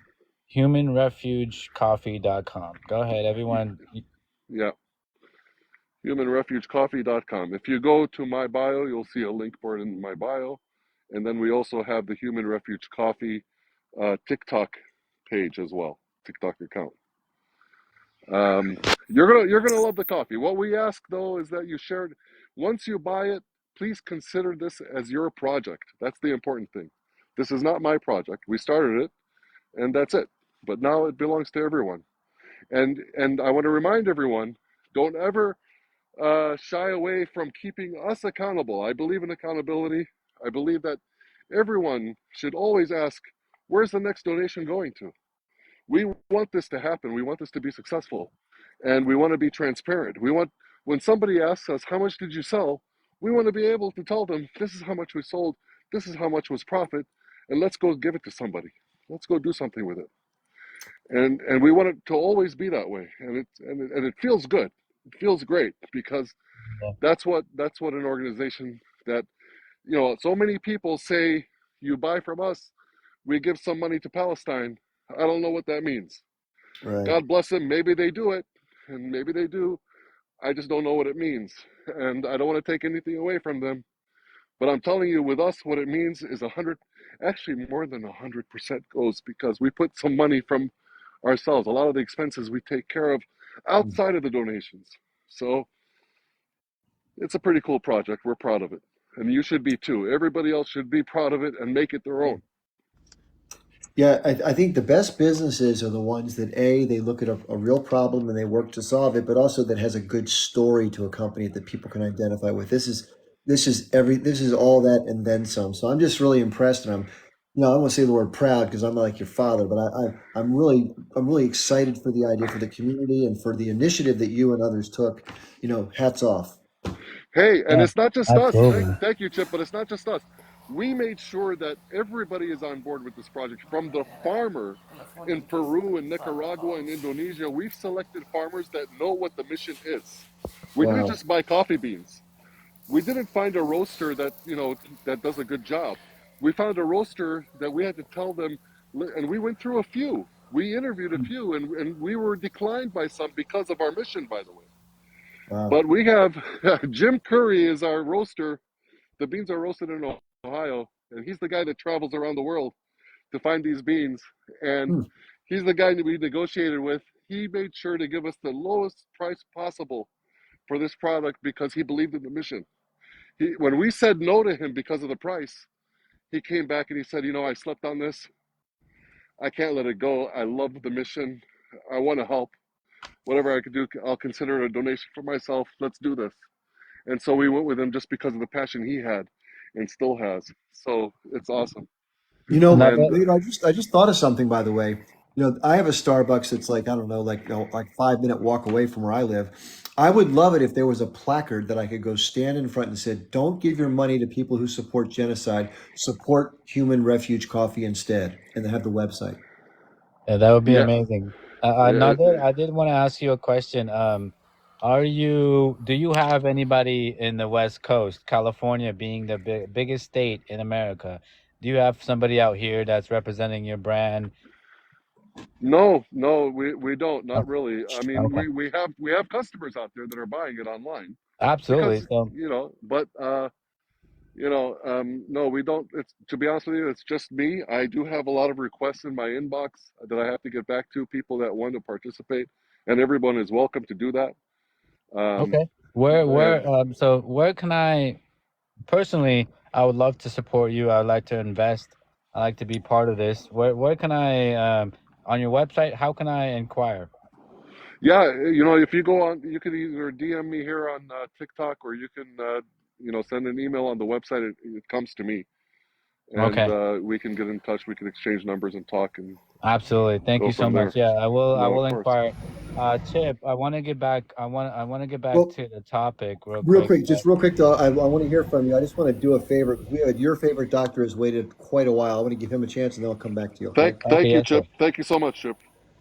Humanrefugecoffee.com. Go ahead, everyone. Yeah. Humanrefugecoffee.com. If you go to my bio, you'll see a link for it in my bio. And then we also have the Human Refuge Coffee TikTok page as well, TikTok account. You're gonna love the coffee. What we ask though is that you share it. Once you buy it, please consider this as your project. That's the important thing. This is not my project. We started it, and that's it. But now it belongs to everyone. And I want to remind everyone, don't ever shy away from keeping us accountable. I believe in accountability. I believe that everyone should always ask, where's the next donation going to? We want this to happen. We want this to be successful. And we want to be transparent. We want, when somebody asks us, how much did you sell? We want to be able to tell them, this is how much we sold. This is how much was profit. And let's go give it to somebody. Let's go do something with it. And we want it to always be that way. And it feels good. It feels great because that's what an organization that, you know, so many people say, you buy from us, we give some money to Palestine. I don't know what that means. Right. God bless them. Maybe they do it, and maybe they do. I just don't know what it means, and I don't want to take anything away from them. But I'm telling you, with us, what it means is 100, actually more than 100% goes because we put some money from ourselves. A lot of the expenses we take care of outside of the donations. So it's a pretty cool project. We're proud of it, and you should be too. Everybody else should be proud of it and make it their own. Yeah, I think the best businesses are the ones that they look at a real problem and they work to solve it, but also that has a good story to accompany it that people can identify with. This is all that and then some. So I'm just really impressed, and I don't want to say the word proud because I'm not like your father, but I'm really excited for the idea, for the community, and for the initiative that you and others took. Hats off. Hey, and it's not just us. Absolutely. Thank you, Chip, but it's not just us. We made sure that everybody is on board with this project, from the farmer in Peru and Nicaragua and Indonesia. We've selected farmers that know what the mission is. We didn't Wow. just buy coffee beans. We didn't find a roaster that does a good job. We found a roaster that we had to tell them, and we went through a few. We interviewed a few, and we were declined by some because of our mission, by the way. Wow. But we have Jim Curry is our roaster. The beans are roasted in Ohio, and he's the guy that travels around the world to find these beans. And he's the guy that we negotiated with. He made sure to give us the lowest price possible for this product because he believed in the mission. When we said no to him because of the price, he came back and he said, I slept on this. I can't let it go. I love the mission. I want to help. Whatever I could do, I'll consider it a donation for myself. Let's do this. And so we went with him just because of the passion he had and still has. So it's awesome. I just thought of something, by the way. I have a Starbucks that's like, I don't know, like 5-minute walk away from where I live. I would love it if there was a placard that I could go stand in front and said, don't give your money to people who support genocide, support Human Refuge Coffee instead, and then have the website. Yeah, that would be Yeah. amazing. Yeah, Nader, I did want to ask you a question. Do you have anybody in the West Coast, California being the biggest state in America? Do you have somebody out here that's representing your brand? No, we don't. Not really. I mean, Okay. we have customers out there that are buying it online. Absolutely. Because, So, but no, we don't. It's, to be honest with you, it's just me. I do have a lot of requests in my inbox that I have to get back to, people that want to participate, and everyone is welcome to do that. okay. And Where can I personally, I would love to support you. I would like to invest. I like to be part of this. Where can I on your website? How can I inquire? Yeah, if you go on, you can either DM me here on TikTok, or you can, send an email on the website. It comes to me, and Okay, we can get in touch. We can exchange numbers and talk and absolutely. Thank go you so from much. there. Yeah, I will. I No, of will course. inquire. Chip, I want to get back. I want to get back Well, to the topic real real quick. quick, just real quick though, I want to hear from you. I just want to do a favor. Your favorite doctor has waited quite a while. I want to give him a chance, and then I'll come back to you. Okay? Okay, Thank you, yes, sir. Chip. Thank you so much, Chip.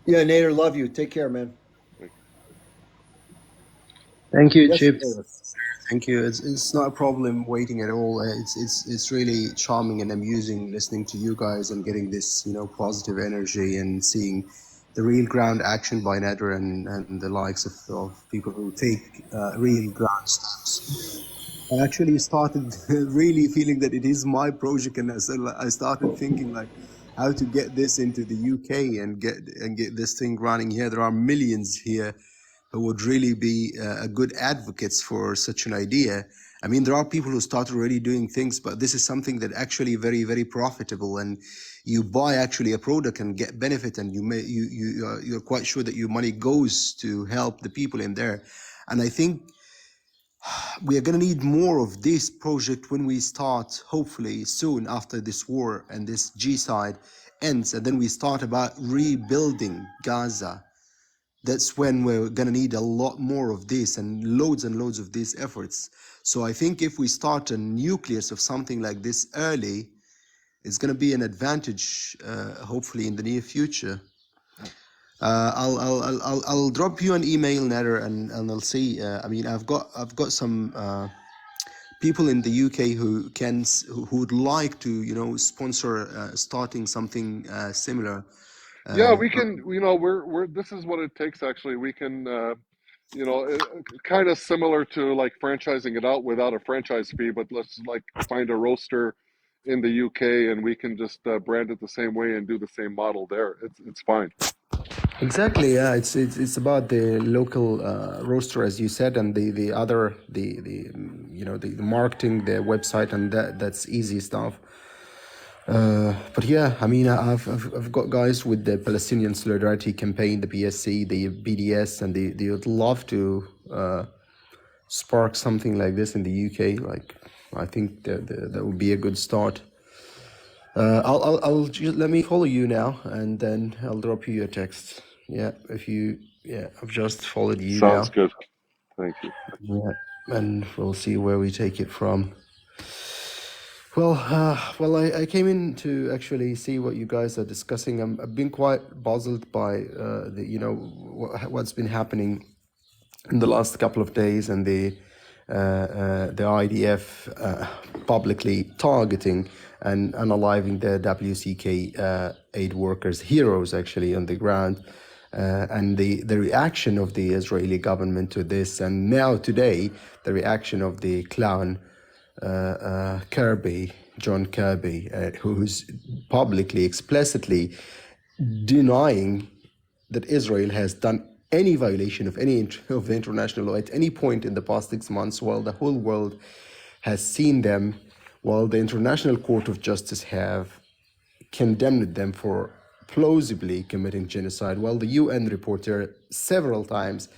Yeah, Nader, love you. Take care, man. Thank you, Yes, Chip. Nader. Thank you. It's not a problem waiting at all. It's really charming and amusing listening to you guys and getting this positive energy and seeing the real ground action by Nader and the likes of people who take real ground steps. I actually started really feeling that it is my project, and I started thinking like how to get this into the UK and get this thing running here. There are millions here who would really be good advocates for such an idea. I mean, there are people who start already doing things, but this is something that actually very, very profitable. And you buy actually a product and get benefit, and you're quite sure that your money goes to help the people in there. And I think we are going to need more of this project when we start, hopefully soon after this war and this G-side ends, and then we start about rebuilding Gaza. That's when we're going to need a lot more of this and loads of these efforts. So I think if we start a nucleus of something like this early, it's going to be an advantage, hopefully in the near future. I'll drop you an email, Nader, and I'll see. I mean, I've got some people in the UK who would like to sponsor starting something similar. Yeah, we can. We're. This is what it takes. Actually, we can. Kind of similar to like franchising it out without a franchise fee, but let's like find a roaster in the UK, and we can just brand it the same way and do the same model there. It's fine. Exactly, yeah. It's about the local roaster, as you said, and the other the marketing, the website, and that's easy stuff. But yeah, I mean, I've got guys with the Palestinian Solidarity Campaign, the PSC, the BDS, and they would love to spark something like this in the UK. Like, I think that would be a good start. I'll just, let me follow you now, and then I'll drop you a text. Yeah, I've just followed you now. Sounds good. Thank you. Yeah, and we'll see where we take it from. Well, I came in to actually see what you guys are discussing. I've been quite puzzled by what's been happening in the last couple of days, and the IDF publicly targeting and unaliving the WCK aid workers, heroes actually on the ground, and the reaction of the Israeli government to this, and now today the reaction of the clown Kirby, John Kirby, who's publicly, explicitly denying that Israel has done any violation of any of the international law at any point in the past 6 months, while the whole world has seen them, while the International Court of Justice have condemned them for plausibly committing genocide, while the UN reporter several times,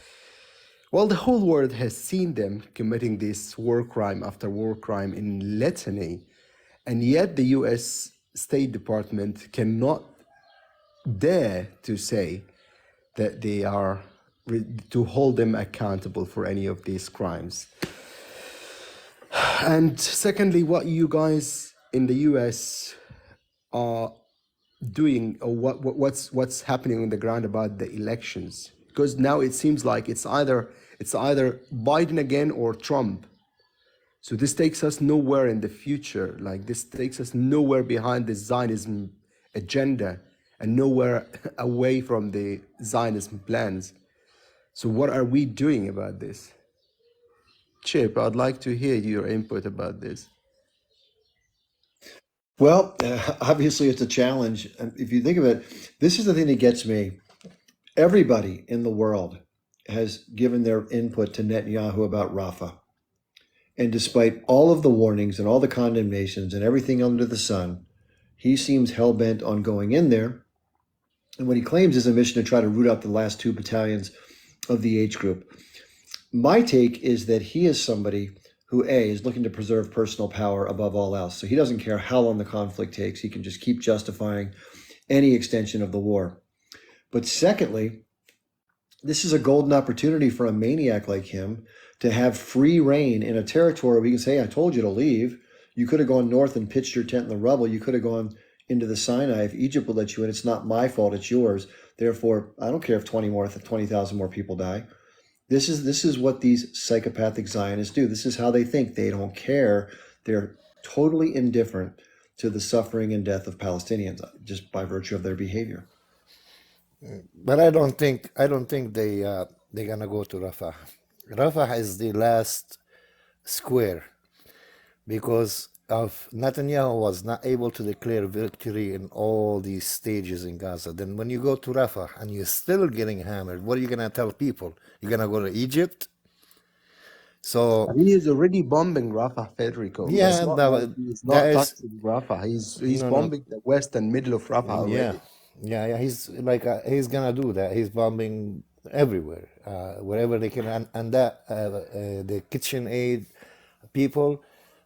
while the whole world has seen them committing this war crime after war crime in litany, and yet the US State Department cannot dare to say that they are to hold them accountable for any of these crimes. And secondly, what you guys in the US are doing, or what's happening on the ground about the elections, because now it seems like it's either Biden again or Trump. So this takes us nowhere in the future. Like, this takes us nowhere behind the Zionism agenda and nowhere away from the Zionism plans. So what are we doing about this? Chip, I'd like to hear your input about this. Well, obviously it's a challenge. If you think of it, this is the thing that gets me. Everybody in the world has given their input to Netanyahu about Rafah. And despite all of the warnings and all the condemnations and everything under the sun, He seems hell-bent on going in there. And what he claims is a mission to try to root out the last 2 battalions of the H group. My take is that he is somebody who, A, is looking to preserve personal power above all else. So he doesn't care how long the conflict takes. He can just keep justifying any extension of the war. But secondly, this is a golden opportunity for a maniac like him to have free reign in a territory where you can say, I told you to leave. You could have gone north and pitched your tent in the rubble. You could have gone into the Sinai. If Egypt would let you in, it's not my fault, it's yours. Therefore, I don't care if 20,000 more people die. This is what these psychopathic Zionists do. This is how they think. They don't care. They're totally indifferent to the suffering and death of Palestinians just by virtue of their behavior. But I don't think they're gonna go to Rafah. Rafah is the last square because of Netanyahu was not able to declare victory in all these stages in Gaza. Then when you go to Rafah and you're still getting hammered, what are you gonna tell people? You're gonna go to Egypt? So He is already bombing Rafah, Federico. yeah, It's not like he's not touching Rafah. He's bombing the west and middle of Rafah already. Yeah. He's like he's gonna do that. He's bombing everywhere, wherever they can, and that the kitchen aid people.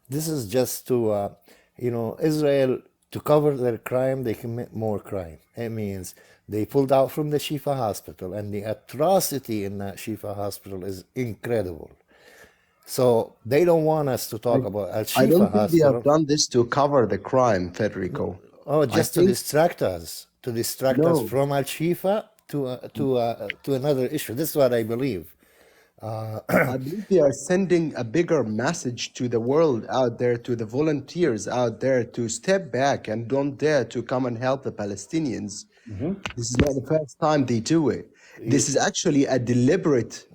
This is just to Israel to cover their crime. They commit more crime. It means they pulled out from the Shifa hospital, and the atrocity in that Shifa hospital is incredible. So they don't want us to talk about Al Shifa I don't think they hospital. have done this to cover the crime, Federico. Oh, I just to think distract us, no. from Al Shifa to another issue. This is what I believe. I believe they are sending a bigger message to the world out there, to the volunteers out there, to step back and don't dare to come and help the Palestinians. This is not the first time they do it. This is actually a deliberate,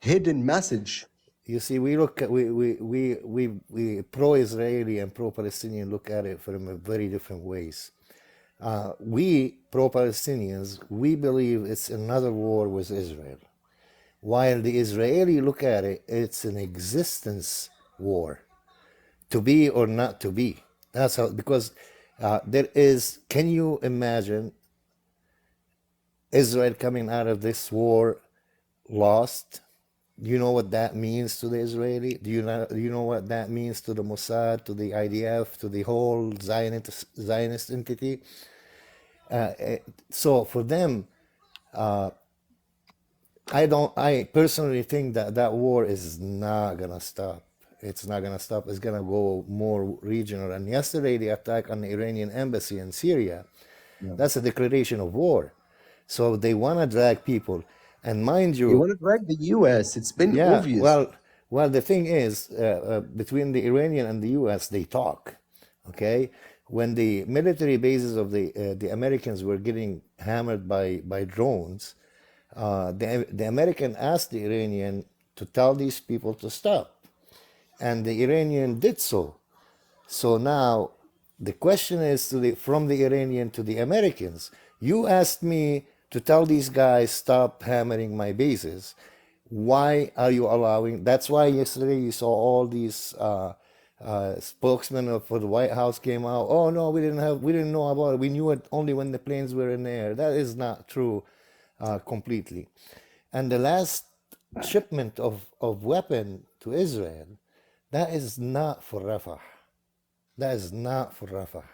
hidden message. You see, we look at we pro-Israeli and pro-Palestinian look at it from a very different ways. We pro-Palestinians, we believe it's another war with Israel, while the Israeli look at it, it's an existence war, to be or not to be. That's how, because there is. Can you imagine Israel coming out of this war lost? Do you know what that means to the Israeli? Do you know what that means to the Mossad, to the IDF, to the whole Zionist entity? So for them, I personally think that war is not gonna stop. It's not gonna stop. It's gonna go more regional. And yesterday, the attack on the Iranian embassy in Syria, that's a declaration of war. So they want to drag people. And mind You you, want to drag the U.S. It's been obvious. well, the thing is, between the Iranian and the U.S., they talk. Okay, when the military bases of the Americans were getting hammered by drones, the American asked the Iranian to tell these people to stop, and the Iranian did so. So now the question is from the Iranian to the Americans. You asked me to tell these guys stop hammering my bases. Why are you allowing? That's why yesterday you saw all these spokesmen for the White House came out. Oh no, we didn't know about it. We knew it only when the planes were in the air. That is not true, completely. And the last shipment of weapon to Israel, that is not for Rafah. That is not for Rafah.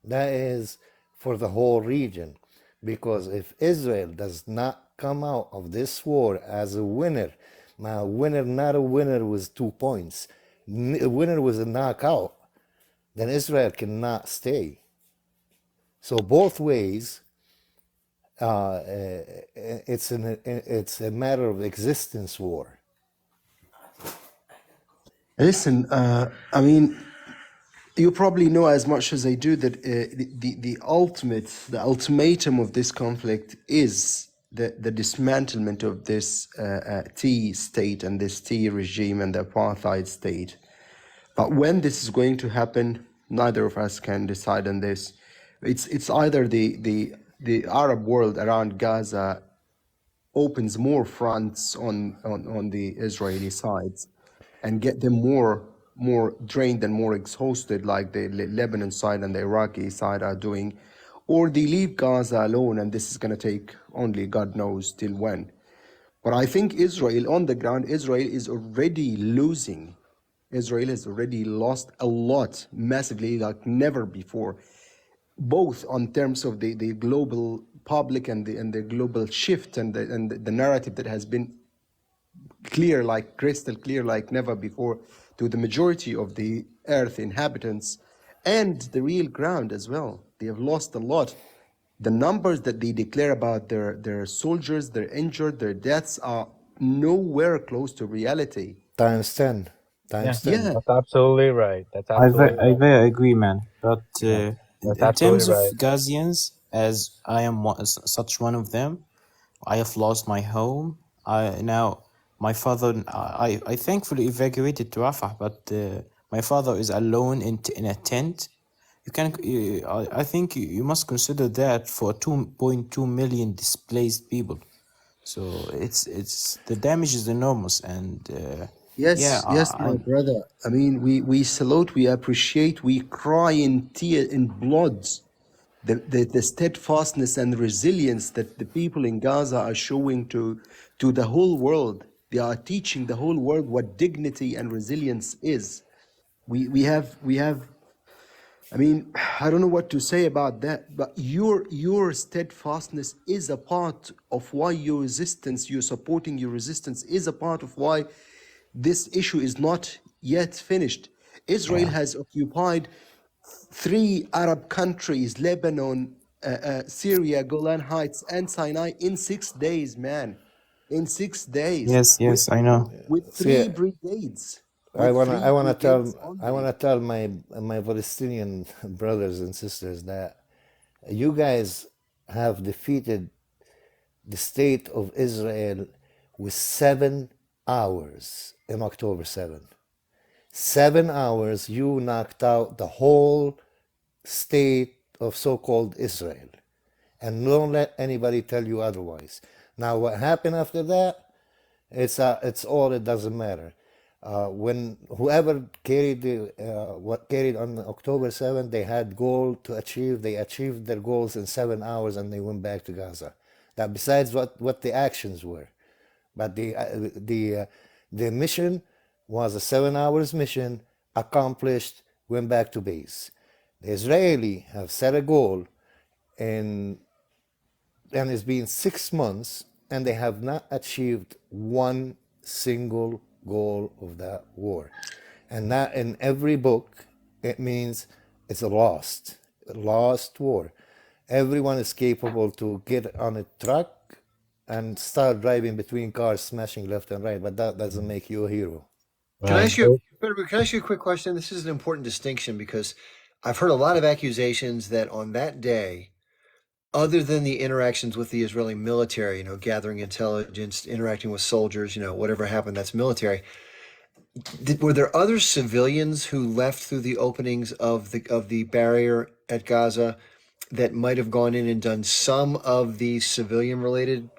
That is for the whole region. Because if Israel does not come out of this war as a winner, now winner, not a winner with 2 points, a winner with a knockout, then Israel cannot stay. So both ways, it's a matter of existence war. Listen, I mean, you probably know as much as I do that the ultimatum of this conflict is the dismantlement of this T state and this T regime and the apartheid state. But when this is going to happen, neither of us can decide on this. It's either the Arab world around Gaza opens more fronts on the Israeli sides and get them more more drained and more exhausted, like the Lebanon side and the Iraqi side are doing, or they leave Gaza alone, and this is going to take only God knows till when. But I think Israel, on the ground, Israel is already losing. Israel has already lost a lot, massively, like never before, both on terms of the global public and the global shift and the narrative that has been clear, like crystal clear, like never before, to the majority of the earth inhabitants and the real ground as well. They have lost a lot. The numbers that they declare about their soldiers, their injured, their deaths are nowhere close to reality. Times 10. Yeah, Times 10. Yeah, that's absolutely right. That's I absolutely very, I right. very agree, man. But Yeah, in, that's in absolutely terms of right. Ghazians, as I am such one of them, I have lost my home. Now my father, I thankfully evacuated to Rafah, but my father is alone in a tent. You can, I think you must consider that for 2.2 million displaced people. So it's the damage is enormous, and yeah, yes, my brother. I mean, we salute, we appreciate, we cry in tear, in blood, the steadfastness and resilience that the people in Gaza are showing to the whole world. They are teaching the whole world what dignity and resilience is. We have. I mean, I don't know what to say about that, but your steadfastness is a part of why your resistance, your supporting your resistance, is a part of why this issue is not yet finished. Israel yeah. has occupied 3 Arab countries: Lebanon, Syria, Golan Heights, and Sinai in 6 days, man. In 6 days, Yes, I know. with See, 3 brigades. I With wanna, 3 brigades I only. wanna tell my Palestinian brothers and sisters that you guys have defeated the state of Israel with 7 hours in October 7. 7 hours, you knocked out the whole state of so-called Israel, and don't let anybody tell you otherwise. Now, what happened after that? It's all. It doesn't matter. When whoever carried what carried on October 7th, they had goal to achieve. They achieved their goals in 7 hours, and they went back to Gaza. That besides what the actions were, but the mission was a 7 hours mission, accomplished, went back to base. The Israeli have set a goal, and it's been 6 months, and they have not achieved one single goal of that war. And that in every book, it means it's a lost war. Everyone is capable to get on a truck and start driving between cars, smashing left and right, but that doesn't make you a hero. Can I Right. ask you, can I ask you a quick question? This is an important distinction because I've heard a lot of accusations that on that day, other than the interactions with the Israeli military, gathering intelligence, interacting with soldiers, whatever happened, that's military. Were there other civilians who left through the openings of the barrier at Gaza that might have gone in and done some of these civilian related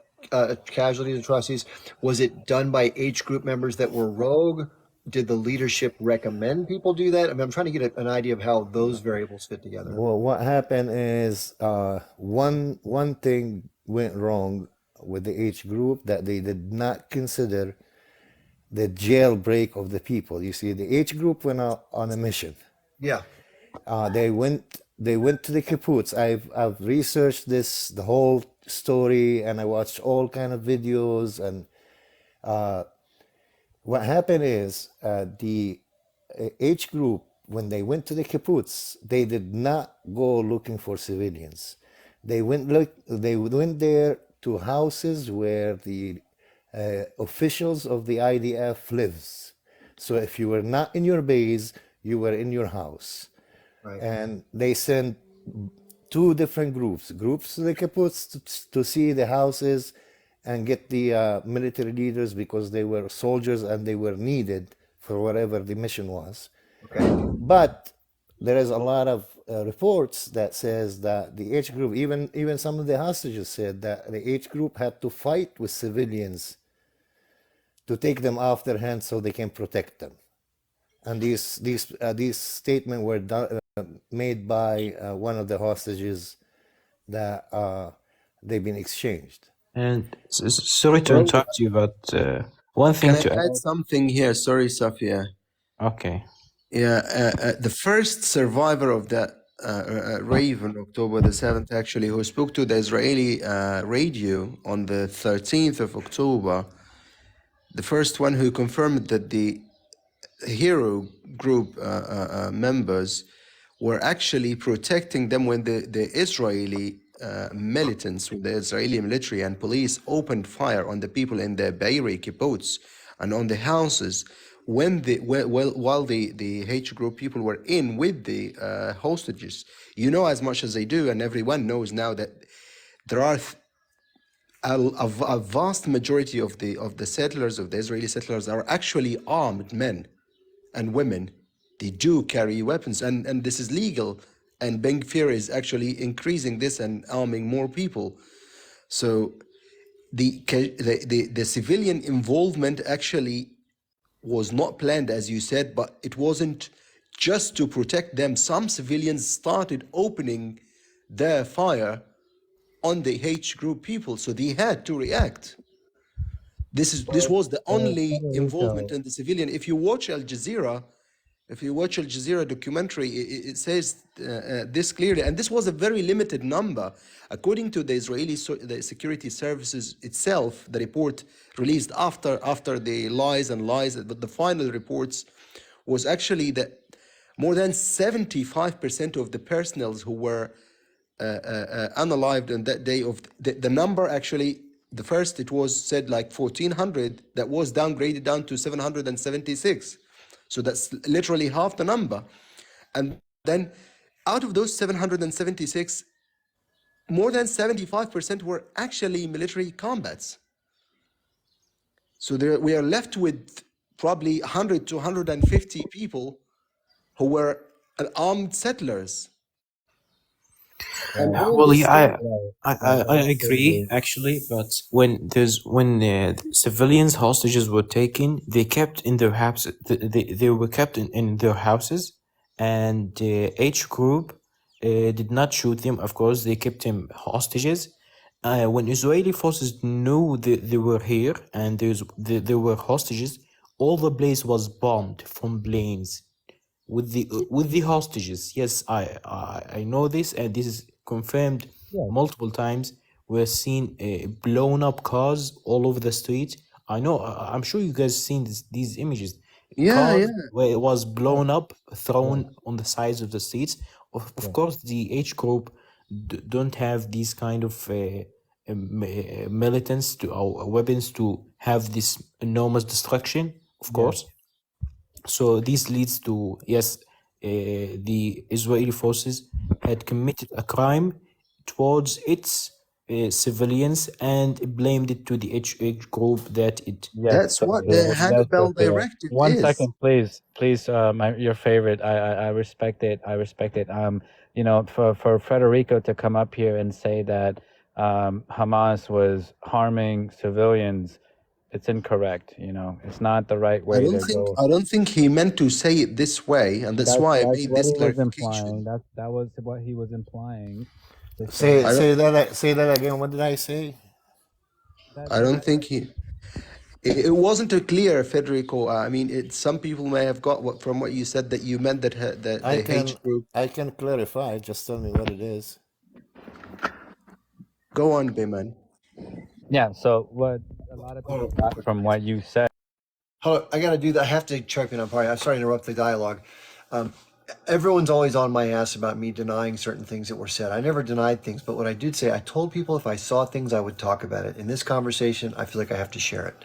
casualties, atrocities? Was it done by H group members that were rogue? Did the leadership recommend people do that? I mean, I'm trying to get an idea of how those variables fit together. Well, what happened is one thing went wrong with the H group, that they did not consider the jailbreak of the people. You see, the H group went out on a mission. Yeah. They went to the kibbutz. I've researched the whole story, and I watched all kind of videos. And what happened is the H group, when they went to the kibbutz, they did not go looking for civilians. They went there to houses where the officials of the IDF lives. So if you were not in your base, you were in your house. Right. And they sent 2 different groups to the kibbutz to see the houses and get the military leaders, because they were soldiers and they were needed for whatever the mission was. Okay. But there is a lot of reports that says that the H group, even some of the hostages said that the H group had to fight with civilians to take them off their hands so they can protect them. And these statements were made by one of the hostages that they've been exchanged. And sorry to Well, interrupt you, but one can thing I to add add. something here? Sorry, Safia. Okay. Yeah, the first survivor of that rave on October the 7th, actually, who spoke to the Israeli radio on the 13th of October, the first one who confirmed that the hero group members were actually protecting them when the Israeli militants, with the Israeli military and police, opened fire on the people in the Beirut kibbutz and on the houses when while the H group people were in with the hostages. You know as much as they do, and everyone knows now that there are a vast majority of the settlers, of the Israeli settlers, are actually armed men and women. They do carry weapons, and this is legal. And Ben Gvir is actually increasing this and arming more people. So the civilian involvement actually was not planned, as you said, but it wasn't just to protect them. Some civilians started opening their fire on the H group people, so they had to react. This was the only involvement in the civilian. If you watch Al Jazeera documentary, it says this clearly, and this was a very limited number. According to the Israeli the security services itself, the report released after the lies, but the final reports was actually that more than 75% of the personnel who were unalived on that day, of the number actually, the first it was said like 1,400, that was downgraded down to 776. So that's literally half the number. And then out of those 776, more than 75% were actually military combats. So we are left with probably 100 to 150 people who were armed settlers. And Well, yeah, I agree actually, but when civilians hostages were taken, they kept in their houses. They were kept in their houses, and H group did not shoot them. Of course, they kept them hostages. When Israeli forces knew they were here and there were hostages, all the place was bombed from planes with the hostages. Yes, I know this, and this is confirmed multiple times. We're seeing blown up cars all over the street. I know. I'm sure you guys seen these images. Cars where it was blown up, thrown on the sides of the streets. Of course, the H group don't have these kind of militants or weapons to have this enormous destruction. Of course. So this leads to, yes, the Israeli forces had committed a crime towards its civilians and blamed it to the H group that it. Yes, that's what the Hannibal Directive One is. second, please. Your favorite. I respect it. You know, for Federico to come up here and say that Hamas was harming civilians, it's incorrect. You know, it's not the right way to go. I don't think he meant to say it this way, and that's why I made this clarification. That was what he was implying. Say that again. What did I say? I don't think it wasn't clear, Federico. I mean, some people may have got from what you said that you meant that the H group. I can clarify. Just tell me what it is. Go on, Biman. Yeah. So what a lot of people got from what you said. Hold on, I got to do that. I have to chime in. I'm sorry to interrupt the dialogue. Everyone's always on my ass about me denying certain things that were said. I never denied things, but what I did say, I told people if I saw things, I would talk about it. In this conversation, I feel like I have to share it.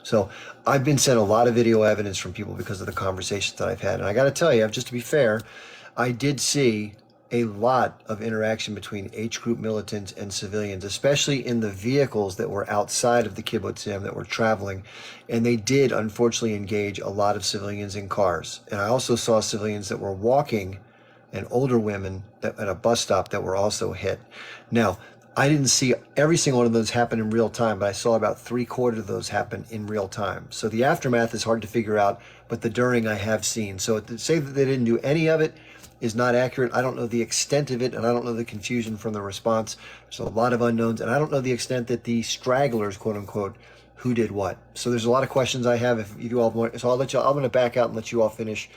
So I've been sent a lot of video evidence from people because of the conversations that I've had. And I got to tell you, just to be fair, I did see a lot of interaction between H group militants and civilians, especially in the vehicles that were outside of the kibbutzim that were traveling. And they did, unfortunately, engage a lot of civilians in cars. And I also saw civilians that were walking and older women at a bus stop that were also hit. Now, I didn't see every single one of those happen in real time, but I saw about 3/4 of those happen in real time. So the aftermath is hard to figure out, but the during I have seen. So to say that they didn't do any of it is not accurate. I don't know the extent of it, and I don't know the confusion from the response. There's a lot of unknowns, and I don't know the extent that the stragglers, quote unquote, who did what. So there's a lot of questions I have. If you all want, so I'll let you. I'm going to back out and let you all finish.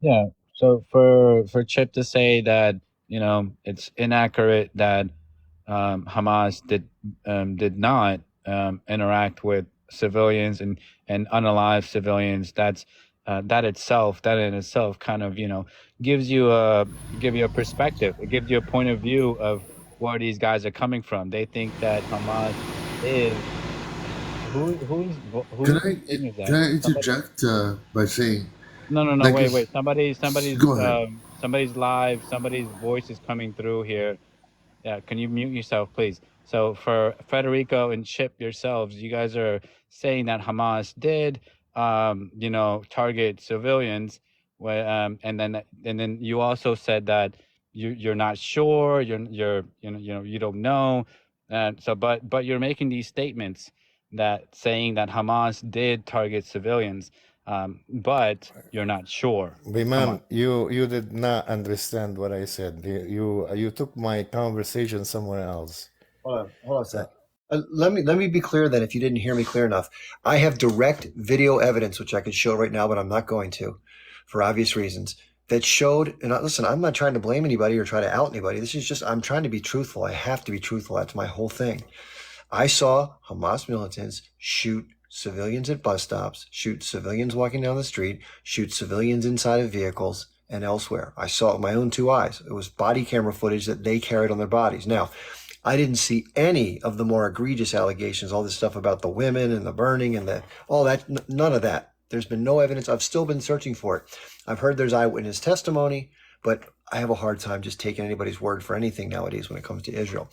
Yeah. So for Chip to say that, you know, it's inaccurate that Hamas did not interact with civilians and unalive civilians, that in itself kind of, you know, gives you a perspective. It gives you a point of view of where these guys are coming from. They think that Hamas is who's Can saying is I that? interject by saying, No, like, wait. go ahead. Somebody's live. Somebody's voice is coming through here. Yeah, can you mute yourself, please? So for Federico and Chip yourselves, you guys are saying that Hamas did, you know, target civilians, and then you also said that you're not sure, you don't know, and so but you're making these statements that saying that Hamas did target civilians, but you're not sure. Come on. Biman, you did not understand what I said. You took my conversation somewhere else. Hold on a sec. Let me be clear then, if you didn't hear me clear enough. I have direct video evidence, which I could show right now, but I'm not going to, for obvious reasons, that showed, and listen, I'm not trying to blame anybody or try to out anybody. This is just, I'm trying to be truthful. I have to be truthful. That's my whole thing. I saw Hamas militants shoot civilians at bus stops, shoot civilians walking down the street, shoot civilians inside of vehicles and elsewhere. I saw it with my own two eyes. It was body camera footage that they carried on their bodies. Now, I didn't see any of the more egregious allegations, all this stuff about the women and the burning and all that, none of that. There's been no evidence. I've still been searching for it. I've heard there's eyewitness testimony, but I have a hard time just taking anybody's word for anything nowadays when it comes to Israel.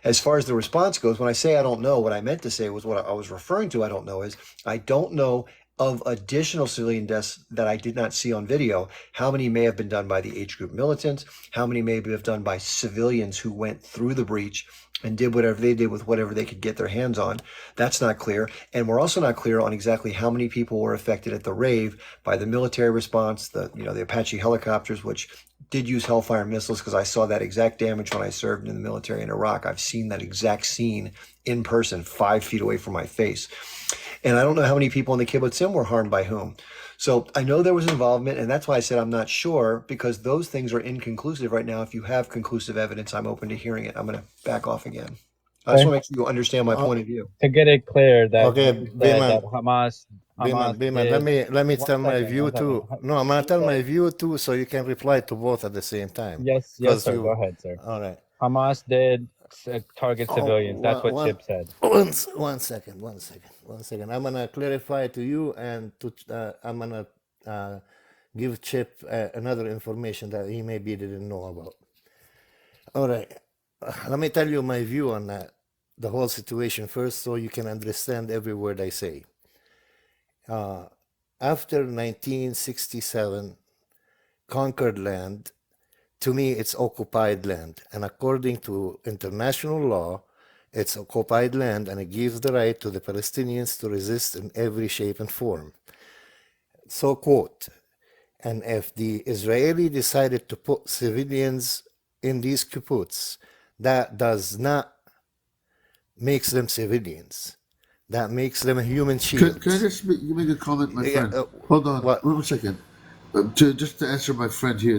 As far as the response goes, when I say I don't know, what I meant to say was what I was referring to. I don't know is I don't know of additional civilian deaths that I did not see on video. How many may have been done by the H group militants? How many may have done by civilians who went through the breach and did whatever they did with whatever they could get their hands on? That's not clear. And we're also not clear on exactly how many people were affected at the rave by the military response, the Apache helicopters, which did use Hellfire missiles, because I saw that exact damage when I served in the military in Iraq. I've seen that exact scene in person, 5 feet away from my face. And I don't know how many people in the kibbutzim were harmed by whom. So I know there was involvement, and that's why I said I'm not sure, because those things are inconclusive right now. If you have conclusive evidence, I'm open to hearing it. I'm going to back off again. I just want to make sure you understand my point of view. To get it clear that Okay, that Biman, did. let me One tell my second, view one second. too. No, I'm gonna tell my view too, so you can reply to both at the same time. Yes, sir. Go ahead, sir. All right. Hamas did target civilians. That's what Chip said. One second. I'm gonna clarify to you, and I'm gonna give Chip another information that he maybe didn't know about. All right. Let me tell you my view on the whole situation first, so you can understand every word I say. After 1967, conquered land, to me, it's occupied land. And according to international law, it's occupied land, and it gives the right to the Palestinians to resist in every shape and form. So, quote, and if the Israeli decided to put civilians in these kibbutz, that does not make them civilians. That makes them a human shield. Can I just make a comment, my friend? Hold on, one second. Just to answer my friend here,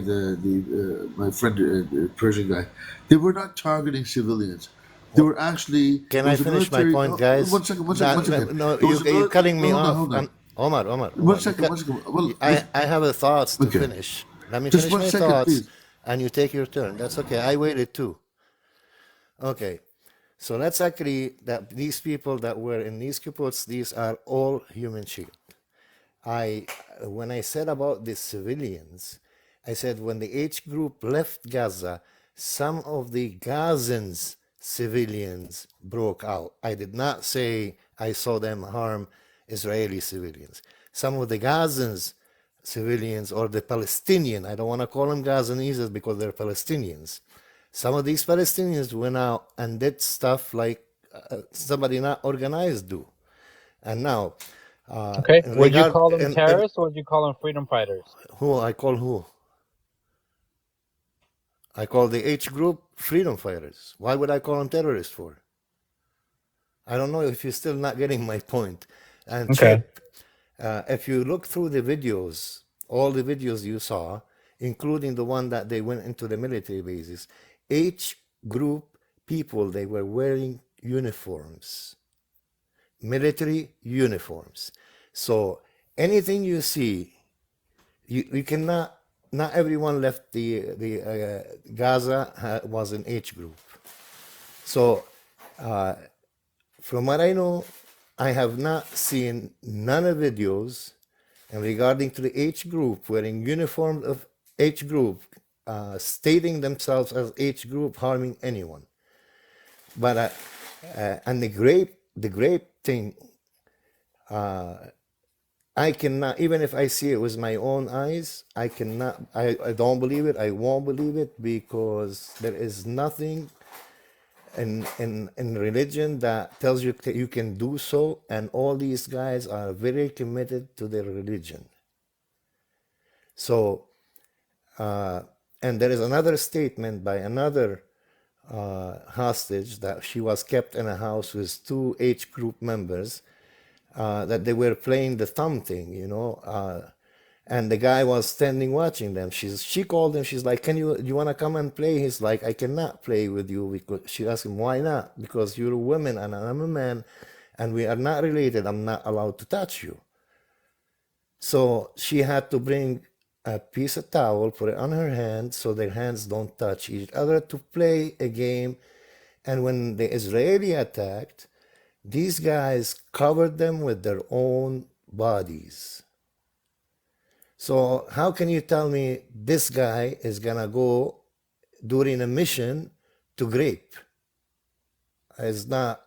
my friend, the Persian guy, they were not targeting civilians. They were actually. Can I finish my point, guys? One second. No, you're cutting me off. Hold on. Omar. One second. Well, I have a thoughts to finish. Let me Just finish one my second, thoughts, please. and you take your turn. That's okay. I waited too. Okay. So let's agree that these people that were in these kibbutz, these are all human shield. When I said about the civilians, I said when the H group left Gaza, some of the Gazans civilians broke out. I did not say I saw them harm Israeli civilians. Some of the Gazans civilians, or the Palestinian, I don't want to call them Gazanese because they're Palestinians, Some of these Palestinians went out and did stuff like somebody not organized do. And now, Okay. in Would you regard, call them terrorists or would you call them freedom fighters? who I call who? I call the H group freedom fighters. Why would I call them terrorists for? I don't know if you're still not getting my point. And Okay. Chip, if you look through the videos, all the videos you saw, including the one that they went into the military bases, H group people, they were wearing uniforms, military uniforms. So anything you see, you cannot. Not everyone left the Gaza was an H group. So from what I know, I have not seen none of videos and regarding to the H group wearing uniform of H group, stating themselves as H group harming anyone. But and the grape thing, I cannot, even if I see it with my own eyes, I cannot, I don't believe it. I won't believe it because there is nothing in religion that tells you that you can do so. And all these guys are very committed to their religion. So, and there is another statement by another hostage that she was kept in a house with two H group members. That they were playing the thumb thing, you know, and the guy was standing watching them. She called him. She's like, do you want to come and play? He's like, I cannot play with you. Because she asked him, why not? Because you're a woman and I'm a man and we are not related. I'm not allowed to touch you. So she had to bring a piece of towel, put it on her hand so their hands don't touch each other to play a game. And when the Israeli attacked, these guys covered them with their own bodies. So how can you tell me this guy is gonna go during a mission to grape? It's not,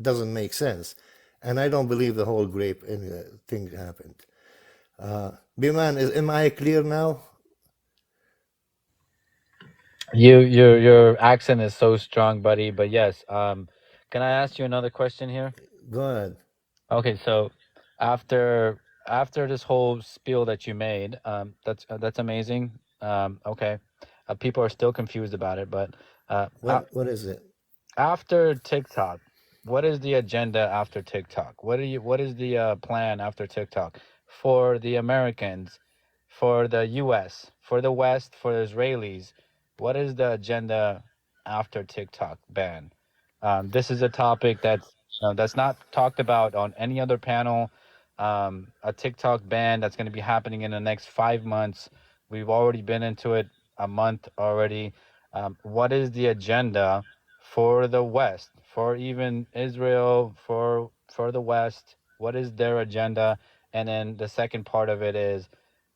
doesn't make sense. And I don't believe the whole grape thing happened. Biman, am I clear now? Your accent is so strong, buddy. But yes, can I ask you another question here? Go ahead. Okay, so after this whole spiel that you made, that's amazing. Okay, people are still confused about it, but What is it? after TikTok, what is the agenda after TikTok? What is the plan after TikTok for the Americans, for the US, for the West, for the Israelis? What is the agenda after TikTok ban? This is a topic that's not talked about on any other panel. A TikTok ban that's going to be happening in the next 5 months. We've already been into it a month already. What is the agenda for the West, for even Israel, for the West? What is their agenda? And then the second part of it is,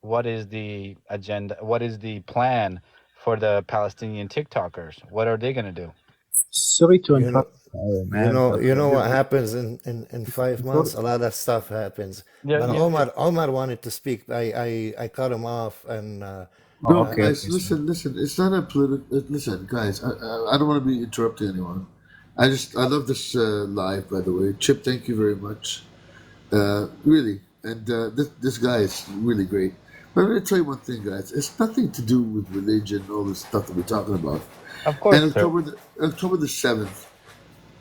what is the agenda? What is the plan for the Palestinian TikTokers? What are they going to do? Sorry to You know, interrupt, man, but you know what happens in 5 months? A lot of stuff happens. But Omar wanted to speak. I cut him off and. No, guys, listen. It's not a political. Listen, guys. I don't want to be interrupting anyone. I love this live. By the way, Chip, thank you very much. Really, and this guy is really great. But I'm going to tell you one thing, guys. It's nothing to do with religion, all this stuff that we're talking about. Of course, And sir. October the 7th.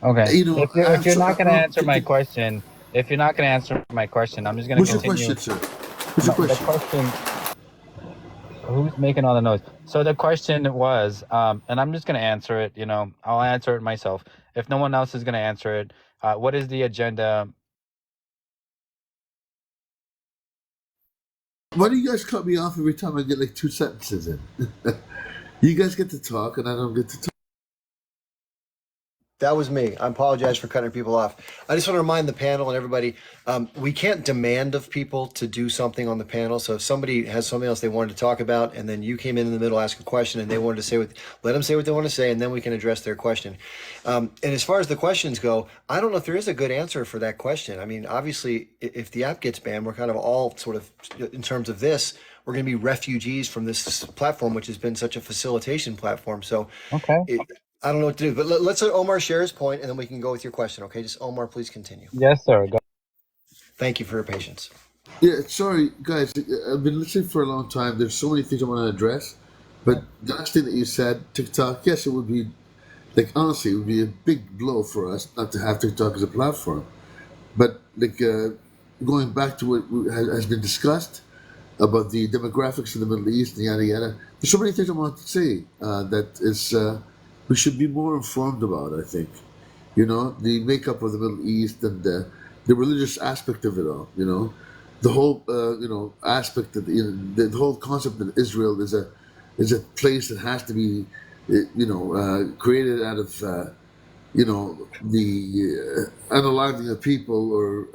Okay. You know, If you're not going to answer my question, I'm just going to What's your continue. question, sir? What's your The question? question. Who's making all the noise? So the question was, and I'm just going to answer it. You know, I'll answer it myself. If no one else is going to answer it, what is the agenda? Why do you guys cut me off every time I get like 2 sentences in? You guys get to talk and I don't get to talk. That was me. I apologize for cutting people off. I just want to remind the panel and everybody, we can't demand of people to do something on the panel. So if somebody has something else they wanted to talk about, and then you came in the middle, ask a question, and they wanted to say let them say what they want to say, and then we can address their question. And as far as the questions go, I don't know if there is a good answer for that question. I mean, obviously, if the app gets banned, we're kind of all sort of, in terms of this, we're going to be refugees from this platform, which has been such a facilitation platform. So Okay. I don't know what to do, but let's let Omar share his point, and then we can go with your question. Okay, just Omar, please continue. Yes, sir. Go. Thank you for your patience. Yeah, sorry, guys. I've been listening for a long time. There's so many things I want to address, but the last thing that you said, TikTok, yes, it would be, like, honestly, it would be a big blow for us not to have TikTok as a platform. But, like, going back to what has been discussed about the demographics in the Middle East and yada yada, there's so many things I want to say that is we should be more informed about, I think. You know, the makeup of the Middle East and the religious aspect of it all, you know. The whole, aspect of the whole concept that Israel is a place that has to be, created out of, the unaliving of people or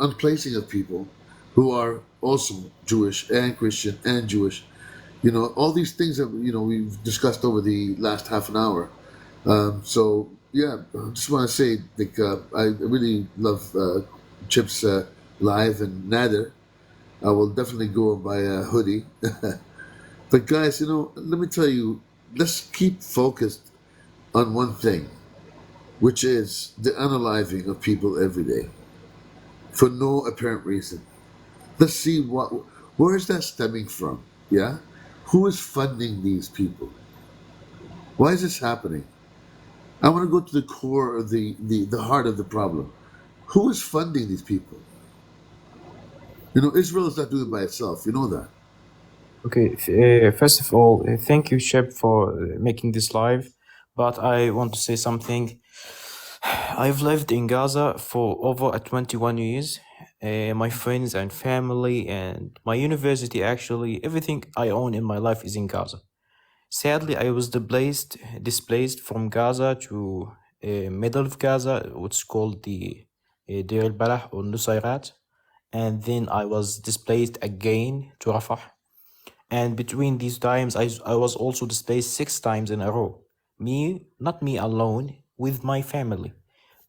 unplacing of people who are also Jewish and Christian and Jewish. You know, all these things that we've discussed over the last half an hour. So yeah, I just want to say, like, I really love Chip's live and Nader. I will definitely go and buy a hoodie. But guys, let me tell you, let's keep focused on one thing, which is the unaliving of people every day for no apparent reason. Let's see where is that stemming from? Yeah, who is funding these people? Why is this happening? I want to go to the core of the heart of the problem. Who is funding these people? Israel is not doing it by itself. You know that. Okay, first of all, thank you, Shep, for making this live. But I want to say something. I've lived in Gaza for over 21 years. My friends and family and my university, actually, everything I own in my life is in Gaza. Sadly, I was displaced from Gaza to middle of Gaza, what's called the Deir al-Balah or Nusayrat. And then I was displaced again to Rafah. And between these times, I was also displaced 6 times in a row. Not me alone, with my family.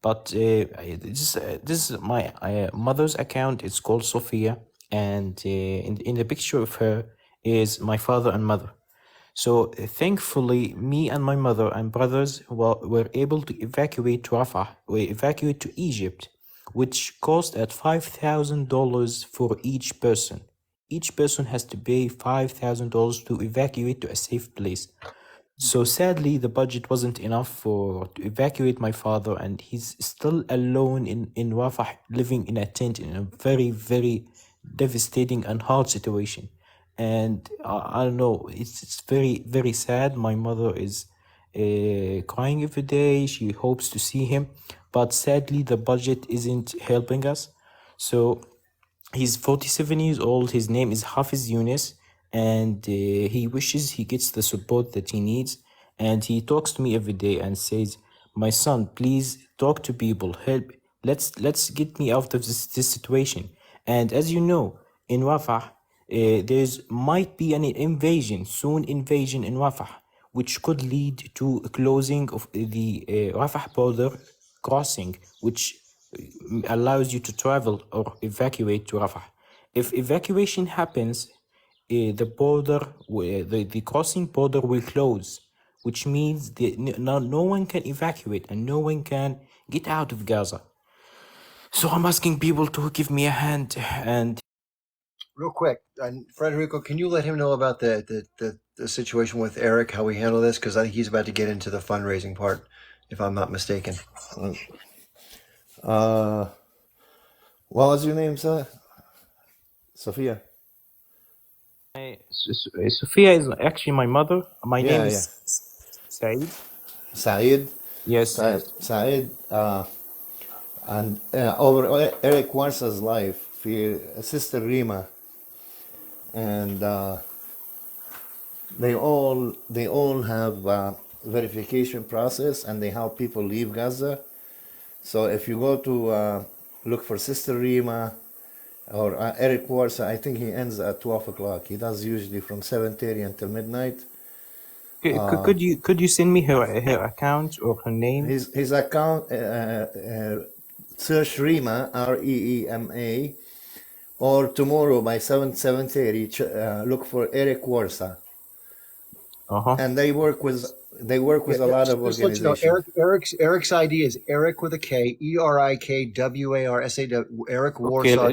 But this is my mother's account. It's called Sophia. And in the picture of her is my father and mother. So thankfully, me and my mother and brothers were able to evacuate to Rafah. We evacuated to Egypt, which cost at $5,000 for each person. Each person has to pay $5,000 to evacuate to a safe place. So sadly, the budget wasn't enough to evacuate my father, and he's still alone in Rafah, living in a tent in a very, very devastating and hard situation. And I don't know, it's very, very sad. My mother is crying every day. She hopes to see him, but sadly, the budget isn't helping us. So he's 47 years old. His name is Hafiz Yunus, and he wishes he gets the support that he needs. And he talks to me every day and says, "My son, please talk to people. Help. Let's get me out of this situation." And as you know, in Rafah, there's might be an invasion in Rafah, which could lead to a closing of the Rafah border crossing, which allows you to travel or evacuate to Rafah. If evacuation happens, the crossing border will close, which means no one can evacuate and no one can get out of Gaza. So I'm asking people to give me a hand. And real quick, and Frederico, can you let him know about the situation with Eric, how we handle this? Because I think he's about to get into the fundraising part, if I'm not mistaken. What was your name, sir? Sophia. Sophia is actually my mother. My name is Saeed. Saeed. Yes. Saeed. And over Eric Warsa's life, في Sister Rima, and they all have verification process, and they help people leave Gaza. So if you go to look for Sister Rima or Eric Warsa, I think he ends at 12 o'clock. He does usually from 7:30 until midnight. Could you send me her account or her name? His account, search Rima, Reema, or tomorrow by 7:30 look for Eric Warsa. And they work with a lot of Just let you know, organizations. Eric's ID is Eric with a K, ERIKWARSA. Eric Okay, Warsaw.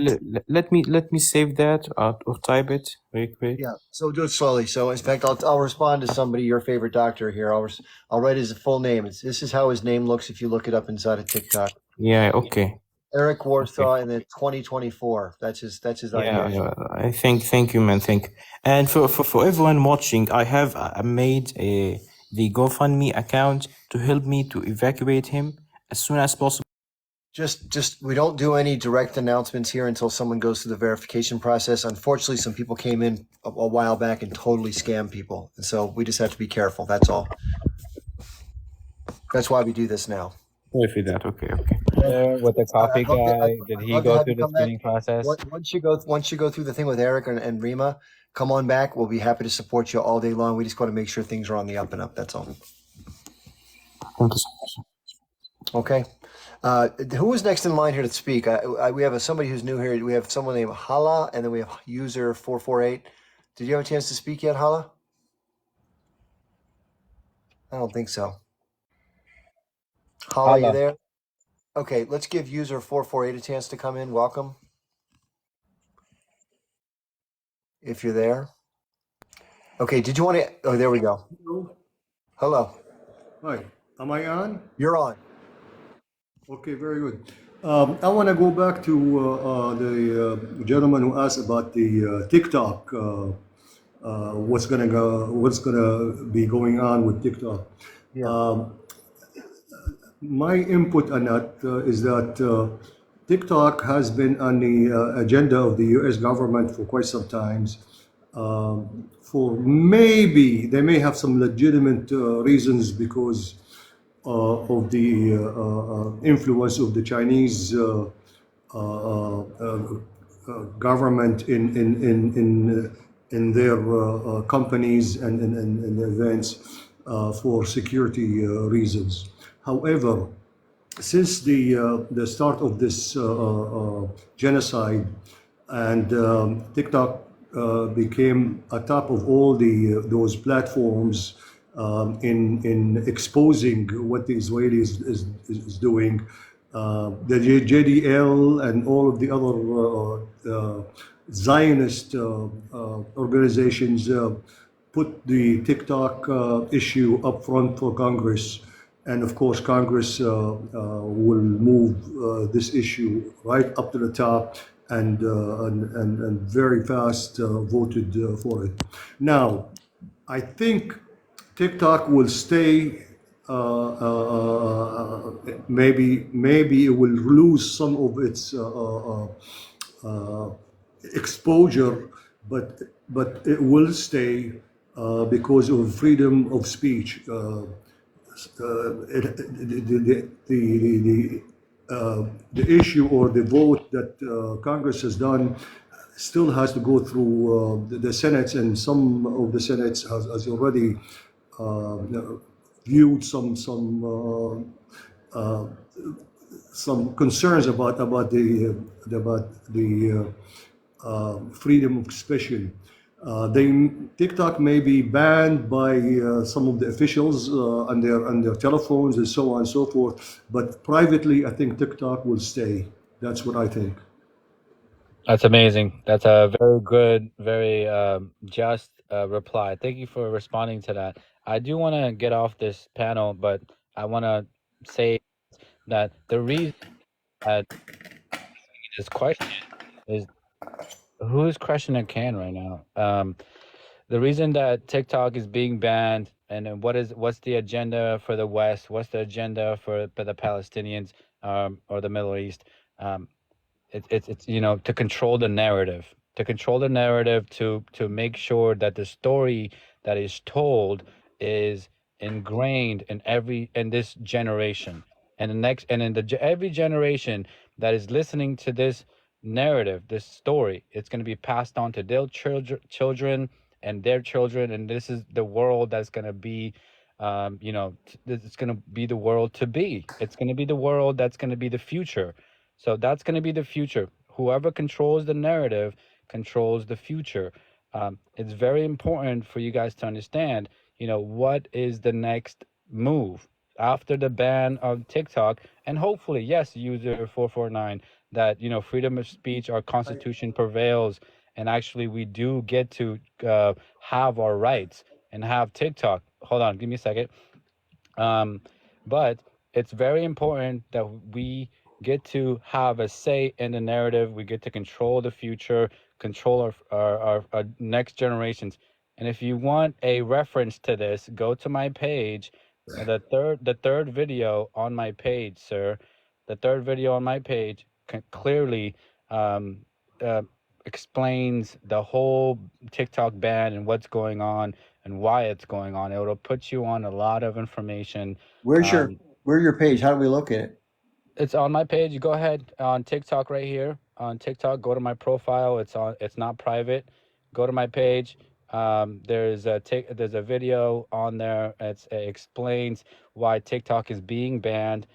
let me save that or type it very quick. Yeah, so do it slowly. So in fact, I'll respond to somebody, your favorite doctor here. I'll write his full name. This is how his name looks if you look it up inside of TikTok. Yeah, okay. Eric Warsaw in the 2024. That's his Yeah, ID. I thank you, man. And for everyone watching, I have made the GoFundMe account to help me to evacuate him as soon as possible. Just we don't do any direct announcements here until someone goes through the verification process. Unfortunately, some people came in a while back and totally scammed people, and so we just have to be careful. That's all. That's why we do this now. Sorry for that. Okay. With the coffee I'd love to- guy, I'd did he love to go have through you the come back. screening process? Once you go through the thing with Eric and Rima, come on back. We'll be happy to support you all day long. We just got to make sure things are on the up and up. That's all. Thank you so much. Okay. Who is next in line here to speak? We have somebody who's new here. We have someone named Hala, and then we have user 448. Did you have a chance to speak yet, Hala? I don't think so. Hala, you Hala. there? Okay, let's give user 448 a chance to come in. Welcome. If you're there. Okay, did you want to? Oh, there we go. Hello. Hi, am I on? You're on. Okay, very good. I want to go back to the gentleman who asked about the TikTok. What's gonna be going on with TikTok? My input on that is that TikTok has been on the agenda of the U.S. government for quite some times. For maybe they may have some legitimate reasons because of the influence of the Chinese government in their companies and events for security reasons. However, since the start of this genocide and TikTok became atop of all those platforms in exposing what the Israelis is doing. The JDL and all of the other Zionist organizations put the TikTok issue up front for Congress. And of course, Congress will move this issue right up to the top and very fast voted for it. Now, I think TikTok will stay. Maybe it will lose some of its exposure, but it will stay because of freedom of speech. The issue or the vote that Congress has done still has to go through the Senate, and some of the Senate has already viewed some concerns about the freedom of expression. TikTok may be banned by some of the officials on their telephones and so on and so forth, but privately, I think TikTok will stay. That's what I think. That's amazing. That's a very good, very just reply. Thank you for responding to that. I do want to get off this panel, but I want to say that the reason that this question is who's crushing a can right now. The reason that TikTok is being banned, and then what's the agenda for the West? What's the agenda for the Palestinians or the Middle East? It's to control the narrative, to make sure that the story that is told is ingrained in this generation, and the next, and in every generation that is listening to this narrative, this story, it's going to be passed on to their children and their children, and this is the world that's going to be, it's going to be the world to be. It's going to be the world that's going to be the future. So that's going to be the future. Whoever controls the narrative controls the future. It's very important for you guys to understand, what is the next move after the ban of TikTok, and hopefully, yes, user 449, that freedom of speech, our constitution prevails, and actually we do get to have our rights and have TikTok. Hold on, give me a second. But it's very important that we get to have a say in the narrative. We get to control the future, control our next generations. And if you want a reference to this, go to my page. The third video on my page, sir. The third video on my page clearly explains the whole TikTok ban and what's going on and why it's going on. It'll put you on a lot of information. Where's your page? How do we locate it? It's on my page. You go ahead on TikTok right here. On TikTok, go to my profile. It's not private. Go to my page. There's a video on there. It explains why TikTok is being banned.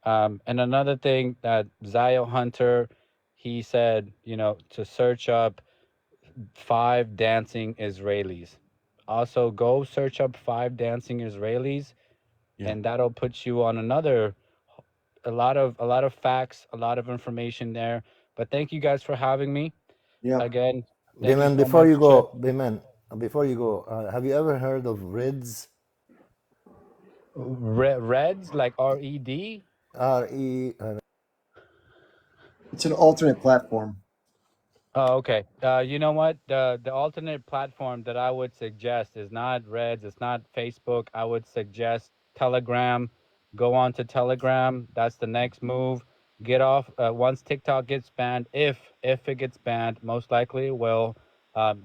And another thing that Zio Hunter, he said, to search up 5 dancing Israelis. Also, go search up 5 dancing Israelis, and that'll put you on a lot of facts, a lot of information there. But thank you guys for having me. Yeah. Again, Bayman, before you go, have you ever heard of REDS? Reds, like RED? It's an alternate platform. Oh, okay. You know what? The alternate platform that I would suggest is not Reds. It's not Facebook. I would suggest Telegram. Go on to Telegram. That's the next move. Get off once TikTok gets banned. If it gets banned, most likely it will.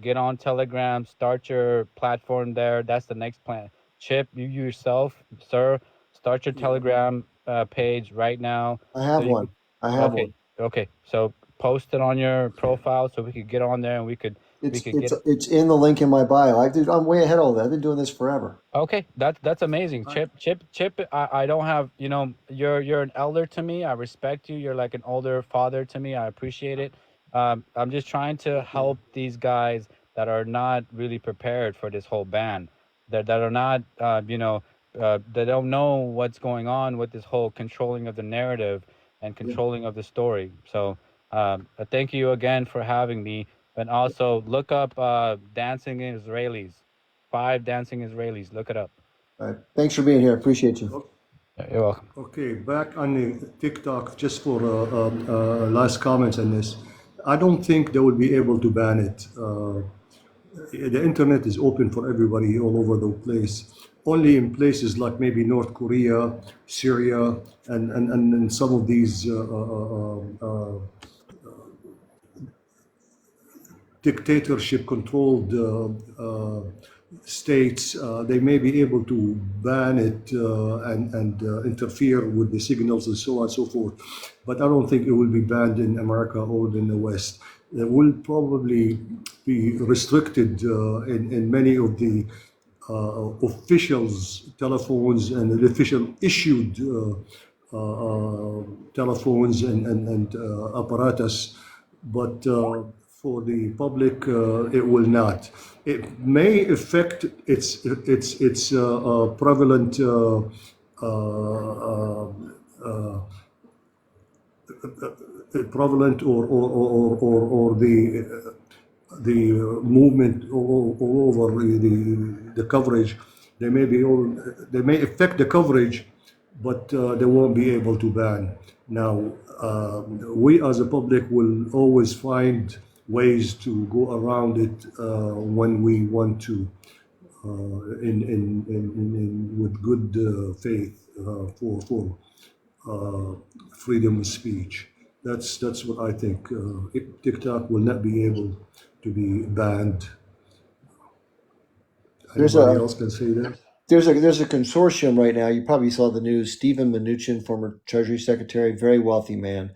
Get on Telegram. Start your platform there. That's the next plan. Chip, you yourself, sir, start your Telegram page right now. I have one. one. Okay. So post it on your profile so we could get on there and we could It's in the link in my bio. I'm way ahead of all that. I've been doing this forever. Okay, that's amazing. Chip, I don't have, you're an elder to me. I respect you. You're like an older father to me. I appreciate it. I'm just trying to help these guys that are not really prepared for this whole ban, that are not, they don't know what's going on with this whole controlling of the narrative and controlling of the story. So thank you again for having me. And also look up Dancing Israelis. 5 Dancing Israelis. Look it up. All right. Thanks for being here. Appreciate you. You're welcome. Okay, back on the TikTok, just for last comments on this. I don't think they will be able to ban it. The internet is open for everybody all over the place. Only in places like maybe North Korea, Syria, and some of these dictatorship-controlled states, they may be able to ban it and interfere with the signals and so on and so forth. But I don't think it will be banned in America or in the West. It will probably be restricted in many of the officials' telephones and the official issued telephones and apparatus. But for the public, it will not. It may affect its prevalent prevalent or the movement all over the coverage. They may affect the coverage, but they won't be able to ban. Now, we as a public will always find ways to go around it when we want to, with good faith for freedom of speech. That's what I think. TikTok will not be able to be banned. Anybody else can say that? there's a consortium right now. You probably saw the news. Stephen Mnuchin, former Treasury Secretary, very wealthy man,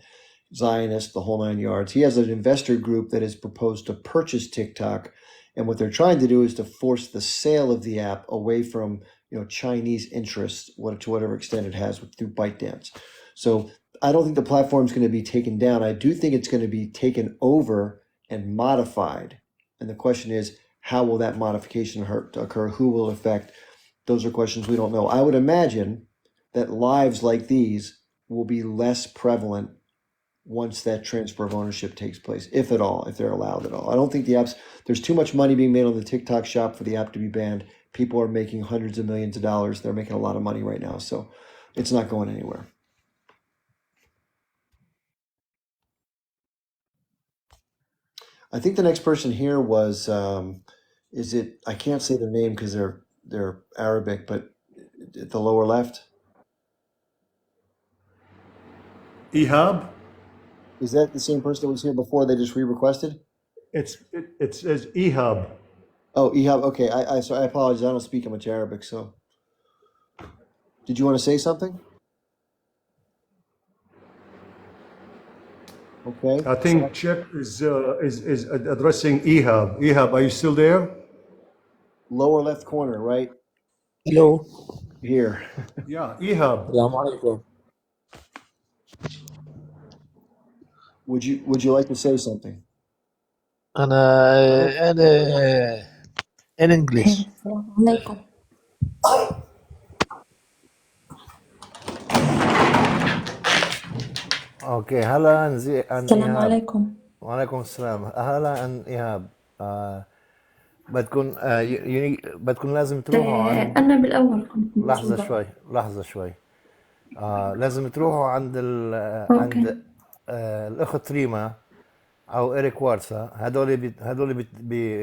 Zionist, the whole 9 yards. He has an investor group that has proposed to purchase TikTok, and what they're trying to do is to force the sale of the app away from Chinese interests, to whatever extent it has through ByteDance. So I don't think the platform is going to be taken down. I do think it's going to be taken over and modified. And the question is, how will that modification occur? Who will affect? Those are questions we don't know. I would imagine that lives like these will be less prevalent once that transfer of ownership takes place, if at all, if they're allowed at all. I don't think there's too much money being made on the TikTok shop for the app to be banned. People are making hundreds of millions of dollars. They're making a lot of money right now. So it's not going anywhere. I think the next person here was, I can't say their name because they're Arabic, but at the lower left. Ehab? Is that the same person that was here before? They just re-requested? It says Ehab. Oh, Ehab. Okay, so I apologize. I don't speak much Arabic. So, did you want to say something? Okay. I think Czech is addressing Ehab. Ehab, are you still there? Lower left corner, right? Hello. Here. Yeah, Ehab. السلام عليكم. Would you like to say something? أنا in English. السلام عليكم. اوكي هلا عن السلام ايهاب. عليكم. وعليكم السلام. هلا عن ايهاب. بدكم لازم تروحوا عند أنا بالأول كنت لحظة مقصودة. شوي. لازم تروحوا عند أوكي. الاخت ريما او اريك وارسا. هدول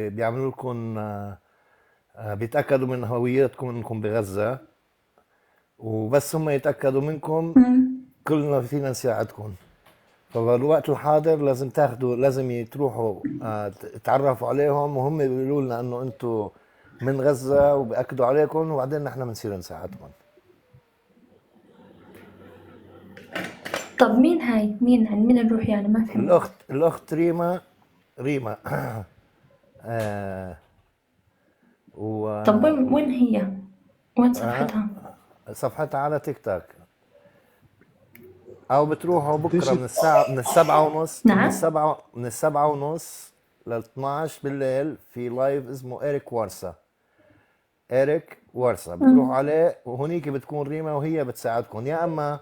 بيعملوا لكم بيتاكدوا من هويتكم انكم بغزة، وبس هم يتاكدوا منكم كلنا فينا نساعدكم. فبالوقت الحاضر لازم تروحوا تتعرفوا عليهم، وهم بيقولوا لنا انه انتم من غزة وبأكدوا عليكم، وبعدين نحن بنصير نساعدكم. طب مين هاي؟ مين نروح يعني؟ ما فهمت. الاخت ريما طب وين هي؟ وين صفحتها؟ صفحتها على تيك توك، او بتروحوا بكره من السبعة ونص. نعم. من السبعة ونص ل 12 بالليل في لايف اسمه اريك وارسا. بتروحوا عليه، وهنيك بتكون ريما وهي بتساعدكم. يا اما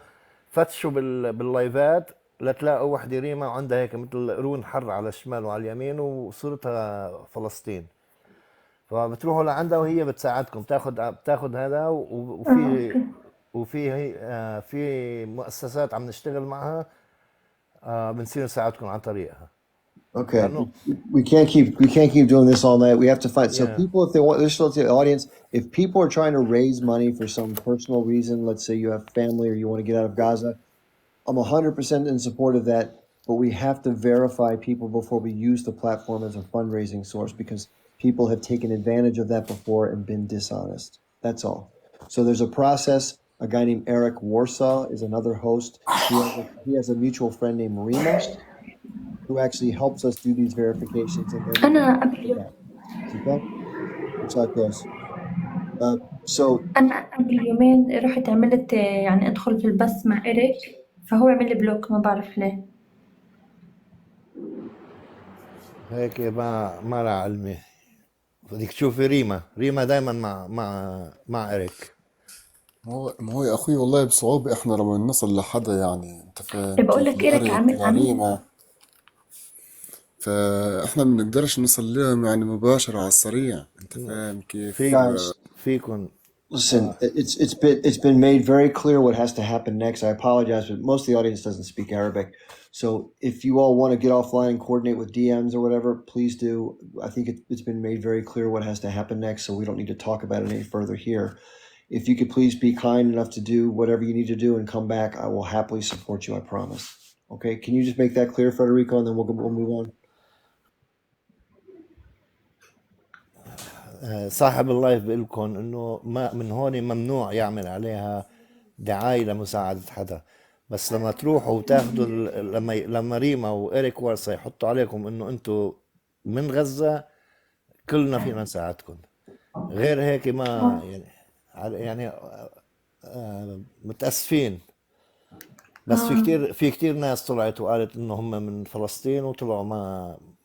فتشوا باللايفات لتلاقوا وحده ريما وعندها هيك مثل قرون حر على الشمال وعلى اليمين وصورتها فلسطين، فبتروحوا لعندها وهي بتساعدكم. بتاخد هذا، في مؤسسات عم نشتغل معها بنصير نساعدكم عن طريقها. Okay. We can't keep doing this all night. We have to find. So Yeah. people, if they want, there's still the audience. If people are trying to raise money for some personal reason, let's say you have family or you want to get out of Gaza, I'm 100% in support of that. But we have to verify people before we use the platform as a fundraising source, because people have taken advantage of that before and been dishonest. That's all. So there's a process. A guy named Eric Warsaw is another host. He has a mutual friend named Rima, who actually helps us do these verifications. And then أنا قبل okay? It's like this. So أنا قبل يومين رحت عملت يعني أدخل في البث مع إيريك، فهو عمل لي بلوك، ما بعرف ليه. هيك ما لها علمي. بدك تشوفي ريما دايما مع اريك. ما هو يا اخوي والله بصعوبة احنا لما نصل لحدا، يعني انت فاهم بقول كيف لك إيريك الأريك عمل وريما، فاحنا ما بنقدرش نوصل لهم يعني مباشرة على السريع. انت فاهم كيف؟ فيكم. Listen, it's been made very clear what has to happen next. I apologize, but most of the audience doesn't speak Arabic. So if you all want to get offline and coordinate with DMs or whatever, please do. I think it's been made very clear what has to happen next, so we don't need to talk about it any further here. If you could please be kind enough to do whatever you need to do and come back, I will happily support you, I promise. Okay, can you just make that clear, Federico, and then we'll move on? صاحب اللايف بيقول لكم انه ما من هون ممنوع يعمل عليها دعاية لمساعدة حدا. بس لما تروحوا وتاخذوا لما ريما وإريك وارسا يحطوا عليكم انه انتم من غزة، كلنا فينا نساعدكم. غير هيك ما يعني متأسفين. بس في كتير ناس طلعت وقالت انه هم من فلسطين وطلعوا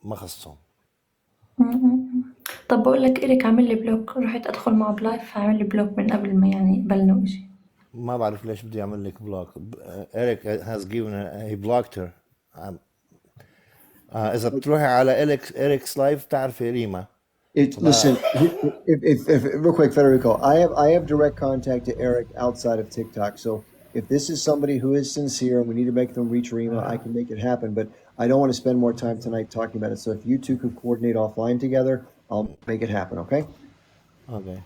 ما خصهم. طب بقول لك إيريك عامل لي بلوك، رحت أدخل معه بلايف عامل لي بلوك من قبل ما يعني يقبلنا وإشي. ما بعرف ليش بده يعمل لك بلوك. Eric has given he blocked her. إذا بتروحي على Eric's live بتعرفي ريما. Listen, if real quick, Federico, I have direct contact to Eric outside of TikTok. So if this is somebody who is sincere and we need to make them reach Rima, I can make it happen. But I don't want to spend more time tonight talking about it. So if you two could coordinate offline together, I'll make it happen. Okay? Okay.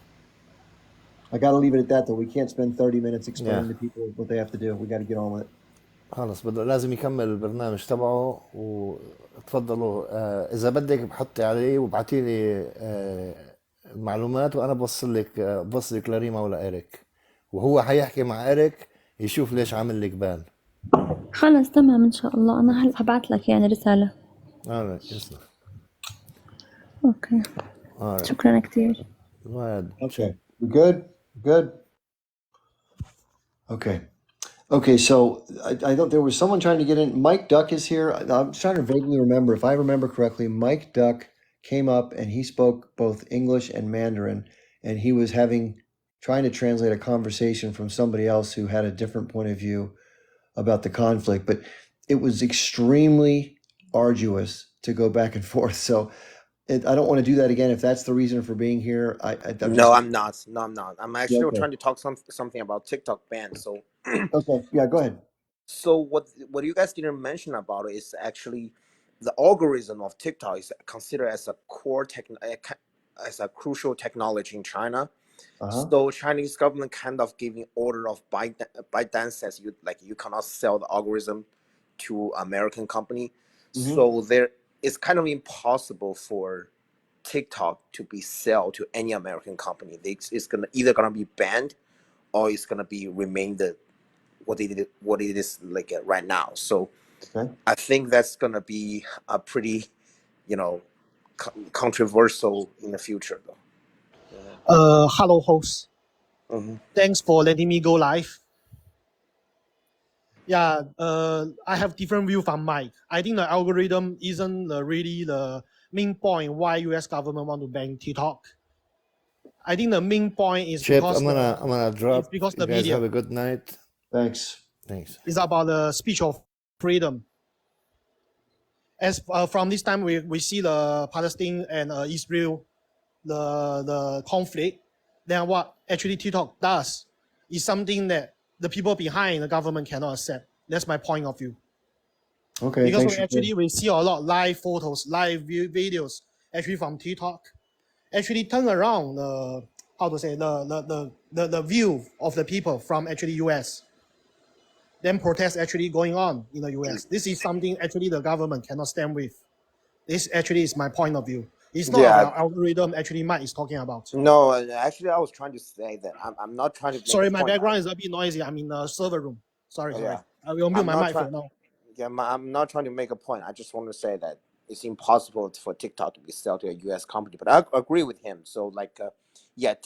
I got to leave it at that, though. We can't spend 30 minutes explaining to people what they have to do. We got to get on with it. خلص لازم يكمل البرنامج تبعه. وتفضلوا اذا بدك بحطي عليه وابعتي لي المعلومات وانا بوصلك لريما ولا إيريك، وهو حيحكي مع إيريك يشوف ليش عامل لك بان. خلص تمام إن شاء الله. أنا هلأ هبعت لك يعني رسالة. يسلم. أوكي. شكرا كتير. Okay. We good? Okay, so I thought there was someone trying to get in. Mike Duck is here. I'm trying to vaguely remember. If I remember correctly, Mike Duck came up and he spoke both English and Mandarin, and he was trying to translate a conversation from somebody else who had a different point of view about the conflict. But it was extremely arduous to go back and forth. So I don't want to do that again. If that's the reason for being here, No, I'm not. I'm actually trying to talk something about TikTok ban. So okay, yeah, go ahead. So what you guys didn't mention about it is actually the algorithm of TikTok is considered as a as a crucial technology in China. So Chinese government kind of giving order of ByteDance says you cannot sell the algorithm to American company. So it's kind of impossible for TikTok to be sold to any American company. It's either gonna be banned or it's gonna be remain what it is like right now. So I think that's gonna be a pretty, controversial in the future, though. Hello, host. Thanks for letting me go live. Yeah, I have different view from Mike. I think the algorithm isn't really the main point why U.S. government want to ban TikTok. I think the main point is Chip, because I'm gonna drop. it's because you the guys media. have a good night. Thanks. It's about the speech of freedom. As from this time we see the Palestine and Israel, the conflict. Then what actually TikTok does is something that the people behind the government cannot accept. That's my point of view. Okay. Because thanks we see a lot of live photos, live videos actually from TikTok. Actually turn around the view of the people from actually US. Then protests actually going on in the US. This is something actually the government cannot stand with. This actually is my point of view. It's not about algorithm actually Mike is talking about. No, actually I was trying to say that I'm not trying to make Sorry, a my point. background is a bit noisy. I'm in the server room. Sorry. I will mute my mic for now. I'm not trying to make a point. I just want to say that it's impossible for TikTok to be sold to a U.S. company. But I agree with him. So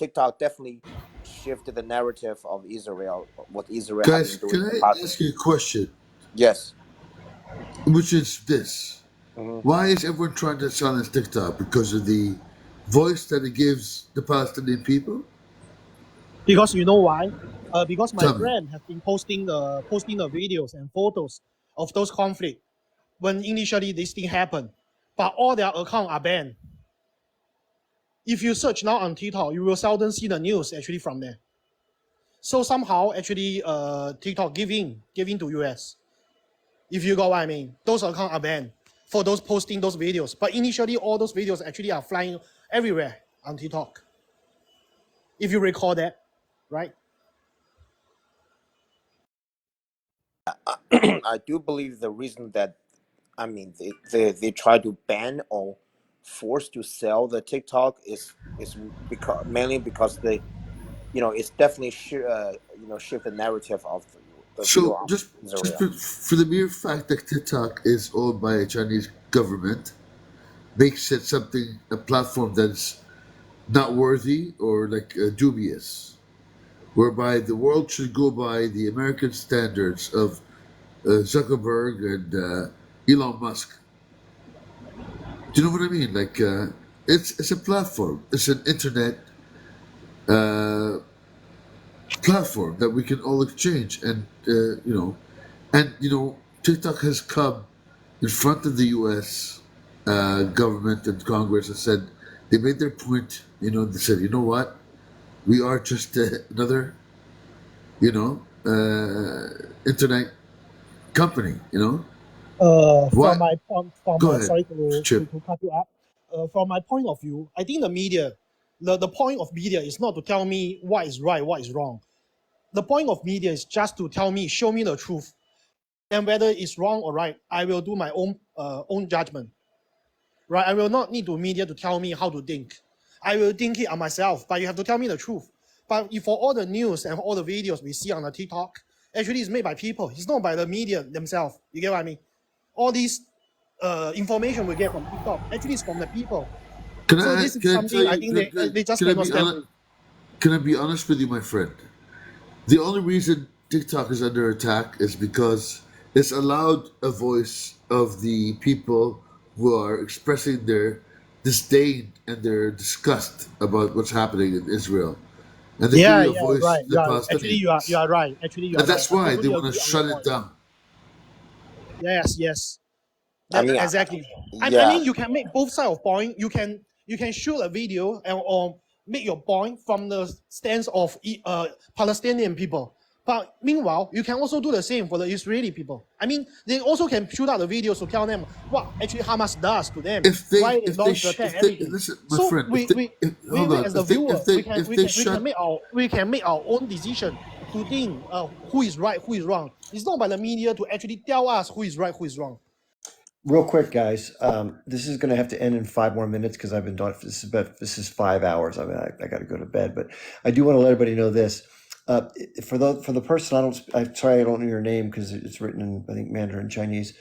TikTok definitely shifted the narrative of Israel, what Israel has Guys, been doing. can I ask you a question? Yes. Which is this. Why is everyone trying to silence TikTok? Because of the voice that it gives the Palestinian people? Because you know why? Because my Tell me. friend has been posting the videos and photos of those conflicts when initially this thing happened, but all their accounts are banned. If you search now on TikTok, you will seldom see the news actually from there. So somehow actually TikTok giving to US. If you got what I mean, those accounts are banned for those posting those videos. But initially all those videos actually are flying everywhere on TikTok. If you recall that, right? I do believe the reason that they try to ban or forced to sell the TikTok is because mainly because they, it's definitely shift the narrative of the view So on just Israel. for the mere fact that TikTok is owned by a Chinese government makes it a platform that's not worthy or like dubious, whereby the world should go by the American standards of Zuckerberg and Elon Musk. Do you know what I mean? Like it's a platform. It's an internet uh, platform that we can all exchange, and TikTok has come in front of the U.S. Government and Congress and said they made their point. They said, you know what, we are just another, internet company. From What? my Go ahead, sorry to Chip. cut you up. From my point of view, I think the media, the point of media is not to tell me what is right, what is wrong. The point of media is just to show me the truth, and whether it's wrong or right, I will do my own judgment. Right? I will not need the media to tell me how to think. I will think it on myself, but you have to tell me the truth. But if for all the news and all the videos we see on the TikTok, actually it's made by people. It's not by the media themselves. You get what I mean? All these information we get from TikTok actually is from the people. So this is something I think they just cannot stand with. Can I be honest with you, my friend? The only reason TikTok is under attack is because it's allowed a voice of the people who are expressing their disdain and their disgust about what's happening in Israel. And they Yeah, give a voice right. to the Actually, you Palestinians. are right. Actually, you are And that's right. I why they totally want to agree on shut your it point. down. Yes. I mean, Exactly. I yeah. mean, you can make both sides of point. You can shoot a video or make your point from the stance of Palestinian people. But meanwhile, you can also do the same for the Israeli people. I mean, they also can shoot out the videos to tell them what actually Hamas does to them, why they launch the attack, everything. Listen, my So friend, we as the viewer, we can make our own decision to think who is right, who is wrong. It's not by the media to actually tell us who is right, who is wrong. Real quick, guys. This is going to have to end in 5 more minutes because I've been done. This is 5 hours. I mean, I got to go to bed, but I do want to let everybody know this. For the person, I'm sorry, I don't know your name because it's written in, I think, Mandarin Chinese,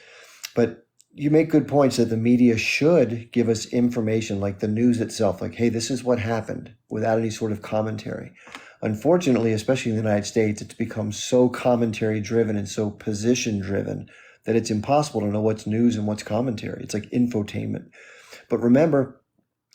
but you make good points that the media should give us information like the news itself, like, hey, this is what happened, without any sort of commentary. Unfortunately, especially in the United States, it's become so commentary driven and so position driven that it's impossible to know what's news and what's commentary. It's like infotainment. But remember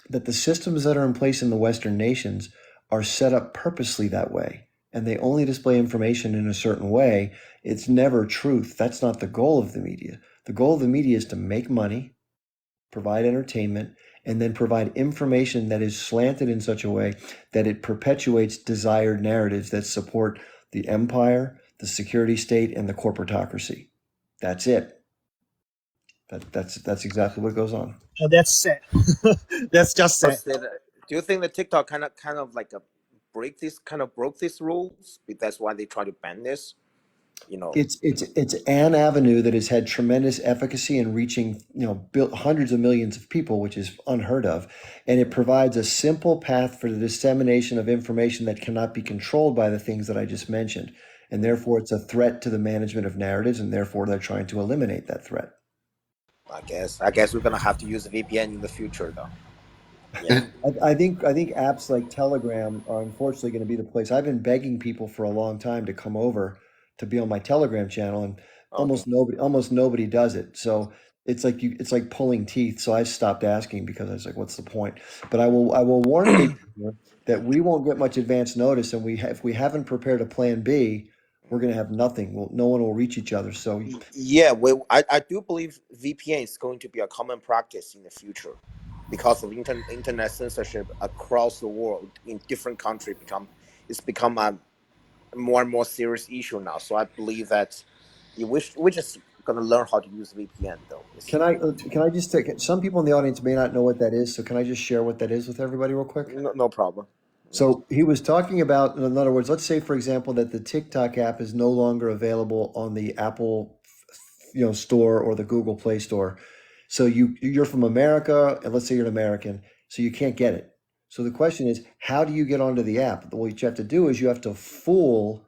that the systems that are in place in the Western nations are set up purposely that way, and they only display information in a certain way. It's never truth. That's not the goal of the media. The goal of the media is to make money, provide entertainment, and then provide information that is slanted in such a way that it perpetuates desired narratives that support the empire, the security state, and the corporatocracy. That's it. That's exactly what goes on. That's sad. That's just sad. Do you think that TikTok kind of like broke these rules? That's why they try to ban this. It's an avenue that has had tremendous efficacy in reaching hundreds of millions of people, which is unheard of, and it provides a simple path for the dissemination of information that cannot be controlled by the things that I just mentioned, and therefore it's a threat to the management of narratives, and therefore they're trying to eliminate that threat. I guess we're gonna have to use VPN in the future, though. Yeah. I think apps like Telegram are unfortunately going to be the place. I've been begging people for a long time to come over to be on my Telegram channel, and almost nobody does it. So it's like pulling teeth. So I stopped asking because I was like, what's the point? But I will warn people that we won't get much advance notice, and if we haven't prepared a plan B, we're going to have nothing. No one will reach each other. So yeah, I do believe VPN is going to be a common practice in the future, because of internet censorship across the world in different countries. It's become a more and more serious issue now. So I believe that we're just going to learn how to use VPN, though. Can I just take, some people in the audience may not know what that is, so can I just share what that is with everybody real quick? No problem. So he was talking about, in other words, let's say, for example, that the TikTok app is no longer available on the Apple store or the Google Play Store. So you're from America, and let's say you're an American, so you can't get it. So the question is, how do you get onto the app? What you have to do is you have to fool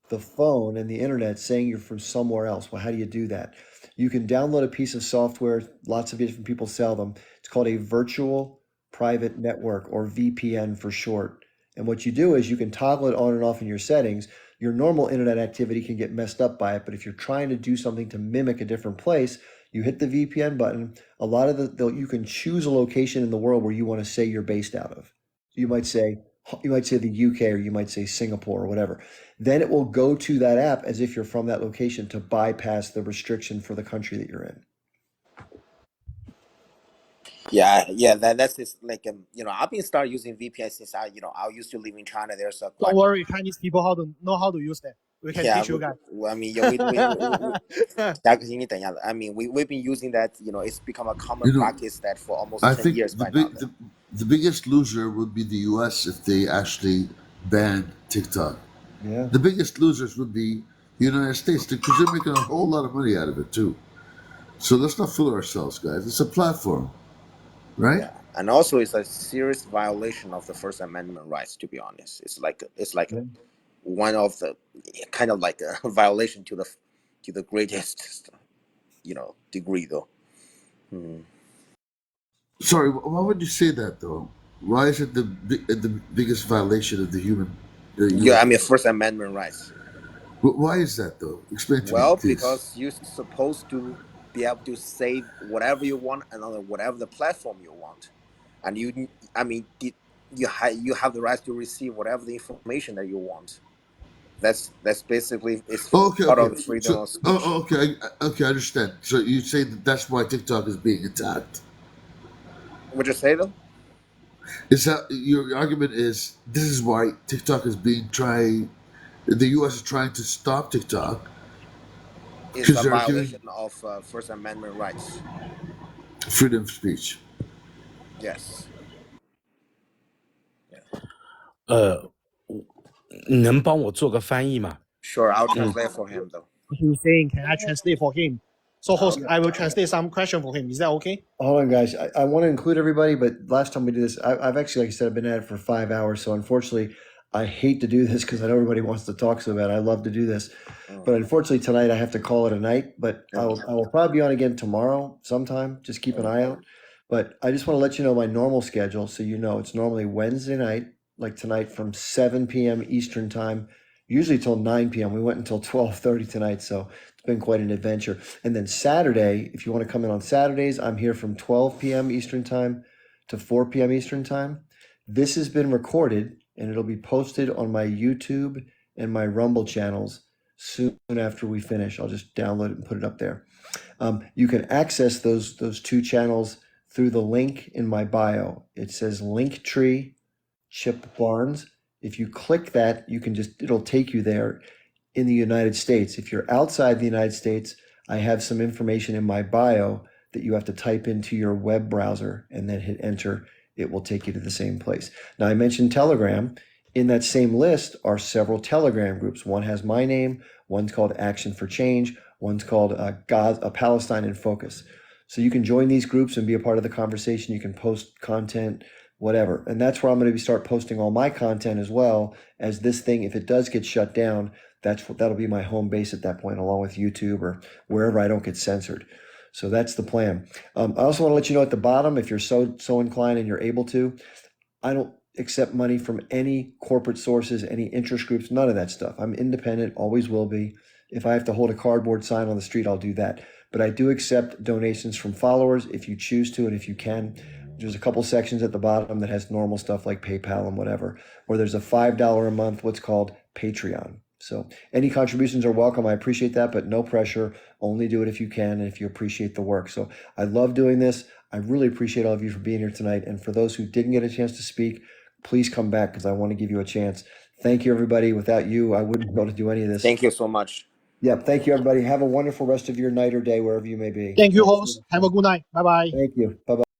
the phone and the internet saying you're from somewhere else. Well, how do you do that? You can download a piece of software. Lots of different people sell them. It's called a virtual private network, or VPN for short. And what you do is you can toggle it on and off in your settings. Your normal internet activity can get messed up by it, but if you're trying to do something to mimic a different place, you hit the VPN button. A lot of you can choose a location in the world where you want to say you're based out of. You might say the UK, or you might say Singapore, or whatever. Then it will go to that app as if you're from that location to bypass the restriction for the country that you're in. Yeah, that's just like I've been start using VPN since I used to live in China. There's a Don't worry, Chinese people know how to use that. We can teach you guys. I mean, we've been using that. It's become a common practice that for almost I 10 think years by now. the biggest loser would be the US if they actually banned TikTok. Yeah. The biggest losers would be the United States, because they're making a whole lot of money out of it too. So let's not fool ourselves, guys. It's a platform, right? Yeah. And also, it's a serious violation of the First Amendment rights. To be honest, it's like one of the kind of like a violation to the greatest degree, though. Sorry, why would you say that though? Why is it the biggest violation of the human? First Amendment rights. Why is that though? Explain to me, please. Because you're supposed to be able to say whatever you want and on whatever the platform you want, and you have the right to receive whatever the information that you want. That's basically part of the freedom of speech. Okay, I understand. So you say that's why TikTok is being attacked. What'd you say though? Is that your argument? Is this is why TikTok is being tried? The U.S. is trying to stop TikTok. It's a violation of First Amendment rights. Freedom of speech. Yes. 能帮我做个翻译吗？ Sure, I'll translate for him though. He's saying, can I translate for him? So, host, I will translate some question for him. Is that okay? Hold on, guys. I want to include everybody, but last time we did this, I've actually, like I said, I've been at it for 5 hours. So unfortunately, I hate to do this because I know everybody wants to talk so bad. I love to do this. But unfortunately, tonight I have to call it a night. But I will probably be on again tomorrow sometime. Just keep an eye out. But I just want to let you know my normal schedule. So it's normally Wednesday night, like tonight from 7 p.m. Eastern time, usually till 9 p.m. We went until 12:30 tonight. So it's been quite an adventure. And then Saturday, if you want to come in on Saturdays, I'm here from 12 p.m. Eastern time to 4 p.m. Eastern time. This has been recorded and it'll be posted on my YouTube and my Rumble channels soon after we finish. I'll just download it and put it up there. You can access those two channels through the link in my bio. It says Linktree Chip Barnes. If you click that, it'll take you there in the United States. If you're outside the United States, I have some information in my bio that you have to type into your web browser and then hit enter. It will take you to the same place. Now, I mentioned Telegram. In that same list are several Telegram groups. One has my name, one's called Action for Change, one's called Palestine in Focus. So you can join these groups and be a part of the conversation. You can post content, whatever. And that's where I'm going to start posting all my content as well as this thing. If it does get shut down, that'll be my home base at that point, along with YouTube or wherever I don't get censored. So that's the plan. I also want to let you know at the bottom, if you're so inclined and you're able to, I don't accept money from any corporate sources, any interest groups, none of that stuff. I'm independent, always will be. If I have to hold a cardboard sign on the street, I'll do that. But I do accept donations from followers if you choose to and if you can. There's a couple sections at the bottom that has normal stuff like PayPal and whatever, or there's a $5 a month, what's called Patreon. So any contributions are welcome. I appreciate that, but no pressure. Only do it if you can and if you appreciate the work. So I love doing this. I really appreciate all of you for being here tonight. And for those who didn't get a chance to speak, please come back because I want to give you a chance. Thank you, everybody. Without you, I wouldn't be able to do any of this. Thank you so much. Yep. Thank you, everybody. Have a wonderful rest of your night or day, wherever you may be. Thank you, host. Have a good night. Bye-bye. Thank you. Bye-bye.